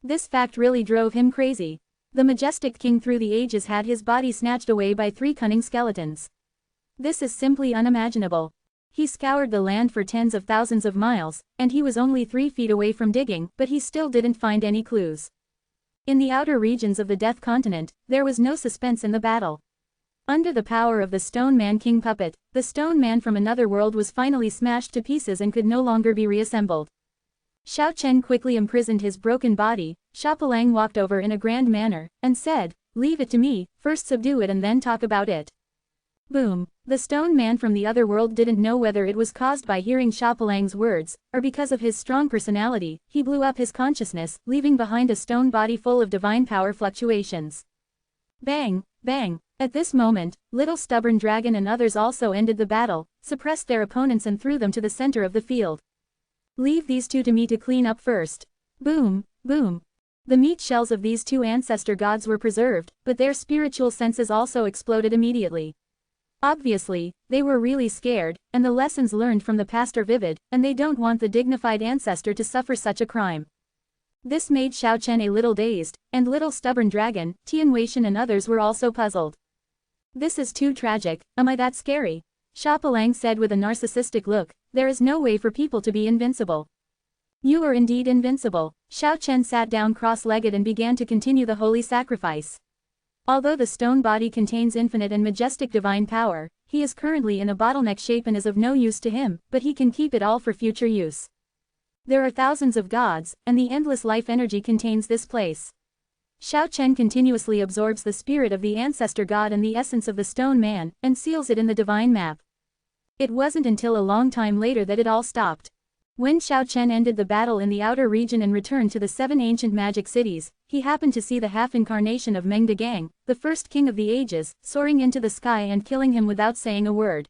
This fact really drove him crazy. The majestic king through the ages had his body snatched away by 3 cunning skeletons. This is simply unimaginable. He scoured the land for tens of thousands of miles, and he was only 3 feet away from digging, but he still didn't find any clues. In the outer regions of the Death Continent, there was no suspense in the battle. Under the power of the Stone Man King puppet, the Stone Man from another world was finally smashed to pieces and could no longer be reassembled. Xiao Chen quickly imprisoned his broken body. Shapalang walked over in a grand manner, and said, "Leave it to me, first subdue it and then talk about it." Boom. The stone man from the other world didn't know whether it was caused by hearing Xiaopalang's words, or because of his strong personality. He blew up his consciousness, leaving behind a stone body full of divine power fluctuations. Bang, bang. At this moment, Little Stubborn Dragon and others also ended the battle, suppressed their opponents and threw them to the center of the field. Leave these two to me to clean up first. Boom, boom. The meat shells of these two ancestor gods were preserved, but their spiritual senses also exploded immediately. Obviously, they were really scared, and the lessons learned from the past are vivid, and they don't want the dignified ancestor to suffer such a crime. This made Xiao Chen a little dazed, and Little Stubborn Dragon, Tian Weishan and others were also puzzled. This is too tragic, am I that scary? Xiaopalang said with a narcissistic look, there is no way for people to be invincible. You are indeed invincible. Xiao Chen sat down cross-legged and began to continue the holy sacrifice. Although the stone body contains infinite and majestic divine power, he is currently in a bottleneck shape and is of no use to him, but he can keep it all for future use. There are thousands of gods, and the endless life energy contains this place. Xiao Chen continuously absorbs the spirit of the ancestor god and the essence of the stone man, and seals it in the divine map. It wasn't until a long time later that it all stopped. When Xiao Chen ended the battle in the outer region and returned to the 7 ancient magic cities, he happened to see the half-incarnation of Meng Degang, the first king of the ages, soaring into the sky and killing him without saying a word.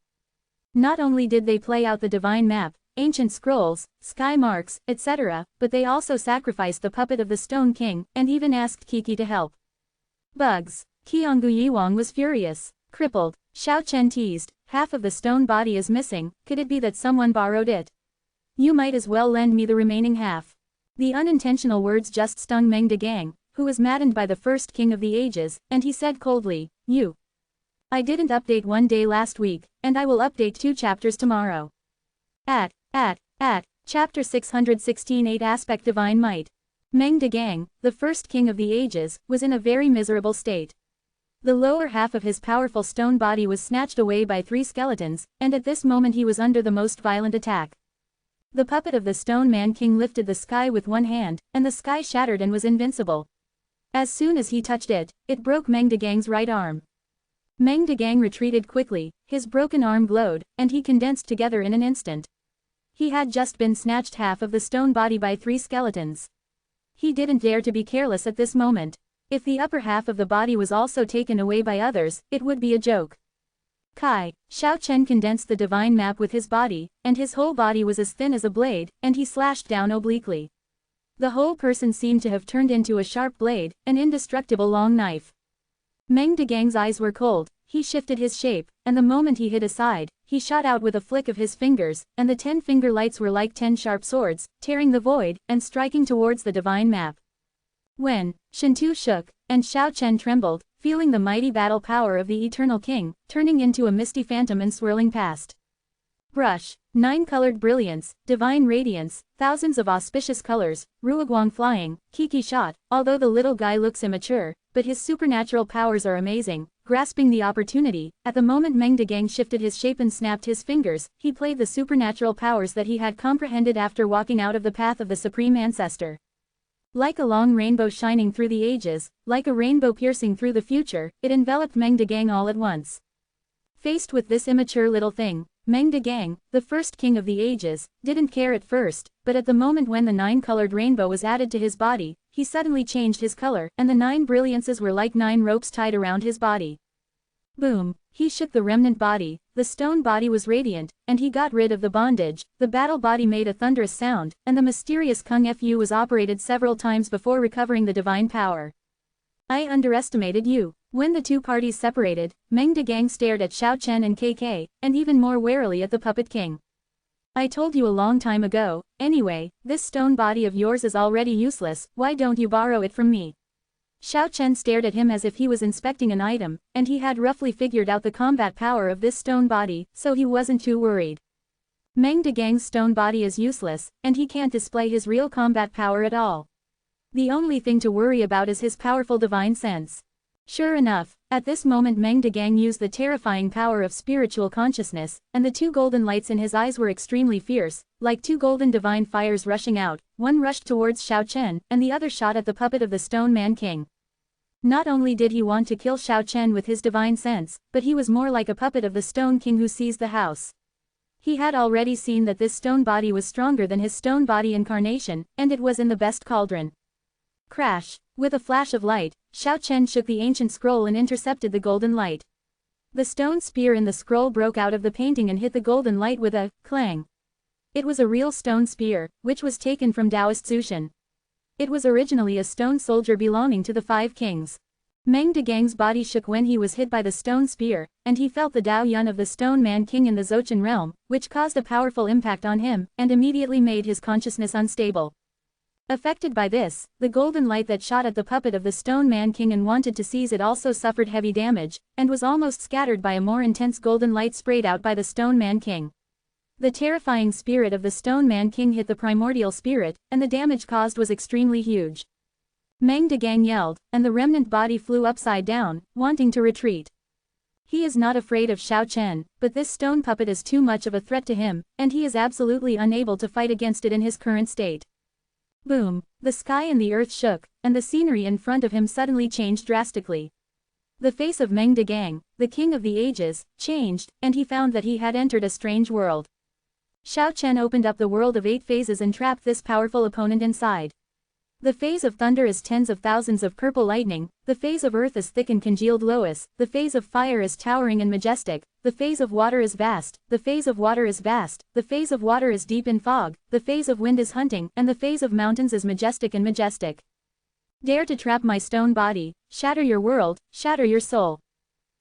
Not only did they play out the divine map, ancient scrolls, sky marks, etc., but they also sacrificed the puppet of the Stone King, and even asked Kiki to help. Bugs. Qiangu Yiwang was furious. Crippled. Xiao Chen teased, half of the stone body is missing, could it be that someone borrowed it? You might as well lend me the remaining half. The unintentional words just stung Meng Degang, who was maddened by the first king of the ages, and he said coldly, I didn't update 1 day last week, and I will update 2 chapters tomorrow. Chapter 616 8 Aspect Divine Might. Meng Degang, the first king of the ages, was in a very miserable state. The lower half of his powerful stone body was snatched away by 3 skeletons, and at this moment he was under the most violent attack. The puppet of the Stone Man King lifted the sky with one hand, and the sky shattered and was invincible. As soon as he touched it, it broke Meng Degang's right arm. Meng Degang retreated quickly, his broken arm glowed, and he condensed together in an instant. He had just been snatched half of the stone body by 3 skeletons. He didn't dare to be careless at this moment. If the upper half of the body was also taken away by others, it would be a joke. Xiao Chen condensed the divine map with his body, and his whole body was as thin as a blade, and he slashed down obliquely. The whole person seemed to have turned into a sharp blade, an indestructible long knife. Meng Degang's eyes were cold, he shifted his shape, and the moment he hid aside, he shot out with a flick of his fingers, and the 10 finger lights were like 10 sharp swords, tearing the void, and striking towards the divine map. When Shintu shook, and Xiao Chen trembled, feeling the mighty battle power of the Eternal King, turning into a misty phantom and swirling past. Brush. 9-colored brilliance, divine radiance, thousands of auspicious colors, Ruoguang flying, Kiki shot, although the little guy looks immature, but his supernatural powers are amazing. Grasping the opportunity, at the moment Meng Degang shifted his shape and snapped his fingers, he played the supernatural powers that he had comprehended after walking out of the path of the Supreme Ancestor. Like a long rainbow shining through the ages, like a rainbow piercing through the future, it enveloped Meng Degang all at once. Faced with this immature little thing, Meng Degang, the first king of the ages, didn't care at first, but at the moment when the 9-colored rainbow was added to his body, he suddenly changed his color, and the 9 brilliances were like 9 ropes tied around his body. Boom! He shook the remnant body, the stone body was radiant, and he got rid of the bondage, the battle body made a thunderous sound, and the mysterious Kung Fu was operated several times before recovering the divine power. I underestimated you. When the 2 parties separated, Meng Degang stared at Xiao Chen and KK, and even more warily at the Puppet King. I told you a long time ago, anyway, this stone body of yours is already useless, why don't you borrow it from me? Xiao Chen stared at him as if he was inspecting an item, and he had roughly figured out the combat power of this stone body, so he wasn't too worried. Meng Degang's stone body is useless, and he can't display his real combat power at all. The only thing to worry about is his powerful divine sense. Sure enough, at this moment Meng Degang used the terrifying power of spiritual consciousness, and the 2 golden lights in his eyes were extremely fierce, like 2 golden divine fires rushing out. One rushed towards Xiao Chen, and the other shot at the puppet of the Stone Man King. Not only did he want to kill Xiao Chen with his divine sense, but he was more like a puppet of the Stone King who seized the house. He had already seen that this stone body was stronger than his stone body incarnation, and it was in the best cauldron. Crash! With a flash of light, Xiao Chen shook the ancient scroll and intercepted the golden light. The stone spear in the scroll broke out of the painting and hit the golden light with a clang. It was a real stone spear, which was taken from Taoist Zushan. It was originally a stone soldier belonging to the 5 kings. Meng Degang's body shook when he was hit by the stone spear, and he felt the Dao Yun of the Stone Man King in the Dzogchen realm, which caused a powerful impact on him, and immediately made his consciousness unstable. Affected by this, the golden light that shot at the puppet of the Stone Man King and wanted to seize it also suffered heavy damage, and was almost scattered by a more intense golden light sprayed out by the Stone Man King. The terrifying spirit of the Stone Man King hit the primordial spirit, and the damage caused was extremely huge. Meng Degang yelled, and the remnant body flew upside down, wanting to retreat. He is not afraid of Xiao Chen, but this stone puppet is too much of a threat to him, and he is absolutely unable to fight against it in his current state. Boom! The sky and the earth shook, and the scenery in front of him suddenly changed drastically. The face of Meng Degang, the king of the ages, changed, and he found that he had entered a strange world. Xiao Chen opened up the world of 8 phases and trapped this powerful opponent inside. The phase of thunder is tens of thousands of purple lightning, the phase of earth is thick and congealed loess, the phase of fire is towering and majestic, the phase of water is vast, the phase of water is vast, the phase of water is deep in fog, the phase of wind is hunting, and the phase of mountains is majestic and majestic. Dare to trap my stone body, shatter your world, shatter your soul.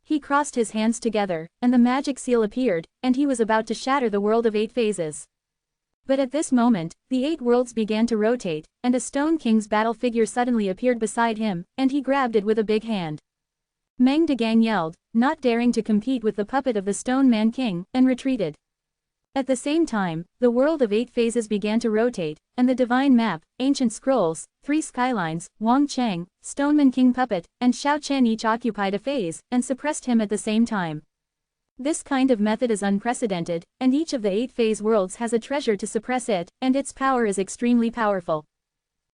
He crossed his hands together, and the magic seal appeared, and he was about to shatter the world of 8 phases. But at this moment, the 8 worlds began to rotate, and a Stone King's battle figure suddenly appeared beside him, and he grabbed it with a big hand. Meng Degang yelled, not daring to compete with the puppet of the Stone Man King, and retreated. At the same time, the world of 8 phases began to rotate, and the divine map, ancient scrolls, 3 skylines, Wang Cheng, Stoneman King puppet, and Xiao Chen each occupied a phase, and suppressed him at the same time. This kind of method is unprecedented, and each of the 8 phase worlds has a treasure to suppress it, and its power is extremely powerful.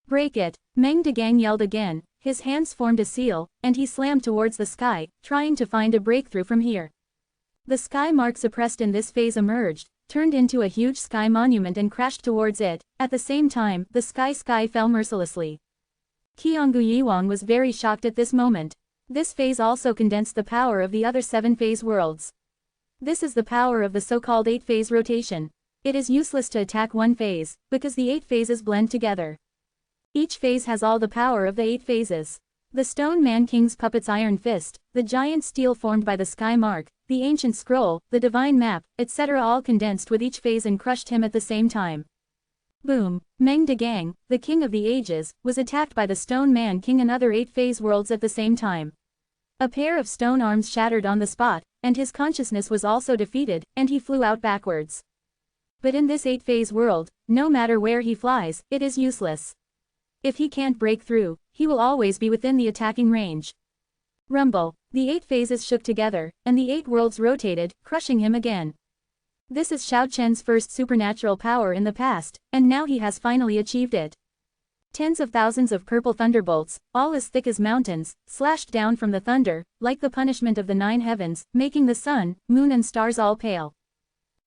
Break it! Meng Degang yelled again, his hands formed a seal, and he slammed towards the sky, trying to find a breakthrough from here. The sky mark suppressed in this phase emerged, turned into a huge sky monument and crashed towards it. At the same time, the sky fell mercilessly. Qiangu Yiwang was very shocked at this moment. This phase also condensed the power of the other 7 phase worlds. This is the power of the so-called 8 phase rotation. It is useless to attack one phase, because the 8 phases blend together. Each phase has all the power of the 8 phases. The Stone Man King's puppet's iron fist, the giant steel formed by the sky mark, the ancient scroll, the divine map, etc. all condensed with each phase and crushed him at the same time. Boom! Meng Degang, the king of the ages, was attacked by the Stone Man King and other 8 phase worlds at the same time. A pair of stone arms shattered on the spot, and his consciousness was also defeated, and he flew out backwards. But in this 8 phase world, no matter where he flies, it is useless. If he can't break through, he will always be within the attacking range. Rumble! The 8 phases shook together, and the 8 worlds rotated, crushing him again. This is Xiao Chen's first supernatural power in the past, and now he has finally achieved it. Tens of thousands of purple thunderbolts, all as thick as mountains, slashed down from the thunder, like the punishment of the 9 heavens, making the sun, moon and stars all pale.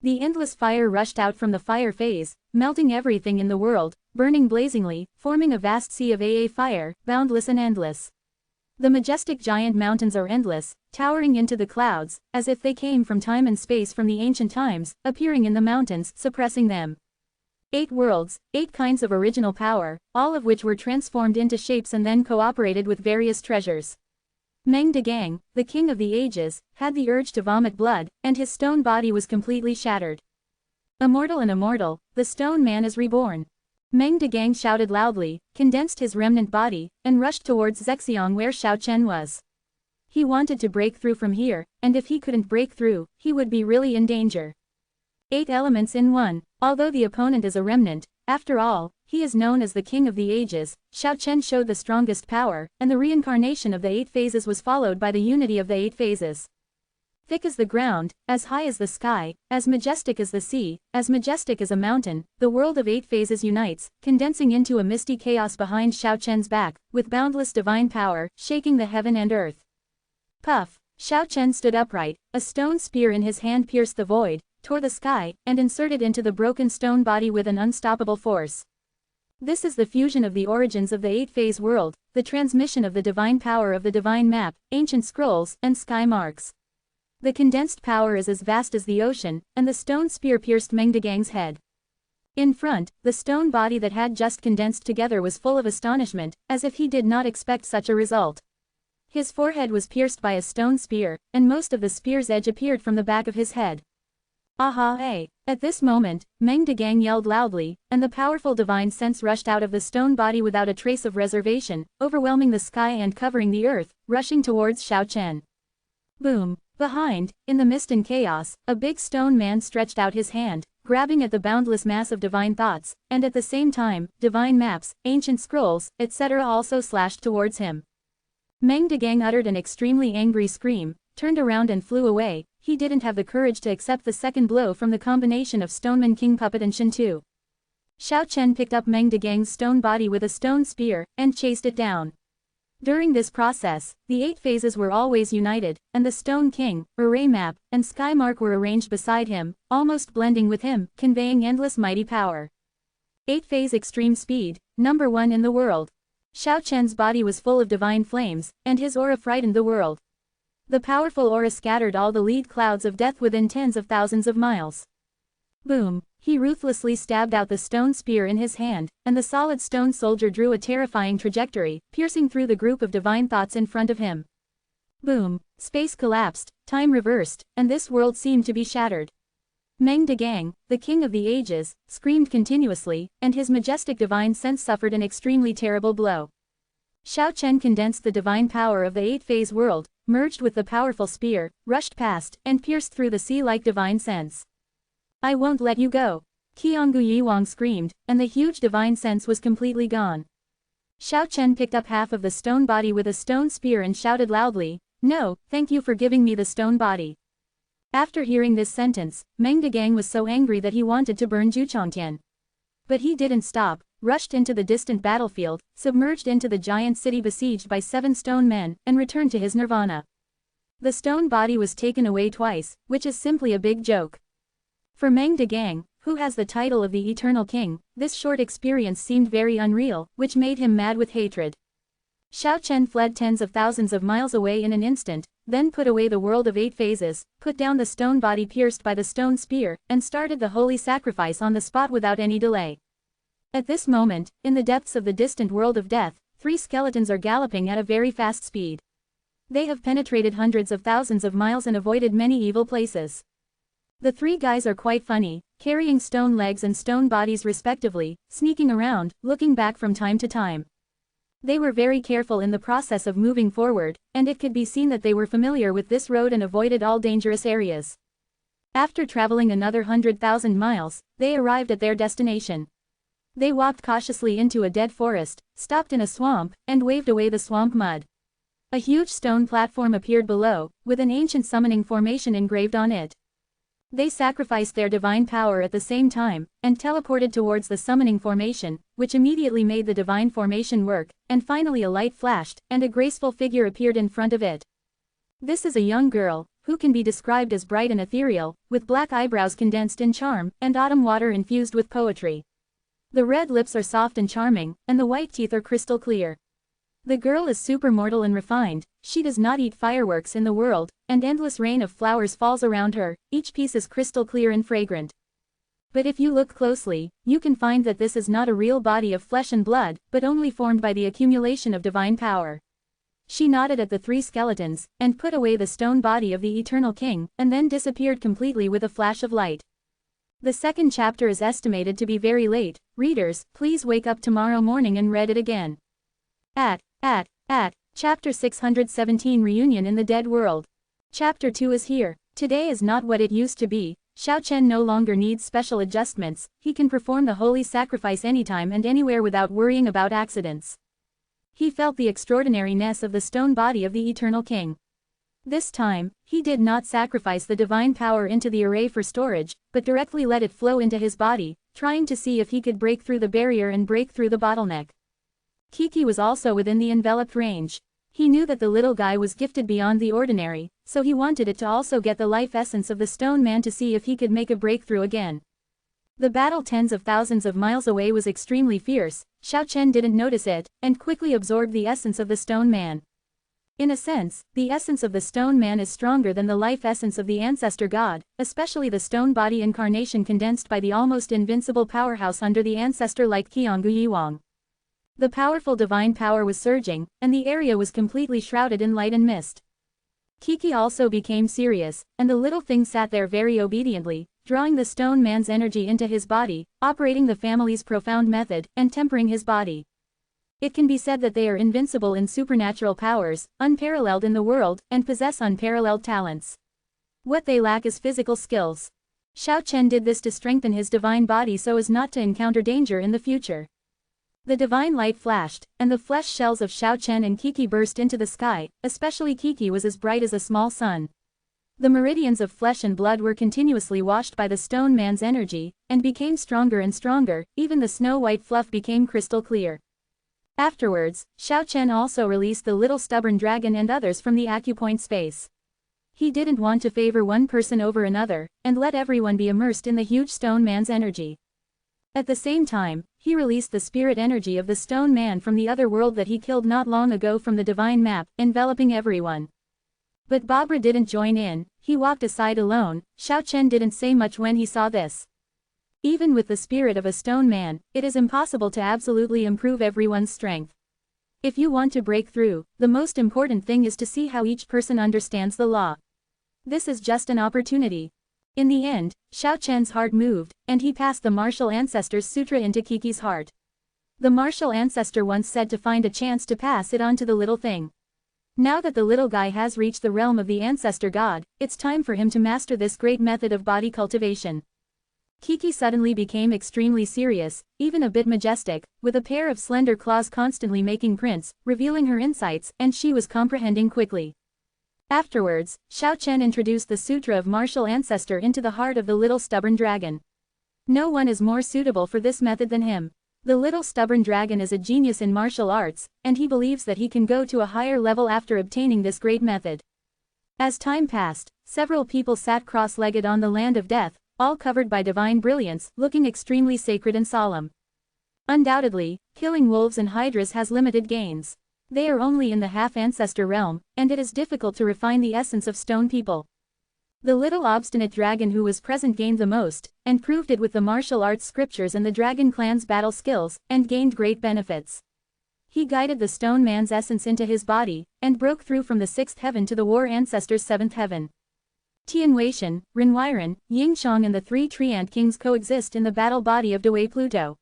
The endless fire rushed out from the fire phase, melting everything in the world, burning blazingly, forming a vast sea of fire, boundless and endless. The majestic giant mountains are endless, towering into the clouds, as if they came from time and space from the ancient times, appearing in the mountains, suppressing them. 8 worlds, 8 kinds of original power, all of which were transformed into shapes and then cooperated with various treasures. Meng Degang, the king of the ages, had the urge to vomit blood, and his stone body was completely shattered. Immortal and immortal, the stone man is reborn. Meng Degang shouted loudly, condensed his remnant body, and rushed towards Zexiang where Xiao Chen was. He wanted to break through from here, and if he couldn't break through, he would be really in danger. 8 elements in one. Although the opponent is a remnant, after all, he is known as the king of the ages, Xiao Chen showed the strongest power, and the reincarnation of the 8 phases was followed by the unity of the 8 phases. Thick as the ground, as high as the sky, as majestic as the sea, as majestic as a mountain, the world of 8 phases unites, condensing into a misty chaos behind Xiao Chen's back, with boundless divine power, shaking the heaven and earth. Puff! Xiao Chen stood upright, a stone spear in his hand pierced the void, tore the sky, and inserted into the broken stone body with an unstoppable force. This is the fusion of the origins of the 8-phase world, the transmission of the divine power of the divine map, ancient scrolls, and sky marks. The condensed power is as vast as the ocean, and the stone spear pierced Mengdegang's head. In front, the stone body that had just condensed together was full of astonishment, as if he did not expect such a result. His forehead was pierced by a stone spear, and most of the spear's edge appeared from the back of his head. Aha! Hey! At this moment, Mengdegang yelled loudly, and the powerful divine sense rushed out of the stone body without a trace of reservation, overwhelming the sky and covering the earth, rushing towards Xiao Chen. Boom! Behind, in the mist and chaos, a big stone man stretched out his hand, grabbing at the boundless mass of divine thoughts, and at the same time, divine maps, ancient scrolls, etc. also slashed towards him. Mengdegang uttered an extremely angry scream, turned around and flew away. He didn't have the courage to accept the second blow from the combination of Stoneman King Puppet and Shintu. Xiao Chen picked up Mengdegang's stone body with a stone spear, and chased it down. During this process, the 8 phases were always united, and the Stone King, Array Map, and Sky Mark were arranged beside him, almost blending with him, conveying endless mighty power. 8-phase extreme speed, number 1 in the world. Xiao Chen's body was full of divine flames, and his aura frightened the world. The powerful aura scattered all the lead clouds of death within tens of thousands of miles. Boom! He ruthlessly stabbed out the stone spear in his hand, and the solid stone soldier drew a terrifying trajectory, piercing through the group of divine thoughts in front of him. Boom! Space collapsed, time reversed, and this world seemed to be shattered. Mengdegang, the king of the ages, screamed continuously, and his majestic divine sense suffered an extremely terrible blow. Xiao Chen condensed the divine power of the 8-phase world, merged with the powerful spear, rushed past, and pierced through the sea-like divine sense. I won't let you go! Qiangu Yiwang screamed, and the huge divine sense was completely gone. Xiao Chen picked up half of the stone body with a stone spear and shouted loudly, "No, thank you for giving me the stone body." After hearing this sentence, Mengdegang was so angry that he wanted to burn Juchongtian. But he didn't stop, rushed into the distant battlefield, submerged into the giant city besieged by 7 stone men, and returned to his nirvana. The stone body was taken away twice, which is simply a big joke. For Mengdegang, who has the title of the Eternal King, this short experience seemed very unreal, which made him mad with hatred. Xiao Chen fled tens of thousands of miles away in an instant, then put away the world of 8 phases, put down the stone body pierced by the stone spear, and started the holy sacrifice on the spot without any delay. At this moment, in the depths of the distant world of death, 3 skeletons are galloping at a very fast speed. They have penetrated hundreds of thousands of miles and avoided many evil places. The 3 guys are quite funny, carrying stone legs and stone bodies respectively, sneaking around, looking back from time to time. They were very careful in the process of moving forward, and it could be seen that they were familiar with this road and avoided all dangerous areas. After traveling another 100,000 miles, they arrived at their destination. They walked cautiously into a dead forest, stopped in a swamp, and waved away the swamp mud. A huge stone platform appeared below, with an ancient summoning formation engraved on it. They sacrificed their divine power at the same time, and teleported towards the summoning formation, which immediately made the divine formation work, and finally a light flashed, and a graceful figure appeared in front of it. This is a young girl, who can be described as bright and ethereal, with black eyebrows condensed in charm, and autumn water infused with poetry. The red lips are soft and charming, and the white teeth are crystal clear. The girl is supermortal and refined, she does not eat fireworks in the world, and endless rain of flowers falls around her, each piece is crystal clear and fragrant. But if you look closely, you can find that this is not a real body of flesh and blood, but only formed by the accumulation of divine power. She nodded at the 3 skeletons, and put away the stone body of the Eternal King, and then disappeared completely with a flash of light. The second chapter is estimated to be very late. Readers, please wake up tomorrow morning and read it again. Chapter 617 Reunion in the Dead World. Chapter 2 is here. Today is not what it used to be. Xiao Chen no longer needs special adjustments, he can perform the holy sacrifice anytime and anywhere without worrying about accidents. He felt the extraordinariness of the stone body of the Eternal King. This time, he did not sacrifice the divine power into the array for storage, but directly let it flow into his body, trying to see if he could break through the barrier and break through the bottleneck. Kiki was also within the enveloped range. He knew that the little guy was gifted beyond the ordinary, so he wanted it to also get the life essence of the stone man to see if he could make a breakthrough again. The battle tens of thousands of miles away was extremely fierce. Xiao Chen didn't notice it, and quickly absorbed the essence of the stone man. In a sense, the essence of the stone man is stronger than the life essence of the ancestor god, especially the stone body incarnation condensed by the almost invincible powerhouse under the ancestor like Qiangu Yiwang. The powerful divine power was surging, and the area was completely shrouded in light and mist. Kiki also became serious, and the little thing sat there very obediently, drawing the stone man's energy into his body, operating the family's profound method, and tempering his body. It can be said that they are invincible in supernatural powers, unparalleled in the world, and possess unparalleled talents. What they lack is physical skills. Xiao Chen did this to strengthen his divine body so as not to encounter danger in the future. The divine light flashed, and the flesh shells of Xiao Chen and Kiki burst into the sky, especially Kiki was as bright as a small sun. The meridians of flesh and blood were continuously washed by the stone man's energy, and became stronger and stronger, even the snow-white fluff became crystal clear. Afterwards, Xiao Chen also released the little stubborn dragon and others from the acupoint space. He didn't want to favor one person over another, and let everyone be immersed in the huge stone man's energy. At the same time, he released the spirit energy of the stone man from the other world that he killed not long ago from the divine map, enveloping everyone. But Babra didn't join in, he walked aside alone. Xiao Chen didn't say much when he saw this. Even with the spirit of a stone man, it is impossible to absolutely improve everyone's strength. If you want to break through, the most important thing is to see how each person understands the law. This is just an opportunity. In the end, Xiao Chen's heart moved, and he passed the martial ancestor's sutra into Kiki's heart. The martial ancestor once said to find a chance to pass it on to the little thing. Now that the little guy has reached the realm of the ancestor god, it's time for him to master this great method of body cultivation. Kiki suddenly became extremely serious, even a bit majestic, with a pair of slender claws constantly making prints, revealing her insights, and she was comprehending quickly. Afterwards, Xiao Chen introduced the Sutra of Martial Ancestor into the heart of the little stubborn dragon. No one is more suitable for this method than him. The little stubborn dragon is a genius in martial arts, and he believes that he can go to a higher level after obtaining this great method. As time passed, several people sat cross-legged on the land of death, all covered by divine brilliance, looking extremely sacred and solemn. Undoubtedly, killing wolves and hydras has limited gains. They are only in the half-ancestor realm, and it is difficult to refine the essence of stone people. The little obstinate dragon who was present gained the most, and proved it with the martial arts scriptures and the dragon clan's battle skills, and gained great benefits. He guided the stone man's essence into his body, and broke through from the sixth heaven to the war ancestor's seventh heaven. Tian Weishan, Ren Weiren, Yingshang and the three tree ant kings coexist in the battle body of Dewey Pluto.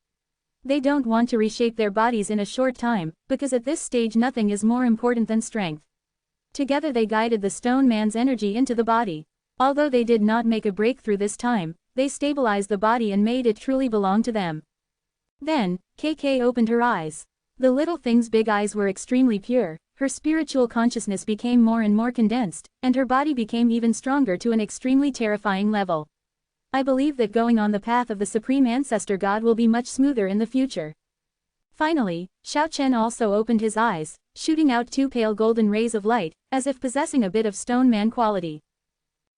They don't want to reshape their bodies in a short time, because at this stage nothing is more important than strength. Together they guided the stone man's energy into the body. Although they did not make a breakthrough this time, they stabilized the body and made it truly belong to them. Then, KK opened her eyes. The little thing's big eyes were extremely pure. Her spiritual consciousness became more and more condensed, and her body became even stronger to an extremely terrifying level. I believe that going on the path of the Supreme Ancestor God will be much smoother in the future. Finally, Xiao Chen also opened his eyes, shooting out two pale golden rays of light, as if possessing a bit of stone man quality.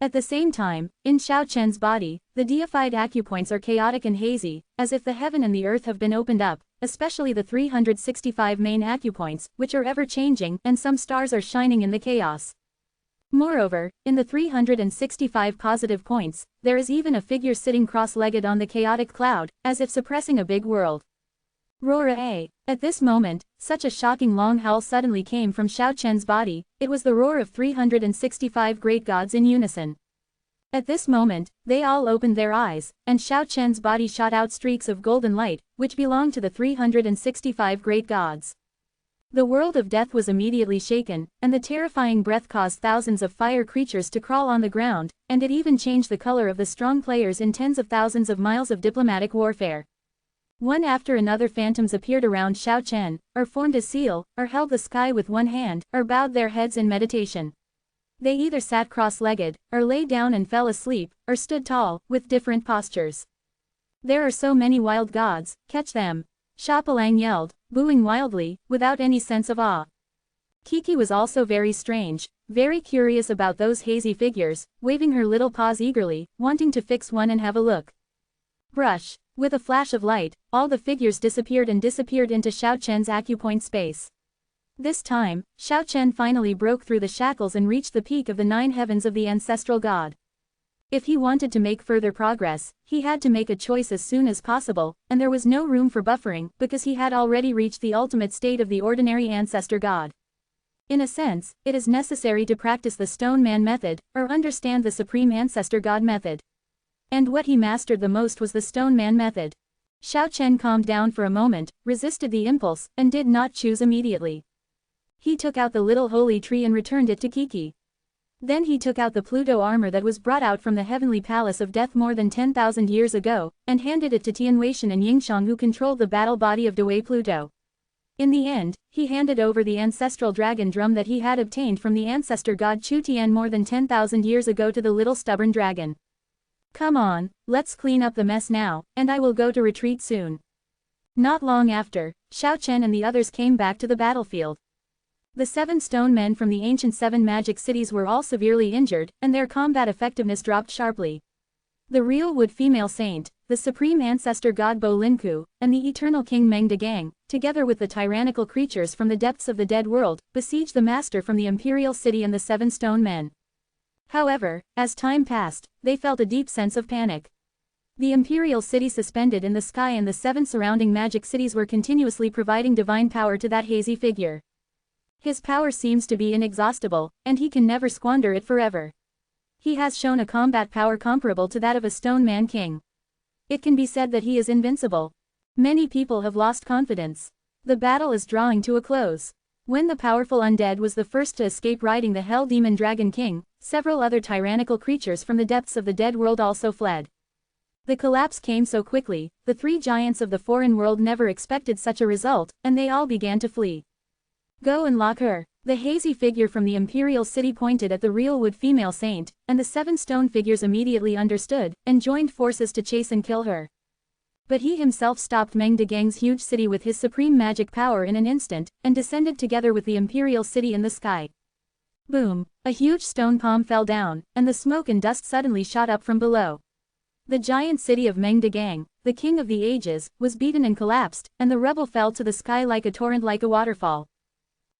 At the same time, in Xiao Chen's body, the deified acupoints are chaotic and hazy, as if the heaven and the earth have been opened up, especially the 365 main acupoints, which are ever-changing, and some stars are shining in the chaos. Moreover, in the 365 positive points, there is even a figure sitting cross-legged on the chaotic cloud, as if suppressing a big world. Roar A. At this moment, such a shocking long howl suddenly came from Xiao Chen's body. It was the roar of 365 great gods in unison. At this moment, they all opened their eyes, and Xiao Chen's body shot out streaks of golden light, which belonged to the 365 great gods. The world of death was immediately shaken, and the terrifying breath caused thousands of fire creatures to crawl on the ground, and it even changed the color of the strong players in tens of thousands of miles of diplomatic warfare. One after another phantoms appeared around Xiao Chen, or formed a seal, or held the sky with one hand, or bowed their heads in meditation. They either sat cross-legged, or lay down and fell asleep, or stood tall, with different postures. There are so many wild gods, catch them! Shapalang yelled, booing wildly, without any sense of awe. Kiki was also very strange, very curious about those hazy figures, waving her little paws eagerly, wanting to fix one and have a look. Brush! With a flash of light, all the figures disappeared into Xiao Chen's acupoint space. This time, Xiao Chen finally broke through the shackles and reached the peak of the 9 heavens of the ancestral god. If he wanted to make further progress, he had to make a choice as soon as possible, and there was no room for buffering because he had already reached the ultimate state of the ordinary ancestor god. In a sense, it is necessary to practice the Stone Man method, or understand the Supreme Ancestor God method. And what he mastered the most was the Stone Man method. Xiao Chen calmed down for a moment, resisted the impulse, and did not choose immediately. He took out the little holy tree and returned it to Kiki. Then he took out the Pluto armor that was brought out from the heavenly palace of death more than 10,000 years ago, and handed it to Tianweixian and Yingxiang, who controlled the battle body of Dewey Pluto. In the end, he handed over the ancestral dragon drum that he had obtained from the ancestor god Chu Tian more than 10,000 years ago to the little stubborn dragon. Come on, let's clean up the mess now, and I will go to retreat soon. Not long after, Xiao Chen and the others came back to the battlefield. The 7 stone men from the ancient 7 magic cities were all severely injured, and their combat effectiveness dropped sharply. The real wood female saint, the supreme ancestor god Bo Linku, and the eternal king Meng Degang, together with the tyrannical creatures from the depths of the dead world, besieged the master from the imperial city and the 7 stone men. However, as time passed, they felt a deep sense of panic. The imperial city suspended in the sky and the 7 surrounding magic cities were continuously providing divine power to that hazy figure. His power seems to be inexhaustible, and he can never squander it forever. He has shown a combat power comparable to that of a stone man king. It can be said that he is invincible. Many people have lost confidence. The battle is drawing to a close. When the powerful undead was the first to escape riding the Hell Demon Dragon King, several other tyrannical creatures from the depths of the dead world also fled. The collapse came so quickly, the 3 giants of the foreign world never expected such a result, and they all began to flee. Go and lock her. The hazy figure from the imperial city pointed at the real wood female saint, and the 7 stone figures immediately understood, and joined forces to chase and kill her. But he himself stopped Meng Degang's huge city with his supreme magic power in an instant, and descended together with the imperial city in the sky. Boom! A huge stone palm fell down, and the smoke and dust suddenly shot up from below. The giant city of Meng Degang, the king of the ages, was beaten and collapsed, and the rubble fell to the sky like a torrent, like a waterfall.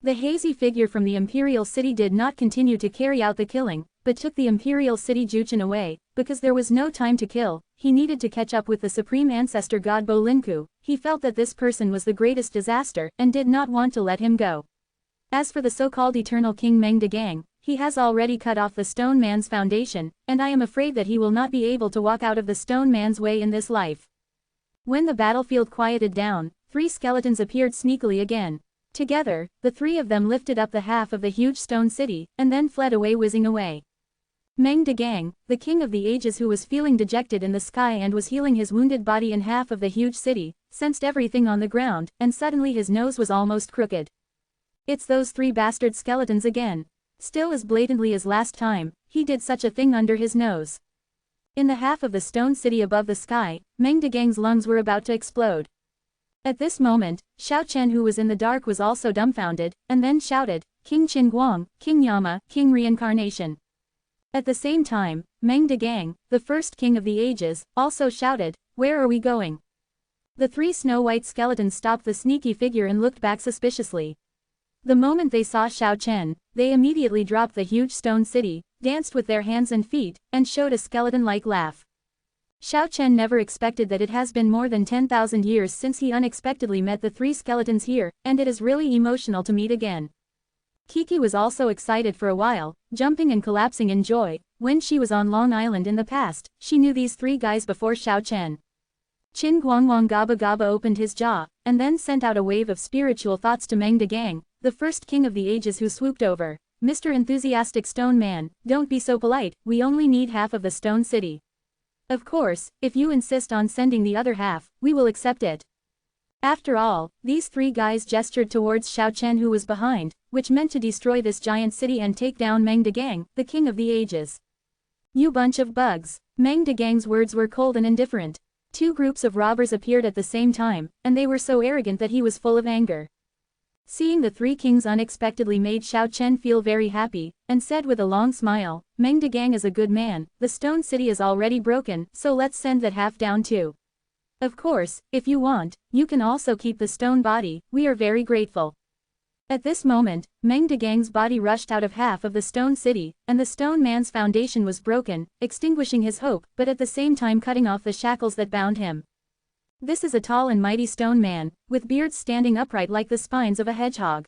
The hazy figure from the imperial city did not continue to carry out the killing, but took the imperial city Juchen away, because there was no time to kill. He needed to catch up with the supreme ancestor god Bo Linku. He felt that this person was the greatest disaster, and did not want to let him go. As for the so-called eternal king Meng Degang, he has already cut off the stone man's foundation, and I am afraid that he will not be able to walk out of the stone man's way in this life. When the battlefield quieted down, 3 skeletons appeared sneakily again. Together, the 3 of them lifted up the half of the huge stone city, and then fled away, whizzing away. Meng Degang, the king of the ages, who was feeling dejected in the sky and was healing his wounded body in half of the huge city, sensed everything on the ground, and suddenly his nose was almost crooked. It's those 3 bastard skeletons again. Still as blatantly as last time, he did such a thing under his nose. In the half of the stone city above the sky, Meng Degang's lungs were about to explode. At this moment, Xiao Chen, who was in the dark, was also dumbfounded, and then shouted, King Qin Guang, King Yama, King Reincarnation. At the same time, Meng Degang, the first king of the ages, also shouted, Where are we going? The 3 snow-white skeletons stopped the sneaky figure and looked back suspiciously. The moment they saw Xiao Chen, they immediately dropped the huge stone city, danced with their hands and feet, and showed a skeleton-like laugh. Xiao Chen never expected that it has been more than 10,000 years since he unexpectedly met the 3 skeletons here, and it is really emotional to meet again. Kiki was also excited for a while, jumping and collapsing in joy. When she was on Long Island in the past, she knew these 3 guys before Xiao Chen. Qin Guangwang Gaba Gaba opened his jaw, and then sent out a wave of spiritual thoughts to Meng Degang, the first king of the ages, who swooped over. Mr. Enthusiastic Stone Man, don't be so polite, we only need half of the stone city. Of course, if you insist on sending the other half, we will accept it. After all, these three guys gestured towards Xiao Chen who was behind, which meant to destroy this giant city and take down Meng Degang, the king of the ages. You bunch of bugs. Meng Degang's words were cold and indifferent. Two groups of robbers appeared at the same time, and they were so arrogant that he was full of anger. Seeing the three kings unexpectedly made Xiao Chen feel very happy, and said with a long smile, Meng Degang is a good man, the stone city is already broken, so let's send that half down too. Of course, if you want, you can also keep the stone body, we are very grateful. At this moment, Meng Degang's body rushed out of half of the stone city, and the stone man's foundation was broken, extinguishing his hope, but at the same time cutting off the shackles that bound him. This is a tall and mighty stone man, with beards standing upright like the spines of a hedgehog.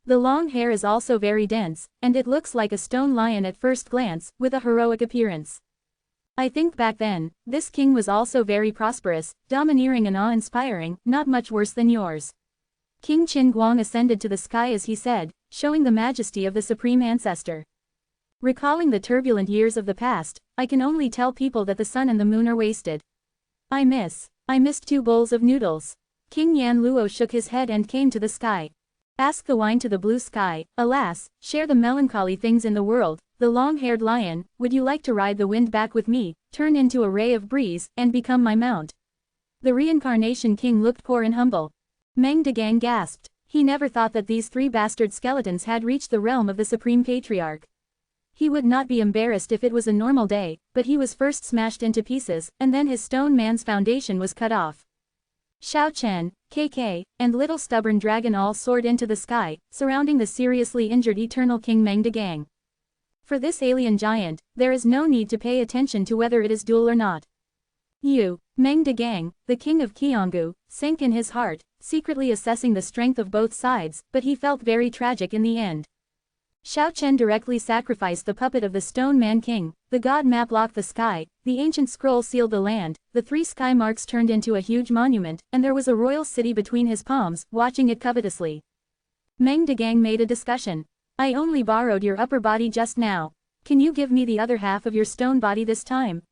The long hair is also very dense, and it looks like a stone lion at first glance, with a heroic appearance. I think back then, this king was also very prosperous, domineering and awe-inspiring, not much worse than yours. King Qin Guang ascended to the sky as he said, showing the majesty of the supreme ancestor. Recalling the turbulent years of the past, I can only tell people that the sun and the moon are wasted. I missed 2 bowls of noodles. King Yan Luo shook his head and came to the sky. Ask the wine to the blue sky, alas, share the melancholy things in the world, the long-haired lion, would you like to ride the wind back with me, turn into a ray of breeze, and become my mount? The reincarnation king looked poor and humble. Meng Degang gasped. He never thought that these 3 bastard skeletons had reached the realm of the supreme patriarch. He would not be embarrassed if it was a normal day, but he was first smashed into pieces, and then his stone man's foundation was cut off. Xiao Chen, KK, and Little Stubborn Dragon all soared into the sky, surrounding the seriously injured Eternal King Meng Degang. For this alien giant, there is no need to pay attention to whether it is dual or not. Meng Degang, the king of Qianggu, sank in his heart, secretly assessing the strength of both sides, but he felt very tragic in the end. Xiao Chen directly sacrificed the puppet of the Stone Man King, the god map locked the sky, the ancient scroll sealed the land, the 3 sky marks turned into a huge monument, and there was a royal city between his palms, watching it covetously. Meng Degang made a discussion. I only borrowed your upper body just now. Can you give me the other half of your stone body this time?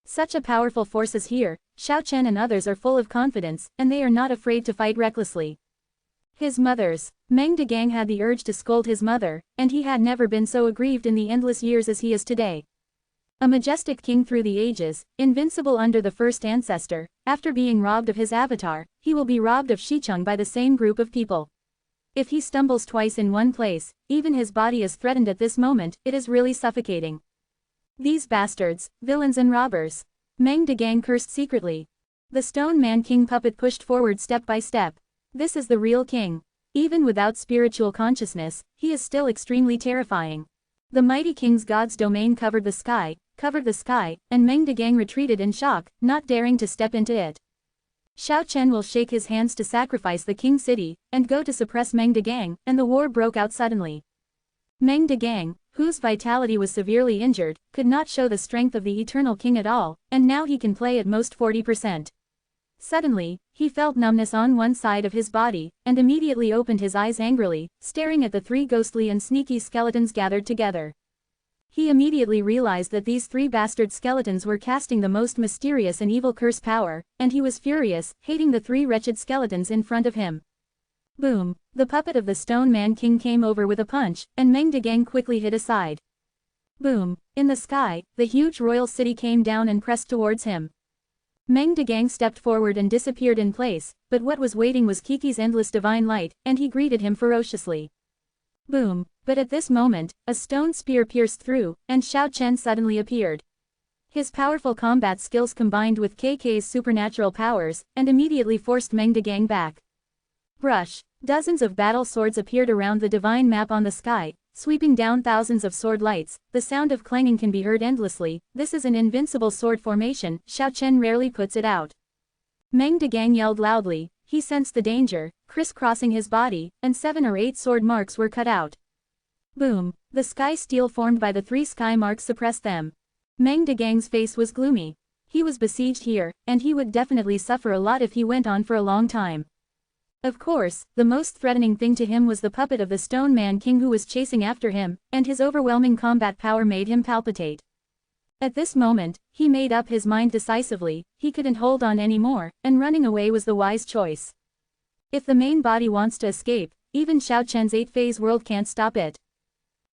Such a powerful force is here, Xiao Chen and others are full of confidence, and they are not afraid to fight recklessly. His mother's. Meng Degang had the urge to scold his mother, and he had never been so aggrieved in the endless years as he is today. A majestic king through the ages, invincible under the first ancestor, after being robbed of his avatar, he will be robbed of Shicheng by the same group of people. If he stumbles twice in one place, even his body is threatened at this moment, it is really suffocating. These bastards, villains and robbers. Meng Degang cursed secretly. The Stone Man King puppet pushed forward step by step. This is the real king. Even without spiritual consciousness, he is still extremely terrifying. The mighty king's god's domain covered the sky, and Meng Degang retreated in shock, not daring to step into it. Xiao Chen will shake his hands to sacrifice the king city, and go to suppress Meng Degang, and the war broke out suddenly. Meng Degang, whose vitality was severely injured, could not show the strength of the Eternal King at all, and now he can play at most 40%. Suddenly, he felt numbness on one side of his body, and immediately opened his eyes angrily, staring at the 3 ghostly and sneaky skeletons gathered together. He immediately realized that these 3 bastard skeletons were casting the most mysterious and evil curse power, and he was furious, hating the 3 wretched skeletons in front of him. Boom! The puppet of the Stone Man King came over with a punch, and Meng Degang quickly hid aside. Boom! In the sky, the huge royal city came down and pressed towards him. Meng Degang stepped forward and disappeared in place, but what was waiting was Kiki's endless divine light, and he greeted him ferociously. Boom! But at this moment, a stone spear pierced through, and Xiao Chen suddenly appeared. His powerful combat skills combined with KK's supernatural powers, and immediately forced Meng Degang back. Brush! Dozens of battle swords appeared around the divine map on the sky, sweeping down thousands of sword lights. The sound of clanging can be heard endlessly. This is an invincible sword formation, Xiao Chen rarely puts it out. Meng Degang yelled loudly, he sensed the danger, crisscrossing his body, and 7 or 8 sword marks were cut out. Boom! The sky steel formed by the 3 sky marks suppressed them. Meng Degang's face was gloomy. He was besieged here, and he would definitely suffer a lot if he went on for a long time. Of course, the most threatening thing to him was the puppet of the Stone Man King who was chasing after him, and his overwhelming combat power made him palpitate. At this moment, he made up his mind decisively, he couldn't hold on anymore, and running away was the wise choice. If the main body wants to escape, even Xiao Chen's 8-phase world can't stop it.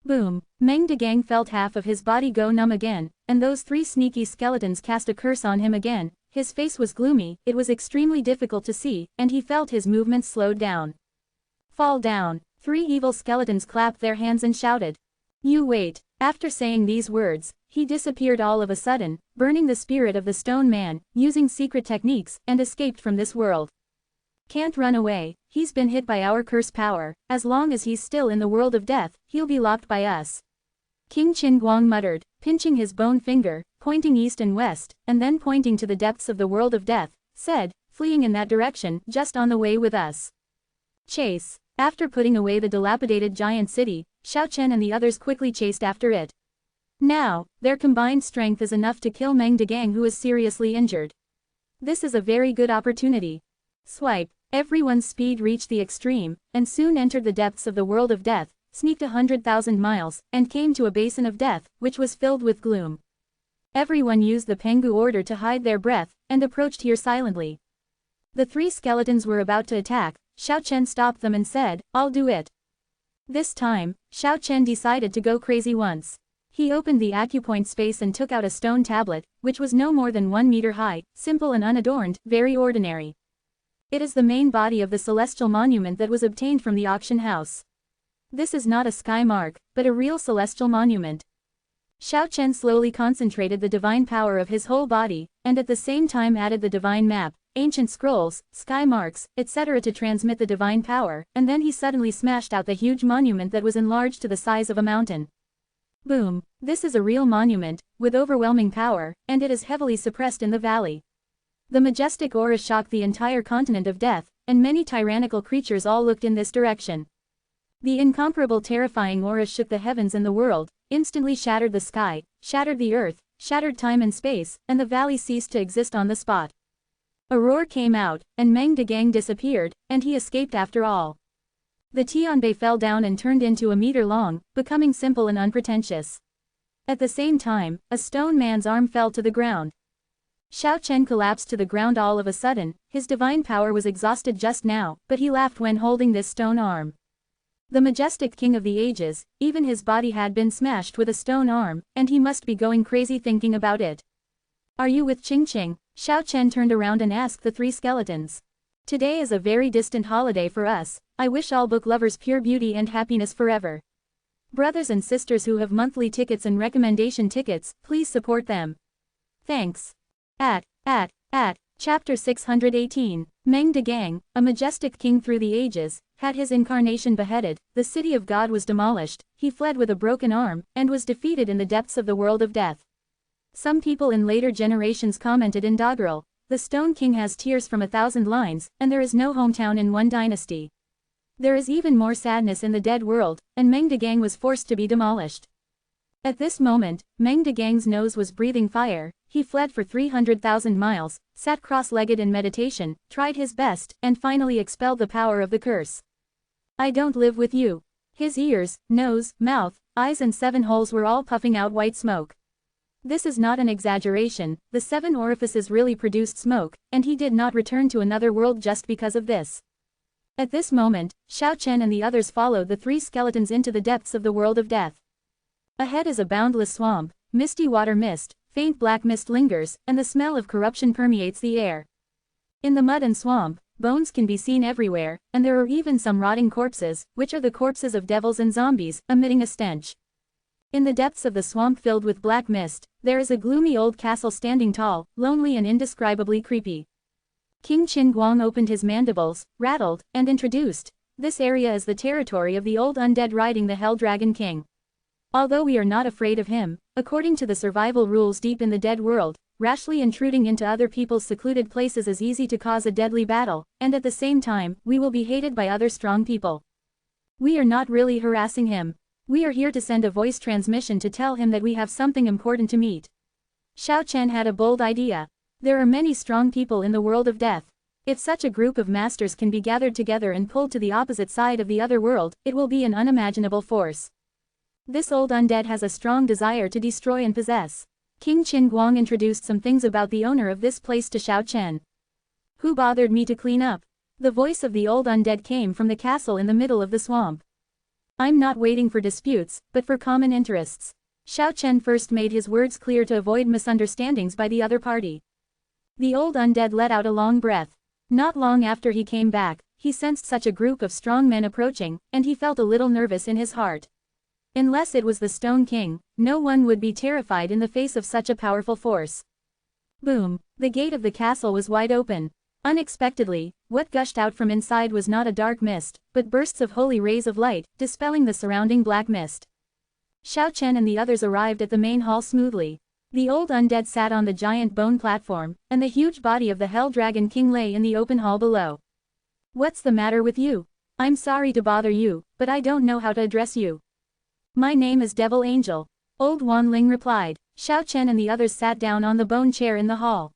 Boom! Meng Degang felt half of his body go numb again, and those 3 sneaky skeletons cast a curse on him again. His face was gloomy, it was extremely difficult to see, and he felt his movements slowed down. Fall down! 3 evil skeletons clapped their hands and shouted. You wait! After saying these words, he disappeared all of a sudden, burning the spirit of the stone man, using secret techniques, and escaped from this world. Can't run away, he's been hit by our curse power, as long as he's still in the world of death, he'll be locked by us. King Qin Guang muttered, pinching his bone finger, pointing east and west, and then pointing to the depths of the world of death, said, fleeing in that direction, just on the way with us. Chase. After putting away the dilapidated giant city, Xiao Chen and the others quickly chased after it. Now, their combined strength is enough to kill Meng Degang, who is seriously injured. This is a very good opportunity. Swipe. Everyone's speed reached the extreme, and soon entered the depths of the world of death, sneaked 100,000 miles, and came to a basin of death, which was filled with gloom. Everyone used the Pengu order to hide their breath, and approached here silently. The 3 skeletons were about to attack. Xiao Chen stopped them and said, I'll do it. This time, Xiao Chen decided to go crazy once. He opened the acupoint space and took out a stone tablet, which was no more than 1 meter high, simple and unadorned, very ordinary. It is the main body of the celestial monument that was obtained from the auction house. This is not a sky mark, but a real celestial monument. Xiao Chen slowly concentrated the divine power of his whole body, and at the same time added the divine map, ancient scrolls, sky marks, etc. to transmit the divine power, and then he suddenly smashed out the huge monument that was enlarged to the size of a mountain. Boom! This is a real monument, with overwhelming power, and it is heavily suppressed in the valley. The majestic aura shocked the entire continent of death, and many tyrannical creatures all looked in this direction. The incomparable terrifying aura shook the heavens and the world, instantly shattered the sky, shattered the earth, shattered time and space, and the valley ceased to exist on the spot. A roar came out, and Meng Degang disappeared, and he escaped after all. The Tianbei fell down and turned into a meter long, becoming simple and unpretentious. At the same time, a stone man's arm fell to the ground. Xiao Chen collapsed to the ground all of a sudden. His divine power was exhausted just now, but he laughed when holding this stone arm. The majestic king of the ages, even his body had been smashed with a stone arm, and he must be going crazy thinking about it. Are you with Qing Qing? Xiao Chen turned around and asked the 3 skeletons. Today is a very distant holiday for us. I wish all book lovers pure beauty and happiness forever. Brothers and sisters who have monthly tickets and recommendation tickets, please support them. Thanks. Chapter 618. Meng Degang, a majestic king through the ages, had his incarnation beheaded, the city of God was demolished, he fled with a broken arm, and was defeated in the depths of the world of death. Some people in later generations commented in doggerel, the Stone King has tears from 1,000 lines, and there is no hometown in one dynasty. There is even more sadness in the dead world, and Meng Degang was forced to be demolished. At this moment, Meng Degang's nose was breathing fire, he fled for 300,000 miles, sat cross-legged in meditation, tried his best, and finally expelled the power of the curse. I don't live with you. His ears, nose, mouth, eyes and 7 holes were all puffing out white smoke. This is not an exaggeration, the 7 orifices really produced smoke, and he did not return to another world just because of this. At this moment, Xiao Chen and the others followed the 3 skeletons into the depths of the world of death. Ahead is a boundless swamp, misty water mist, faint black mist lingers, and the smell of corruption permeates the air. In the mud and swamp, bones can be seen everywhere, and there are even some rotting corpses, which are the corpses of devils and zombies, emitting a stench. In the depths of the swamp filled with black mist, there is a gloomy old castle standing tall, lonely and indescribably creepy. King Qin Guang opened his mandibles, rattled, and introduced, this area is the territory of the old undead riding the Hell Dragon King. Although we are not afraid of him, according to the survival rules deep in the dead world, rashly intruding into other people's secluded places is easy to cause a deadly battle, and at the same time, we will be hated by other strong people. We are not really harassing him. We are here to send a voice transmission to tell him that we have something important to meet. Xiao Chen had a bold idea. There are many strong people in the world of death. If such a group of masters can be gathered together and pulled to the opposite side of the other world, it will be an unimaginable force. This old undead has a strong desire to destroy and possess. King Qin Guang introduced some things about the owner of this place to Xiao Chen. Who bothered me to clean up? The voice of the old undead came from the castle in the middle of the swamp. I'm not waiting for disputes, but for common interests. Xiao Chen first made his words clear to avoid misunderstandings by the other party. The old undead let out a long breath. Not long after he came back, he sensed such a group of strong men approaching, and he felt a little nervous in his heart. Unless it was the Stone King, no one would be terrified in the face of such a powerful force. Boom! The gate of the castle was wide open. Unexpectedly, what gushed out from inside was not a dark mist, but bursts of holy rays of light, dispelling the surrounding black mist. Xiao Chen and the others arrived at the main hall smoothly. The old undead sat on the giant bone platform, and the huge body of the Hell Dragon King lay in the open hall below. What's the matter with you? I'm sorry to bother you, but I don't know how to address you. My name is Devil Angel. Old Wan Ling replied. Xiao Chen and the others sat down on the bone chair in the hall.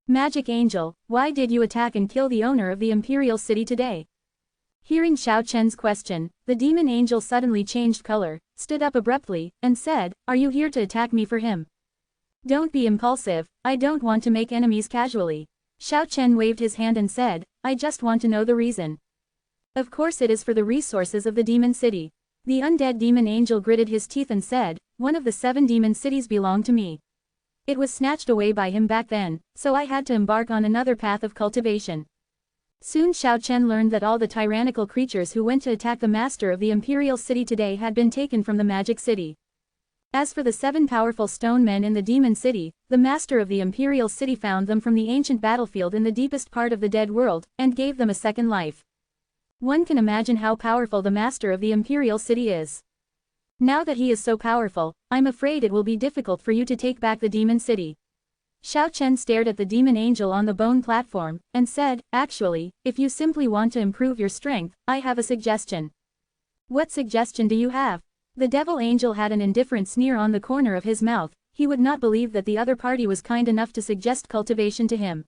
Magic Angel, why did you attack and kill the owner of the Imperial City today? Hearing Xiao Chen's question, the demon angel suddenly changed color, stood up abruptly, and said, Are you here to attack me for him? Don't be impulsive, I don't want to make enemies casually. Xiao Chen waved his hand and said, I just want to know the reason. Of course it is for the resources of the demon city. The undead demon angel gritted his teeth and said, One of the 7 demon cities belonged to me. It was snatched away by him back then, so I had to embark on another path of cultivation. Soon Xiao Chen learned that all the tyrannical creatures who went to attack the master of the Imperial City today had been taken from the Magic City. As for the 7 powerful stone men in the Demon City, the master of the Imperial City found them from the ancient battlefield in the deepest part of the dead world, and gave them a second life. One can imagine how powerful the master of the Imperial City is. Now that he is so powerful, I'm afraid it will be difficult for you to take back the Demon City. Xiao Chen stared at the demon angel on the bone platform, and said, Actually, if you simply want to improve your strength, I have a suggestion. What suggestion do you have? The devil angel had an indifferent sneer on the corner of his mouth. He would not believe that the other party was kind enough to suggest cultivation to him.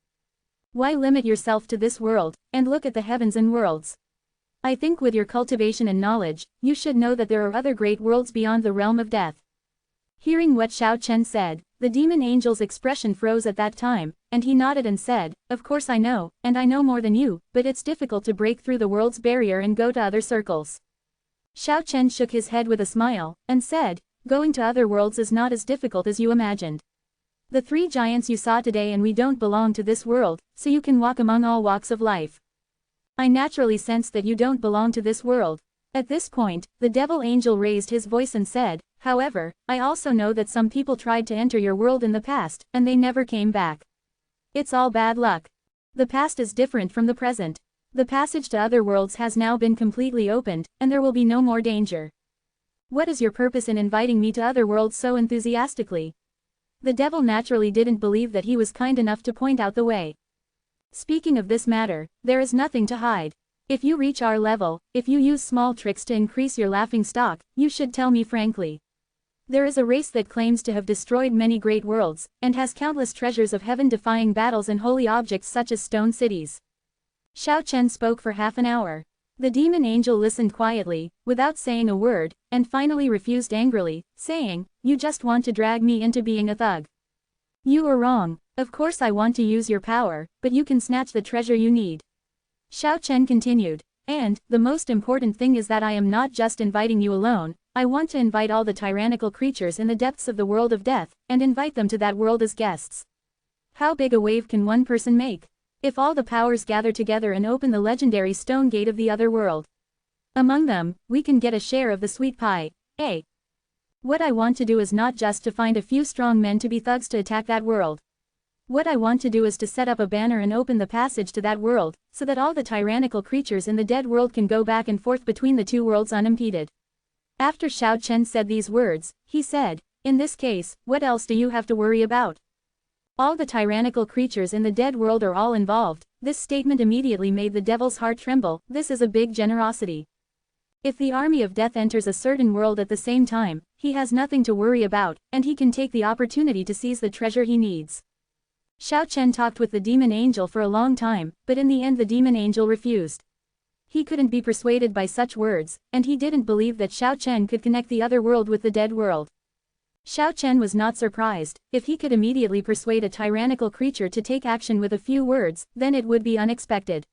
Why limit yourself to this world, and look at the heavens and worlds? I think with your cultivation and knowledge, you should know that there are other great worlds beyond the realm of death. Hearing what Xiao Chen said, the demon angel's expression froze at that time, and he nodded and said, Of course I know, and I know more than you, but it's difficult to break through the world's barrier and go to other circles. Xiao Chen shook his head with a smile, and said, Going to other worlds is not as difficult as you imagined. The 3 giants you saw today and we don't belong to this world, so you can walk among all walks of life. I naturally sense that you don't belong to this world. At this point, the devil angel raised his voice and said, However, I also know that some people tried to enter your world in the past, and they never came back. It's all bad luck. The past is different from the present. The passage to other worlds has now been completely opened, and there will be no more danger. What is your purpose in inviting me to other worlds so enthusiastically? The devil naturally didn't believe that he was kind enough to point out the way. Speaking of this matter, there is nothing to hide. If you reach our level, if you use small tricks to increase your laughing stock, you should tell me frankly. There is a race that claims to have destroyed many great worlds, and has countless treasures of heaven-defying battles and holy objects such as stone cities. Xiao Chen spoke for half an hour. The demon angel listened quietly, without saying a word, and finally refused angrily, saying, You just want to drag me into being a thug. You are wrong. Of course I want to use your power, but you can snatch the treasure you need. Xiao Chen continued, and, the most important thing is that I am not just inviting you alone, I want to invite all the tyrannical creatures in the depths of the world of death, and invite them to that world as guests. How big a wave can one person make? If all the powers gather together and open the legendary stone gate of the other world. Among them, we can get a share of the sweet pie, eh? What I want to do is not just to find a few strong men to be thugs to attack that world. What I want to do is to set up a banner and open the passage to that world, so that all the tyrannical creatures in the dead world can go back and forth between the 2 worlds unimpeded. After Xiao Chen said these words, he said, In this case, what else do you have to worry about? All the tyrannical creatures in the dead world are all involved. This statement immediately made the devil's heart tremble. This is a big generosity. If the army of death enters a certain world at the same time, he has nothing to worry about, and he can take the opportunity to seize the treasure he needs. Xiao Chen talked with the demon angel for a long time, but in the end the demon angel refused. He couldn't be persuaded by such words, and he didn't believe that Xiao Chen could connect the other world with the dead world. Xiao Chen was not surprised. If he could immediately persuade a tyrannical creature to take action with a few words, then it would be unexpected.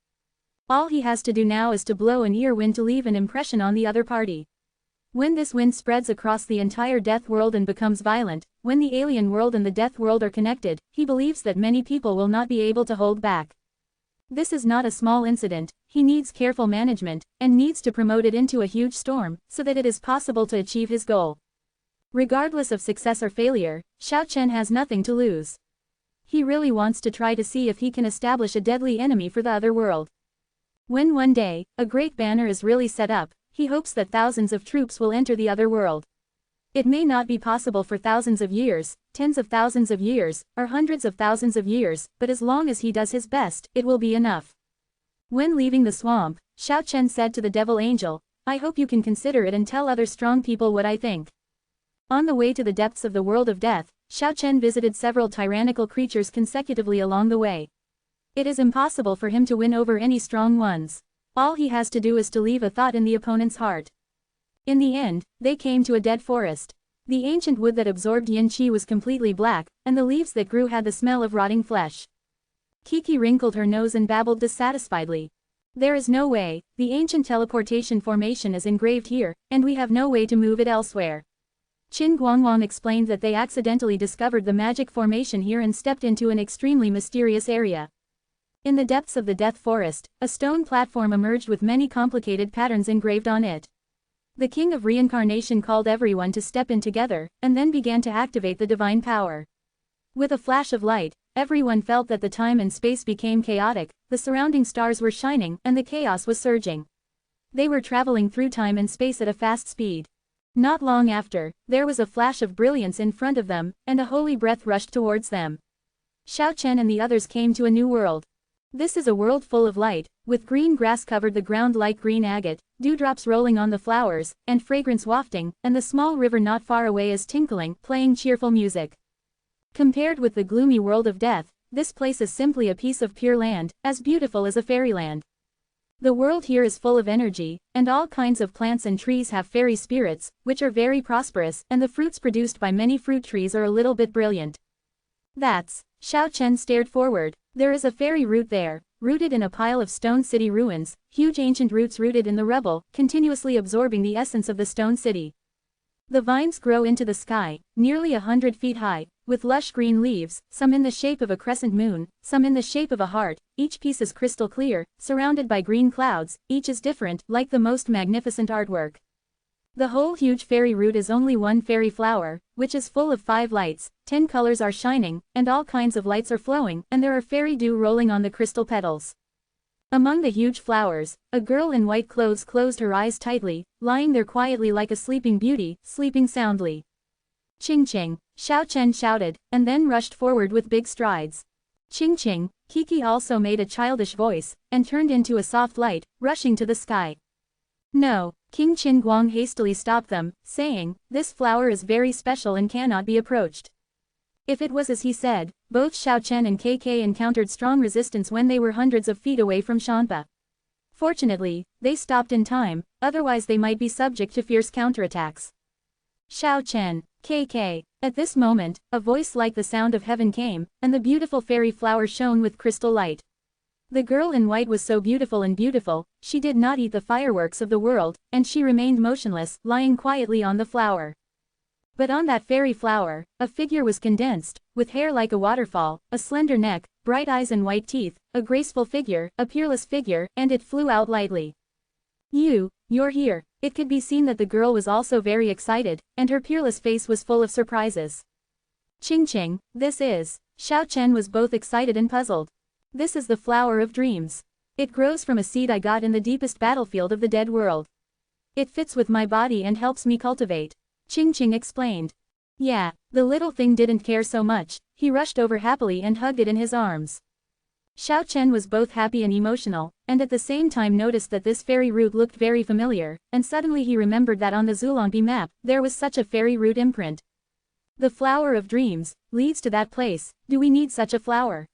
All he has to do now is to blow an ear wind to leave an impression on the other party. When this wind spreads across the entire death world and becomes violent, when the alien world and the death world are connected, he believes that many people will not be able to hold back. This is not a small incident, he needs careful management, and needs to promote it into a huge storm, so that it is possible to achieve his goal. Regardless of success or failure, Xiao Chen has nothing to lose. He really wants to try to see if he can establish a deadly enemy for the other world. When one day, a great banner is really set up, he hopes that thousands of troops will enter the other world. It may not be possible for thousands of years, tens of thousands of years, or hundreds of thousands of years, but as long as he does his best, it will be enough. When leaving the swamp, Xiao Chen said to the devil angel, "I hope you can consider it and tell other strong people what I think." On the way to the depths of the world of death, Xiao Chen visited several tyrannical creatures consecutively along the way. It is impossible for him to win over any strong ones. All he has to do is to leave a thought in the opponent's heart. In the end, they came to a dead forest. The ancient wood that absorbed yin qi was completely black, and the leaves that grew had the smell of rotting flesh. Kiki wrinkled her nose and babbled dissatisfiedly. "There is no way, the ancient teleportation formation is engraved here, and we have no way to move it elsewhere." Qin Guangwang explained that they accidentally discovered the magic formation here and stepped into an extremely mysterious area. In the depths of the death forest, a stone platform emerged with many complicated patterns engraved on it. The king of reincarnation called everyone to step in together, and then began to activate the divine power. With a flash of light, everyone felt that the time and space became chaotic, the surrounding stars were shining, and the chaos was surging. They were traveling through time and space at a fast speed. Not long after, there was a flash of brilliance in front of them, and a holy breath rushed towards them. Xiao Chen and the others came to a new world. This is a world full of light, with green grass covered the ground like green agate, dewdrops rolling on the flowers, and fragrance wafting, and the small river not far away is tinkling, playing cheerful music. Compared with the gloomy world of death, this place is simply a piece of pure land, as beautiful as a fairyland. The world here is full of energy, and all kinds of plants and trees have fairy spirits, which are very prosperous, and the fruits produced by many fruit trees are a little bit brilliant. That's... Xiao Chen stared forward. There is a fairy root there, rooted in a pile of stone city ruins, huge ancient roots rooted in the rubble, continuously absorbing the essence of the stone city. The vines grow into the sky, nearly 100 feet high, with lush green leaves, some in the shape of a crescent moon, some in the shape of a heart, each piece is crystal clear, surrounded by green clouds, each is different, like the most magnificent artwork. The whole huge fairy root is only one fairy flower, which is full of 5 lights, 10 colors are shining, and all kinds of lights are flowing, and there are fairy dew rolling on the crystal petals. Among the huge flowers, a girl in white clothes closed her eyes tightly, lying there quietly like a sleeping beauty, sleeping soundly. "Ching Ching," Xiao Chen shouted, and then rushed forward with big strides. "Ching Ching," Kiki also made a childish voice, and turned into a soft light, rushing to the sky. "No." King Qin Guang hastily stopped them, saying, "This flower is very special and cannot be approached." If it was as he said, both Xiao Chen and KK encountered strong resistance when they were hundreds of feet away from Shanpa. Fortunately, they stopped in time, otherwise they might be subject to fierce counterattacks. "Xiao Chen, KK." At this moment, a voice like the sound of heaven came, and the beautiful fairy flower shone with crystal light. The girl in white was so beautiful and beautiful, she did not eat the fireworks of the world, and she remained motionless, lying quietly on the flower. But on that fairy flower, a figure was condensed, with hair like a waterfall, a slender neck, bright eyes and white teeth, a graceful figure, a peerless figure, and it flew out lightly. You're here." It could be seen that the girl was also very excited, and her peerless face was full of surprises. "Ching Ching, this is..." Xiao Chen was both excited and puzzled. "This is the flower of dreams. It grows from a seed I got in the deepest battlefield of the dead world. It fits with my body and helps me cultivate," Ching Ching explained. Yeah, the little thing didn't care so much, he rushed over happily and hugged it in his arms. Xiao Chen was both happy and emotional, and at the same time noticed that this fairy root looked very familiar, and suddenly he remembered that on the Zulongbi map, there was such a fairy root imprint. The flower of dreams leads to that place. Do we need such a flower?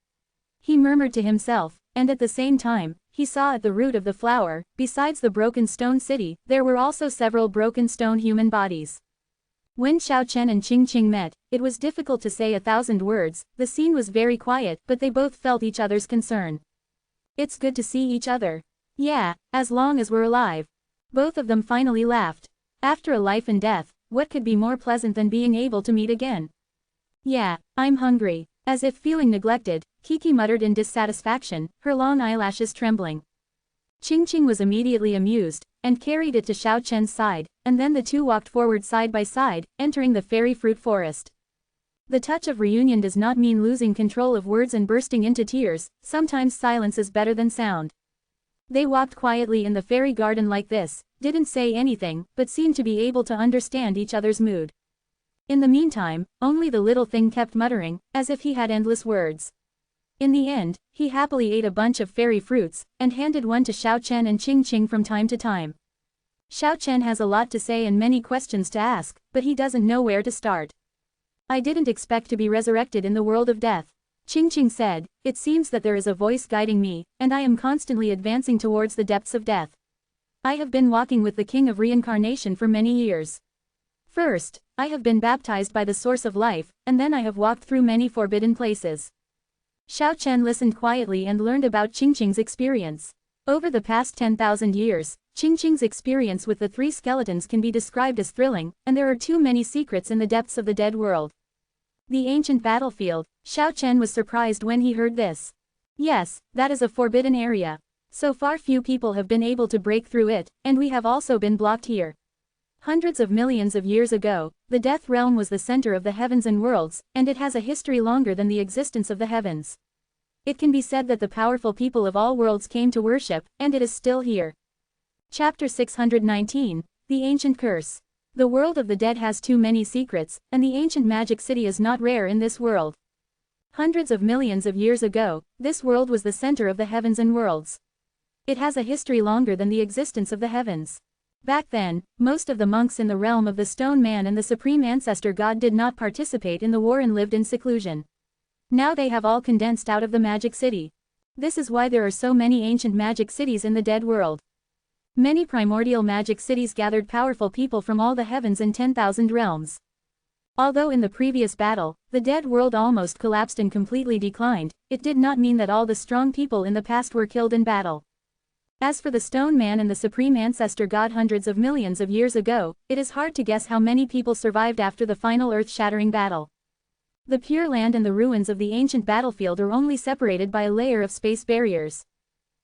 He murmured to himself, and at the same time, he saw at the root of the flower, besides the broken stone city, there were also several broken stone human bodies. When Xiao Chen and Ching Ching met, it was difficult to say 1,000 words, the scene was very quiet, but they both felt each other's concern. "It's good to see each other." Yeah, as long as we're alive. Both of them finally laughed. After a life and death, what could be more pleasant than being able to meet again? Yeah, I'm hungry. As if feeling neglected, Kiki muttered in dissatisfaction, her long eyelashes trembling. Qingqing was immediately amused, and carried it to Xiao Chen's side, and then the two walked forward side by side, entering the fairy fruit forest. The touch of reunion does not mean losing control of words and bursting into tears, sometimes silence is better than sound. They walked quietly in the fairy garden like this, didn't say anything, but seemed to be able to understand each other's mood. In the meantime, only the little thing kept muttering, as if he had endless words. In the end, he happily ate a bunch of fairy fruits, and handed one to Xiao Chen and Qingqing from time to time. Xiao Chen has a lot to say and many questions to ask, but he doesn't know where to start. I didn't expect to be resurrected in the world of death. Qingqing said, it seems that there is a voice guiding me, and I am constantly advancing towards the depths of death. I have been walking with the King of Reincarnation for many years. First, I have been baptized by the source of life, and then I have walked through many forbidden places. Xiao Chen listened quietly and learned about Qingqing's experience. Over the past 10,000 years, Qingqing's experience with the three skeletons can be described as thrilling, and there are too many secrets in the depths of the dead world. The ancient battlefield. Xiao Chen was surprised when he heard this. Yes, that is a forbidden area. So far few people have been able to break through it, and we have also been blocked here. Hundreds of millions of years ago, the Death Realm was the center of the heavens and worlds, and it has a history longer than the existence of the heavens. It can be said that the powerful people of all worlds came to worship, and it is still here. Chapter 619, The Ancient Curse. The world of the dead has too many secrets, and the ancient magic city is not rare in this world. Hundreds of millions of years ago, this world was the center of the heavens and worlds. It has a history longer than the existence of the heavens. Back then, most of the monks in the realm of the Stone Man and the Supreme Ancestor God did not participate in the war and lived in seclusion. Now they have all condensed out of the magic city. This is why there are so many ancient magic cities in the dead world. Many primordial magic cities gathered powerful people from all the heavens and 10,000 realms. Although in the previous battle, the dead world almost collapsed and completely declined, it did not mean that all the strong people in the past were killed in battle. As for the Stone Man and the Supreme Ancestor God hundreds of millions of years ago, it is hard to guess how many people survived after the final earth-shattering battle. The Pure Land and the ruins of the ancient battlefield are only separated by a layer of space barriers.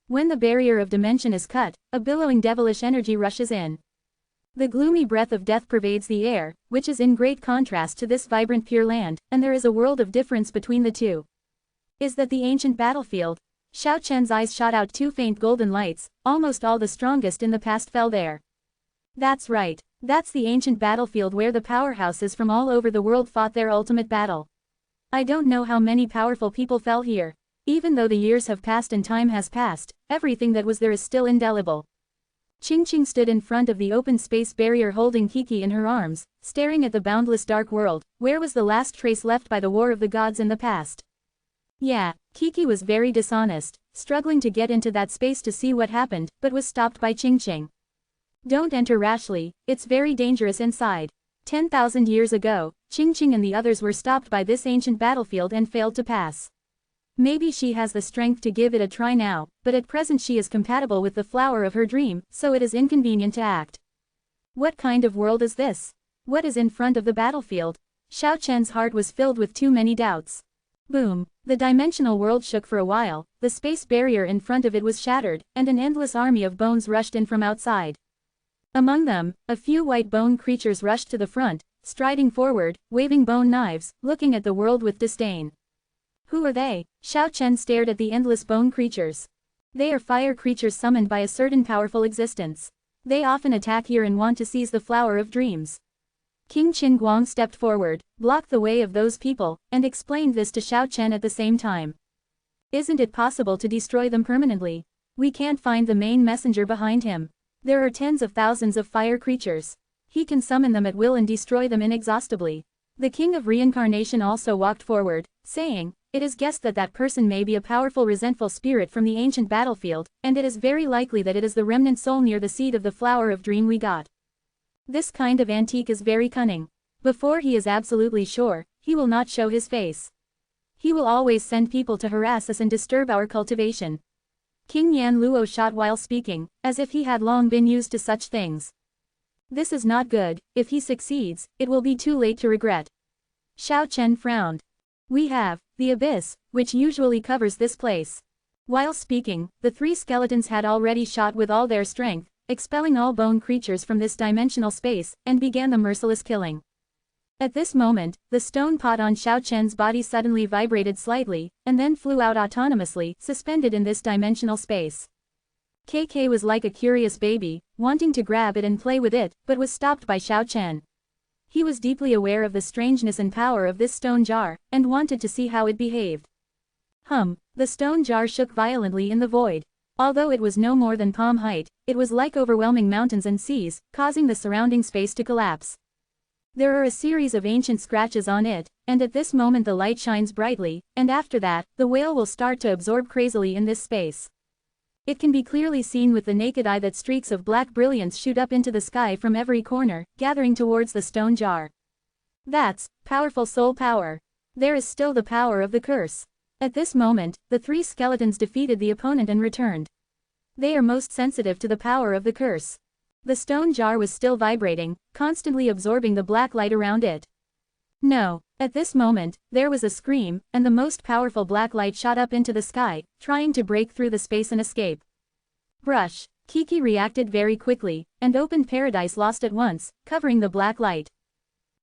When the barrier of dimension is cut, a billowing devilish energy rushes in. The gloomy breath of death pervades the air, which is in great contrast to this vibrant Pure Land, and there is a world of difference between the two. Is that the ancient battlefield? Xiao Chen's eyes shot out two faint golden lights, almost all the strongest in the past fell there. That's right, that's the ancient battlefield where the powerhouses from all over the world fought their ultimate battle. I don't know how many powerful people fell here. Even though the years have passed and time has passed, everything that was there is still indelible. Qingqing stood in front of the open space barrier holding Kiki in her arms, staring at the boundless dark world, where was the last trace left by the war of the gods in the past. Yeah, Kiki was very dishonest, struggling to get into that space to see what happened, but was stopped by Qingqing. Don't enter rashly, it's very dangerous inside. 10,000 years ago, Qingqing and the others were stopped by this ancient battlefield and failed to pass. Maybe she has the strength to give it a try now, but at present she is compatible with the flower of her dream, so it is inconvenient to act. What kind of world is this? What is in front of the battlefield? Xiao Chen's heart was filled with too many doubts. Boom! The dimensional world shook for a while, the space barrier in front of it was shattered, and an endless army of bones rushed in from outside. Among them, a few white bone creatures rushed to the front, striding forward, waving bone knives, looking at the world with disdain. Who are they? Xiao Chen stared at the endless bone creatures. They are fire creatures summoned by a certain powerful existence. They often attack here and want to seize the flower of dreams. King Qinguang stepped forward, blocked the way of those people, and explained this to Xiao Chen at the same time. Isn't it possible to destroy them permanently? We can't find the main messenger behind him. There are tens of thousands of fire creatures. He can summon them at will and destroy them inexhaustibly. The King of Reincarnation also walked forward, saying, it is guessed that that person may be a powerful resentful spirit from the ancient battlefield, and it is very likely that it is the remnant soul near the seed of the flower of dream we got. This kind of antique is very cunning. Before he is absolutely sure, he will not show his face. He will always send people to harass us and disturb our cultivation. King Yan Luo shot while speaking, as if he had long been used to such things. This is not good. If he succeeds, it will be too late to regret. Xiao Chen frowned. We have the abyss, which usually covers this place. While speaking, the three skeletons had already shot with all their strength, expelling all bone creatures from this dimensional space, and began the merciless killing. At this moment, the stone pot on Xiao Chen's body suddenly vibrated slightly, and then flew out autonomously, suspended in this dimensional space. KK was like a curious baby, wanting to grab it and play with it, but was stopped by Xiao Chen. He was deeply aware of the strangeness and power of this stone jar, and wanted to see how it behaved. The stone jar shook violently in the void. Although it was no more than palm height, it was like overwhelming mountains and seas, causing the surrounding space to collapse. There are a series of ancient scratches on it, and at this moment the light shines brightly, and after that, the whale will start to absorb crazily in this space. It can be clearly seen with the naked eye that streaks of black brilliance shoot up into the sky from every corner, gathering towards the stone jar. That's powerful soul power. There is still the power of the curse. At this moment, the three skeletons defeated the opponent and returned. They are most sensitive to the power of the curse. The stone jar was still vibrating, constantly absorbing the black light around it. No. At this moment, there was a scream, and the most powerful black light shot up into the sky, trying to break through the space and escape. Brush. Kiki reacted very quickly, and opened Paradise Lost at once, covering the black light.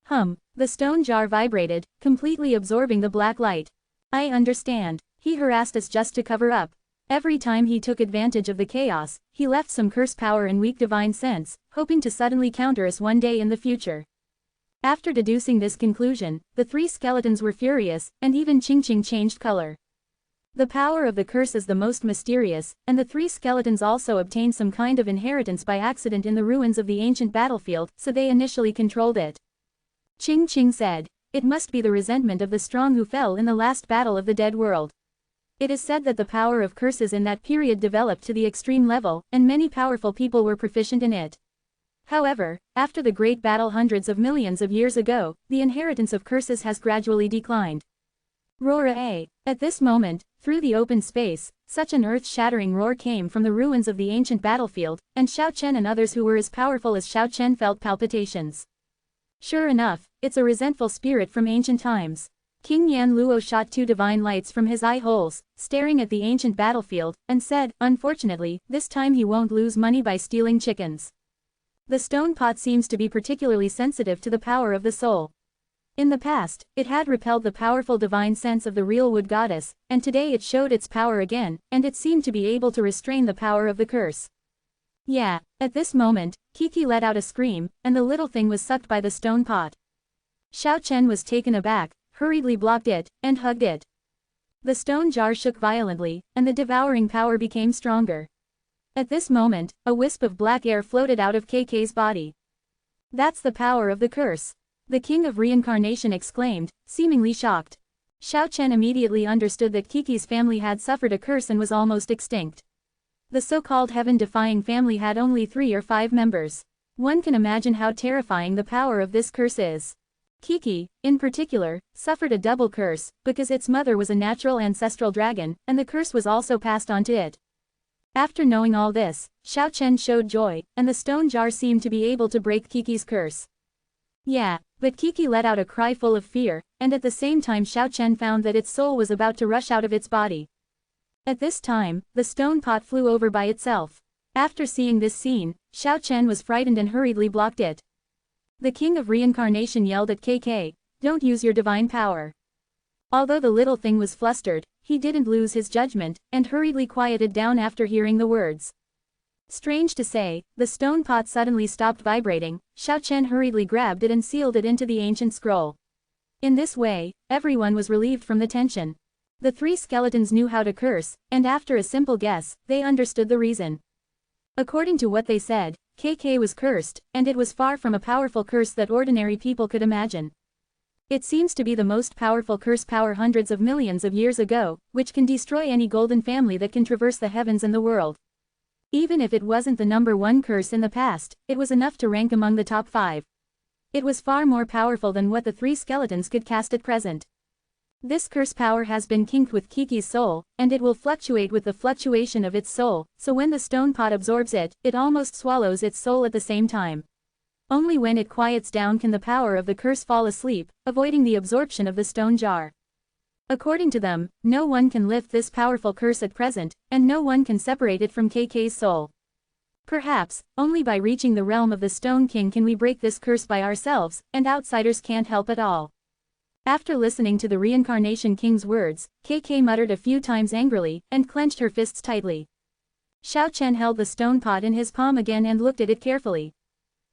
The stone jar vibrated, completely absorbing the black light. I understand. He harassed us just to cover up. Every time he took advantage of the chaos, he left some curse power and weak divine sense, hoping to suddenly counter us one day in the future. After deducing this conclusion, the three skeletons were furious, and even Qingqing changed color. The power of the curse is the most mysterious, and the three skeletons also obtained some kind of inheritance by accident in the ruins of the ancient battlefield, so they initially controlled it. Qingqing said, "It must be the resentment of the strong who fell in the last battle of the dead world." It is said that the power of curses in that period developed to the extreme level, and many powerful people were proficient in it. However, after the great battle hundreds of millions of years ago, the inheritance of curses has gradually declined. Roar-a! At this moment, through the open space, such an earth-shattering roar came from the ruins of the ancient battlefield, and Xiao Chen and others who were as powerful as Xiao Chen felt palpitations. Sure enough, it's a resentful spirit from ancient times. King Yan Luo shot two divine lights from his eye holes, staring at the ancient battlefield, and said, "Unfortunately, this time he won't lose money by stealing chickens." The stone pot seems to be particularly sensitive to the power of the soul. In the past, it had repelled the powerful divine sense of the real wood goddess, and today it showed its power again, and it seemed to be able to restrain the power of the curse. Yeah, at this moment, Kiki let out a scream, and the little thing was sucked by the stone pot. Xiao Chen was taken aback, hurriedly blocked it, and hugged it. The stone jar shook violently, and the devouring power became stronger. At this moment, a wisp of black air floated out of KK's body. That's the power of the curse. The King of Reincarnation exclaimed, seemingly shocked. Xiao Chen immediately understood that Kiki's family had suffered a curse and was almost extinct. The so-called heaven-defying family had only 3 or 5 members. One can imagine how terrifying the power of this curse is. Kiki, in particular, suffered a double curse, because its mother was a natural ancestral dragon, and the curse was also passed on to it. After knowing all this, Xiao Chen showed joy, and the stone jar seemed to be able to break Kiki's curse. Yeah, but Kiki let out a cry full of fear, and at the same time Xiao Chen found that its soul was about to rush out of its body. At this time, the stone pot flew over by itself. After seeing this scene, Xiao Chen was frightened and hurriedly blocked it. The King of Reincarnation yelled at KK, "Don't use your divine power." Although the little thing was flustered, he didn't lose his judgment, and hurriedly quieted down after hearing the words. Strange to say, the stone pot suddenly stopped vibrating. Xiao Chen hurriedly grabbed it and sealed it into the ancient scroll. In this way, everyone was relieved from the tension. The 3 skeletons knew how to curse, and after a simple guess, they understood the reason. According to what they said, KK was cursed, and it was far from a powerful curse that ordinary people could imagine. It seems to be the most powerful curse power hundreds of millions of years ago, which can destroy any golden family that can traverse the heavens and the world. Even if it wasn't the number 1 curse in the past, it was enough to rank among the top 5. It was far more powerful than what the 3 skeletons could cast at present. This curse power has been kinked with Kiki's soul, and it will fluctuate with the fluctuation of its soul, so when the stone pot absorbs it, it almost swallows its soul at the same time. Only when it quiets down can the power of the curse fall asleep, avoiding the absorption of the stone jar. According to them, no one can lift this powerful curse at present, and no one can separate it from KK's soul. Perhaps, only by reaching the realm of the Stone King can we break this curse by ourselves, and outsiders can't help at all. After listening to the Reincarnation King's words, KK muttered a few times angrily, and clenched her fists tightly. Xiao Chen held the stone pot in his palm again and looked at it carefully.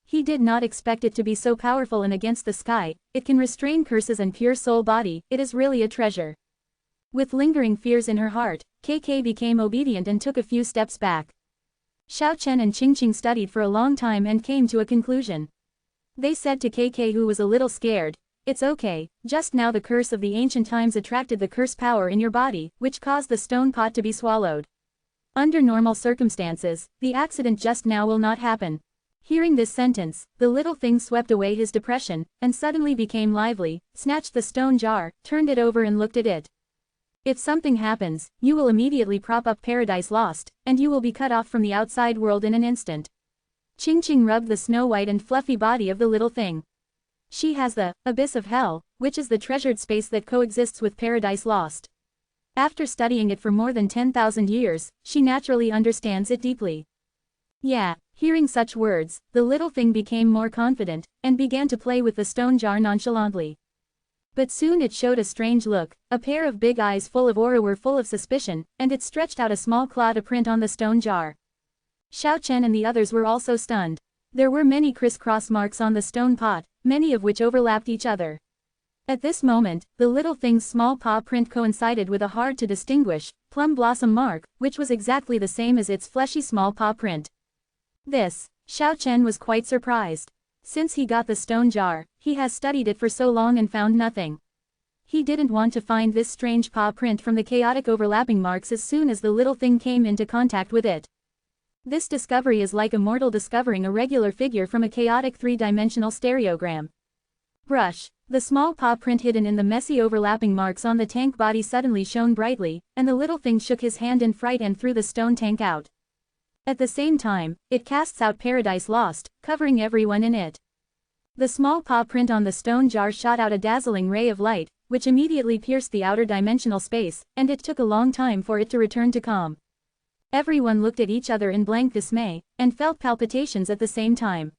He did not expect it to be so powerful, and against the sky, it can restrain curses and pure soul body, it is really a treasure. With lingering fears in her heart, KK became obedient and took a few steps back. Xiao Chen and Qingqing studied for a long time and came to a conclusion. They said to KK, who was a little scared, "It's okay, just now the curse of the ancient times attracted the curse power in your body, which caused the stone pot to be swallowed. Under normal circumstances, the accident just now will not happen." Hearing this sentence, the little thing swept away his depression, and suddenly became lively, snatched the stone jar, turned it over and looked at it. "If something happens, you will immediately prop up Paradise Lost, and you will be cut off from the outside world in an instant." Qingqing rubbed the snow-white and fluffy body of the little thing. She has the abyss of hell, which is the treasured space that coexists with Paradise Lost. After studying it for more than 10,000 years, she naturally understands it deeply. Yeah, hearing such words, the little thing became more confident, and began to play with the stone jar nonchalantly. But soon it showed a strange look, a pair of big eyes full of aura were full of suspicion, and it stretched out a small claw to print on the stone jar. Xiao Chen and the others were also stunned. There were many crisscross marks on the stone pot, many of which overlapped each other. At this moment, the little thing's small paw print coincided with a hard-to-distinguish, plum blossom mark, which was exactly the same as its fleshy small paw print. This, Xiao Chen was quite surprised. Since he got the stone jar, he has studied it for so long and found nothing. He didn't want to find this strange paw print from the chaotic overlapping marks as soon as the little thing came into contact with it. This discovery is like Immortal discovering a regular figure from a chaotic three-dimensional stereogram. Brush. The small paw print hidden in the messy overlapping marks on the tank body suddenly shone brightly, and the little thing shook his hand in fright and threw the stone tank out. At the same time, it casts out Paradise Lost, covering everyone in it. The small paw print on the stone jar shot out a dazzling ray of light, which immediately pierced the outer dimensional space, and it took a long time for it to return to calm. Everyone looked at each other in blank dismay, and felt palpitations at the same time.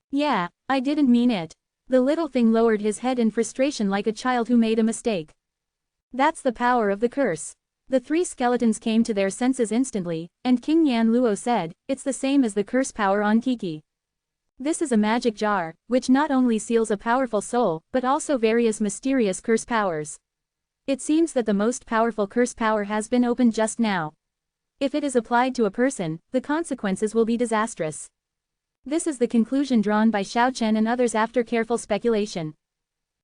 "Yeah, I didn't mean it." The little thing lowered his head in frustration like a child who made a mistake. "That's the power of the curse." The three skeletons came to their senses instantly, and King Yan Luo said, "It's the same as the curse power on Kiki. This is a magic jar, which not only seals a powerful soul, but also various mysterious curse powers. It seems that the most powerful curse power has been opened just now. If it is applied to a person, the consequences will be disastrous." This is the conclusion drawn by Xiao Chen and others after careful speculation.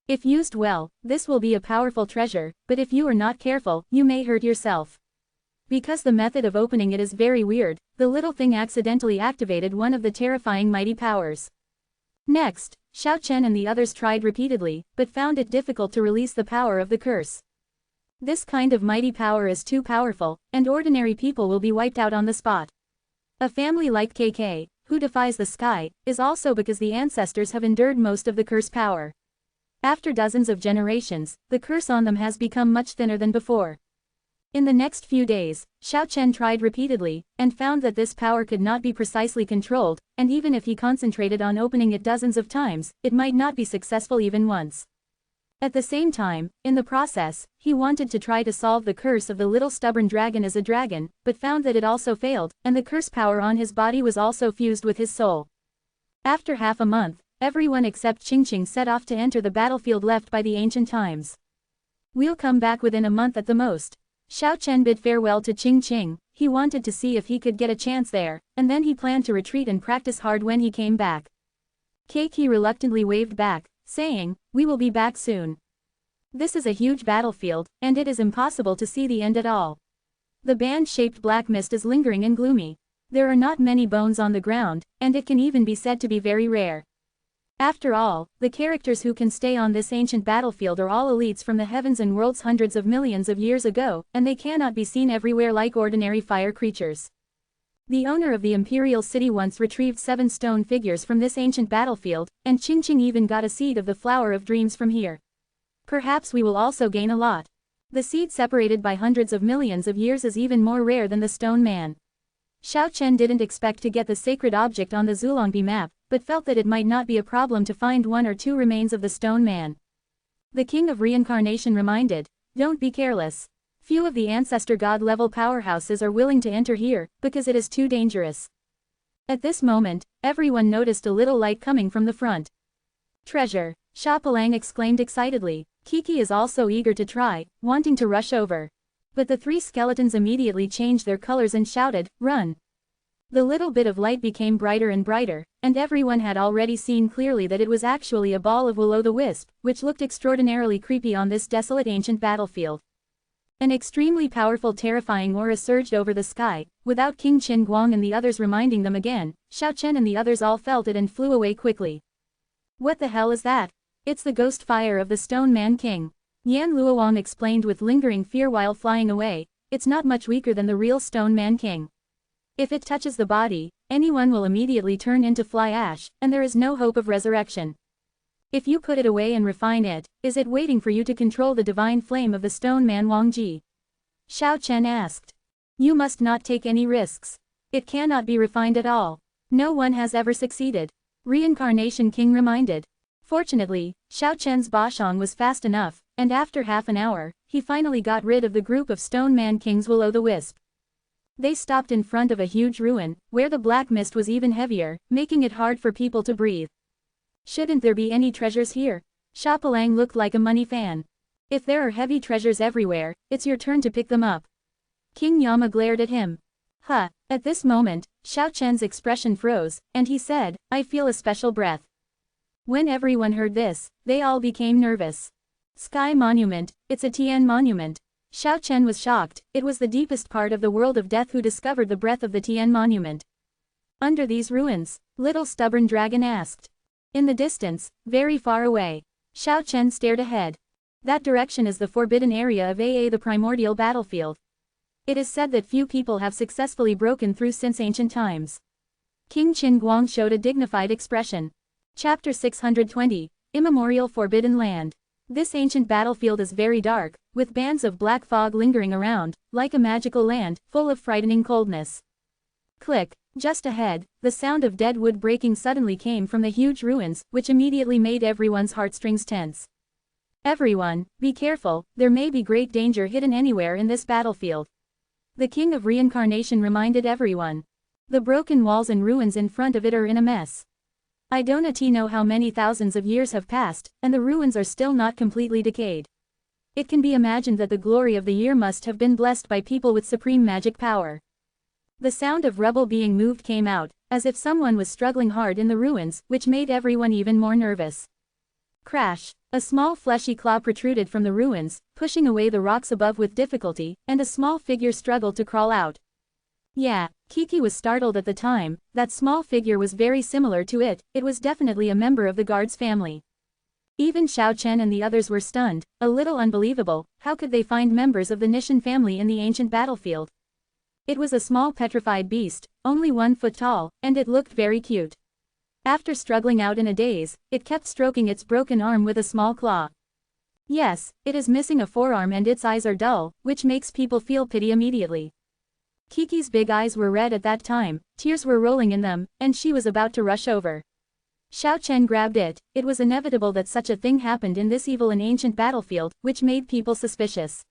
If used well, this will be a powerful treasure, but if you are not careful, you may hurt yourself. Because the method of opening it is very weird, the little thing accidentally activated one of the terrifying mighty powers. Next, Xiao Chen and the others tried repeatedly, but found it difficult to release the power of the curse. This kind of mighty power is too powerful, and ordinary people will be wiped out on the spot. A family like KK, who defies the sky, is also because the ancestors have endured most of the curse power. After dozens of generations, the curse on them has become much thinner than before. In the next few days, Xiao Chen tried repeatedly, and found that this power could not be precisely controlled, and even if he concentrated on opening it dozens of times, it might not be successful even once. At the same time, in the process, he wanted to try to solve the curse of the little stubborn dragon as a dragon, but found that it also failed, and the curse power on his body was also fused with his soul. After half a month, everyone except Qingqing set off to enter the battlefield left by the ancient times. "We'll come back within a month at the most." Xiao Chen bid farewell to Qingqing. He wanted to see if he could get a chance there, and then he planned to retreat and practice hard when he came back. Keiki reluctantly waved back, saying, "We will be back soon." This is a huge battlefield, and it is impossible to see the end at all. The band-shaped black mist is lingering and gloomy. There are not many bones on the ground, and it can even be said to be very rare. After all, the characters who can stay on this ancient battlefield are all elites from the heavens and worlds hundreds of millions of years ago, and they cannot be seen everywhere like ordinary fire creatures. The owner of the imperial city once retrieved 7 stone figures from this ancient battlefield, and Qingqing even got a seed of the flower of dreams from here. Perhaps we will also gain a lot. The seed separated by hundreds of millions of years is even more rare than the stone man. Xiao Chen didn't expect to get the sacred object on the Zulongbi map, but felt that it might not be a problem to find 1 or 2 remains of the stone man. The king of reincarnation reminded, "Don't be careless. Few of the ancestor god-level powerhouses are willing to enter here, because it is too dangerous." At this moment, everyone noticed a little light coming from the front. "Treasure!" Sha Palang exclaimed excitedly. Kiki is also eager to try, wanting to rush over. But the 3 skeletons immediately changed their colors and shouted, "Run!" The little bit of light became brighter and brighter, and everyone had already seen clearly that it was actually a ball of will-o'-the-wisp, which looked extraordinarily creepy on this desolate ancient battlefield. An extremely powerful terrifying aura surged over the sky, without King Qin Guang and the others reminding them again. Xiao Chen and the others all felt it and flew away quickly. "What the hell is that?" "It's the ghost fire of the Stone Man King," Yan Luowang explained with lingering fear while flying away. "It's not much weaker than the real Stone Man King. If it touches the body, anyone will immediately turn into fly ash, and there is no hope of resurrection. If you put it away and refine it, is it waiting for you to control the divine flame of the Stone Man Wang Ji?" Xiao Chen asked. "You must not take any risks. It cannot be refined at all. No one has ever succeeded," Reincarnation King reminded. Fortunately, Xiao Chen's Bashong was fast enough, and after half an hour, he finally got rid of the group of Stone Man Kings will-o'-the-wisp. They stopped in front of a huge ruin, where the black mist was even heavier, making it hard for people to breathe. "Shouldn't there be any treasures here?" Sha Palang looked like a money fan. "If there are heavy treasures everywhere, it's your turn to pick them up." King Yama glared at him. "Huh." At this moment, Xiao Chen's expression froze, and he said, "I feel a special breath." When everyone heard this, they all became nervous. "Sky Monument, it's a Tian monument." Xiao Chen was shocked. It was the deepest part of the world of death who discovered the breath of the Tian monument. "Under these ruins?" Little Stubborn Dragon asked. "In the distance, very far away." Xiao Chen stared ahead. "That direction is the forbidden area of the primordial battlefield. It is said that few people have successfully broken through since ancient times." King Qin Guang showed a dignified expression. Chapter 620, Immemorial Forbidden Land. This ancient battlefield is very dark, with bands of black fog lingering around, like a magical land, full of frightening coldness. Click. Just ahead, the sound of dead wood breaking suddenly came from the huge ruins, which immediately made everyone's heartstrings tense. "Everyone, be careful, there may be great danger hidden anywhere in this battlefield." The King of Reincarnation reminded everyone. "The broken walls and ruins in front of it are in a mess. I don't know how many thousands of years have passed, and the ruins are still not completely decayed. It can be imagined that the glory of the year must have been blessed by people with supreme magic power." The sound of rubble being moved came out, as if someone was struggling hard in the ruins, which made everyone even more nervous. Crash! A small fleshy claw protruded from the ruins, pushing away the rocks above with difficulty, and a small figure struggled to crawl out. Yeah, Kiki was startled at the time. That small figure was very similar to it. It was definitely a member of the guard's family. Even Xiao Chen and the others were stunned. A little unbelievable. How could they find members of the Nishan family in the ancient battlefield? It was a small petrified beast, only 1 foot tall, and it looked very cute. After struggling out in a daze, it kept stroking its broken arm with a small claw. Yes, it is missing a forearm and its eyes are dull, which makes people feel pity immediately. Kiki's big eyes were red at that time, tears were rolling in them, and she was about to rush over. Xiao Chen grabbed it. It was inevitable that such a thing happened in this evil and ancient battlefield, which made people suspicious.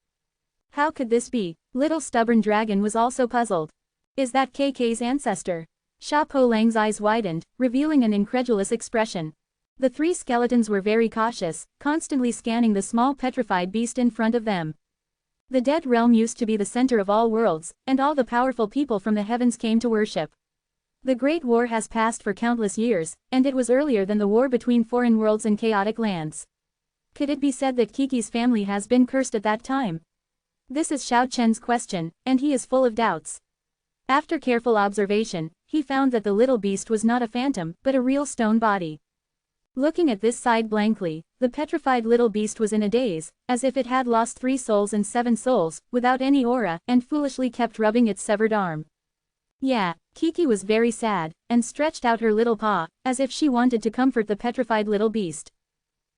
How could this be? Little Stubborn Dragon was also puzzled. Is that KK's ancestor? Sha Po Lang's eyes widened, revealing an incredulous expression. The 3 skeletons were very cautious, constantly scanning the small petrified beast in front of them. The dead realm used to be the center of all worlds, and all the powerful people from the heavens came to worship. The Great War has passed for countless years, and it was earlier than the war between foreign worlds and chaotic lands. Could it be said that Kiki's family has been cursed at that time? This is Xiao Chen's question, and he is full of doubts. After careful observation, he found that the little beast was not a phantom, but a real stone body. Looking at this side blankly, the petrified little beast was in a daze, as if it had lost 3 souls and 7 souls, without any aura, and foolishly kept rubbing its severed arm. Yeah, Kiki was very sad, and stretched out her little paw, as if she wanted to comfort the petrified little beast.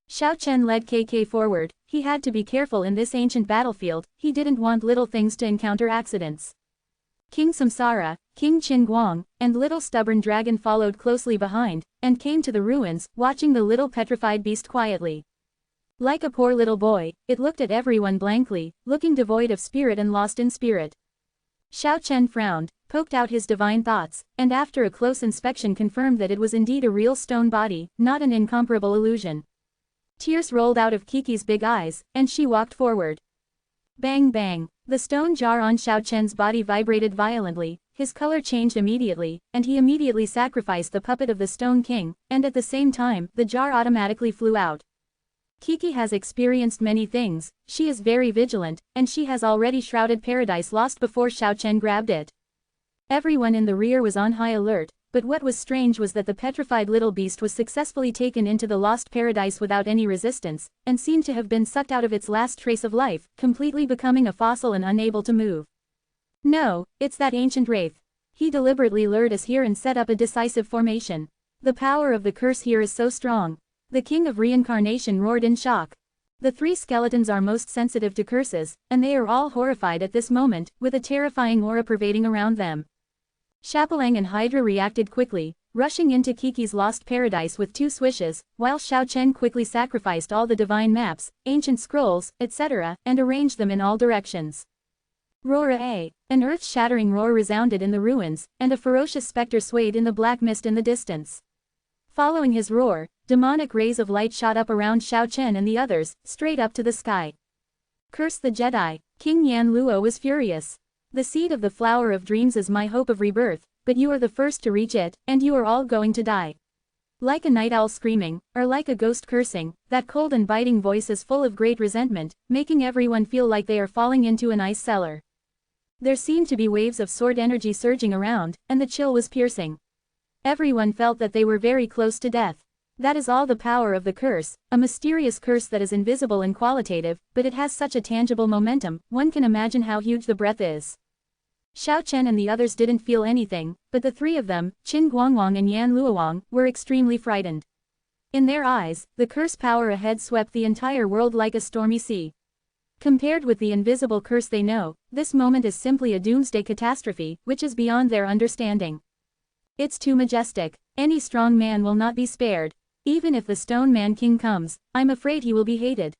Xiao Chen led KK forward. He had to be careful in this ancient battlefield, he didn't want little things to encounter accidents. King Samsara, King Qin Guang, and little stubborn dragon followed closely behind, and came to the ruins, watching the little petrified beast quietly. Like a poor little boy, it looked at everyone blankly, looking devoid of spirit and lost in spirit. Xiao Chen frowned, poked out his divine thoughts, and after a close inspection confirmed that it was indeed a real stone body, not an incomparable illusion. Tears rolled out of Kiki's big eyes, and she walked forward. Bang bang, the stone jar on Xiao Chen's body vibrated violently, his color changed immediately, and he immediately sacrificed the puppet of the Stone King, and at the same time, the jar automatically flew out. Kiki has experienced many things, she is very vigilant, and she has already shrouded Paradise Lost before Xiao Chen grabbed it. Everyone in the rear was on high alert, but what was strange was that the petrified little beast was successfully taken into the lost paradise without any resistance, and seemed to have been sucked out of its last trace of life, completely becoming a fossil and unable to move. No, it's that ancient wraith. He deliberately lured us here and set up a decisive formation. The power of the curse here is so strong. The king of reincarnation roared in shock. The 3 skeletons are most sensitive to curses, and they are all horrified at this moment, with a terrifying aura pervading around them. Chapelang and Hydra reacted quickly, rushing into Kiki's lost paradise with 2 swishes, while Xiao Chen quickly sacrificed all the divine maps, ancient scrolls, etc., and arranged them in all directions. Roar-a! An earth-shattering roar resounded in the ruins, and a ferocious specter swayed in the black mist in the distance. Following his roar, demonic rays of light shot up around Xiao Chen and the others, straight up to the sky. Curse the Jedi! King Yan Luo was furious. The seed of the flower of dreams is my hope of rebirth, but you are the first to reach it, and you are all going to die. Like a night owl screaming, or like a ghost cursing, that cold and biting voice is full of great resentment, making everyone feel like they are falling into an ice cellar. There seemed to be waves of sword energy surging around, and the chill was piercing. Everyone felt that they were very close to death. That is all the power of the curse, a mysterious curse that is invisible and qualitative, but it has such a tangible momentum, one can imagine how huge the breath is. Xiao Chen and the others didn't feel anything, but the 3 of them, Qin Guangwang and Yan Luowang, were extremely frightened. In their eyes, the curse power ahead swept the entire world like a stormy sea. Compared with the invisible curse they know, this moment is simply a doomsday catastrophe, which is beyond their understanding. It's too majestic. Any strong man will not be spared. Even if the Stone Man King comes, I'm afraid he will be hated,"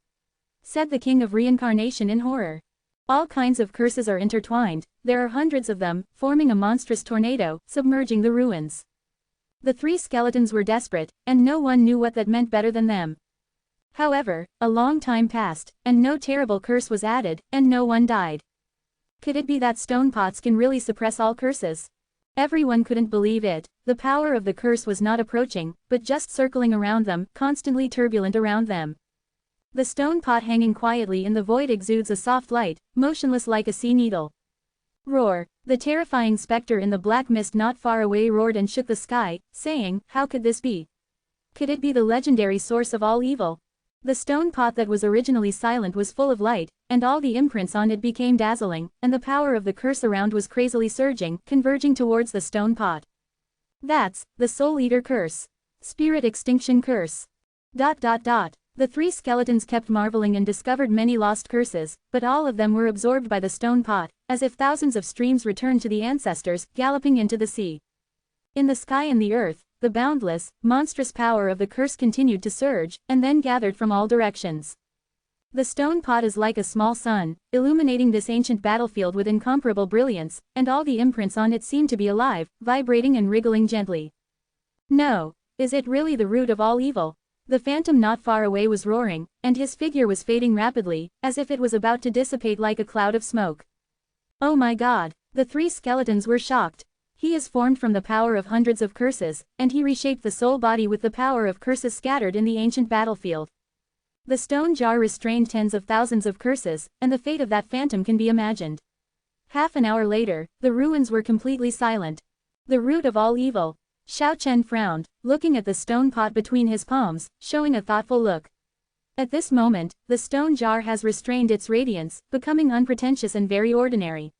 said the King of Reincarnation in horror. All kinds of curses are intertwined, there are hundreds of them, forming a monstrous tornado, submerging the ruins. The 3 skeletons were desperate, and no one knew what that meant better than them. However, a long time passed, and no terrible curse was added, and no one died. Could it be that stone pots can really suppress all curses? Everyone couldn't believe it. The power of the curse was not approaching, but just circling around them, constantly turbulent around them. The stone pot hanging quietly in the void exudes a soft light, motionless like a sea needle. Roar! The terrifying specter in the black mist not far away roared and shook the sky, saying, "How could this be? Could it be the legendary source of all evil?" The stone pot that was originally silent was full of light, and all the imprints on it became dazzling, and the power of the curse around was crazily surging, converging towards the stone pot. That's the Soul Eater curse. Spirit extinction curse. ... The 3 skeletons kept marveling and discovered many lost curses, but all of them were absorbed by the stone pot, as if thousands of streams returned to the ancestors, galloping into the sea. In the sky and the earth, the boundless, monstrous power of the curse continued to surge, and then gathered from all directions. The stone pot is like a small sun, illuminating this ancient battlefield with incomparable brilliance, and all the imprints on it seem to be alive, vibrating and wriggling gently. No, is it really the root of all evil? The phantom not far away was roaring, and his figure was fading rapidly, as if it was about to dissipate like a cloud of smoke. Oh my God! The 3 skeletons were shocked. He is formed from the power of hundreds of curses, and he reshaped the soul body with the power of curses scattered in the ancient battlefield. The stone jar restrained tens of thousands of curses, and the fate of that phantom can be imagined. Half an hour later, the ruins were completely silent. The root of all evil. Xiao Chen frowned, looking at the stone pot between his palms, showing a thoughtful look. At this moment, the stone jar has restrained its radiance, becoming unpretentious and very ordinary.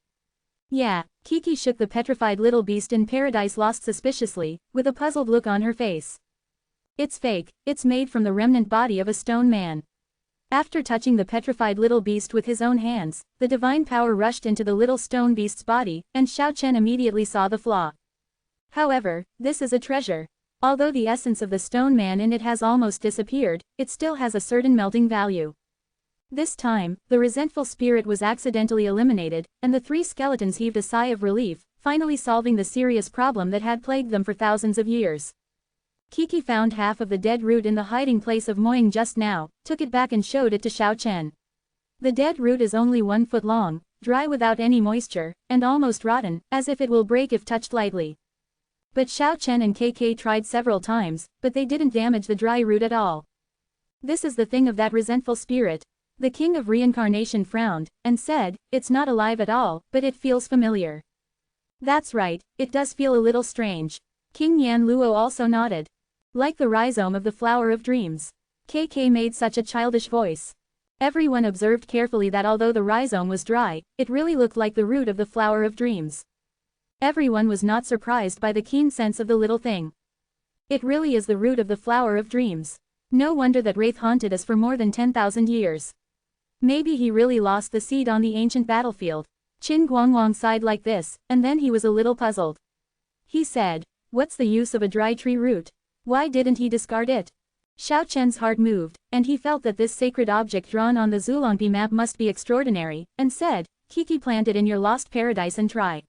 Yeah, Kiki shook the petrified little beast in Paradise Lost suspiciously, with a puzzled look on her face. It's fake, it's made from the remnant body of a stone man. After touching the petrified little beast with his own hands, the divine power rushed into the little stone beast's body, and Xiao Chen immediately saw the flaw. However, this is a treasure. Although the essence of the stone man in it has almost disappeared, it still has a certain melting value. This time, the resentful spirit was accidentally eliminated, and the three skeletons heaved a sigh of relief, finally solving the serious problem that had plagued them for thousands of years. Kiki found half of the dead root in the hiding place of Moying just now, took it back and showed it to Xiao Chen. The dead root is only 1 foot long, dry without any moisture, and almost rotten, as if it will break if touched lightly. But Xiao Chen and KK tried several times, but they didn't damage the dry root at all. This is the thing of that resentful spirit. The king of reincarnation frowned, and said, it's not alive at all, but it feels familiar. That's right, it does feel a little strange. King Yan Luo also nodded. Like the rhizome of the flower of dreams. KK made such a childish voice. Everyone observed carefully that although the rhizome was dry, it really looked like the root of the flower of dreams. Everyone was not surprised by the keen sense of the little thing. It really is the root of the flower of dreams. No wonder that Wraith haunted us for more than 10,000 years. Maybe he really lost the seed on the ancient battlefield. Qin Guangwang sighed like this, and then he was a little puzzled. He said, what's the use of a dry tree root? Why didn't he discard it? Xiao Chen's heart moved, and he felt that this sacred object drawn on the Zulongbi map must be extraordinary, and said, Kiki, plant it in your lost paradise and try.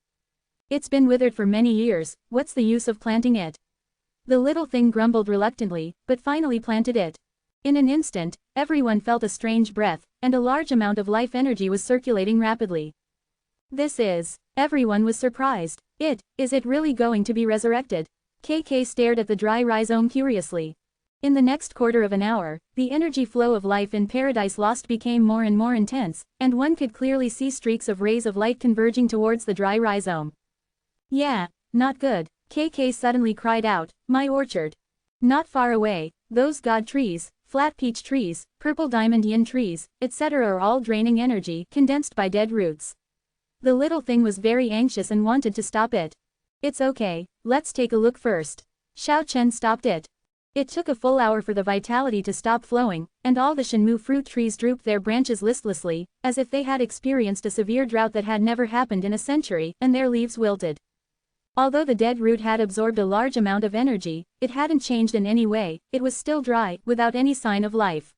It's been withered for many years, what's the use of planting it? The little thing grumbled reluctantly, but finally planted it. In an instant, everyone felt a strange breath, and a large amount of life energy was circulating rapidly. Everyone was surprised. Is it really going to be resurrected? KK stared at the dry rhizome curiously. In the next quarter of an hour, the energy flow of life in Paradise Lost became more and more intense, and one could clearly see streaks of rays of light converging towards the dry rhizome. Yeah, not good, KK suddenly cried out, my orchard. Not far away, those god trees, flat peach trees, purple diamond yin trees, etc. are all draining energy condensed by dead roots. The little thing was very anxious and wanted to stop it. It's okay, let's take a look first. Xiao Chen stopped it. It took a full hour for the vitality to stop flowing, and all the Shenmue fruit trees drooped their branches listlessly, as if they had experienced a severe drought that had never happened in a century, and their leaves wilted. Although the dead root had absorbed a large amount of energy, it hadn't changed in any way, it was still dry, without any sign of life.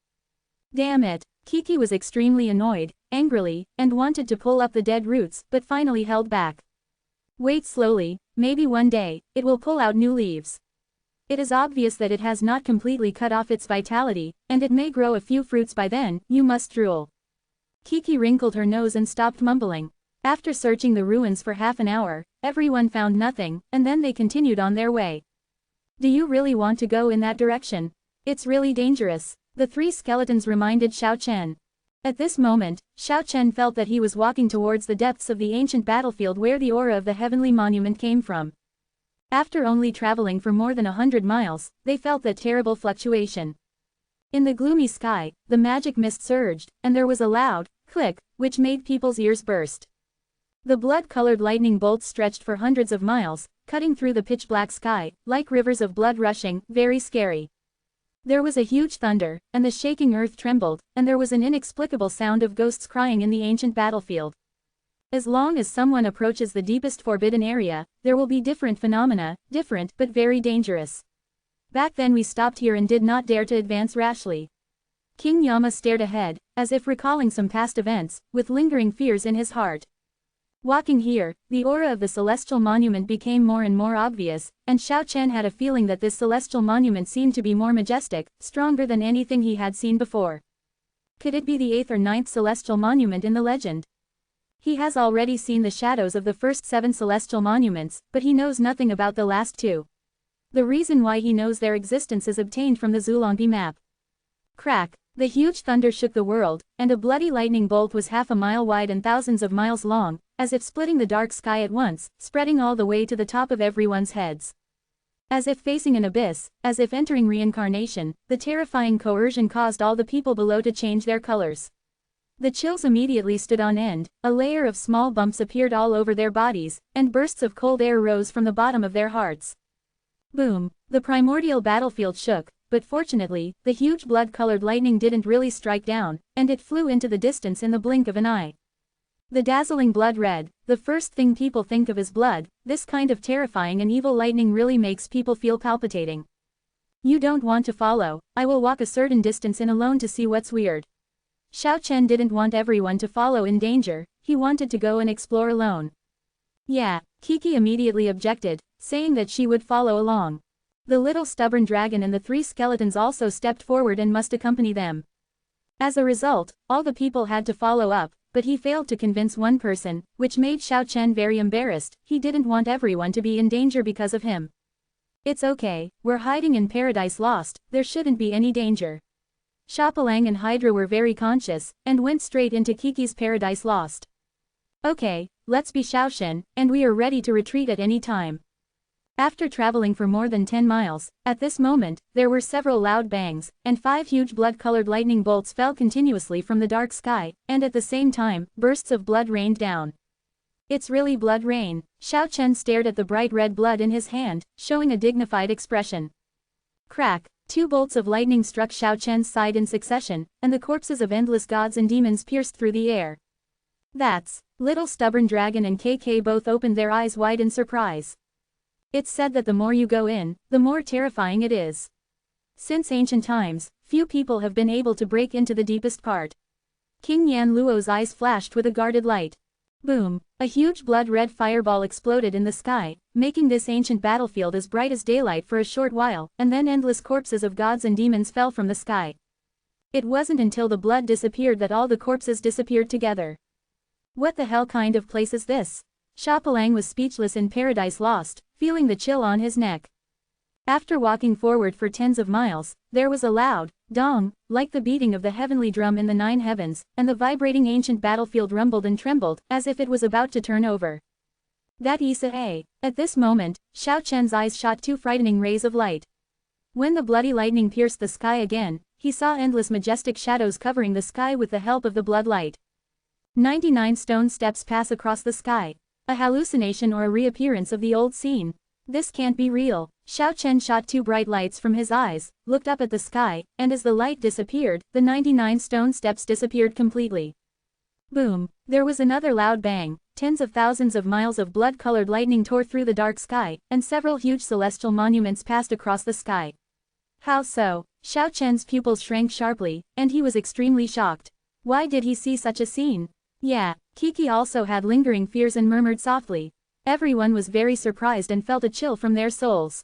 Damn it, Kiki was extremely annoyed, angrily, and wanted to pull up the dead roots, but finally held back. Wait slowly, maybe one day, it will pull out new leaves. It is obvious that it has not completely cut off its vitality, and it may grow a few fruits by then, you must drool. Kiki wrinkled her nose and stopped mumbling. After searching the ruins for half an hour, everyone found nothing, and then they continued on their way. Do you really want to go in that direction? It's really dangerous, the three skeletons reminded Xiao Chen. At this moment, Xiao Chen felt that he was walking towards the depths of the ancient battlefield where the aura of the heavenly monument came from. After only traveling for more than 100 miles, they felt that terrible fluctuation. In the gloomy sky, the magic mist surged, and there was a loud click, which made people's ears burst. The blood-colored lightning bolts stretched for hundreds of miles, cutting through the pitch-black sky, like rivers of blood rushing, very scary. There was a huge thunder, and the shaking earth trembled, and there was an inexplicable sound of ghosts crying in the ancient battlefield. As long as someone approaches the deepest forbidden area, there will be different phenomena, different but very dangerous. Back then we stopped here and did not dare to advance rashly. King Yama stared ahead, as if recalling some past events, with lingering fears in his heart. Walking here, the aura of the celestial monument became more and more obvious, and Xiao Chen had a feeling that this celestial monument seemed to be more majestic, stronger than anything he had seen before. Could it be the 8th or 9th celestial monument in the legend? He has already seen the shadows of the first 7 celestial monuments, but he knows nothing about the last 2. The reason why he knows their existence is obtained from the Zulongbi map. Crack! The huge thunder shook the world, and a bloody lightning bolt was half a mile wide and thousands of miles long, as if splitting the dark sky at once, spreading all the way to the top of everyone's heads. As if facing an abyss, as if entering reincarnation, the terrifying coercion caused all the people below to change their colors. The chills immediately stood on end, a layer of small bumps appeared all over their bodies, and bursts of cold air rose from the bottom of their hearts. Boom! The primordial battlefield shook, but fortunately, the huge blood-colored lightning didn't really strike down, and it flew into the distance in the blink of an eye. The dazzling blood red, the first thing people think of is blood. This kind of terrifying and evil lightning really makes people feel palpitating. You don't want to follow, I will walk a certain distance in alone to see what's weird. Xiao Chen didn't want everyone to follow in danger, he wanted to go and explore alone. Yeah, Kiki immediately objected, saying that she would follow along. The little stubborn dragon and the 3 skeletons also stepped forward and must accompany them. As a result, all the people had to follow up, but he failed to convince one person, which made Xiao Chen very embarrassed. He didn't want everyone to be in danger because of him. It's okay, we're hiding in Paradise Lost, there shouldn't be any danger. Shapalang and Hydra were very conscious, and went straight into Kiki's Paradise Lost. Okay, let's be Xiao Chen, and we are ready to retreat at any time. After traveling for more than 10 miles, at this moment, there were several loud bangs, and 5 huge blood-colored lightning bolts fell continuously from the dark sky, and at the same time, bursts of blood rained down. It's really blood rain. Xiao Chen stared at the bright red blood in his hand, showing a dignified expression. Crack! 2 bolts of lightning struck Xiao Chen's side in succession, and the corpses of endless gods and demons pierced through the air. That's... Little stubborn dragon and KK both opened their eyes wide in surprise. It's said that the more you go in, the more terrifying it is. Since ancient times, few people have been able to break into the deepest part. King Yan Luo's eyes flashed with a guarded light. Boom! A huge blood-red fireball exploded in the sky, making this ancient battlefield as bright as daylight for a short while, and then endless corpses of gods and demons fell from the sky. It wasn't until the blood disappeared that all the corpses disappeared together. What the hell kind of place is this? Shapalang was speechless in Paradise Lost, feeling the chill on his neck. After walking forward for tens of miles, there was a loud dong, like the beating of the heavenly drum in the 9 heavens, and the vibrating ancient battlefield rumbled and trembled, as if it was about to turn over. That is a. At this moment, Xiao Chen's eyes shot 2 frightening rays of light. When the bloody lightning pierced the sky again, he saw endless majestic shadows covering the sky with the help of the blood light. 99 stone steps pass across the sky. A hallucination or a reappearance of the old scene. This can't be real. Xiao Chen shot 2 bright lights from his eyes, looked up at the sky, and as the light disappeared, the 99 stone steps disappeared completely. Boom! There was another loud bang. Tens of thousands of miles of blood-colored lightning tore through the dark sky, and several huge celestial monuments passed across the sky. How so? Xiao Chen's pupils shrank sharply, and he was extremely shocked. Why did he see such a scene? Yeah, Kiki also had lingering fears and murmured softly. Everyone was very surprised and felt a chill from their souls.